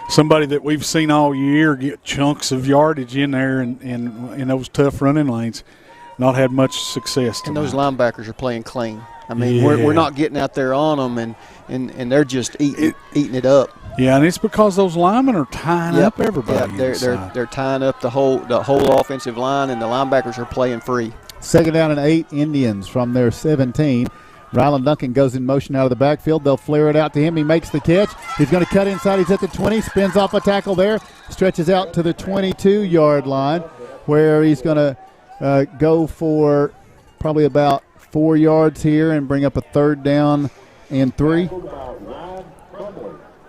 somebody that we've seen all year get chunks of yardage in there in those tough running lanes. Not had much success tonight. And those linebackers are playing clean. I mean, we're not getting out there on them, and they're just eating it up. Yeah, and it's because those linemen are tying up everybody. Yeah, they're tying up the whole offensive line, and the linebackers are playing free. 2nd down and 8, Indians from their 17. Rylan Duncan goes in motion out of the backfield. They'll flare it out to him. He makes the catch. He's going to cut inside. He's at the 20, spins off a tackle there, stretches out to the 22-yard line where he's going to go for probably about 4 yards here and bring up a 3rd down and 3.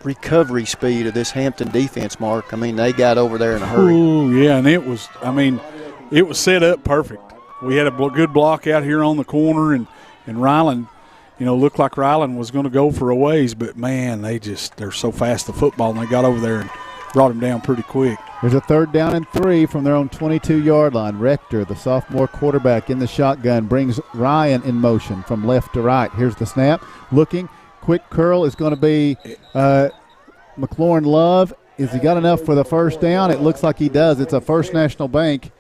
Recovery speed of this Hampton defense, Mark. I mean, they got over there in a hurry. Ooh, yeah, and it was set up perfect. We had a good block out here on the corner, and Rylan, looked like Rylan was going to go for a ways, but, man, they're so fast at the football, and they got over there and brought him down pretty quick. There's a 3rd down and 3 from their own 22-yard line. Rector, the sophomore quarterback in the shotgun, brings Ryan in motion from left to right. Here's the snap. Looking. Quick curl is going to be McLaurin Love. Has he got enough for the 1st down? It looks like he does. It's a First National Bank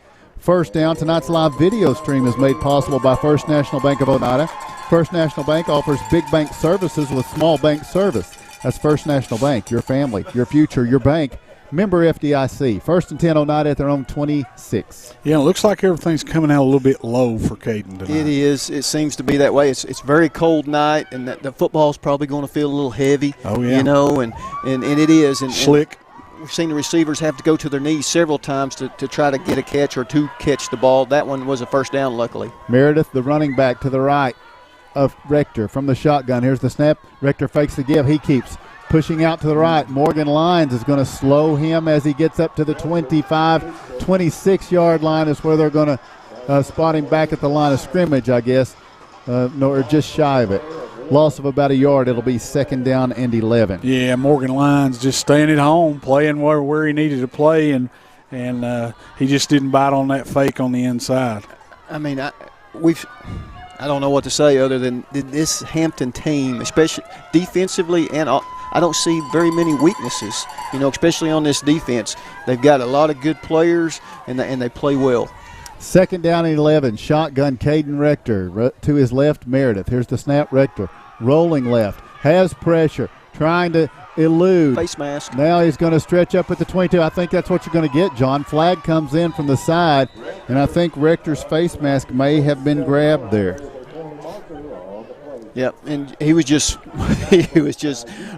1st down. Tonight's live video stream is made possible by First National Bank of Oneida. First National Bank offers big bank services with small bank service. That's First National Bank, your family, your future, your bank. Member FDIC. 1st and 10 Oneida at their own 26. Yeah, it looks like everything's coming out a little bit low for Caden tonight. It is. It seems to be that way. It's very cold night, and the football's probably going to feel a little heavy. Oh, yeah. And it is. And slick. And we've seen the receivers have to go to their knees several times to try to get a catch or to catch the ball. That one was a 1st down, luckily. Meredith, the running back to the right of Rector from the shotgun. Here's the snap. Rector fakes the give. He keeps. Pushing out to the right, Morgan Lyons is going to slow him as he gets up to the 26-yard line is where they're going to spot him back at the line of scrimmage, I guess, or just shy of it. Loss of about a yard. It'll be 2nd down and 11. Yeah, Morgan Lyons just staying at home, playing where he needed to play, and he just didn't bite on that fake on the inside. I mean, I don't know what to say other than this Hampton team, especially defensively, and I don't see very many weaknesses, especially on this defense. They've got a lot of good players, and they play well. 2nd down and 11. Shotgun, Caden Rector. To his left, Meredith. Here's the snap, Rector. Rolling left. Has pressure. Trying to elude. Face mask. Now he's going to stretch up at the 22. I think that's what you're going to get, John. Flag comes in from the side, and I think Rector's face mask may have been grabbed there. Yep, and he was just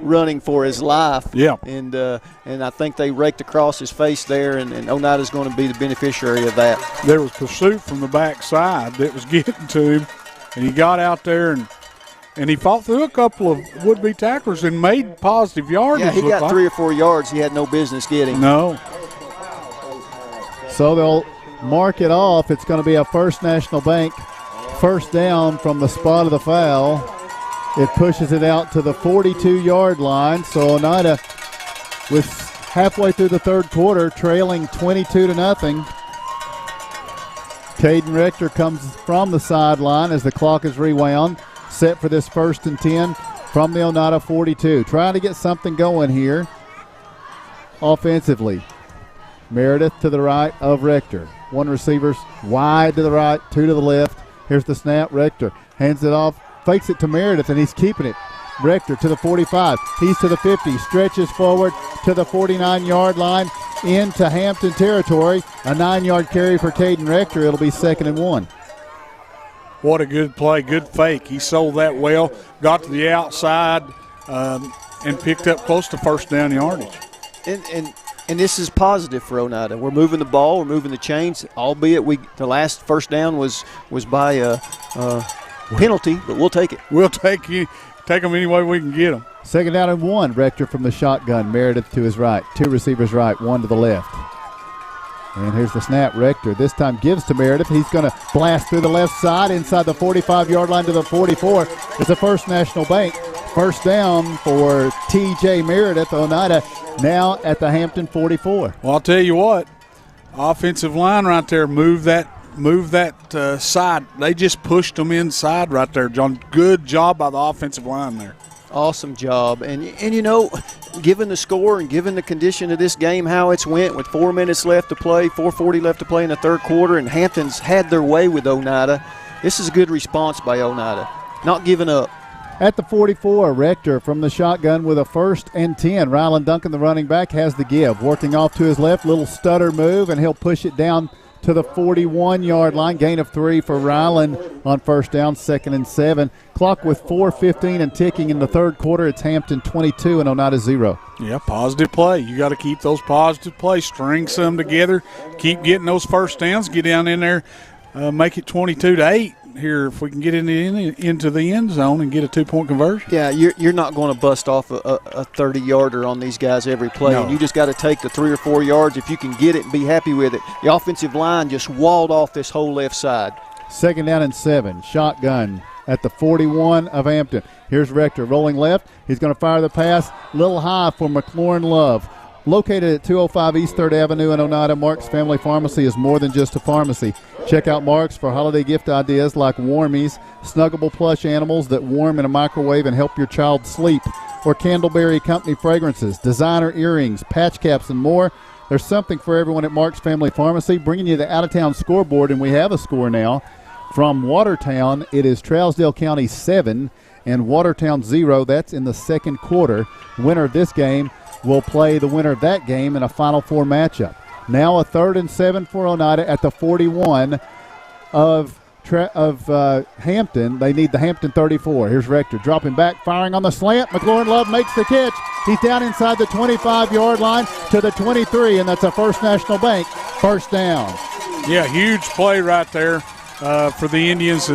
running for his life. Yeah, and I think they raked across his face there, and Oneida's going to be the beneficiary of that. There was pursuit from the backside that was getting to him, and he got out there and he fought through a couple of would-be tacklers and made positive yardage. Yeah, he got 3 or 4 yards he had no business getting. No. So they'll mark it off. It's going to be a First National Bank first down from the spot of the foul. It pushes it out to the 42-yard line. So Oneida, with halfway through the third quarter, trailing 22-0. Caden Rector comes from the sideline as the clock is rewound, set for this 1st and 10 from the Oneida 42. Trying to get something going here offensively. Meredith to the right of Rector. One receiver's wide to the right, 2 to the left. Here's the snap. Rector hands it off, fakes it to Meredith, and he's keeping it. Rector to the 45. He's to the 50. Stretches forward to the 49-yard line into Hampton territory. A 9-yard carry for Caden Rector. It'll be 2nd and 1. What a good play, good fake. He sold that well, got to the outside, and picked up close to first down yardage. And this is positive for Oneida. We're moving the ball, we're moving the chains, albeit the last first down was by a penalty, but we'll take it. We'll take them any way we can get them. 2nd down and 1. Rector from the shotgun. Meredith to his right. 2 receivers right, 1 to the left. And here's the snap. Rector this time gives to Meredith. He's going to blast through the left side inside the 45-yard line to the 44. It's a First National Bank. First down for T.J. Meredith. Oneida now at the Hampton 44. Well, I'll tell you what, offensive line right there, move that side. They just pushed them inside right there, John. Good job by the offensive line there. Awesome job. And given the score and given the condition of this game, how it's went with 4 minutes left to play, 4:40 left to play in the third quarter, and Hampton's had their way with Oneida, this is a good response by Oneida. Not giving up. At the 44, Rector from the shotgun with a 1st and 10. Rylan Duncan, the running back, has the give. Working off to his left, little stutter move, and he'll push it down to the 41-yard line. Gain of 3 for Rylan on first down, 2nd and 7. Clock with 4:15 and ticking in the third quarter. It's Hampton 22 and Oneida 0. Yeah, positive play. You got to keep those positive plays, string some together, keep getting those first downs, get down in there, make it 22-8. Here, if we can get into the end zone and get a 2-point conversion. Yeah, you're not going to bust off a 30-yarder on these guys every play. No. And you just got to take the 3 or 4 yards if you can get it and be happy with it. The offensive line just walled off this whole left side. 2nd down and 7. Shotgun at the 41 of Hampton. Here's Rector rolling left. He's going to fire the pass a little high for McLaurin Love. Located at 205 East 3rd Avenue in Oneida, Mark's Family Pharmacy is more than just a pharmacy. Check out Mark's for holiday gift ideas like Warmies, snuggable plush animals that warm in a microwave and help your child sleep, or Candleberry Company fragrances, designer earrings, patch caps, and more. There's something for everyone at Mark's Family Pharmacy. Bringing you the out-of-town scoreboard, and we have a score now. From Watertown, it is Trousdale County 7 and Watertown 0. That's in the second quarter. Winner of this game will play the winner of that game in a Final Four matchup. Now a 3rd and 7 for Oneida at the 41 of Hampton. They need the Hampton 34. Here's Rector dropping back, firing on the slant. McLaurin Love makes the catch. He's down inside the 25-yard line to the 23, and that's a First National Bank first down. Yeah, huge play right there. for the Indians.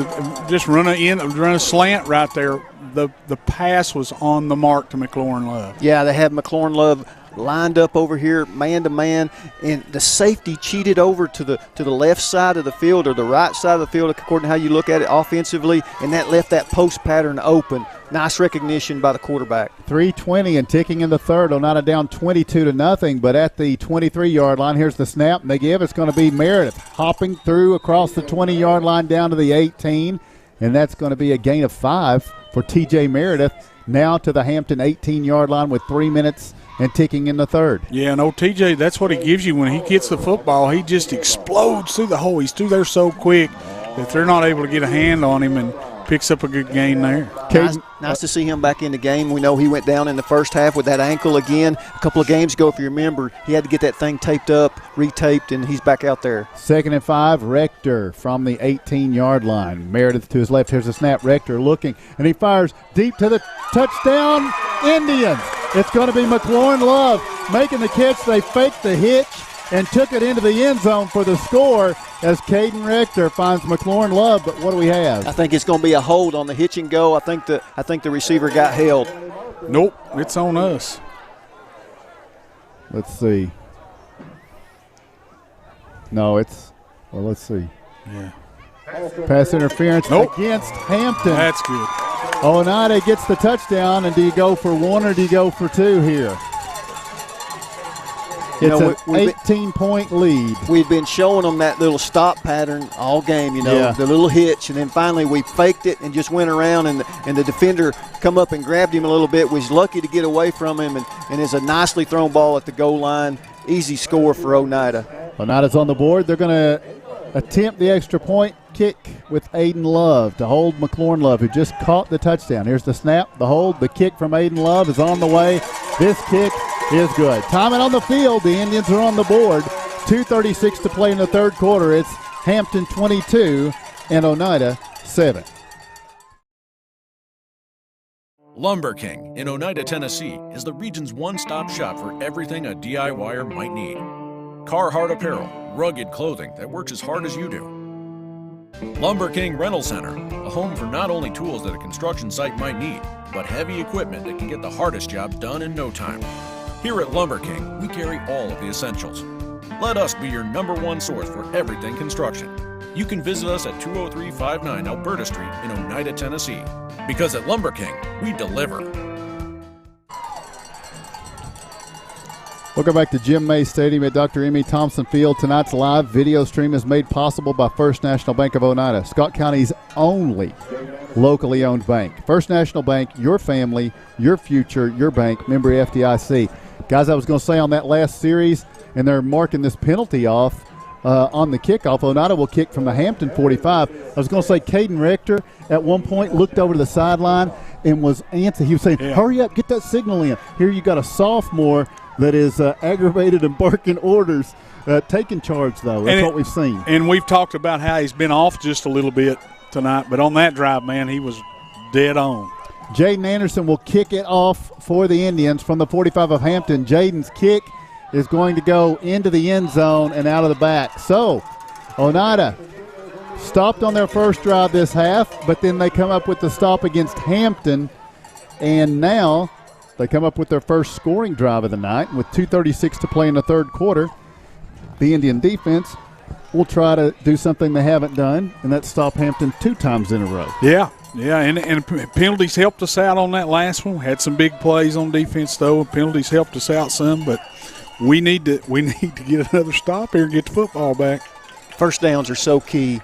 Just run a slant right there. The pass was on the mark to McLaurin Love. Yeah, they have McLaurin Love lined up over here, man to man, and the safety cheated over to the left side of the field or the right side of the field, according to how you look at it offensively, and that left that post pattern open. Nice recognition by the quarterback. 3:20 and ticking in the third. Oneida down 22-0, but at the 23-yard line, here's the snap, and they give. It's going to be Meredith hopping through across the 20-yard line down to the 18, and that's going to be a gain of 5 for T.J. Meredith. Now to the Hampton 18-yard line with 3 minutes and ticking in the third. Yeah, no, TJ, that's what he gives you when he gets the football. He just explodes through the hole. He's through there so quick that they're not able to get a hand on him, and picks up a good gain there. Nice to see him back in the game. We know he went down in the first half with that ankle again. A couple of games ago, if you remember, he had to get that thing taped up, retaped, and he's back out there. 2nd and 5, Rector from the 18-yard line. Meredith to his left. Here's the snap. Rector looking, and he fires deep to the touchdown Indians. It's going to be McLaurin Love making the catch. They faked the hitch and took it into the end zone for the score as Caden Rector finds McLaurin Love. But what do we have? I think it's going to be a hold on the hitch and go. I think the receiver got held. Nope, it's on us. Let's see. No, let's see. Yeah. Pass interference against Hampton. That's good. Oneida gets the touchdown, and do you go for 1 or do you go for 2 here? It's an 18-point lead. We've been showing them that little stop pattern all game, the little hitch, and then finally we faked it and just went around, and the defender come up and grabbed him a little bit. Was lucky to get away from him, and it's a nicely thrown ball at the goal line. Easy score for Oneida. Oneida's on the board. They're going to attempt the extra point kick with Aiden Love to hold McLaurin Love, who just caught the touchdown. Here's the snap, the hold, the kick from Aiden Love is on the way. This kick is good. Timing on the field, the Indians are on the board. 2:36 to play in the third quarter. It's Hampton 22 and Oneida 7. Lumber King in Oneida, Tennessee is the region's one-stop shop for everything a DIYer might need. Carhartt apparel, rugged clothing that works as hard as you do. Lumber King Rental Center, a home for not only tools that a construction site might need, but heavy equipment that can get the hardest jobs done in no time. Here at Lumber King, we carry all of the essentials. Let us be your #1 source for everything construction. You can visit us at 20359 Alberta Street in Oneida, Tennessee. Because at Lumber King, we deliver. Welcome back to Jim May Stadium at Dr. Emmy Thompson Field. Tonight's live video stream is made possible by First National Bank of Oneida, Scott County's only locally owned bank. First National Bank, your family, your future, your bank, member FDIC. Guys, I was going to say on that last series, and they're marking this penalty off on the kickoff. Oneida will kick from the Hampton 45. I was going to say Caden Rector at one point looked over to the sideline and was antsy. He was saying, hurry up, get that signal in. Here you got a sophomore that is aggravated and barking orders, taking charge, though. That's what we've seen. And we've talked about how he's been off just a little bit tonight, but on that drive, man, he was dead on. Jaden Anderson will kick it off for the Indians from the 45 of Hampton. Jaden's kick is going to go into the end zone and out of the back. So, Oneida stopped on their first drive this half, but then they come up with the stop against Hampton, and now they come up with their first scoring drive of the night. With 2:36 to play in the third quarter, the Indian defense will try to do something they haven't done, and that's stop Hampton 2 times in a row. Yeah, and penalties helped us out on that last one. We had some big plays on defense, though. Penalties helped us out some, but we need to get another stop here and get the football back. First downs are so key,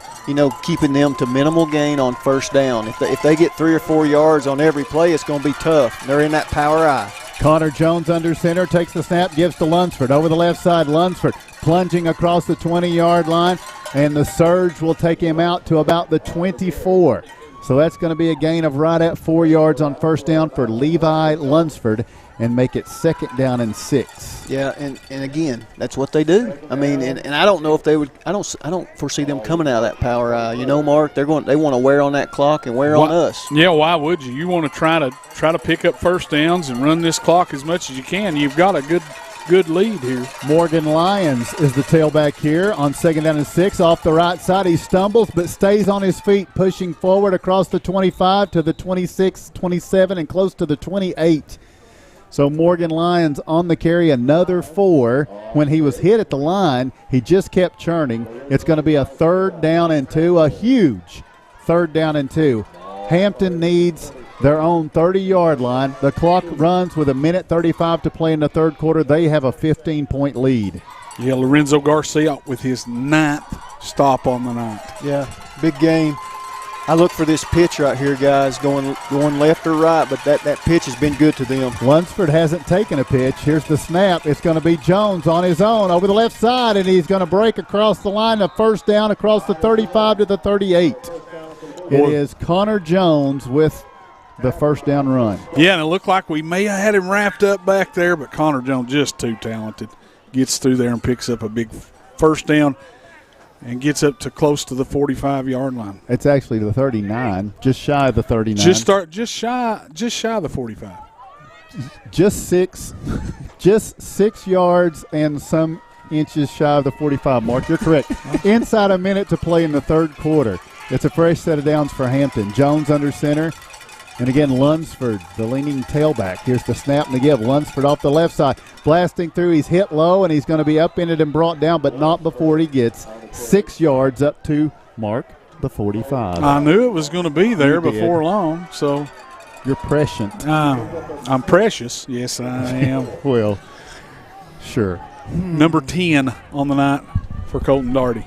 keeping them to minimal gain on first down. If they get 3 or 4 yards on every play, it's going to be tough. They're in that power I. Connor Jones under center, takes the snap, gives to Lunsford. Over the left side, Lunsford plunging across the 20-yard line, and the surge will take him out to about the 24. So that's going to be a gain of right at 4 yards on first down for Levi Lunsford and make it 2nd down and 6. Yeah, and again, that's what they do. I mean, and I don't know if they would. I don't foresee them coming out of that power eye. Mark, they want to wear on that clock and wear on us. Yeah, why would you? You want to try to pick up first downs and run this clock as much as you can. You've got a good lead here. Morgan Lyons is the tailback here on 2nd down and 6. Off the right side, he stumbles but stays on his feet, pushing forward across the 25 to the 26, 27, and close to the 28. So Morgan Lyons on the carry, another 4. When he was hit at the line, he just kept churning. It's going to be a 3rd down and 2, a huge 3rd down and 2. Hampton needs their own 30-yard line. The clock runs with 1:35 to play in the third quarter. They have a 15-point lead. Yeah, Lorenzo Garcia with his 9th stop on the night. Yeah, big game. I look for this pitch right here, guys, going left or right, but that pitch has been good to them. Lunsford hasn't taken a pitch. Here's the snap. It's going to be Jones on his own over the left side, and he's going to break across the line. A 1st down across the 35 to the 38. It is Connor Jones with the 1st down run. Yeah, and it looked like we may have had him wrapped up back there, but Connor Jones just too talented. Gets through there and picks up a big 1st down and gets up to close to the 45-yard line. It's actually the 39, just shy of the 39. Just shy of the 45. Just 6 yards and some inches shy of the 45 mark. You're correct. Inside a minute to play in the third quarter. It's a fresh set of downs for Hampton. Jones under center. And again, Lunsford, the leaning tailback. Here's the snap and the give. Lunsford off the left side. Blasting through. He's hit low, and he's going to be upended and brought down, but not before he gets 6 yards up to Mark, the 45. I knew it was going to be there before long, so. You're prescient. I'm precious. Yes, I am. Well, sure. Number 10 on the night for Colton Darty.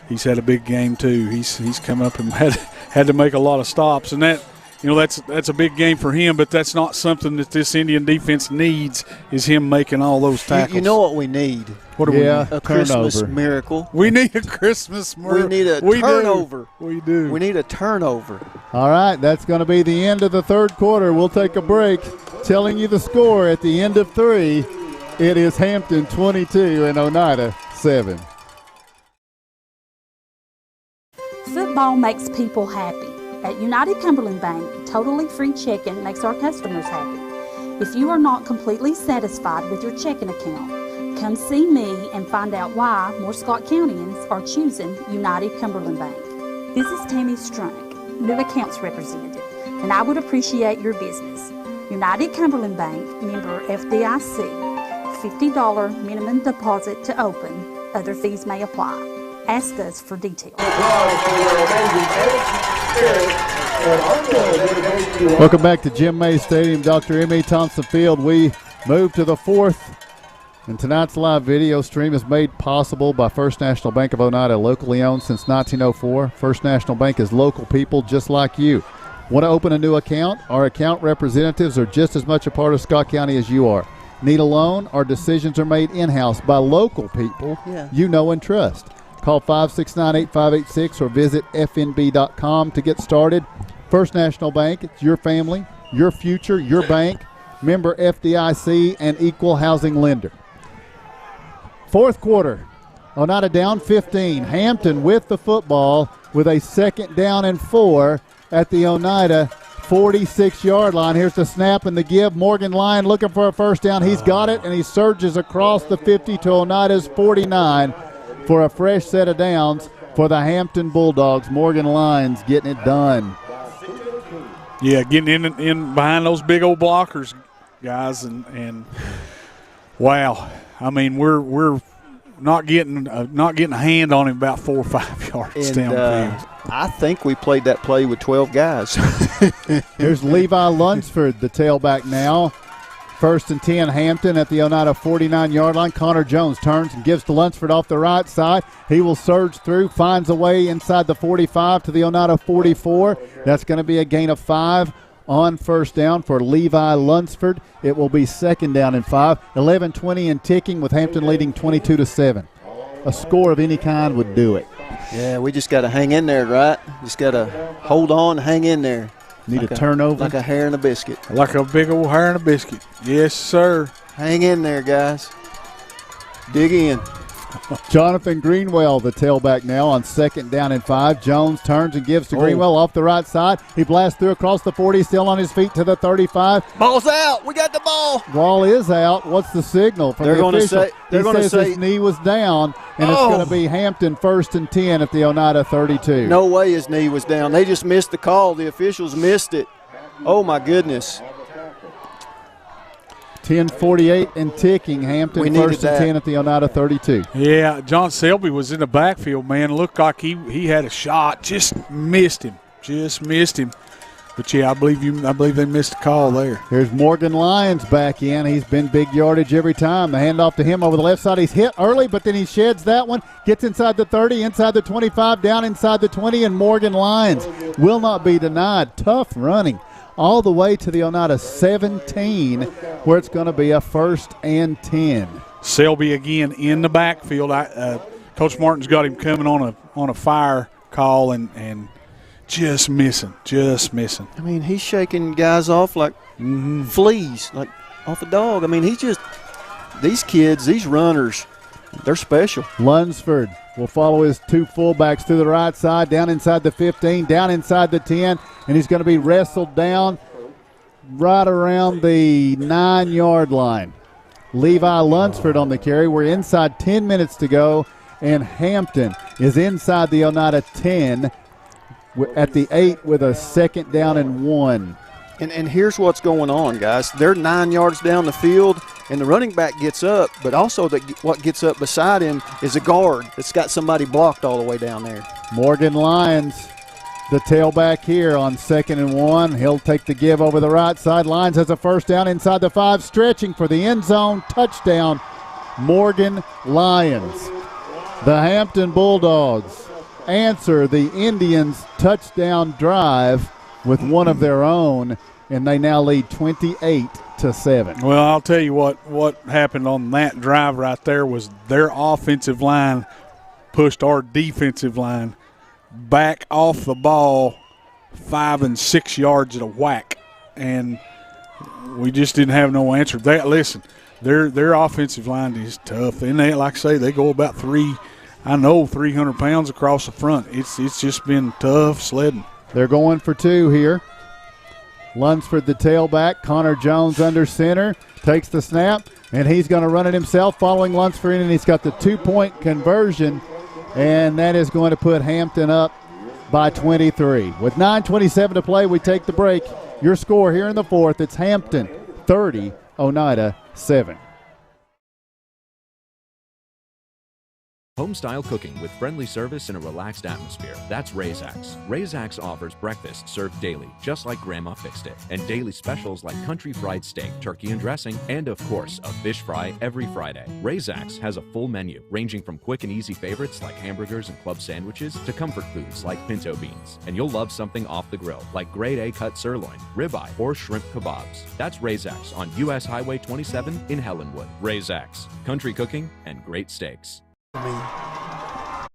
He's had a big game, too. He's come up and had to make a lot of stops, and that – that's a big game for him, but that's not something that this Indian defense needs, is him making all those tackles. You know what we need? What do we need? A Christmas miracle. We need a Christmas miracle. We need a turnover. We do. We need a turnover. All right, that's going to be the end of the third quarter. We'll take a break. Telling you the score at the end of 3, it is Hampton 22 and Oneida 7. Football makes people happy. At United Cumberland Bank, totally free checking makes our customers happy. If you are not completely satisfied with your checking account, come see me and find out why more Scott Countyans are choosing United Cumberland Bank. This is Tammy Strunk, new accounts representative, and I would appreciate your business. United Cumberland Bank, member FDIC, $50 minimum deposit to open. Other fees may apply. Ask us for details. Welcome back to Jim May Stadium, Dr. M.E. Thompson Field. We move to the fourth, and tonight's live video stream is made possible by First National Bank of Oneida, locally owned since 1904. First National Bank is local people just like you. Want to open a new account? Our account representatives are just as much a part of Scott County as you are. Need a loan? Our decisions are made in-house by local people you know and trust. Call 569-8586 or visit fnb.com to get started. First National Bank, it's your family, your future, your bank. Member FDIC and equal housing lender. Fourth quarter, Oneida down 15. Hampton with the football with a 2nd down and 4 at the Oneida 46-yard line. Here's the snap and the give. Morgan Lyon looking for a 1st down. He's got it, and he surges across the 50 to Oneida's 49. For a fresh set of downs for the Hampton Bulldogs. Morgan Lyons getting it done. Yeah, getting in behind those big old blockers, guys, and wow. I mean, we're not getting a hand on him about 4 or 5 yards downfield. I think we played that play with 12 guys. Here's Levi Lunsford, the tailback now. 1st and 10, Hampton at the Oneida 49-yard line. Connor Jones turns and gives to Lunsford off the right side. He will surge through, finds a way inside the 45 to the Oneida 44. That's going to be a gain of 5 on 1st down for Levi Lunsford. It will be 2nd down and 5. 11-20 and ticking with Hampton leading 22-7. A score of any kind would do it. Yeah, we just got to hang in there, right? Just got to hold on, hang in there. Need like a turnover? Like a hair and a biscuit. Like a big old hair and a biscuit. Yes, sir. Hang in there, guys. Dig in. Jonathan Greenwell, the tailback now on 2nd down and 5. Jones turns and gives to Greenwell off the right side. He blasts through across the 40, still on his feet to the 35. Ball's out. We got the ball. Ball is out. What's the signal from the official? He says his knee was down, and it's going to be Hampton 1st and 10 at the Oneida 32. No way his knee was down. They just missed the call. The officials missed it. Oh, my goodness. 10:48 and ticking. Hampton 1st and 10 at the Oneida 32. Yeah, John Selby was in the backfield, man. Looked like he had a shot. Just missed him. But, yeah, I believe they missed a call there. Here's Morgan Lyons back in. He's been big yardage every time. The handoff to him over the left side. He's hit early, but then he sheds that one. Gets inside the 30, inside the 25, down inside the 20, and Morgan Lyons will not be denied. Tough running all the way to the Oneida 17, where it's going to be a 1st and 10. Selby again in the backfield. Coach Martin's got him coming on a fire call and just missing. I mean, he's shaking guys off like fleas, like off a dog. I mean, these kids, these runners, they're special. Lunsford will follow his 2 fullbacks to the right side, down inside the 15, down inside the 10, and he's going to be wrestled down right around the 9-yard line. Levi Lunsford on the carry. We're inside 10 minutes to go, and Hampton is inside the Oneida 10 at the 8 with a 2nd down and 1. And here's what's going on, guys. They're 9 yards down the field, and the running back gets up, but also what gets up beside him is a guard that's got somebody blocked all the way down there. Morgan Lyons, the tailback here on 2nd and 1. He'll take the give over the right side. Lyons has a 1st down inside the 5, stretching for the end zone. Touchdown, Morgan Lyons. The Hampton Bulldogs answer the Indians' touchdown drive with one of their own, and they now lead 28-7. Well, I'll tell you what happened on that drive right there was their offensive line pushed our defensive line back off the ball 5 and 6 yards at a whack, and we just didn't have no answer. Their offensive line is tough, and they, like I say, they go about 300 pounds across the front. It's just been tough sledding. They're going for 2 here. Lunsford, the tailback. Connor Jones under center. Takes the snap, and he's going to run it himself following Lunsford in, and he's got the 2-point conversion, and that is going to put Hampton up by 23. With 9:27 to play, we take the break. Your score here in the 4th, it's Hampton 30, Oneida 7. Home-style cooking with friendly service and a relaxed atmosphere. That's Razak's. Razak's offers breakfast served daily, just like Grandma fixed it, and daily specials like country fried steak, turkey and dressing, and of course, a fish fry every Friday. Razak's has a full menu, ranging from quick and easy favorites like hamburgers and club sandwiches to comfort foods like pinto beans. And you'll love something off the grill, like grade A cut sirloin, ribeye, or shrimp kebabs. That's Razak's on U.S. Highway 27 in Helenwood. Razak's. Country cooking and great steaks. A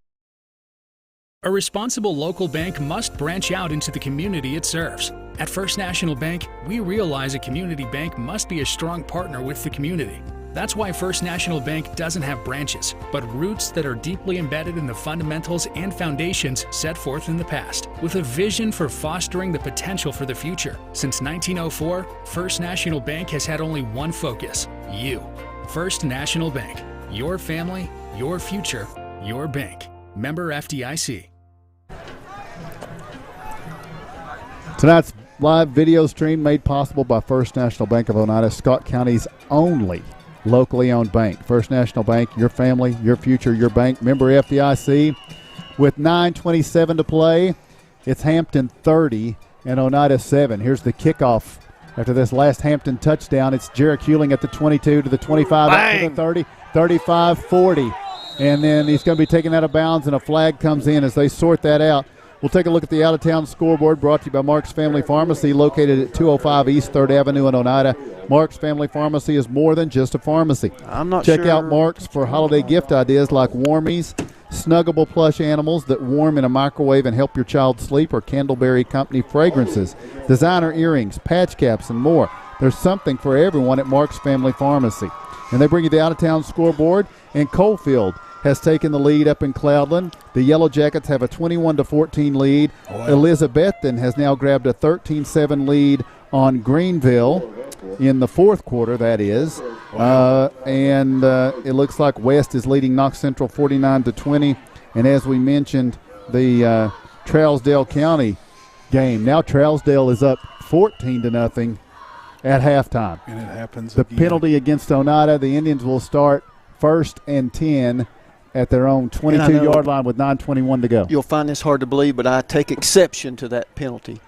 responsible local bank must branch out into the community it serves. At First National Bank, we realize a community bank must be a strong partner with the community. That's why First National Bank doesn't have branches, but roots that are deeply embedded in the fundamentals and foundations set forth in the past, with a vision for fostering the potential for the future. Since 1904, First National Bank has had only one focus: you. First National Bank. Your family, your future, your bank. Member FDIC. Tonight's live video stream made possible by First National Bank of Oneida, Scott County's only locally owned bank. First National Bank, your family, your future, your bank. Member FDIC. With 9:27 to play, it's Hampton 30 and Oneida 7. Here's the kickoff. After this last Hampton touchdown, it's Jarek Hewling at the 22 to the 25, up to the 30, 35, 40. And then he's going to be taken out of bounds, and a flag comes in as they sort that out. We'll take a look at the out-of-town scoreboard brought to you by Mark's Family Pharmacy, located at 205 East 3rd Avenue in Oneida. Mark's Family Pharmacy is more than just a pharmacy. Check out Mark's for holiday gift ideas like Warmies, snuggable plush animals that warm in a microwave and help your child sleep, or Candleberry Company fragrances, designer earrings, patch caps, and more. There's something for everyone at Mark's Family Pharmacy. And they bring you the out-of-town scoreboard in Coalfield. has taken the lead up in Cloudland. The Yellow Jackets have a 21-14 lead. Wow. Elizabethton has now grabbed a 13-7 lead on Greenville in the fourth quarter, that is. And it looks like West is leading Knox Central 49-20. And as we mentioned, the Trousdale County game. Now Trousdale is up 14-0 at halftime. And it happens The again. penalty against Oneida, the Indians will start 1st and 10 at their own 22-yard line with 9:21 to go. You'll find this hard to believe, but I take exception to that penalty.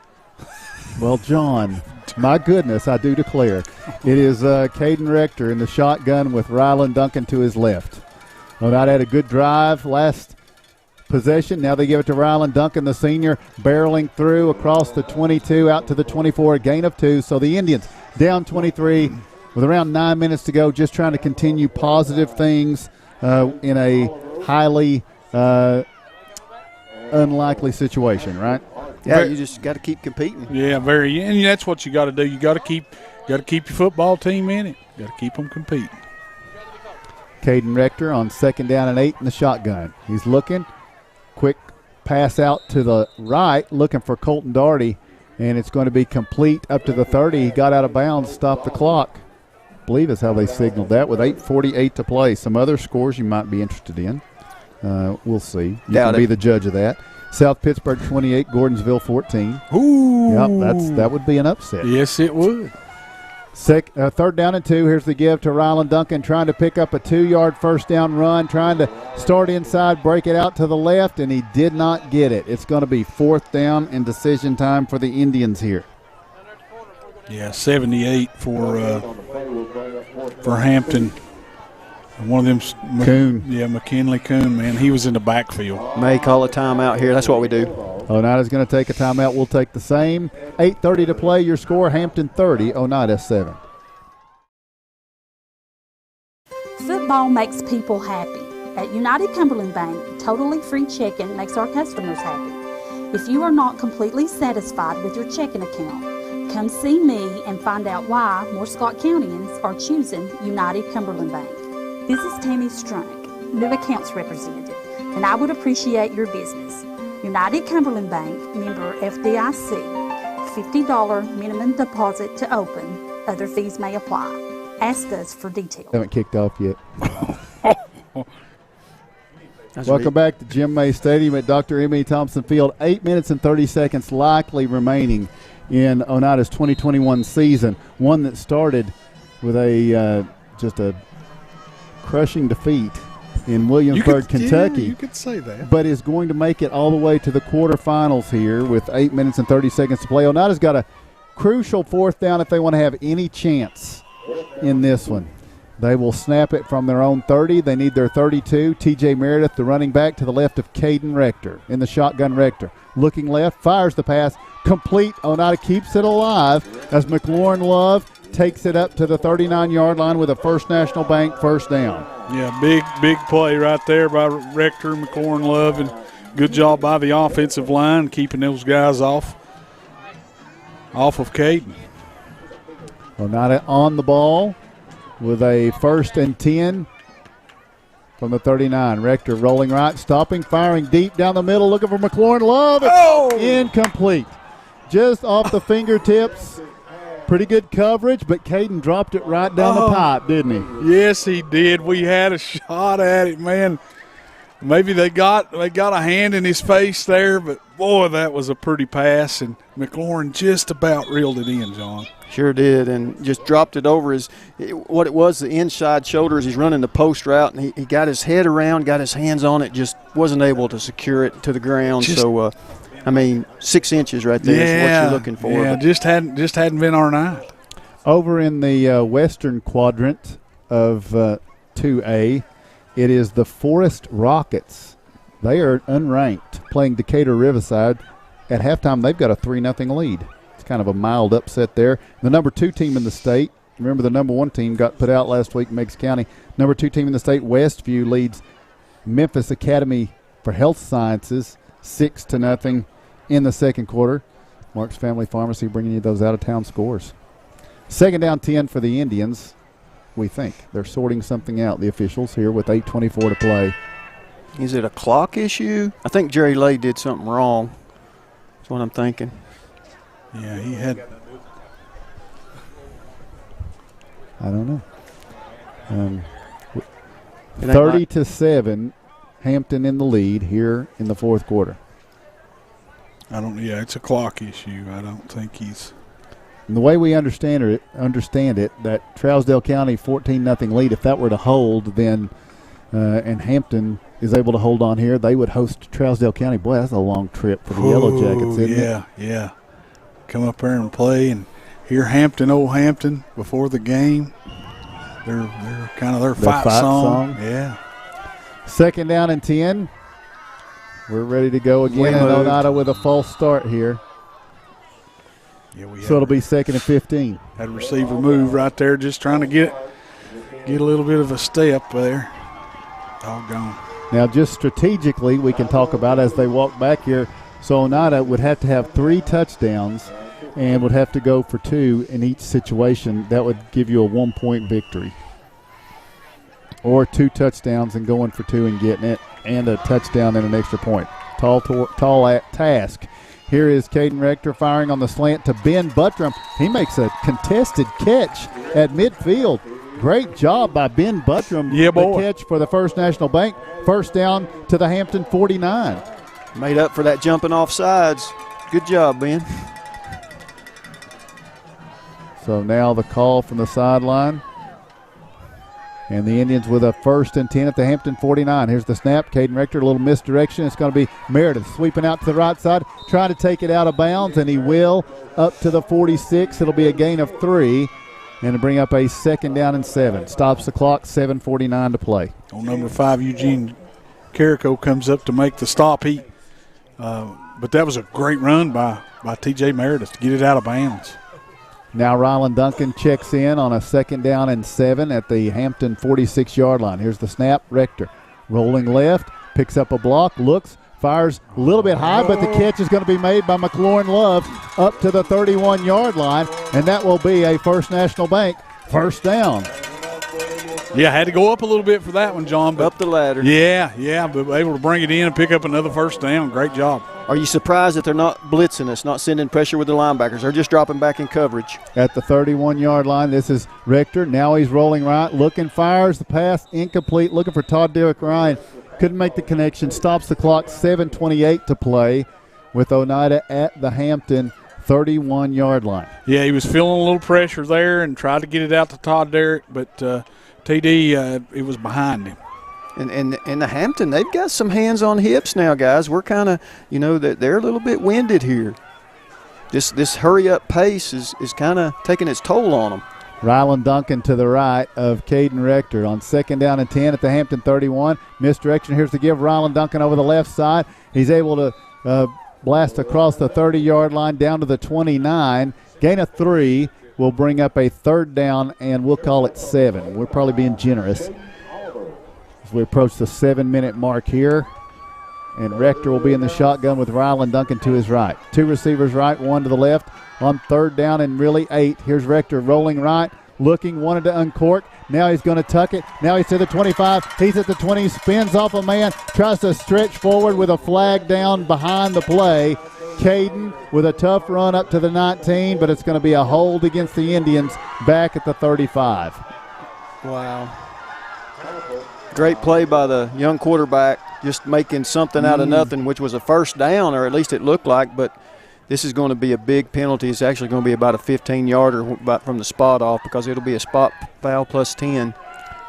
Well, John, my goodness, I do declare. It is Caden Rector in the shotgun with Rylan Duncan to his left. Oneida had a good drive last possession. Now they give it to Rylan Duncan, the senior, barreling through across the 22 out to the 24, a gain of 2. So the Indians down 23 with around 9 minutes to go, just trying to continue positive things in a highly unlikely situation, right? Yeah, you just got to keep competing. Yeah, and that's what you got to do. You got to keep your football team in it. Got to keep them competing. Caden Rector on 2nd down and 8 in the shotgun. He's looking. Quick pass out to the right, looking for Colton Daugherty, and it's going to be complete up to the 30. He got out of bounds, stopped the clock. I believe is how they signaled that with 8:48 to play. Some other scores you might be interested in. We'll see. You can be the judge of that. South Pittsburgh 28, Gordonsville 14. Ooh. Yep, that would be an upset. Yes, it would. 3rd down and 2. Here's the give to Rylan Duncan, trying to pick up a 2-yard first down run, trying to start inside, break it out to the left, and he did not get it. It's going to be 4th down and decision time for the Indians here. Yeah, 78 for Hampton. And one of them's Coon. Yeah, McKinley Coon, man. He was in the backfield. May call a timeout here. That's what we do. Oneida's going to take a timeout. We'll take the same. 8:30 to play. Your score, Hampton 30, Oneida 7. Football makes people happy. At United Cumberland Bank, totally free checking makes our customers happy. If you are not completely satisfied with your checking account, come see me and find out why more Scott Countyans are choosing United Cumberland Bank. This is Tammy Strunk, new accounts representative, and I would appreciate your business. United Cumberland Bank, member FDIC, $50 minimum deposit to open. Other fees may apply. Ask us for details. Haven't kicked off yet. Welcome back to Jim May Stadium at Dr. M.E. Thompson Field. 8 minutes and 30 seconds likely remaining in Oneida's 2021 season. One that started with just a crushing defeat in Williamsburg, Kentucky. Yeah, you could say that. But is going to make it all the way to the quarterfinals here with 8 minutes and 30 seconds to play. Oneida's got a crucial 4th down if they want to have any chance in this one. They will snap it from their own 30. They need their 32. TJ Meredith, the running back, to the left of Caden Rector in the shotgun. Rector looking left, fires the pass, complete. Oneida keeps it alive as McLaurin Love takes it up to the 39-yard line with a First National Bank first down. Yeah, big play right there by Rector, McLaurin Love, and good job by the offensive line keeping those guys off of Caden. Oneida on the ball with a 1st and 10 from the 39. Rector rolling right, stopping, firing deep down the middle, looking for McLaurin Love. It's incomplete. Just off the fingertips. Pretty good coverage, but Caden dropped it right down the pipe, didn't he? Yes, he did. We had a shot at it, man. Maybe they got a hand in his face there, but, boy, that was a pretty pass, and McLaurin just about reeled it in, John. Sure did, and just dropped it over what it was, the inside shoulder as he's running the post route, and he got his head around, got his hands on it, just wasn't able to secure it to the ground. 6 inches right there is what you're looking for. Yeah, just hadn't been our night. Over in the western quadrant of 2A, it is the Forest Rockets. They are unranked, playing Decatur Riverside. At halftime, they've got a 3-0 lead. It's kind of a mild upset there. The number 2 team in the state, remember the number 1 team got put out last week in Meigs County. Number 2 team in the state, Westview, leads Memphis Academy for Health Sciences 6-0 in the second quarter. Mark's Family Pharmacy bringing you those out-of-town scores. 2nd down 10 for the Indians, we think. They're sorting something out, the officials, here with 8:24 to play. Is it a clock issue? I think Jerry Lay did something wrong. That's what I'm thinking. Yeah, he had. I don't know. 30-7, Hampton in the lead here in the fourth quarter. Yeah, it's a clock issue. I don't think he's. And the way we understand it, that Trousdale County 14-0 lead, if that were to hold, then and Hampton is able to hold on here, they would host Trousdale County. Boy, that's a long trip for the Yellow Jackets, isn't it? Yeah. Come up there and play and hear Old Hampton before the game. They're kind of their fight song. Yeah. Second down and 10. We're ready to go again, and Oneida with a false start here. Yeah, so it'll be 2nd and 15. Had a receiver move right there, just trying to get a little bit of a step there. Doggone. Now, just strategically, we can talk about as they walk back here. So Oneida would have to have 3 touchdowns and would have to go for 2 in each situation. That would give you a 1-point victory. Or 2 touchdowns and going for 2 and getting it, and a touchdown and an extra point. Tall task. Here is Caden Rector firing on the slant to Ben Buttram. He makes a contested catch at midfield. Great job by Ben Buttram. Yeah, boy. The catch for the First National Bank. First down to the Hampton 49. Made up for that jumping off sides. Good job, Ben. So now the call from the sideline. And the Indians with a 1st and 10 at the Hampton 49. Here's the snap. Caden Rector, a little misdirection. It's going to be Meredith sweeping out to the right side, trying to take it out of bounds, and he will up to the 46. It'll be a gain of 3, and to bring up a 2nd down and 7. Stops the clock, 7:49 to play. On number 5, Eugene Carrico comes up to make the stop. But that was a great run by T.J. Meredith to get it out of bounds. Now Rylan Duncan checks in on a 2nd down and 7 at the Hampton 46-yard line. Here's the snap. Rector rolling left, picks up a block, looks, fires a little bit high, but the catch is going to be made by McLaurin Love up to the 31-yard line, and that will be a First National Bank first down. Yeah, had to go up a little bit for that one, John. But up the ladder. Yeah, but able to bring it in and pick up another first down. Great job. Are you surprised that they're not blitzing us, not sending pressure with the linebackers? They're just dropping back in coverage. At the 31-yard line, this is Rector. Now he's rolling right, looking, fires the pass, incomplete, looking for Todd Derrick Ryan. Couldn't make the connection, stops the clock, 7:28 to play with Oneida at the Hampton 31-yard line. Yeah, he was feeling a little pressure there and tried to get it out to Todd Derrick, but TD, it was behind him. And the Hampton, they've got some hands on hips now, guys. We're kind of, they're a little bit winded here. This hurry-up pace is kind of taking its toll on them. Rylan Duncan to the right of Caden Rector on 2nd down and 10 at the Hampton 31. Misdirection. Here's to give Rylan Duncan over the left side. He's able to blast across the 30-yard line down to the 29. Gain of 3 will bring up a 3rd down, and we'll call it 7. We're probably being generous as we approach the 7-minute mark here. And Rector will be in the shotgun with Rylan Duncan to his right. 2 receivers right, 1 to the left. On 3rd down and really 8. Here's Rector rolling right, looking, wanted to uncork. Now he's going to tuck it. Now he's to the 25. He's at the 20, spins off a man, tries to stretch forward with a flag down behind the play. Caden with a tough run up to the 19, but it's going to be a hold against the Indians back at the 35. Wow. Great play by the young quarterback, just making something out of nothing, which was a first down, or at least it looked like, but this is going to be a big penalty. It's actually going to be about a 15-yarder from the spot off, because it'll be a spot foul plus 10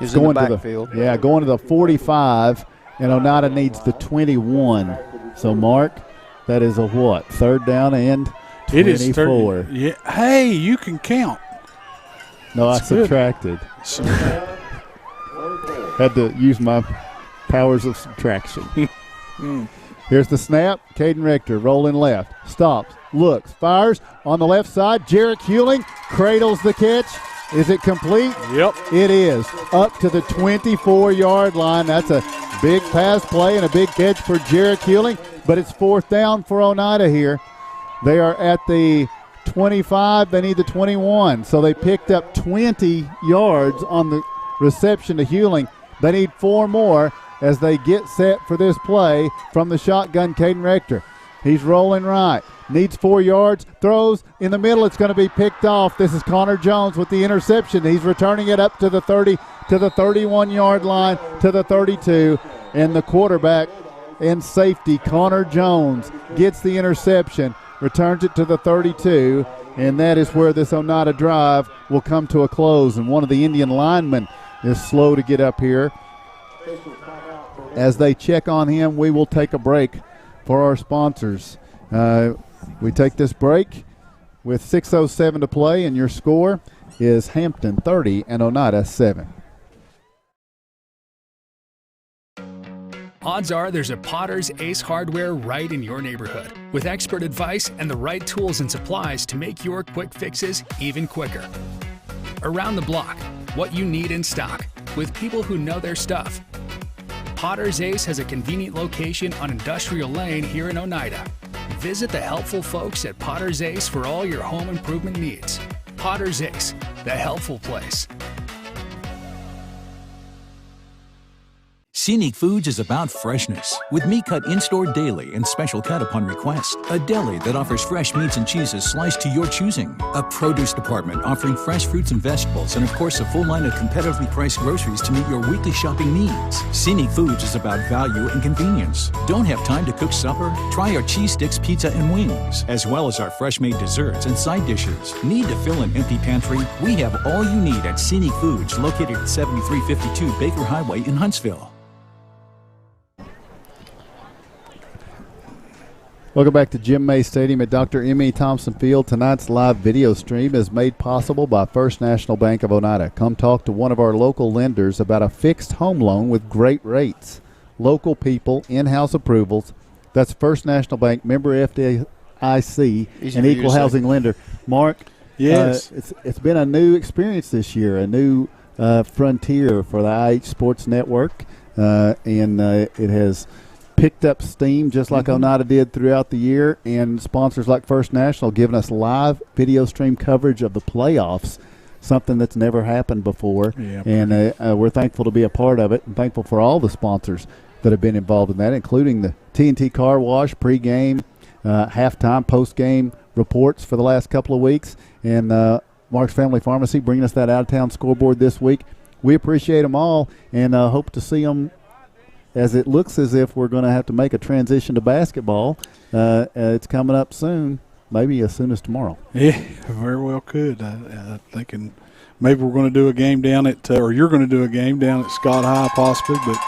is in the backfield. Going to the 45, and Oneida needs the 21. So, Mark, that is a what? 3rd down and 24. It is 30. Yeah. Hey, you can count. No, I subtracted. Had to use my powers of subtraction. Here's the snap. Caden Rector rolling left. Stops. Looks. Fires on the left side. Jarek Hewling cradles the catch. Is it complete? Yep. It is. Up to the 24-yard line. That's a big pass play and a big catch for Jarek Hewling. But it's 4th down for Oneida here. They are at the 25. They need the 21. So they picked up 20 yards on the reception to Hewling. They need 4 more. as they get set for this play from the shotgun, Caden Rector. He's rolling right, needs 4 yards, throws in the middle. It's going to be picked off. This is Connor Jones with the interception. He's returning it up to the 30, to the 31-yard line, to the 32, and the quarterback and safety, Connor Jones, gets the interception, returns it to the 32, and that is where this Oneida drive will come to a close. And one of the Indian linemen is slow to get up here. As they check on him, we will take a break for our sponsors. We take this break with 6:07 to play, and your score is Hampton 30 and Oneida 7. Odds are there's a Potter's Ace Hardware right in your neighborhood, with expert advice and the right tools and supplies to make your quick fixes even quicker. Around the block, what you need in stock, with people who know their stuff. Potter's Ace has a convenient location on Industrial Lane here in Oneida. Visit the helpful folks at Potter's Ace for all your home improvement needs. Potter's Ace, the helpful place. Scenic Foods is about freshness, with meat cut in-store daily and special cut upon request. A deli that offers fresh meats and cheeses sliced to your choosing. A produce department offering fresh fruits and vegetables, and of course a full line of competitively priced groceries to meet your weekly shopping needs. Scenic Foods is about value and convenience. Don't have time to cook supper? Try our cheese sticks, pizza, and wings, as well as our fresh-made desserts and side dishes. Need to fill an empty pantry? We have all you need at Scenic Foods, located at 7352 Baker Highway in Huntsville. Welcome back to Jim May Stadium at Dr. M.E. Thompson Field. Tonight's live video stream is made possible by First National Bank of Oneida. Come talk to one of our local lenders about a fixed home loan with great rates. Local people, in-house approvals. That's First National Bank, member FDIC, an equal housing lender. Mark, yes, it's been a new experience this year, a new frontier for the IH Sports Network, and it has picked up steam just like Oneida did throughout the year, and sponsors like First National giving us live video stream coverage of the playoffs, something that's never happened before. Yeah, and we're thankful to be a part of it, and thankful for all the sponsors that have been involved in that, including the TNT Car Wash pregame, halftime, postgame reports for the last couple of weeks, and Mark's Family Pharmacy bringing us that out-of-town scoreboard this week. We appreciate them all, and hope to see them, as it looks as if we're going to have to make a transition to basketball. It's coming up soon, maybe as soon as tomorrow. Yeah, very well could. Thinking maybe we're going to do a game down at, or you're going to do a game down at Scott High possibly, but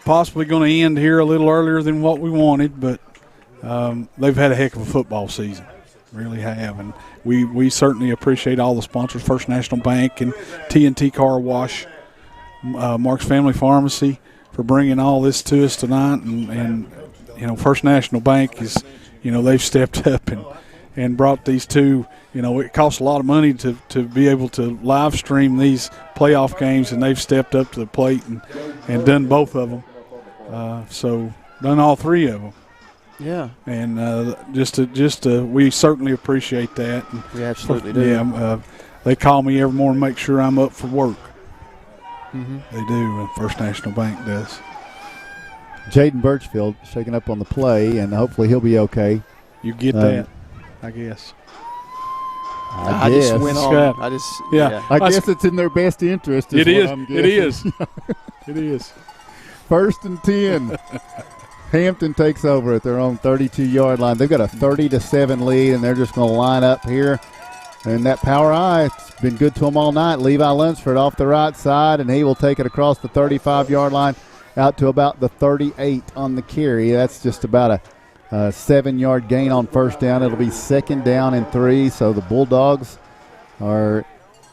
possibly going to end here a little earlier than what we wanted, but they've had a heck of a football season. Really have, and we certainly appreciate all the sponsors, First National Bank and TNT Car Wash, Mark's Family Pharmacy, for bringing all this to us tonight, and you know, First National Bank is, you know, they've stepped up and brought these two. You know, it costs a lot of money to be able to live stream these playoff games, and they've stepped up to the plate and done both of them. So done all three of them. Yeah, and we certainly appreciate that. And we absolutely do. Yeah, they call me every morning, make sure I'm up for work. Mm-hmm. They do, and First National Bank does. Jaden Birchfield shaking up on the play, and hopefully he'll be okay. You get that, I guess. I just went on. I guess it's in their best interest. It is. It is. It is. 1st and 10. Hampton takes over at their own 32-yard line. They've got a 30-7 lead, and they're just going to line up here. And that power eye, it's been good to them all night. Levi Lunsford off the right side, and he will take it across the 35-yard line out to about the 38 on the carry. That's just about a 7-yard gain on first down. It'll be 2nd down and 3, so the Bulldogs are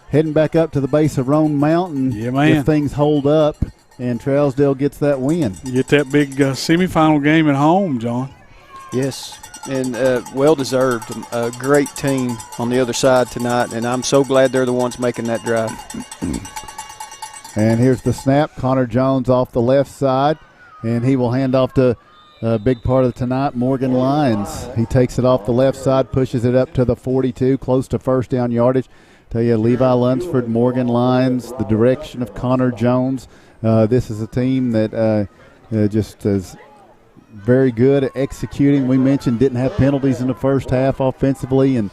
heading back up to the base of Roan Mountain if things hold up, and Trousdale gets that win. You get that big semifinal game at home, John. Yes. And well-deserved. A great team on the other side tonight, and I'm so glad they're the ones making that drive. And here's the snap. Connor Jones off the left side, and he will hand off to a big part of tonight, Morgan Lyons. He takes it off the left side, pushes it up to the 42, close to first down yardage. Tell you, Levi Lunsford, Morgan Lyons, the direction of Connor Jones. This is a team that just is very good at executing. We mentioned didn't have penalties in the first half offensively, and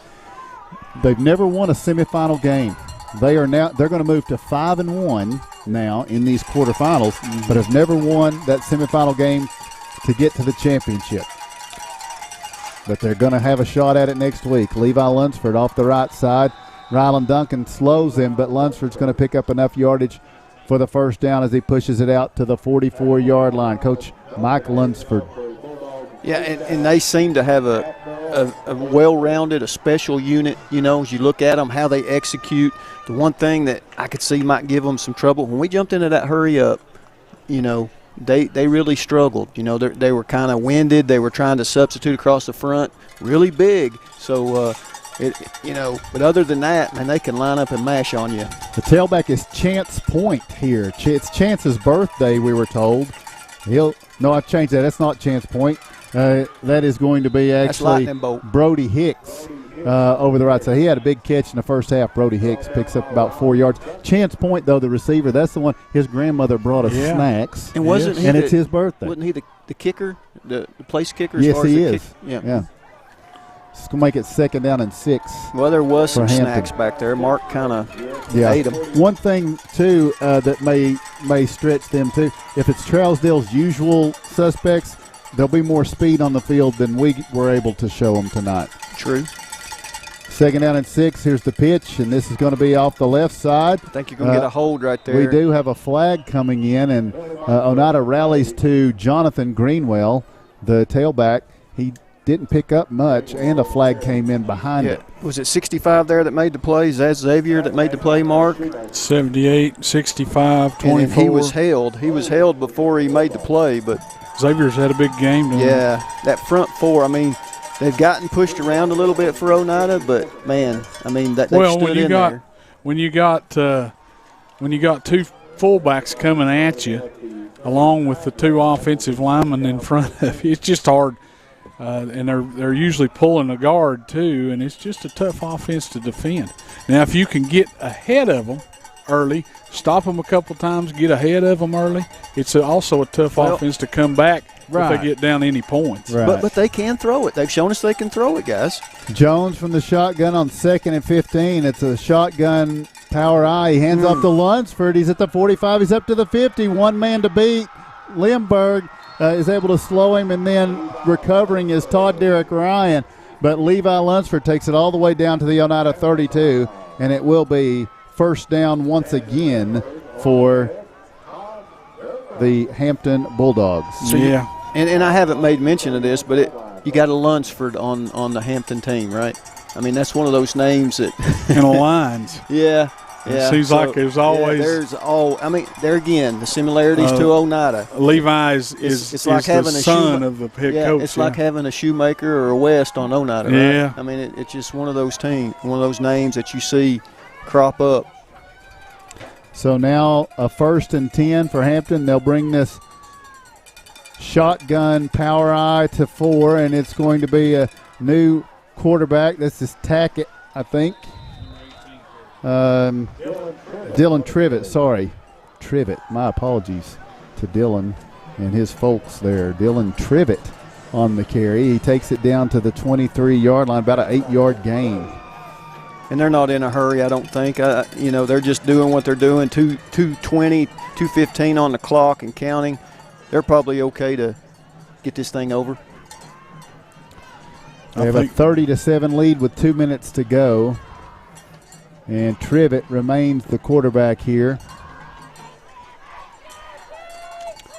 they've never won a semifinal game. They're going to move to 5-1 now in these quarterfinals, but have never won that semifinal game to get to the championship. But they're going to have a shot at it next week. Levi Lunsford off the right side. Rylan Duncan slows him, but Lunsford's going to pick up enough yardage for the first down as he pushes it out to the 44-yard line. Coach Mike Lunsford. Yeah, and they seem to have a well-rounded, a special unit, as you look at them, how they execute. The one thing that I could see might give them some trouble, when we jumped into that hurry up, they really struggled. They were kind of winded. They were trying to substitute across the front really big. So, but other than that, man, they can line up and mash on you. The tailback is Chance Point here. It's Chance's birthday, we were told. No, I changed that. That's not Chance Point. That is going to be actually Brody Hicks over the right side. He had a big catch in the first half. Brody Hicks picks up about 4 yards. Chance Point, though, the receiver, that's the one his grandmother brought us snacks. And wasn't he? And it's his birthday. Wasn't he the kicker, the place kicker? Yes, he is. Yeah. It's going to make it 2nd down and 6. Well, there was some snacks back there. Mark kind of ate them. One thing, too, that may stretch them, too, if it's Trousdale's usual suspects, there'll be more speed on the field than we were able to show them tonight. True. 2nd down and 6. Here's the pitch, and this is going to be off the left side. I think you're going to get a hold right there. We do have a flag coming in, and Oneida rallies to Jonathan Greenwell, the tailback. He didn't pick up much, and a flag came in behind it. Was it 65 there that made the play? Is that Xavier that made the play, Mark? 78, 65, 24. And he was held. He was held before he made the play, but Xavier's had a big game. Yeah, that front four, I mean, they've gotten pushed around a little bit for Oneida, but, man, I mean, they've stood in there. When you got two fullbacks coming at you, along with the 2 offensive linemen in front of you, it's just hard. And they're usually pulling a guard too, and it's just a tough offense to defend. Now, if you can get ahead of them early, stop them a couple times, get ahead of them early, it's also a tough offense to come back if they get down any points. Right. But they can throw it. They've shown us they can throw it, guys. Jones from the shotgun on 2nd and 15. It's a shotgun power eye. He hands off to Lunsford. He's at the 45. He's up to the 50. One man to beat. Limburg is able to slow him, and then recovering is Todd Derrick Ryan. But Levi Lunsford takes it all the way down to the Oneida 32, and it will be first down once again for the Hampton Bulldogs. So and I haven't made mention of this, but you got a Lunsford on the Hampton team, right? I mean, that's one of those names that – and lines. Yeah. It seems like there's always there again, the similarities to Oneida. Levi is like having the son of the head coach. It's like having a Shoemaker or a West on Oneida, right? Yeah. I mean, it's just one of those names that you see crop up. So now a 1st and 10 for Hampton. They'll bring this shotgun power eye to 4, and it's going to be a new quarterback. This is Tackett, I think. Dylan Trivet, my apologies to Dylan and his folks there. Dylan Trivet on the carry. He takes it down to the 23-yard line, about an 8-yard gain. And they're not in a hurry, I don't think. They're just doing what they're doing, 2:20, 2:15 on the clock and counting. They're probably okay to get this thing over. They have a 30-7 lead with 2 minutes to go. And Trivet remains the quarterback here.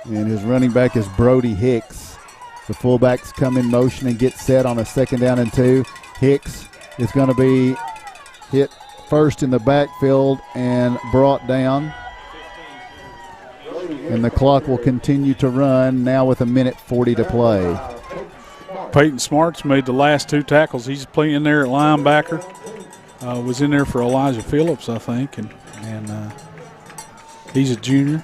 And his running back is Brody Hicks. The fullbacks come in motion and get set on a 2nd down and 2. Hicks is going to be hit first in the backfield and brought down. And the clock will continue to run now with 1:40 to play. Peyton Smart's made the last 2 tackles. He's playing there at linebacker. Was in there for Elijah Phillips, I think, and he's a junior.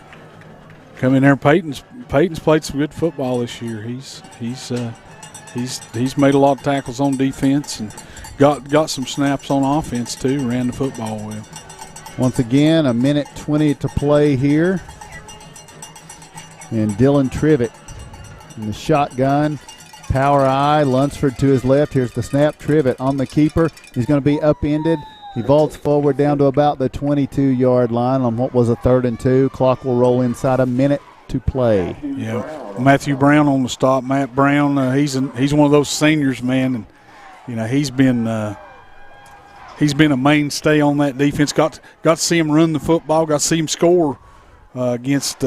Come in there. Peyton's played some good football this year. He's made a lot of tackles on defense, and got some snaps on offense too. Ran the football well. Once again, 1:20 to play here. And Dylan Trivett in the shotgun. Power eye, Lunsford to his left. Here's the snap. Trivett on the keeper. He's going to be upended. He vaults forward down to about the 22-yard line on what was a 3rd and 2. Clock will roll inside a minute to play. Yeah, Matthew Brown on the stop. Matt Brown, he's one of those seniors, man, and you know he's been a mainstay on that defense. Got to see him run the football. Got to see him score against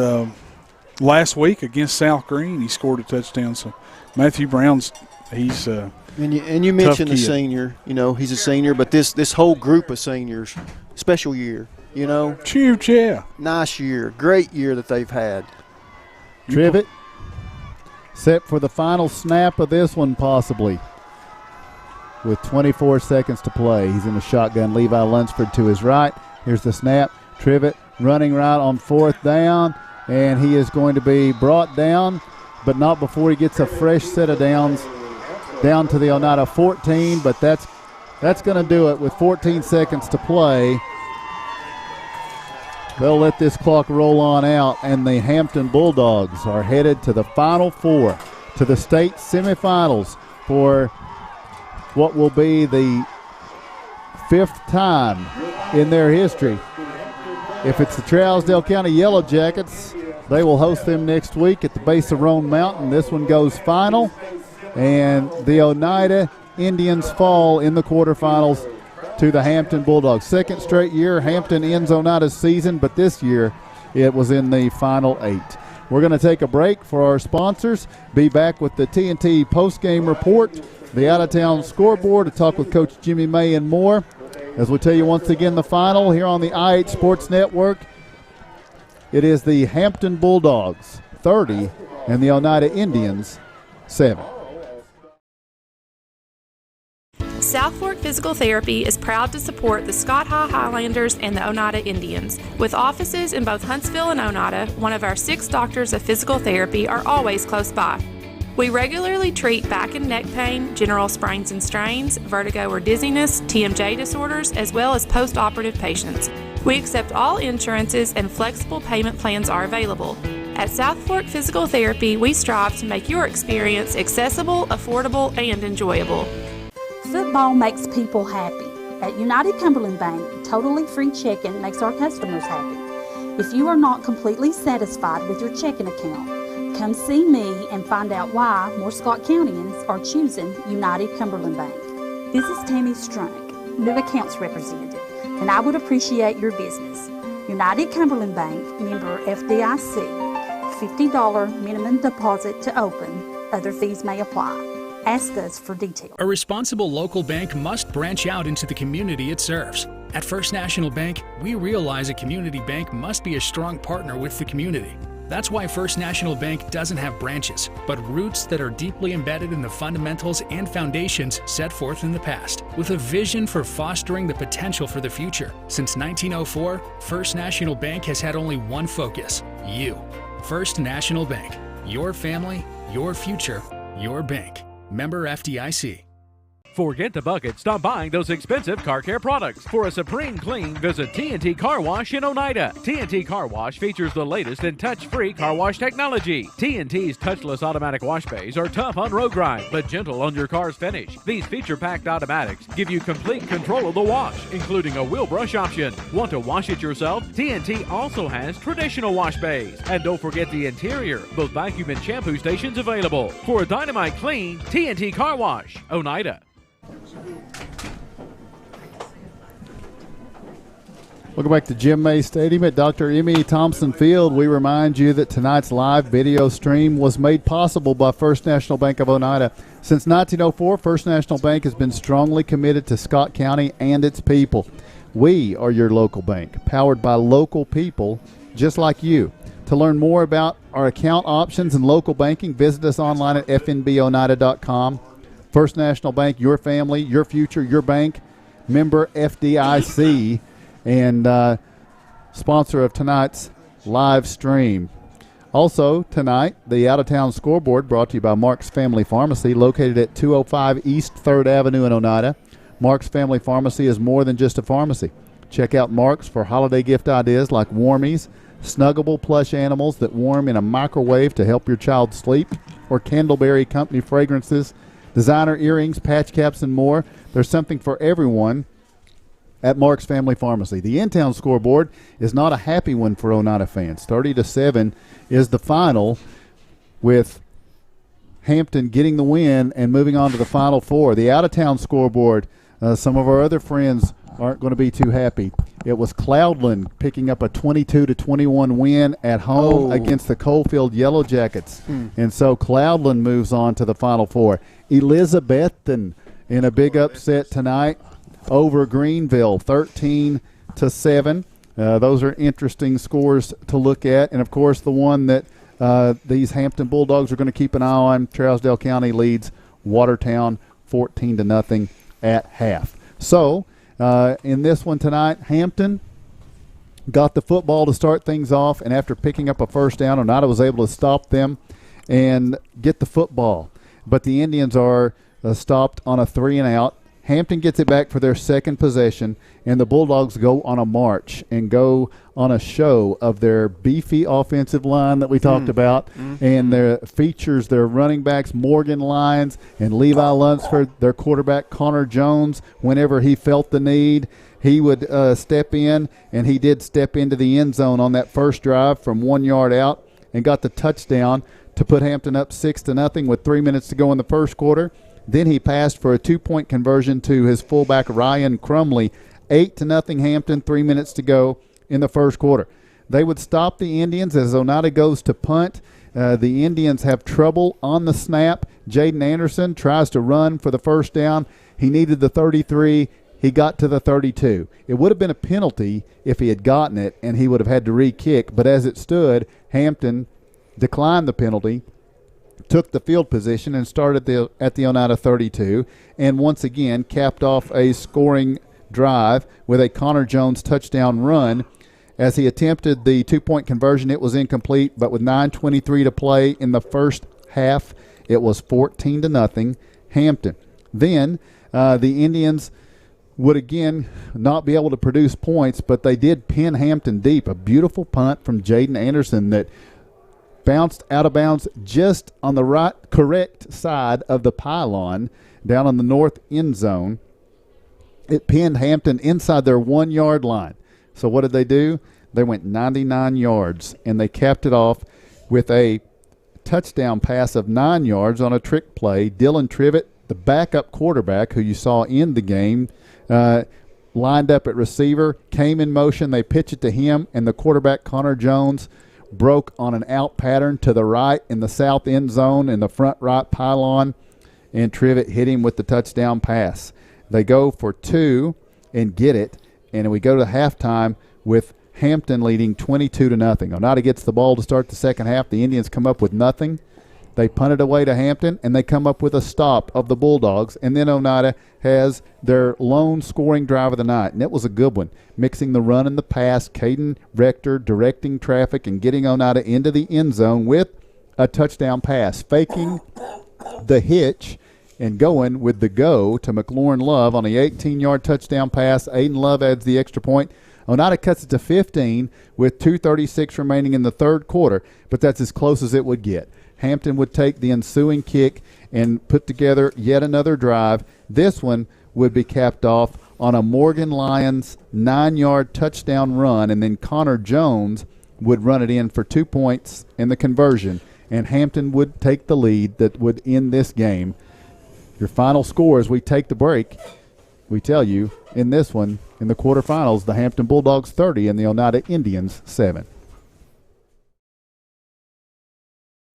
last week against South Green. He scored a touchdown. So Matthew Brown's he's. And you mentioned the senior. You know he's a senior, but this whole group of seniors, special year. You know, huge, yeah, nice year, great year that they've had. Trivett set for the final snap of this one, possibly. With 24 seconds to play. He's in the shotgun. Levi Lunsford to his right. Here's the snap. Trivett running right on 4th down. And he is going to be brought down, but not before he gets a fresh set of downs down to the Oneida 14. But that's going to do it with 14 seconds to play. They'll let this clock roll on out, and the Hampton Bulldogs are headed to the Final Four, to the state semifinals for what will be the 5th time in their history. If it's the Trousdale County Yellow Jackets, they will host them next week at the base of Roan Mountain. This one goes final, and the Oneida Indians fall in the quarterfinals to the Hampton Bulldogs. 2nd straight year Hampton ends Oneida's season, but this year it was in the final 8. We're going to take a break for our sponsors. Be back with the TNT postgame report, the out-of-town scoreboard, to talk with Coach Jimmy May and more. As we tell you once again the final here on the IH Sports Network, it is the Hampton Bulldogs 30 and the Oneida Indians 7. South Fork Physical Therapy is proud to support the Scott High Highlanders and the Oneida Indians. With offices in both Huntsville and Oneida, one of our 6 doctors of physical therapy are always close by. We regularly treat back and neck pain, general sprains and strains, vertigo or dizziness, TMJ disorders, as well as post-operative patients. We accept all insurances and flexible payment plans are available. At South Fork Physical Therapy, we strive to make your experience accessible, affordable, and enjoyable. Football makes people happy. At United Cumberland Bank, totally free checking makes our customers happy. If you are not completely satisfied with your checking account, come see me and find out why more Scott Countyans are choosing United Cumberland Bank. This is Tammy Strunk, new accounts representative, and I would appreciate your business. United Cumberland Bank, member FDIC, $50 minimum deposit to open. Other fees may apply. Ask us for details. A responsible local bank must branch out into the community it serves. At First National Bank, we realize a community bank must be a strong partner with the community. That's why First National Bank doesn't have branches, but roots that are deeply embedded in the fundamentals and foundations set forth in the past, with a vision for fostering the potential for the future. Since 1904, First National Bank has had only one focus: you. First National Bank. Your family, your future, your bank. Member FDIC. Forget the bucket. Stop buying those expensive car care products. For a supreme clean, visit TNT Car Wash in Oneida. TNT Car Wash features the latest in touch-free car wash technology. TNT's touchless automatic wash bays are tough on road grime, but gentle on your car's finish. These feature-packed automatics give you complete control of the wash, including a wheel brush option. Want to wash it yourself? TNT also has traditional wash bays. And don't forget the interior, both vacuum and shampoo stations available. For a dynamite clean, TNT Car Wash, Oneida. Welcome back to Jim May Stadium at Dr. M.E. Thompson Field. We remind you that tonight's live video stream was made possible by First National Bank of Oneida. Since 1904, First National Bank has been strongly committed to Scott County and its people. We are your local bank, powered by local people just like you. To learn more about our account options and local banking, visit us online at fnboneida.com. First National Bank, your family, your future, your bank, member FDIC, and sponsor of tonight's live stream. Also tonight, the out-of-town scoreboard brought to you by Mark's Family Pharmacy, located at 205 East 3rd Avenue in Oneida. Mark's Family Pharmacy is more than just a pharmacy. Check out Mark's for holiday gift ideas like Warmies, snuggable plush animals that warm in a microwave to help your child sleep, or Candleberry Company fragrances, designer earrings, patch caps, and more. There's something for everyone at Mark's Family Pharmacy. The in-town scoreboard is not a happy one for Oneida fans. 30-7 is the final, with Hampton getting the win and moving on to the Final Four. The out-of-town scoreboard, some of our other friends aren't going to be too happy. It was Cloudland picking up a 22-21 win at home against the Coalfield Yellow Jackets. And so Cloudland moves on to the Final Four. Elizabethton in a big upset tonight over Greenville, 13-7. Those are interesting scores to look at. And, of course, the one that these Hampton Bulldogs are going to keep an eye on, Trousdale County leads Watertown 14-0 at half. So, in this one tonight, Hampton got the football to start things off, and after picking up a first down, Oneida was able to stop them and get the football. But the Indians are stopped on a 3-and-out. Hampton gets it back for their second possession, and the Bulldogs go on a march and go on a show of their beefy offensive line that we talked about, and their features their running backs, Morgan Lyons and Levi Lunsford, their quarterback, Connor Jones. Whenever he felt the need, he would step in, and he did step into the end zone on that first drive from 1 yard out and got the touchdown to put Hampton up 6-0 with 3 minutes to go in the first quarter. Then he passed for a 2-point conversion to his fullback, Ryan Crumley. 8-0 Hampton, 3 minutes to go in the first quarter. They would stop the Indians as Oneida goes to punt. The Indians have trouble on the snap. Jaden Anderson tries to run for the first down. He needed the 33. He got to the 32. It would have been a penalty if he had gotten it, and he would have had to re-kick. But as it stood, Hampton declined the penalty, took the field position, and started at the Oneida 32, and once again capped off a scoring drive with a Connor Jones touchdown run. As he attempted the 2-point conversion, it was incomplete, but with 9:23 to play in the first half, it was 14-0 Hampton. Then the Indians would again not be able to produce points, but they did pin Hampton deep. A beautiful punt from Jaden Anderson that bounced out of bounds just on the correct side of the pylon down on the north end zone. It pinned Hampton inside their 1 yard line. So what did they do? They went 99 yards, and they capped it off with a touchdown pass of 9 yards on a trick play. Dylan Trivett, the backup quarterback who you saw in the game, lined up at receiver, came in motion. They pitched it to him, and the quarterback, Connor Jones, broke on an out pattern to the right in the south end zone in the front right pylon, and Trivett hit him with the touchdown pass. They go for 2 and get it, and we go to halftime with Hampton leading 22-0. Oneida gets the ball to start the second half. The Indians come up with nothing. They punt it away to Hampton, and they come up with a stop of the Bulldogs, and then Oneida has their lone scoring drive of the night, and it was a good one, mixing the run and the pass. Caden Rector directing traffic and getting Oneida into the end zone with a touchdown pass, faking the hitch and going with the go to McLaurin Love on the 18-yard touchdown pass. Aiden Love adds the extra point. Oneida cuts it to 15 with 2:36 remaining in the third quarter, but that's as close as it would get. Hampton would take the ensuing kick and put together yet another drive. This one would be capped off on a Morgan Lyons 9-yard touchdown run, and then Connor Jones would run it in for 2 points in the conversion, and Hampton would take the lead that would end this game. Your final score as we take the break, we tell you in this one, in the quarterfinals, the Hampton Bulldogs 30 and the Oneida Indians 7.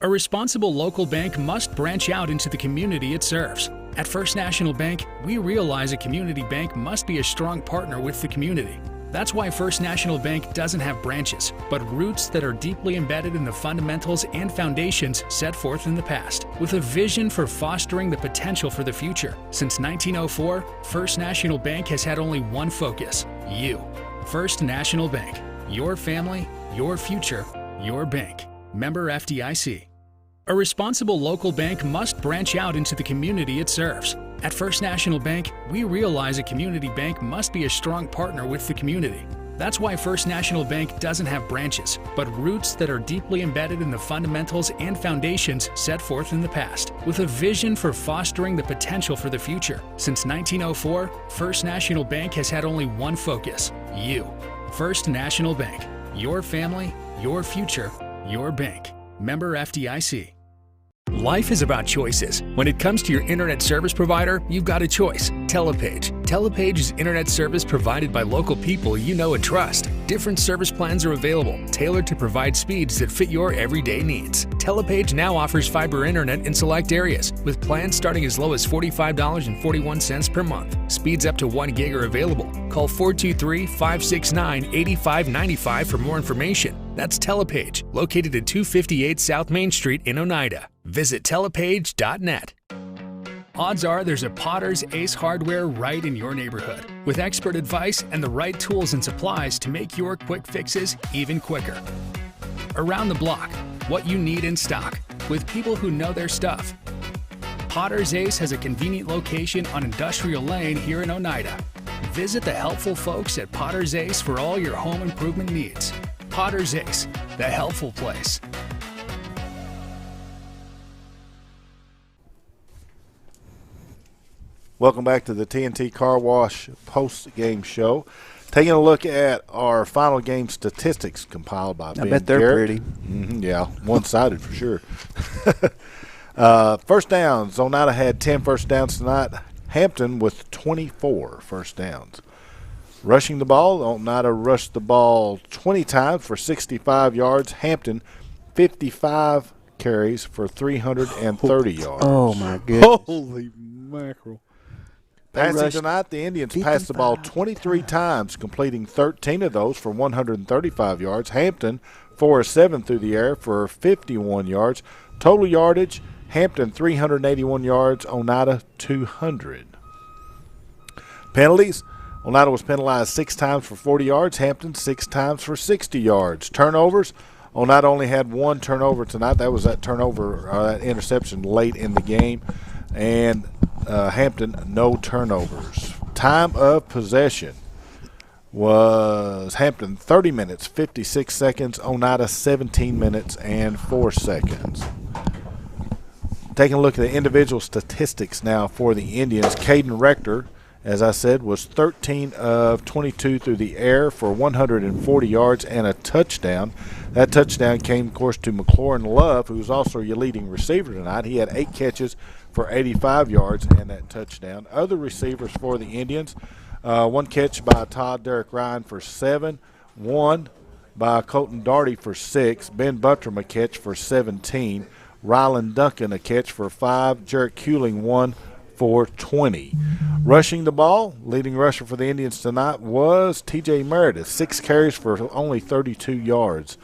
A responsible local bank must branch out into the community it serves. At First National Bank, we realize a community bank must be a strong partner with the community. That's why First National Bank doesn't have branches, but roots that are deeply embedded in the fundamentals and foundations set forth in the past, with a vision for fostering the potential for the future. Since 1904, First National Bank has had only one focus: you. First National Bank. Your family, your future, your bank. Member FDIC. A responsible local bank must branch out into the community it serves. At First National Bank, we realize a community bank must be a strong partner with the community. That's why First National Bank doesn't have branches, but roots that are deeply embedded in the fundamentals and foundations set forth in the past, with a vision for fostering the potential for the future. Since 1904, First National Bank has had only one focus: you. First National Bank. Your family, your future, your bank. Member FDIC. Life is about choices. When it comes to your internet service provider, you've got a choice: TelePage. TelePage is internet service provided by local people you know and trust. Different service plans are available, tailored to provide speeds that fit your everyday needs. TelePage now offers fiber internet in select areas, with plans starting as low as $45.41 per month. Speeds up to 1 gig are available. Call 423-569-8595 for more information. That's TelePage, located at 258 South Main Street in Oneida. Visit telepage.net. Odds are there's a Potter's Ace Hardware right in your neighborhood, with expert advice and the right tools and supplies to make your quick fixes even quicker. Around the block, what you need in stock, with people who know their stuff. Potter's Ace has a convenient location on Industrial Lane here in Oneida. Visit the helpful folks at Potter's Ace for all your home improvement needs. Potter's Ace, the helpful place. Welcome back to the TNT Car Wash post-game show. Taking a look at our final game statistics compiled by Ben bet they're Garrett. pretty. Yeah, one-sided for sure. First downs. Oneida had 10 first downs tonight. Hampton with 24 first downs. Rushing the ball, Oneida rushed the ball 20 times for 65 yards. Hampton, 55 carries for 330 yards. Oh, my goodness. Holy mackerel. Passing tonight, the Indians passed the ball 23 times, completing 13 of those for 135 yards. Hampton, 4 of 7 through the air for 51 yards. Total yardage, Hampton 381 yards, Oneida 200. Penalties, Oneida was penalized 6 times for 40 yards, Hampton 6 times for 60 yards. Turnovers, Oneida only had 1 turnover tonight. That was that turnover, that interception late in the game. And Hampton, no turnovers. Time of possession was Hampton 30 minutes, 56 seconds. Oneida 17 minutes and 4 seconds. Taking a look at the individual statistics now for the Indians. Caden Rector, as I said, was 13 of 22 through the air for 140 yards and a touchdown. That touchdown came, of course, to McLaurin Love, who was also your leading receiver tonight. He had 8 catches for 85 yards and that touchdown. Other receivers for the Indians, 1 catch by Todd Derrick Ryan for 7, 1 by Colton Darty for 6, Ben Buttram a catch for 17, Rylan Duncan a catch for 5, Jarrett Kuling 1 for 20. Rushing the ball, leading rusher for the Indians tonight was TJ Meredith, 6 carries for only 32 yards.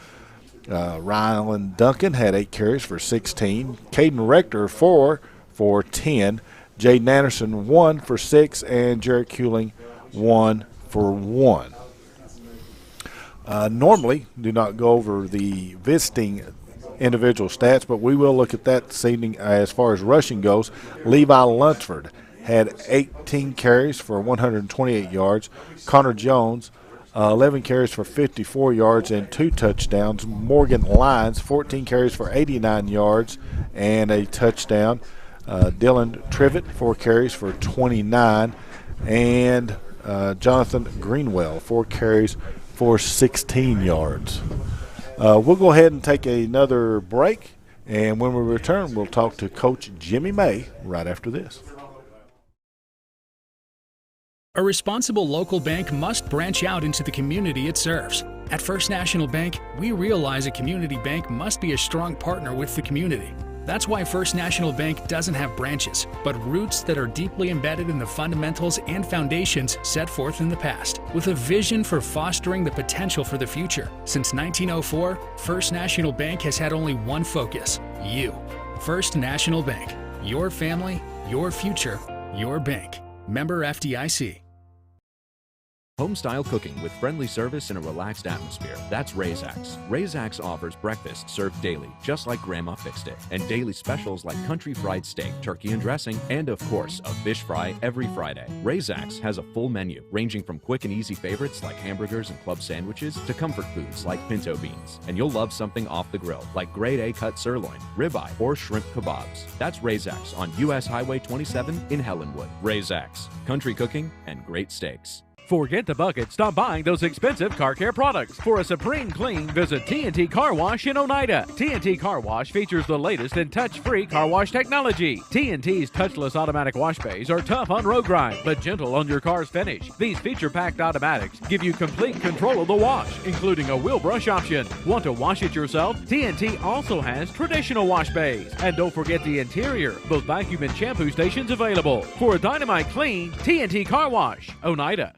Rylan Duncan had 8 carries for 16. Caden Rector 4 for 10. Jaden Anderson 1 for 6, and Jarrett Kuling 1 for 1. Normally do not go over the visiting individual stats, but we will look at that this evening as far as rushing goes. Levi Lunsford had 18 carries for 128 yards. Connor Jones, 11 carries for 54 yards and 2 touchdowns. Morgan Lyons, 14 carries for 89 yards and a touchdown. Dylan Trivet, 4 carries for 29. And Jonathan Greenwell, 4 carries for 16 yards. We'll go ahead and take another break, and when we return, we'll talk to Coach Jimmy May right after this. A responsible local bank must branch out into the community it serves. At First National Bank, we realize a community bank must be a strong partner with the community. That's why First National Bank doesn't have branches, but roots that are deeply embedded in the fundamentals and foundations set forth in the past, with a vision for fostering the potential for the future. Since 1904, First National Bank has had only one focus: you. First National Bank. Your family, your future, your bank. Member FDIC. Home-style cooking with friendly service and a relaxed atmosphere. That's Razak's. Razak's offers breakfast served daily, just like Grandma fixed it, and daily specials like country fried steak, turkey and dressing, and of course, a fish fry every Friday. Razak's has a full menu, ranging from quick and easy favorites like hamburgers and club sandwiches to comfort foods like pinto beans. And you'll love something off the grill, like grade A cut sirloin, ribeye, or shrimp kebabs. That's Razak's on US Highway 27 in Helenwood. Razak's. Country cooking and great steaks. Forget the bucket. Stop buying those expensive car care products. For a supreme clean, visit TNT Car Wash in Oneida. TNT Car Wash features the latest in touch-free car wash technology. TNT's touchless automatic wash bays are tough on road grime, but gentle on your car's finish. These feature-packed automatics give you complete control of the wash, including a wheel brush option. Want to wash it yourself? TNT also has traditional wash bays. And don't forget the interior, both vacuum and shampoo stations available. For a dynamite clean, TNT Car Wash, Oneida.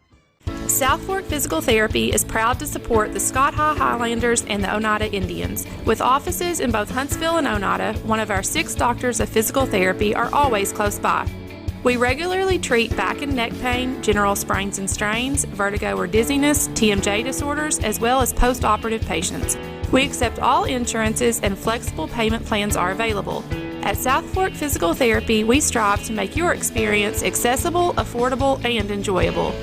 South Fork Physical Therapy is proud to support the Scott High Highlanders and the Oneida Indians. With offices in both Huntsville and Oneida, one of our 6 doctors of physical therapy are always close by. We regularly treat back and neck pain, general sprains and strains, vertigo or dizziness, TMJ disorders, as well as post-operative patients. We accept all insurances and flexible payment plans are available. At South Fork Physical Therapy, we strive to make your experience accessible, affordable, and enjoyable.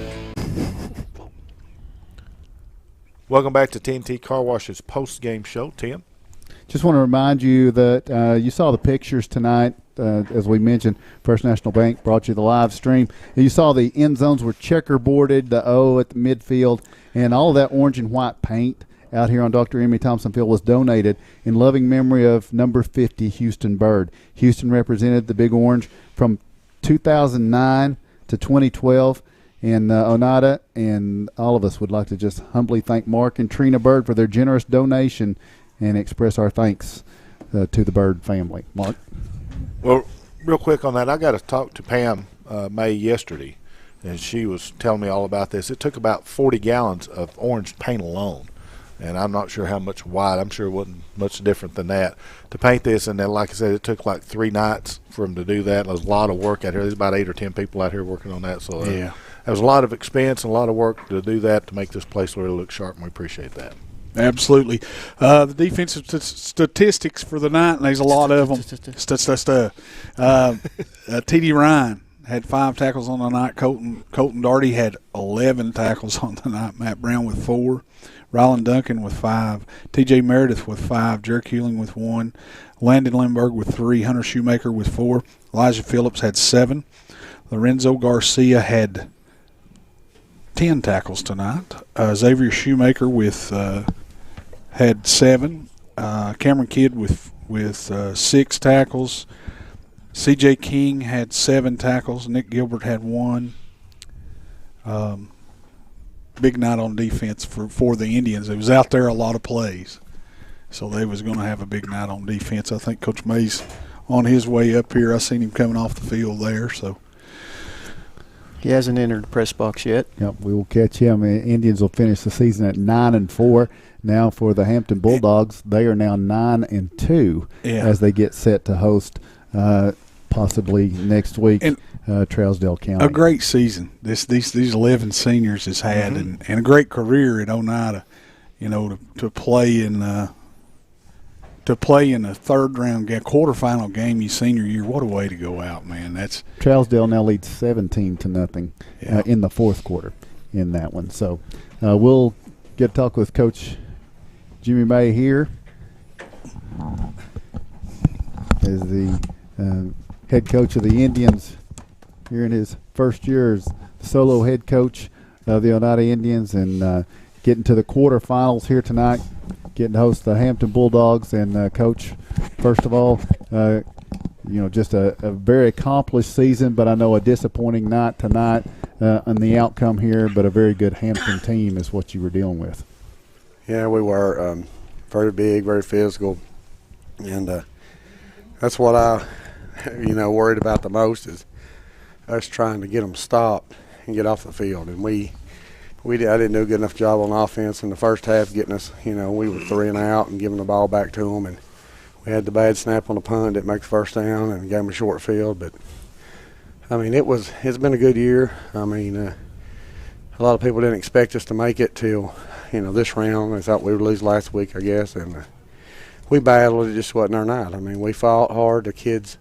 Welcome back to TNT Car Wash's post-game show. Tim? Just want to remind you that you saw the pictures tonight. As we mentioned, First National Bank brought you the live stream. You saw the end zones were checkerboarded, the O at the midfield, and all of that orange and white paint out here on Dr. Emmy Thompson Field was donated in loving memory of number 50, Houston Bird. Houston represented the Big Orange from 2009 to 2012. And Oneida and all of us would like to just humbly thank Mark and Trina Bird for their generous donation and express our thanks to the Bird family. Mark? Well, real quick on that, I got to talk to Pam May yesterday, and she was telling me all about this. It took about 40 gallons of orange paint alone, and I'm not sure how much white. I'm sure it wasn't much different than that to paint this. And then, like I said, it took like 3 nights for them to do that. There's a lot of work out here. There's about 8 or 10 people out here working on that. So yeah. There was a lot of expense and a lot of work to do that to make this place really look sharp, and we appreciate that. Absolutely. The defensive statistics for the night, and there's a lot of them. T.D. Ryan had 5 tackles on the night. Colton Darty had 11 tackles on the night. Matt Brown with 4. Rylan Duncan with 5. T.J. Meredith with 5. Jerk Hewling with 1. Landon Lindbergh with 3. Hunter Shoemaker with 4. Elijah Phillips had 7. Lorenzo Garcia had 10 tackles tonight. Xavier Shoemaker with had 7. Cameron Kidd with 6 tackles. C.J. King had 7 tackles. Nick Gilbert had 1. Big night on defense for the Indians. It was out there a lot of plays, so they was going to have a big night on defense. I think Coach May's on his way up here. I seen him coming off the field there, so. He hasn't entered the press box yet. Yep, we will catch him. Indians will finish the season at 9-4. Now for the Hampton Bulldogs, they are now 9-2 as they get set to host possibly next week Trousdale County. A great season these 11 seniors has had, and a great career at Oneida. You know, to play in a third round game, quarterfinal game your senior year, what a way to go out, man. That's Trousdale now leads 17-0 in the fourth quarter in that one. So we'll get to talk with Coach Jimmy May here as the head coach of the Indians here in his first year as solo head coach of the Oneida Indians, and getting to the quarterfinals here tonight, getting to host the Hampton Bulldogs. And Coach, first of all, just a very accomplished season, but I know a disappointing night tonight on the outcome here, but a very good Hampton team is what you were dealing with. Yeah, we were very big, very physical, and that's what I, worried about the most is us trying to get them stopped and get off the field. And I didn't do a good enough job on offense in the first half getting us, we were 3 and out and giving the ball back to them. And we had the bad snap on the punt, didn't make the first down, and gave them a short field. But, it's been a good year. a lot of people didn't expect us to make it till, this round. They thought we would lose last week, I guess, and we battled. It just wasn't our night. I mean, we fought hard. The kids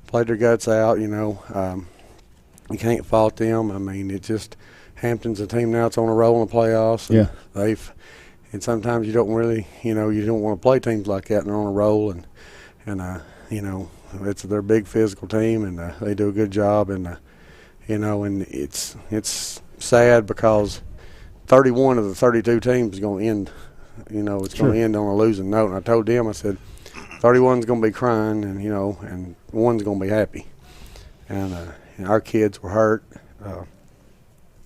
played their guts out, you can't fault them. I mean, it's just Hampton's a team now that's on a roll in the playoffs. And yeah. And sometimes you don't really, you don't want to play teams like that, and they're on a roll, and it's their big physical team, and they do a good job, and and it's sad because 31 of the 32 teams is going to end, it's going to end on a losing note. And I told them, I said, 31's going to be crying, and and one's going to be happy. And our kids were hurt.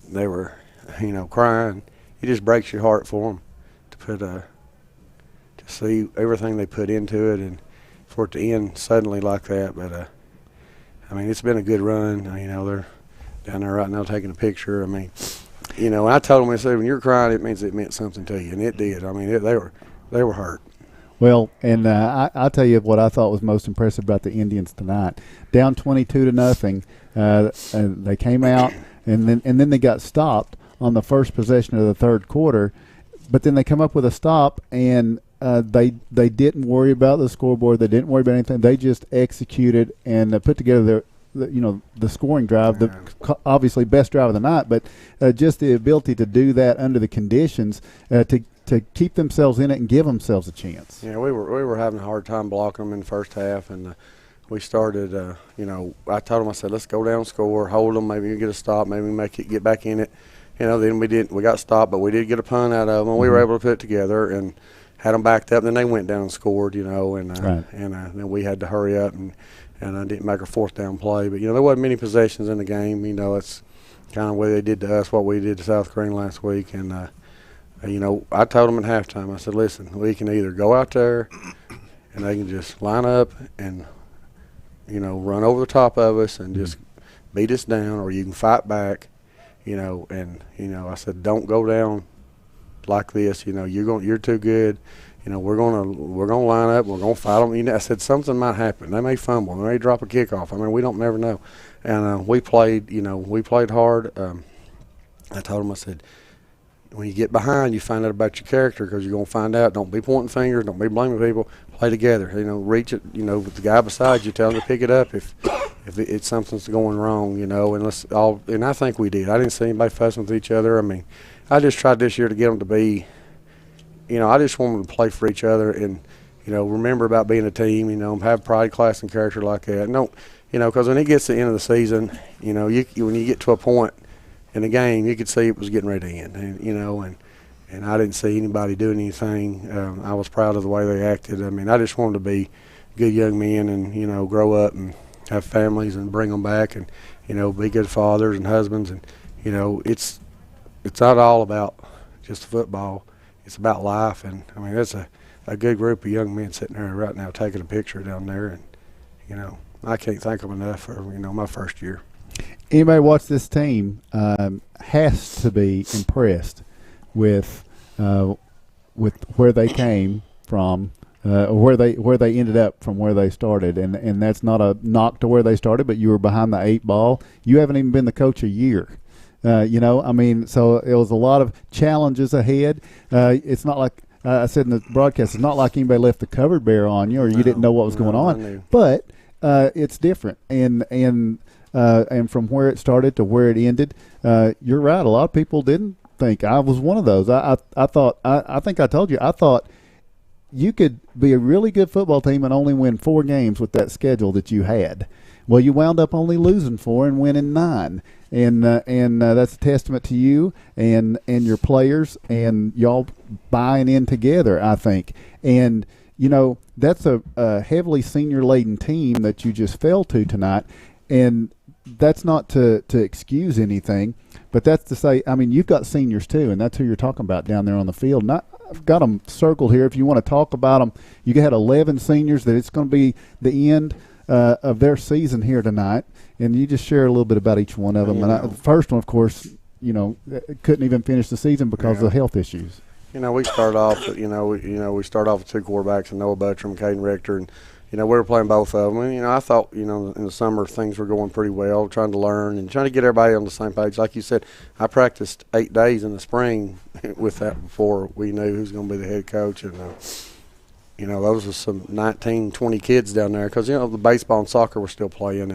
They were, crying. It just breaks your heart for them to see everything they put into it, and for it to end suddenly like that. But I mean, it's been a good run. They're down there right now taking a picture. I mean, and I told them, I said, when you're crying, it means it meant something to you, and it did. I mean, they were hurt. Well, and I'll tell you what I thought was most impressive about the Indians tonight. Down 22-0, they came out, and then they got stopped on the first possession of the third quarter. But then they come up with a stop, and they didn't worry about the scoreboard. They didn't worry about anything. They just executed and put together the scoring drive, the obviously best drive of the night. But just the ability to do that under the conditions to keep themselves in it and give themselves a chance. Yeah, we were having a hard time blocking them in the first half, and we started. I told them, I said, let's go down, score, hold them, maybe you get a stop, maybe get back in it. Then we got stopped, but we did get a punt out of them. Mm-hmm. We were able to put it together and had them backed up. Then they went down and scored, and then we had to hurry up and didn't make a fourth down play. But there wasn't many possessions in the game. It's kind of what they did to us, what we did to South Carolina last week. And I told them at halftime, I said, listen, we can either go out there and they can just line up and run over the top of us and just beat us down, or you can fight back. I said, don't go down like this. You're too good. We're gonna line up. We're gonna fight them. I said something might happen. They may fumble. They may drop a kickoff. I mean, we don't never know. And we played. We played hard. I told them, I said, when you get behind, you find out about your character, because you're gonna find out. Don't be pointing fingers. Don't be blaming people. Play together. Reach it. With the guy beside you, tell him to pick it up if it's something's going wrong, and I think we did. I didn't see anybody fussing with each other. I mean, I just tried this year to get them to be, I just want them to play for each other and, remember about being a team, have pride, class, and character like that. No, because when it gets to the end of the season, when you get to a point in the game, you could see it was getting ready to end, and I didn't see anybody doing anything. I was proud of the way they acted. I mean, I just wanted to be good young men and, grow up and have families and bring them back and, be good fathers and husbands. And, it's not all about just football. It's about life. And, I mean, that's a good group of young men sitting there right now taking a picture down there. And, I can't thank them enough for, my first year. Anybody watch this team has to be impressed with where they came from. Where they ended up from where they started, and that's not a knock to where they started, but you were behind the 8 ball. You haven't even been the coach a year, I mean, so it was a lot of challenges ahead. It's not like I said in the broadcast, it's not like anybody left the cupboard bare on you, or you didn't know what was going on. But it's different, and from where it started to where it ended, you're right. A lot of people didn't think. I was one of those. I thought. I think I told you. I thought you could be a really good football team and only win 4 games with that schedule that you had. Well, you wound up only losing 4 and winning 9, and that's a testament to you and your players and y'all buying in together, I think. And that's a heavily senior-laden team that you just fell to tonight, and that's not to excuse anything, but that's to say, I mean, you've got seniors too, and that's who you're talking about down there on the field. I've got them circled here. If you want to talk about them, you had 11 seniors that it's going to be the end of their season here tonight, and you just share a little bit about each one of them. And the first one, of course, couldn't even finish the season because of health issues. We start off. We start off with 2 quarterbacks, and Noah Buttram, Caden Rector, and we were playing both of them. And, I thought, in the summer things were going pretty well, trying to learn and trying to get everybody on the same page. Like you said, I practiced 8 days in the spring with that before we knew who was going to be the head coach. And, those were some 19, 20 kids down there because, the baseball and soccer were still playing.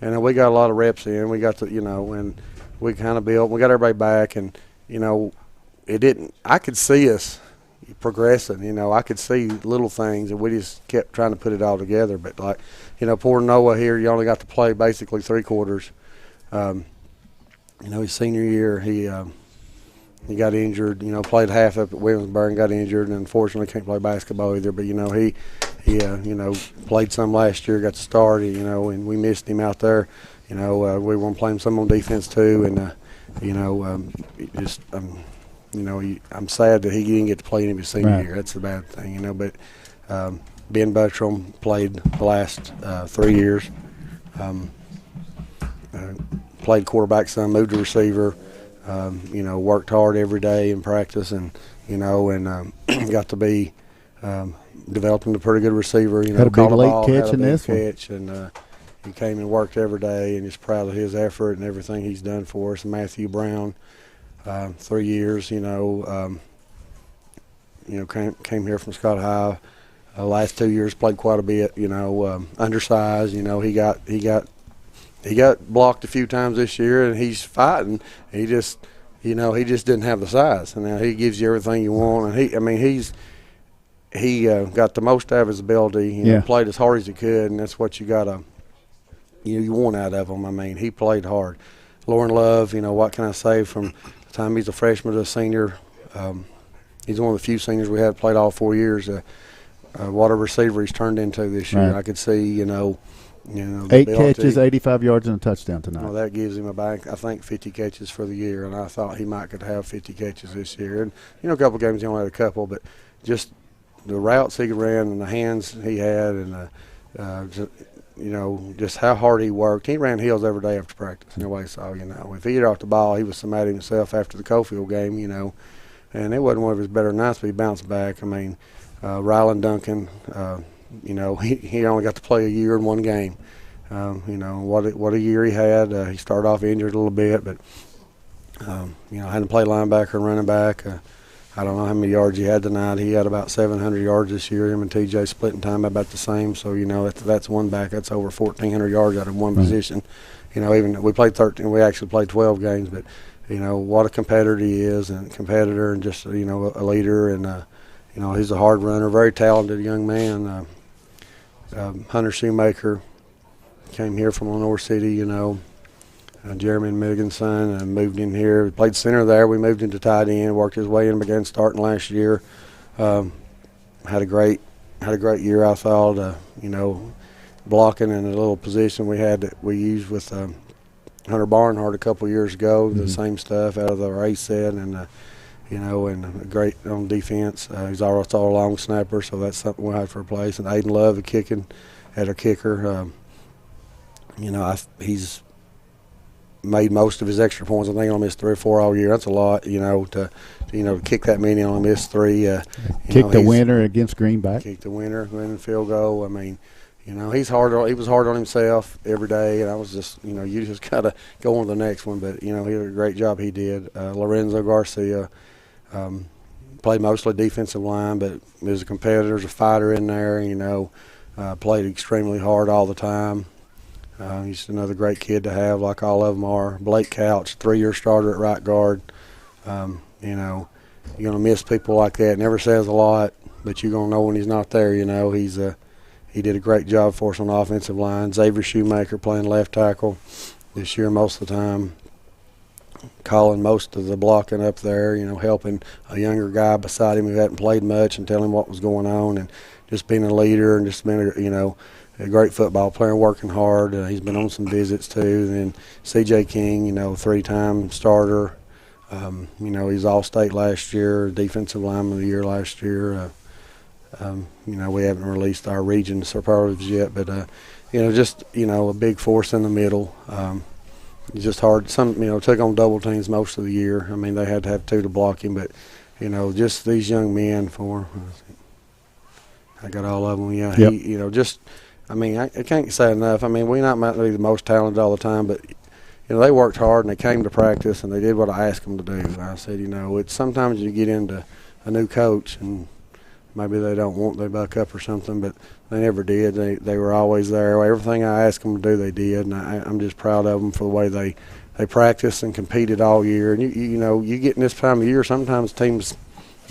And we got a lot of reps in. We got to, and we kind of built. We got everybody back. And, it didn't – I could see us progressing. I could see little things, and we just kept trying to put it all together. But, like, poor Noah here, you only got to play basically 3 quarters. His senior year, he got injured, played half up at Williamsburg and got injured, and unfortunately can't play basketball either. But, he played some last year, got to start, and we missed him out there. We weren't playing some on defense too, and, I'm sad that he didn't get to play in his senior year. That's the bad thing, but Ben Buttram played the last 3 years. Played quarterback some, moved to receiver. Worked hard every day in practice, and got to be developed into a pretty good receiver. Had a big late catch in this one. And he came and worked every day, and just proud of his effort and everything he's done for us. Matthew Brown, 3 years. Came here from Scott High. Last 2 years played quite a bit. Undersized. He got blocked a few times this year, and he's fighting. He just didn't have the size. And now he gives you everything you want. And he got the most out of his ability. Played as hard as he could, and that's what you gotta you want out of him. He played hard. Lauren Love, what can I say? From the time he's a freshman to a senior, he's one of the few seniors we have played all 4 years. What a receiver he's turned into this year. I could see, 8 catches, 85 yards, and a touchdown tonight. Well, that gives him I think 50 catches for the year, and I thought he could have 50 catches this year. And, a couple of games he only had a couple, but just the routes he ran and the hands he had and, just how hard he worked. He ran hills every day after practice. Nobody saw, If he hit off the ball, he was somebody himself after the Cofield game, and it wasn't one of his better nights, but he bounced back. Rylan Duncan, he only got to play a year in one game. What a year he had. He started off injured a little bit, but hadn't played linebacker and running back. I don't know how many yards he had tonight. He had about 700 yards this year. Him and TJ splitting time about the same. So that's one back. That's over 1,400 yards out of one position. Even we played 13. We actually played 12 games, but what a competitor he is, and just a leader, and he's a hard runner, very talented young man. Hunter Shoemaker came here from Lenore City, Jeremy Milligan's son, and moved in here. We played center there. We moved into tight end, worked his way in, began starting last year. Had a great year, I thought. Blocking in a little position we had that we used with Hunter Barnhart a couple of years ago. The same stuff out of the race set, and and great on defense. He's also a long snapper, so that's something we'll have to replace. And Aiden Love, kicking at a kicker. He's made most of his extra points. I think he'll miss 3 or 4 all year. That's a lot, to kick that many and only miss 3. Kick the winner against Greenback. Kick the winning field goal. He's hard. He was hard on himself every day, and I was just, you just gotta go on to the next one. But he did a great job. He did. Lorenzo Garcia played mostly defensive line, but as a competitor, as a fighter in there. Played extremely hard all the time. He's another great kid to have, like all of them are. Blake Couch, 3-year starter at right guard. You're going to miss people like that. Never says a lot, but you're going to know when he's not there. He did a great job for us on the offensive line. Xavier Shoemaker playing left tackle this year most of the time. Calling most of the blocking up there, helping a younger guy beside him who hadn't played much and telling him what was going on, and just being a leader and just being a great football player, working hard. He's been on some visits too. And then C.J. King, 3-time starter. He's All-State last year, defensive lineman of the year last year. We haven't released our region superlatives yet, but a big force in the middle. It's just hard. Took on double teams most of the year. They had to have 2 to block him, but just these young men I got all of them. Yeah, Yep. he, just. I mean, I can't say enough. I mean, we might not be the most talented all the time, but they worked hard and they came to practice and they did what I asked them to do. And I said, it's sometimes you get into a new coach and maybe they don't want they buck up or something, but they never did. They were always there. Everything I asked them to do, they did, and I'm just proud of them for the way they practiced and competed all year. And you get in this time of year, sometimes teams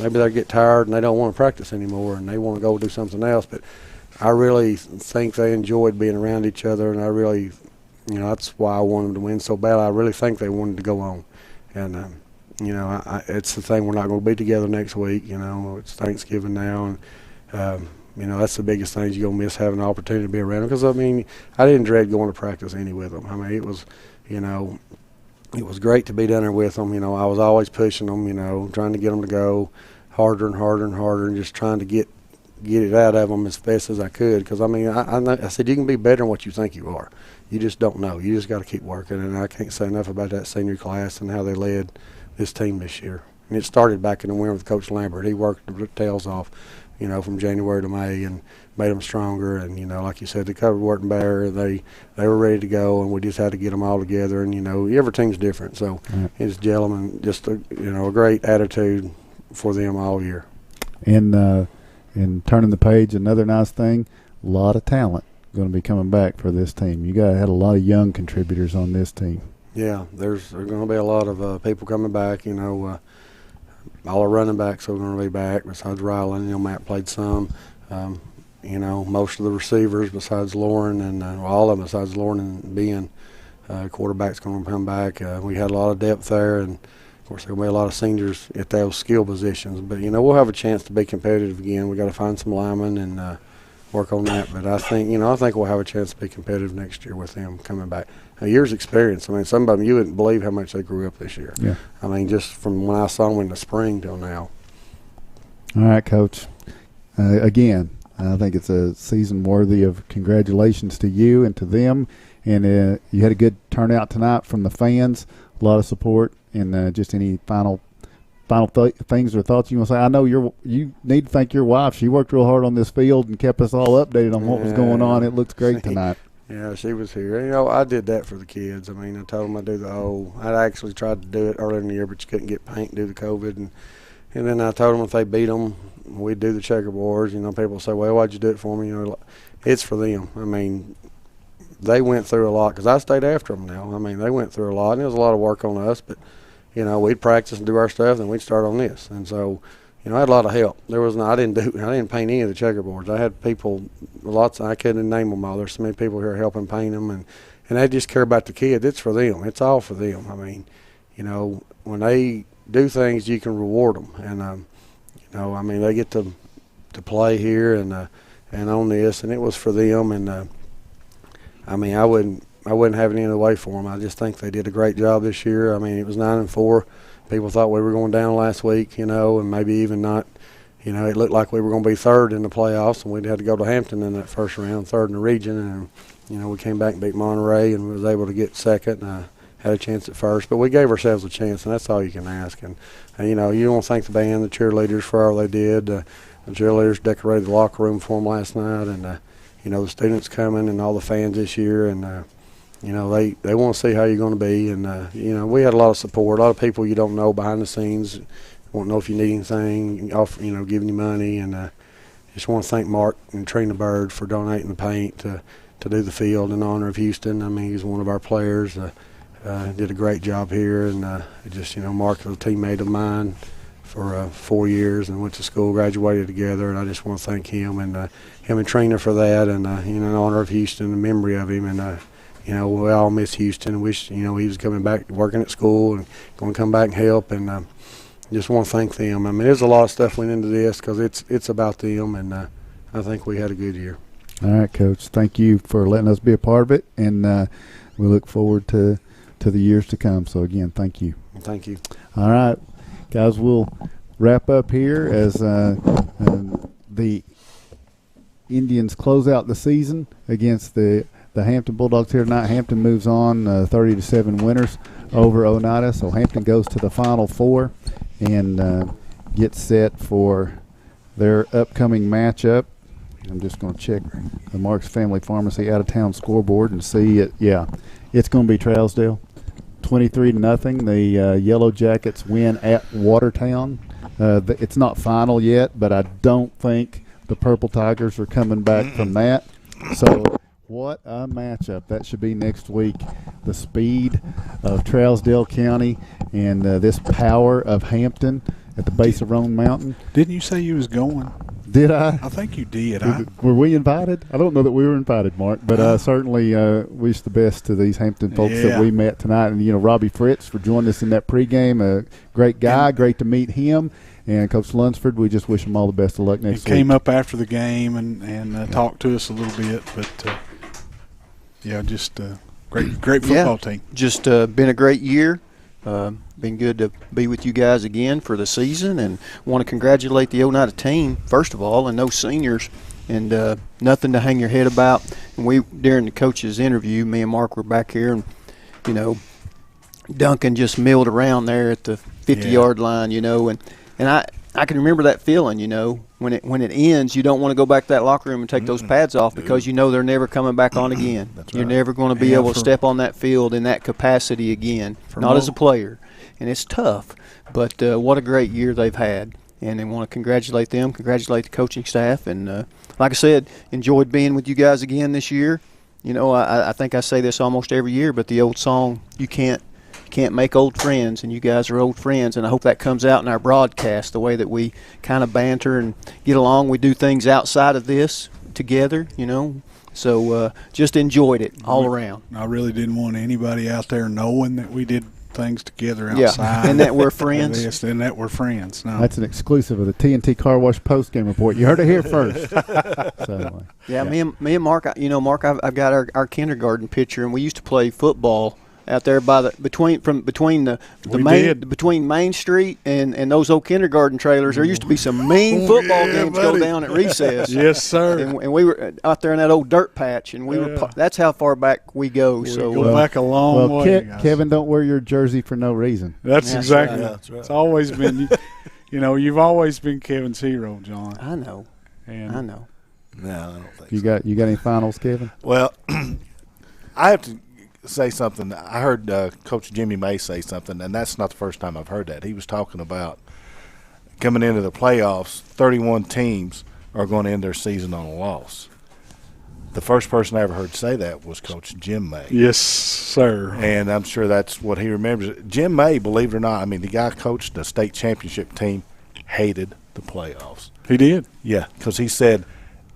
maybe they get tired and they don't want to practice anymore and they want to go do something else, but I really think they enjoyed being around each other, and I really, that's why I wanted them to win so bad. I really think they wanted to go on, and it's the thing. We're not going to be together next week. It's Thanksgiving now, and that's the biggest thing. You're going to miss having the opportunity to be around them. Because I didn't dread going to practice any with them. I mean, it was, it was great to be down there with them. I was always pushing them. Trying to get them to go harder and harder and harder, and just trying to get it out of them as fast as I could. Because I said you can be better than what you think you are. You just don't know. You just got to keep working. And I can't say enough about that senior class and how they led this team this year. And it started back in the winter with Coach Lambert. He worked the tails off, from January to May and made them stronger. And like you said, the cover wasn't better. They were ready to go, and we just had to get them all together. And every team's different, so it's gentlemen, just a great attitude for them all year. And turning the page, another nice thing, a lot of talent going to be coming back for this team. You guys had a lot of young contributors on this team. Yeah, there's going to be a lot of people coming back. All our running backs are going to be back besides Ryland. Matt played some. Most of the receivers besides Lauren and all of them besides Lauren and Ben. Quarterback's going to come back. We had a lot of depth there, and of course there'll be a lot of seniors at those skill positions. But we'll have a chance to be competitive again. We got to find some linemen and work on that. But I think we'll have a chance to be competitive next year with them coming back. A year's experience. Some of them you wouldn't believe how much they grew up this year. Yeah. Just from when I saw them in the spring till now. All right, Coach. Again, I think it's a season worthy of congratulations to you and to them. And you had a good turnout tonight from the fans, a lot of support, and just any final things or thoughts you want to say. I know you need to thank your wife. She worked real hard on this field and kept us all updated on what was going on. It looks great tonight. Yeah, she was here. I did that for the kids. I told them I'd do the whole. I actually tried to do it earlier in the year, but you couldn't get paint due to COVID. And then I told them if they beat them, we'd do the checkerboards. People say, well, why'd you do it for me? It's for them. They went through a lot because I stayed after them now. They went through a lot, and it was a lot of work on us. But, we'd practice and do our stuff, and we'd start on this. And so, I had a lot of help. I didn't paint any of the checkerboards. I had people, I couldn't name them all. There's so many people here helping paint them, and they just care about the kids. It's for them. It's all for them. When they do things, you can reward them, and they get to play here and on this, and it was for them. And I wouldn't have it any other way for them. I just think they did a great job this year. It was 9-4. People thought we were going down last week, and maybe even not. It looked like we were going to be third in the playoffs, and we'd had to go to Hampton in that first round, third in the region. And, we came back and beat Monterey and was able to get second. Had a chance at first, but we gave ourselves a chance, and that's all you can ask. And you want to thank the band, the cheerleaders for all they did. The cheerleaders decorated the locker room for them last night, and, the students coming and all the fans this year. And, they want to see how you're going to be. And, we had a lot of support, a lot of people you don't know behind the scenes, won't know if you need anything, offer, giving you money. And just want to thank Mark and Trina Bird for donating the paint to do the field in honor of Houston. He's one of our players. Did a great job here. And Mark was a teammate of mine for 4 years and went to school, graduated together. And I just want to thank him and Trina for that. And, in honor of Houston, the memory of him. And, we all miss Houston and wish, he was coming back working at school and going to come back and help. And just want to thank them. There's a lot of stuff went into this because it's about them, and I think we had a good year. All right, Coach. Thank you for letting us be a part of it, and we look forward to the years to come. So, again, thank you. Thank you. All right, guys, we'll wrap up here as the Indians close out the season against the Hampton Bulldogs here tonight. Hampton moves on 30-7 winners over Oneida. So Hampton goes to the Final Four and gets set for their upcoming matchup I'm just going to check the Mark's Family Pharmacy out-of-town scoreboard and see it. Yeah, it's going to be Trousdale, 23-0. The Yellow Jackets win at Watertown. It's not final yet, but I don't think the Purple Tigers are coming back from that. So what a matchup. That should be next week. The speed of Trousdale County and this power of Hampton at the base of Roan Mountain. Didn't you say you was going? Did I? I think you did. Were we invited? I don't know that we were invited, Mark, but certainly wish the best to these Hampton folks that we met tonight. And, Robbie Fritz for joining us in that pregame. A great guy. Great to meet him. And Coach Lunsford, we just wish him all the best of luck next week. He came up after the game and talked to us a little bit. But, just a great football team. Just been a great year. Been good to be with you guys again for the season, and want to congratulate the Oneida team, first of all, and those seniors, and nothing to hang your head about. And during the coach's interview, me and Mark were back here, and, Duncan just milled around there at the 50-yard line, and I can remember that feeling, when it ends, you don't want to go back to that locker room and take those pads off because they're never coming back on again. You're never going to be able to step on that field in that capacity again, not as a player. And it's tough, but what a great year they've had. And I want to congratulate them, congratulate the coaching staff. And like I said, enjoyed being with you guys again this year. I think I say this almost every year, but the old song, you can't make old friends, and you guys are old friends, and I hope that comes out in our broadcast, the way that we kind of banter and get along. We do things outside of this together, so just enjoyed it all around. I really didn't want anybody out there knowing that we did things together outside. And that we're friends. And that we're friends. No. That's an exclusive of the TNT Car Wash post-game report. You heard it here first. Me and Mark, Mark, I've got our kindergarten picture, and we used to play football out there between Main Street and those old kindergarten trailers. There used to be some mean football games go down at recess. Yes, sir. And we were out there in that old dirt patch, and that's how far back we go. We go back a long way. Kevin, don't wear your jersey for no reason. That's exactly. Right. That's right. It's always been, you've always been Kevin's hero, John. I know. I know. No, I don't think you got any finals, Kevin? Well, I have to say something. I heard Coach Jimmy May say something, and that's not the first time I've heard that. He was talking about coming into the playoffs, 31 teams are going to end their season on a loss. The first person I ever heard say that was Coach Jim May. Yes, sir. And I'm sure that's what he remembers. Jim May, believe it or not, the guy coached the state championship team, hated the playoffs. He did? Yeah, because he said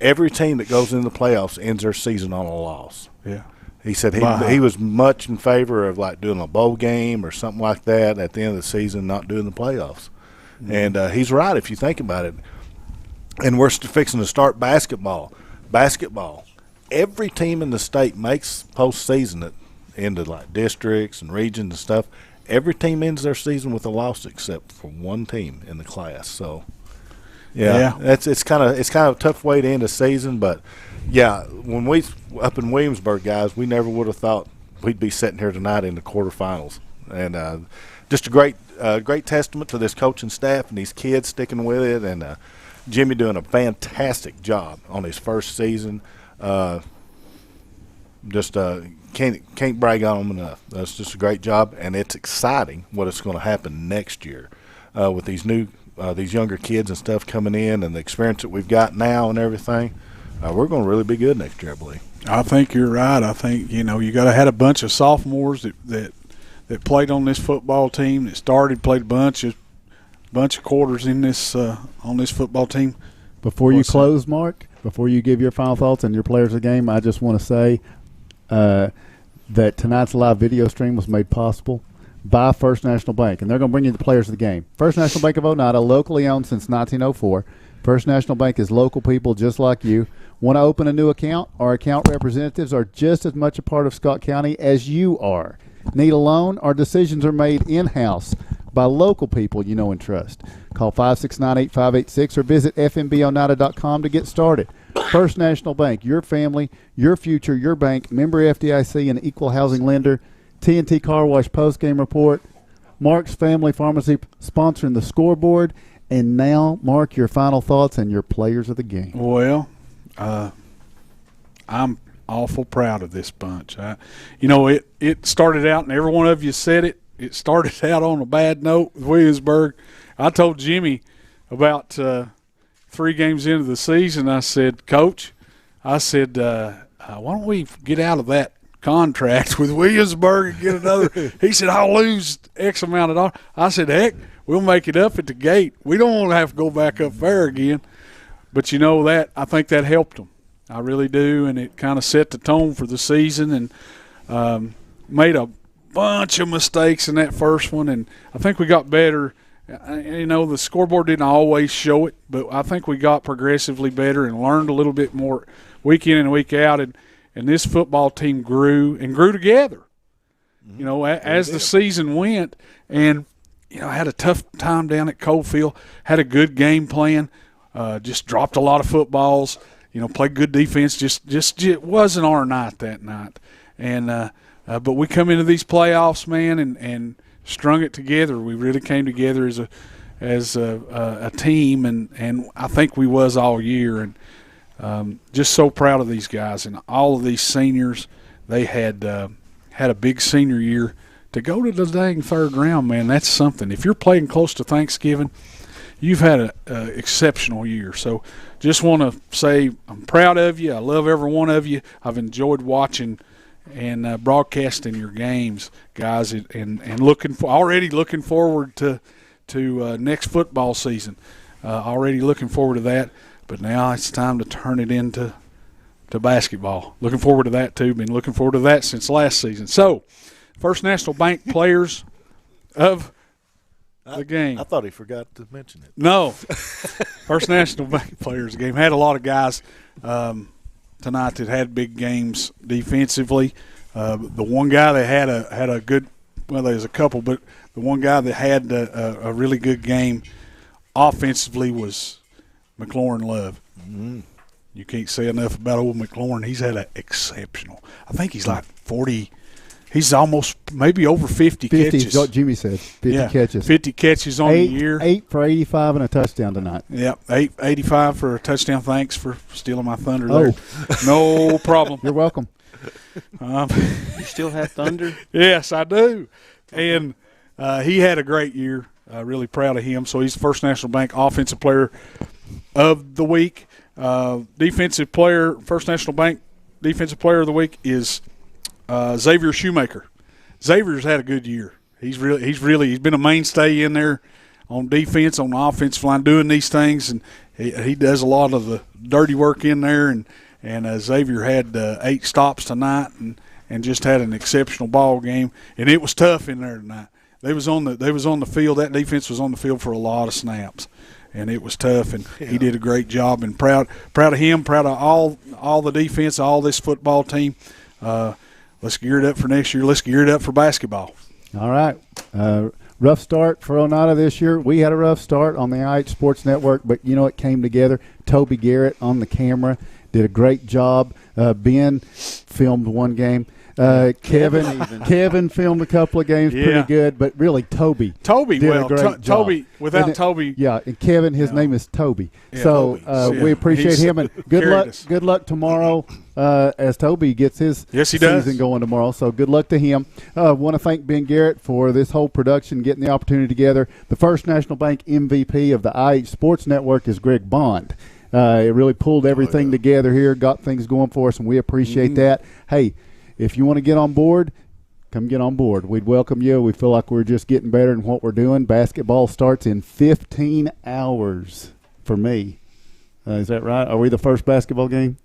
every team that goes into the playoffs ends their season on a loss. Yeah. He said he was much in favor of doing a bowl game or something like that at the end of the season, not doing the playoffs. Mm-hmm. And he's right if you think about it. And we're fixing to start basketball. Every team in the state makes postseason into districts and regions and stuff. Every team ends their season with a loss except for one team in the class. So, it's kind of a tough way to end a season, but. Yeah, when we up in Williamsburg, guys, we never would have thought we'd be sitting here tonight in the quarterfinals, and just a great testament to this coaching staff and these kids sticking with it, and Jimmy doing a fantastic job on his first season. Just can't brag on him enough. That's just a great job, and it's exciting what is going to happen next year with these younger kids and stuff coming in, and the experience that we've got now and everything. We're going to really be good next year, I believe. I think you're right. I think, you got to have a bunch of sophomores that played on this football team, that played a bunch of quarters in this on this football team. Before you close, Mark, before you give your final thoughts and your players of the game, I just want to say that tonight's live video stream was made possible by First National Bank, and they're going to bring you the players of the game. First National Bank of Oneida, locally owned since 1904. First National Bank is local people just like you. Want to open a new account? Our account representatives are just as much a part of Scott County as you are. Need a loan? Our decisions are made in-house by local people you know and trust. Call 569-8586 or visit fnboneida.com to get started. First National Bank, your family, your future, your bank, member FDIC and equal housing lender. TNT Car Wash postgame report. Mark's Family Pharmacy sponsoring the scoreboard. And now, Mark, your final thoughts and your players of the game. Well, I'm awful proud of this bunch. It started out, and every one of you said it. It started out on a bad note with Williamsburg. I told Jimmy about 3 games into the season, I said, Coach, why don't we get out of that contract with Williamsburg and get another? He said, I'll lose X amount of dollars. I said, heck, we'll make it up at the gate. We don't want to have to go back up there again. But I think that helped them. I really do, and it kind of set the tone for the season, and made a bunch of mistakes in that first one, and I think we got better. The scoreboard didn't always show it, but I think we got progressively better and learned a little bit more week in and week out, and this football team grew together, as the season went, and, had a tough time down at Coalfield, had a good game plan, just dropped a lot of footballs, played good defense, just it wasn't our night that night. And but we come into these playoffs, man, and strung it together. We really came together as a team, and I think we was all year. And just so proud of these guys and all of these seniors. They had a big senior year. To go to the dang third round, man, that's something. If you're playing close to Thanksgiving, you've had an exceptional year. So just want to say I'm proud of you. I love every one of you. I've enjoyed watching and broadcasting your games, guys, and already looking forward to next football season. Already looking forward to that. But now it's time to turn it into basketball. Looking forward to that too. Been looking forward to that since last season. So, First National Bank players of the game. I thought he forgot to mention it. No. First National Bank players game. Had a lot of guys tonight that had big games defensively. The one guy that had a good – well, there's a couple, but the one guy that had a really good game offensively was McLaurin Love. Mm-hmm. You can't say enough about old McLaurin. He's had an exceptional – I think he's like 40 – he's almost maybe over 50 catches. 50 is what Jimmy said, 50 catches. 50 catches on the year. 8 for 85 and a touchdown tonight. Yep, 85 for a touchdown. Thanks for stealing my thunder there. No problem. You're welcome. You still have thunder? Yes, I do. And he had a great year. Really proud of him. So he's the First National Bank Offensive Player of the Week. First National Bank Defensive Player of the Week is Xavier Shoemaker. Xavier's had a good year. He's been a mainstay in there on defense, on the offensive line, doing these things, and he does a lot of the dirty work in there. And Xavier had 8 stops tonight, and just had an exceptional ball game. And it was tough in there tonight. They was on the field. That defense was on the field for a lot of snaps, and it was tough. And he did a great job. And proud of him. Proud of all the defense, all this football team. Let's gear it up for next year. Let's gear it up for basketball. All right. Rough start for Oneida this year. We had a rough start on the IH Sports Network, but it came together. Toby Garrett on the camera did a great job. Ben filmed one game. Kevin filmed a couple of games pretty good, but really Toby did a great job. Toby. Yeah, and Kevin, his name is Toby. Yeah, so we appreciate him, and good luck tomorrow as Toby gets his season going tomorrow. So good luck to him. Want to thank Ben Garrett for this whole production, getting the opportunity together. The First National Bank MVP of the IH Sports Network is Greg Bond. It really pulled everything together here, got things going for us, and we appreciate that. Hey, if you want to get on board, come get on board. We'd welcome you. We feel like we're just getting better in what we're doing. Basketball starts in 15 hours for me. Is that right? Are we the first basketball game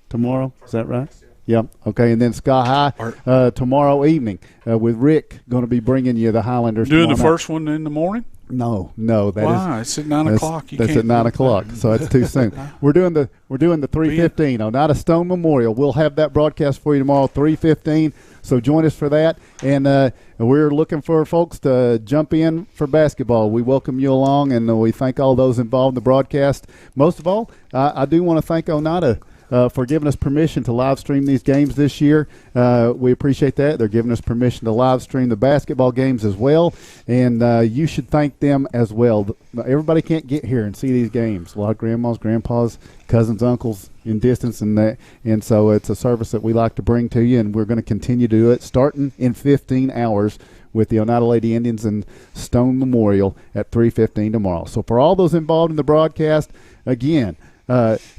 tomorrow? Is that right? Yeah. Okay. And then Sky High tomorrow evening with Rick going to be bringing you the Highlanders. Doing the first one in the morning? No. Why? It's at 9 o'clock. That's at 9 o'clock, so that's too soon. We're doing the 3:15 Oneida Stone Memorial. We'll have that broadcast for you tomorrow, 3:15. So join us for that, and we're looking for folks to jump in for basketball. We welcome you along, and we thank all those involved in the broadcast. Most of all, I do want to thank Oneida for giving us permission to live stream these games this year. We appreciate that. They're giving us permission to live stream the basketball games as well, and you should thank them as well. Everybody can't get here and see these games. A lot of grandmas, grandpas, cousins, uncles in distance, and so it's a service that we like to bring to you, and we're going to continue to do it starting in 15 hours with the Oneida Lady Indians and Stone Memorial at 3:15 tomorrow. So for all those involved in the broadcast, again,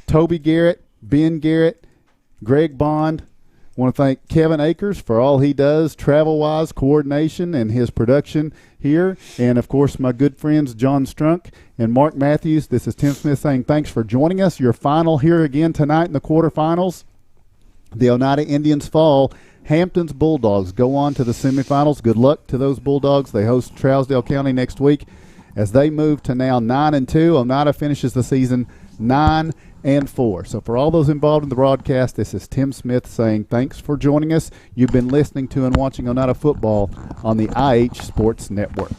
Toby Garrett, Ben Garrett, Greg Bond. I want to thank Kevin Akers for all he does travel-wise, coordination, and his production here. And, of course, my good friends John Strunk and Mark Matthews. This is Tim Smith saying thanks for joining us. Your final here again tonight in the quarterfinals. The Oneida Indians fall. Hampton's Bulldogs go on to the semifinals. Good luck to those Bulldogs. They host Trousdale County next week as they move to now 9-2. Oneida finishes the season 9-4. So for all those involved in the broadcast, this is Tim Smith saying thanks for joining us. You've been listening to and watching Oneida football on the IH Sports Network.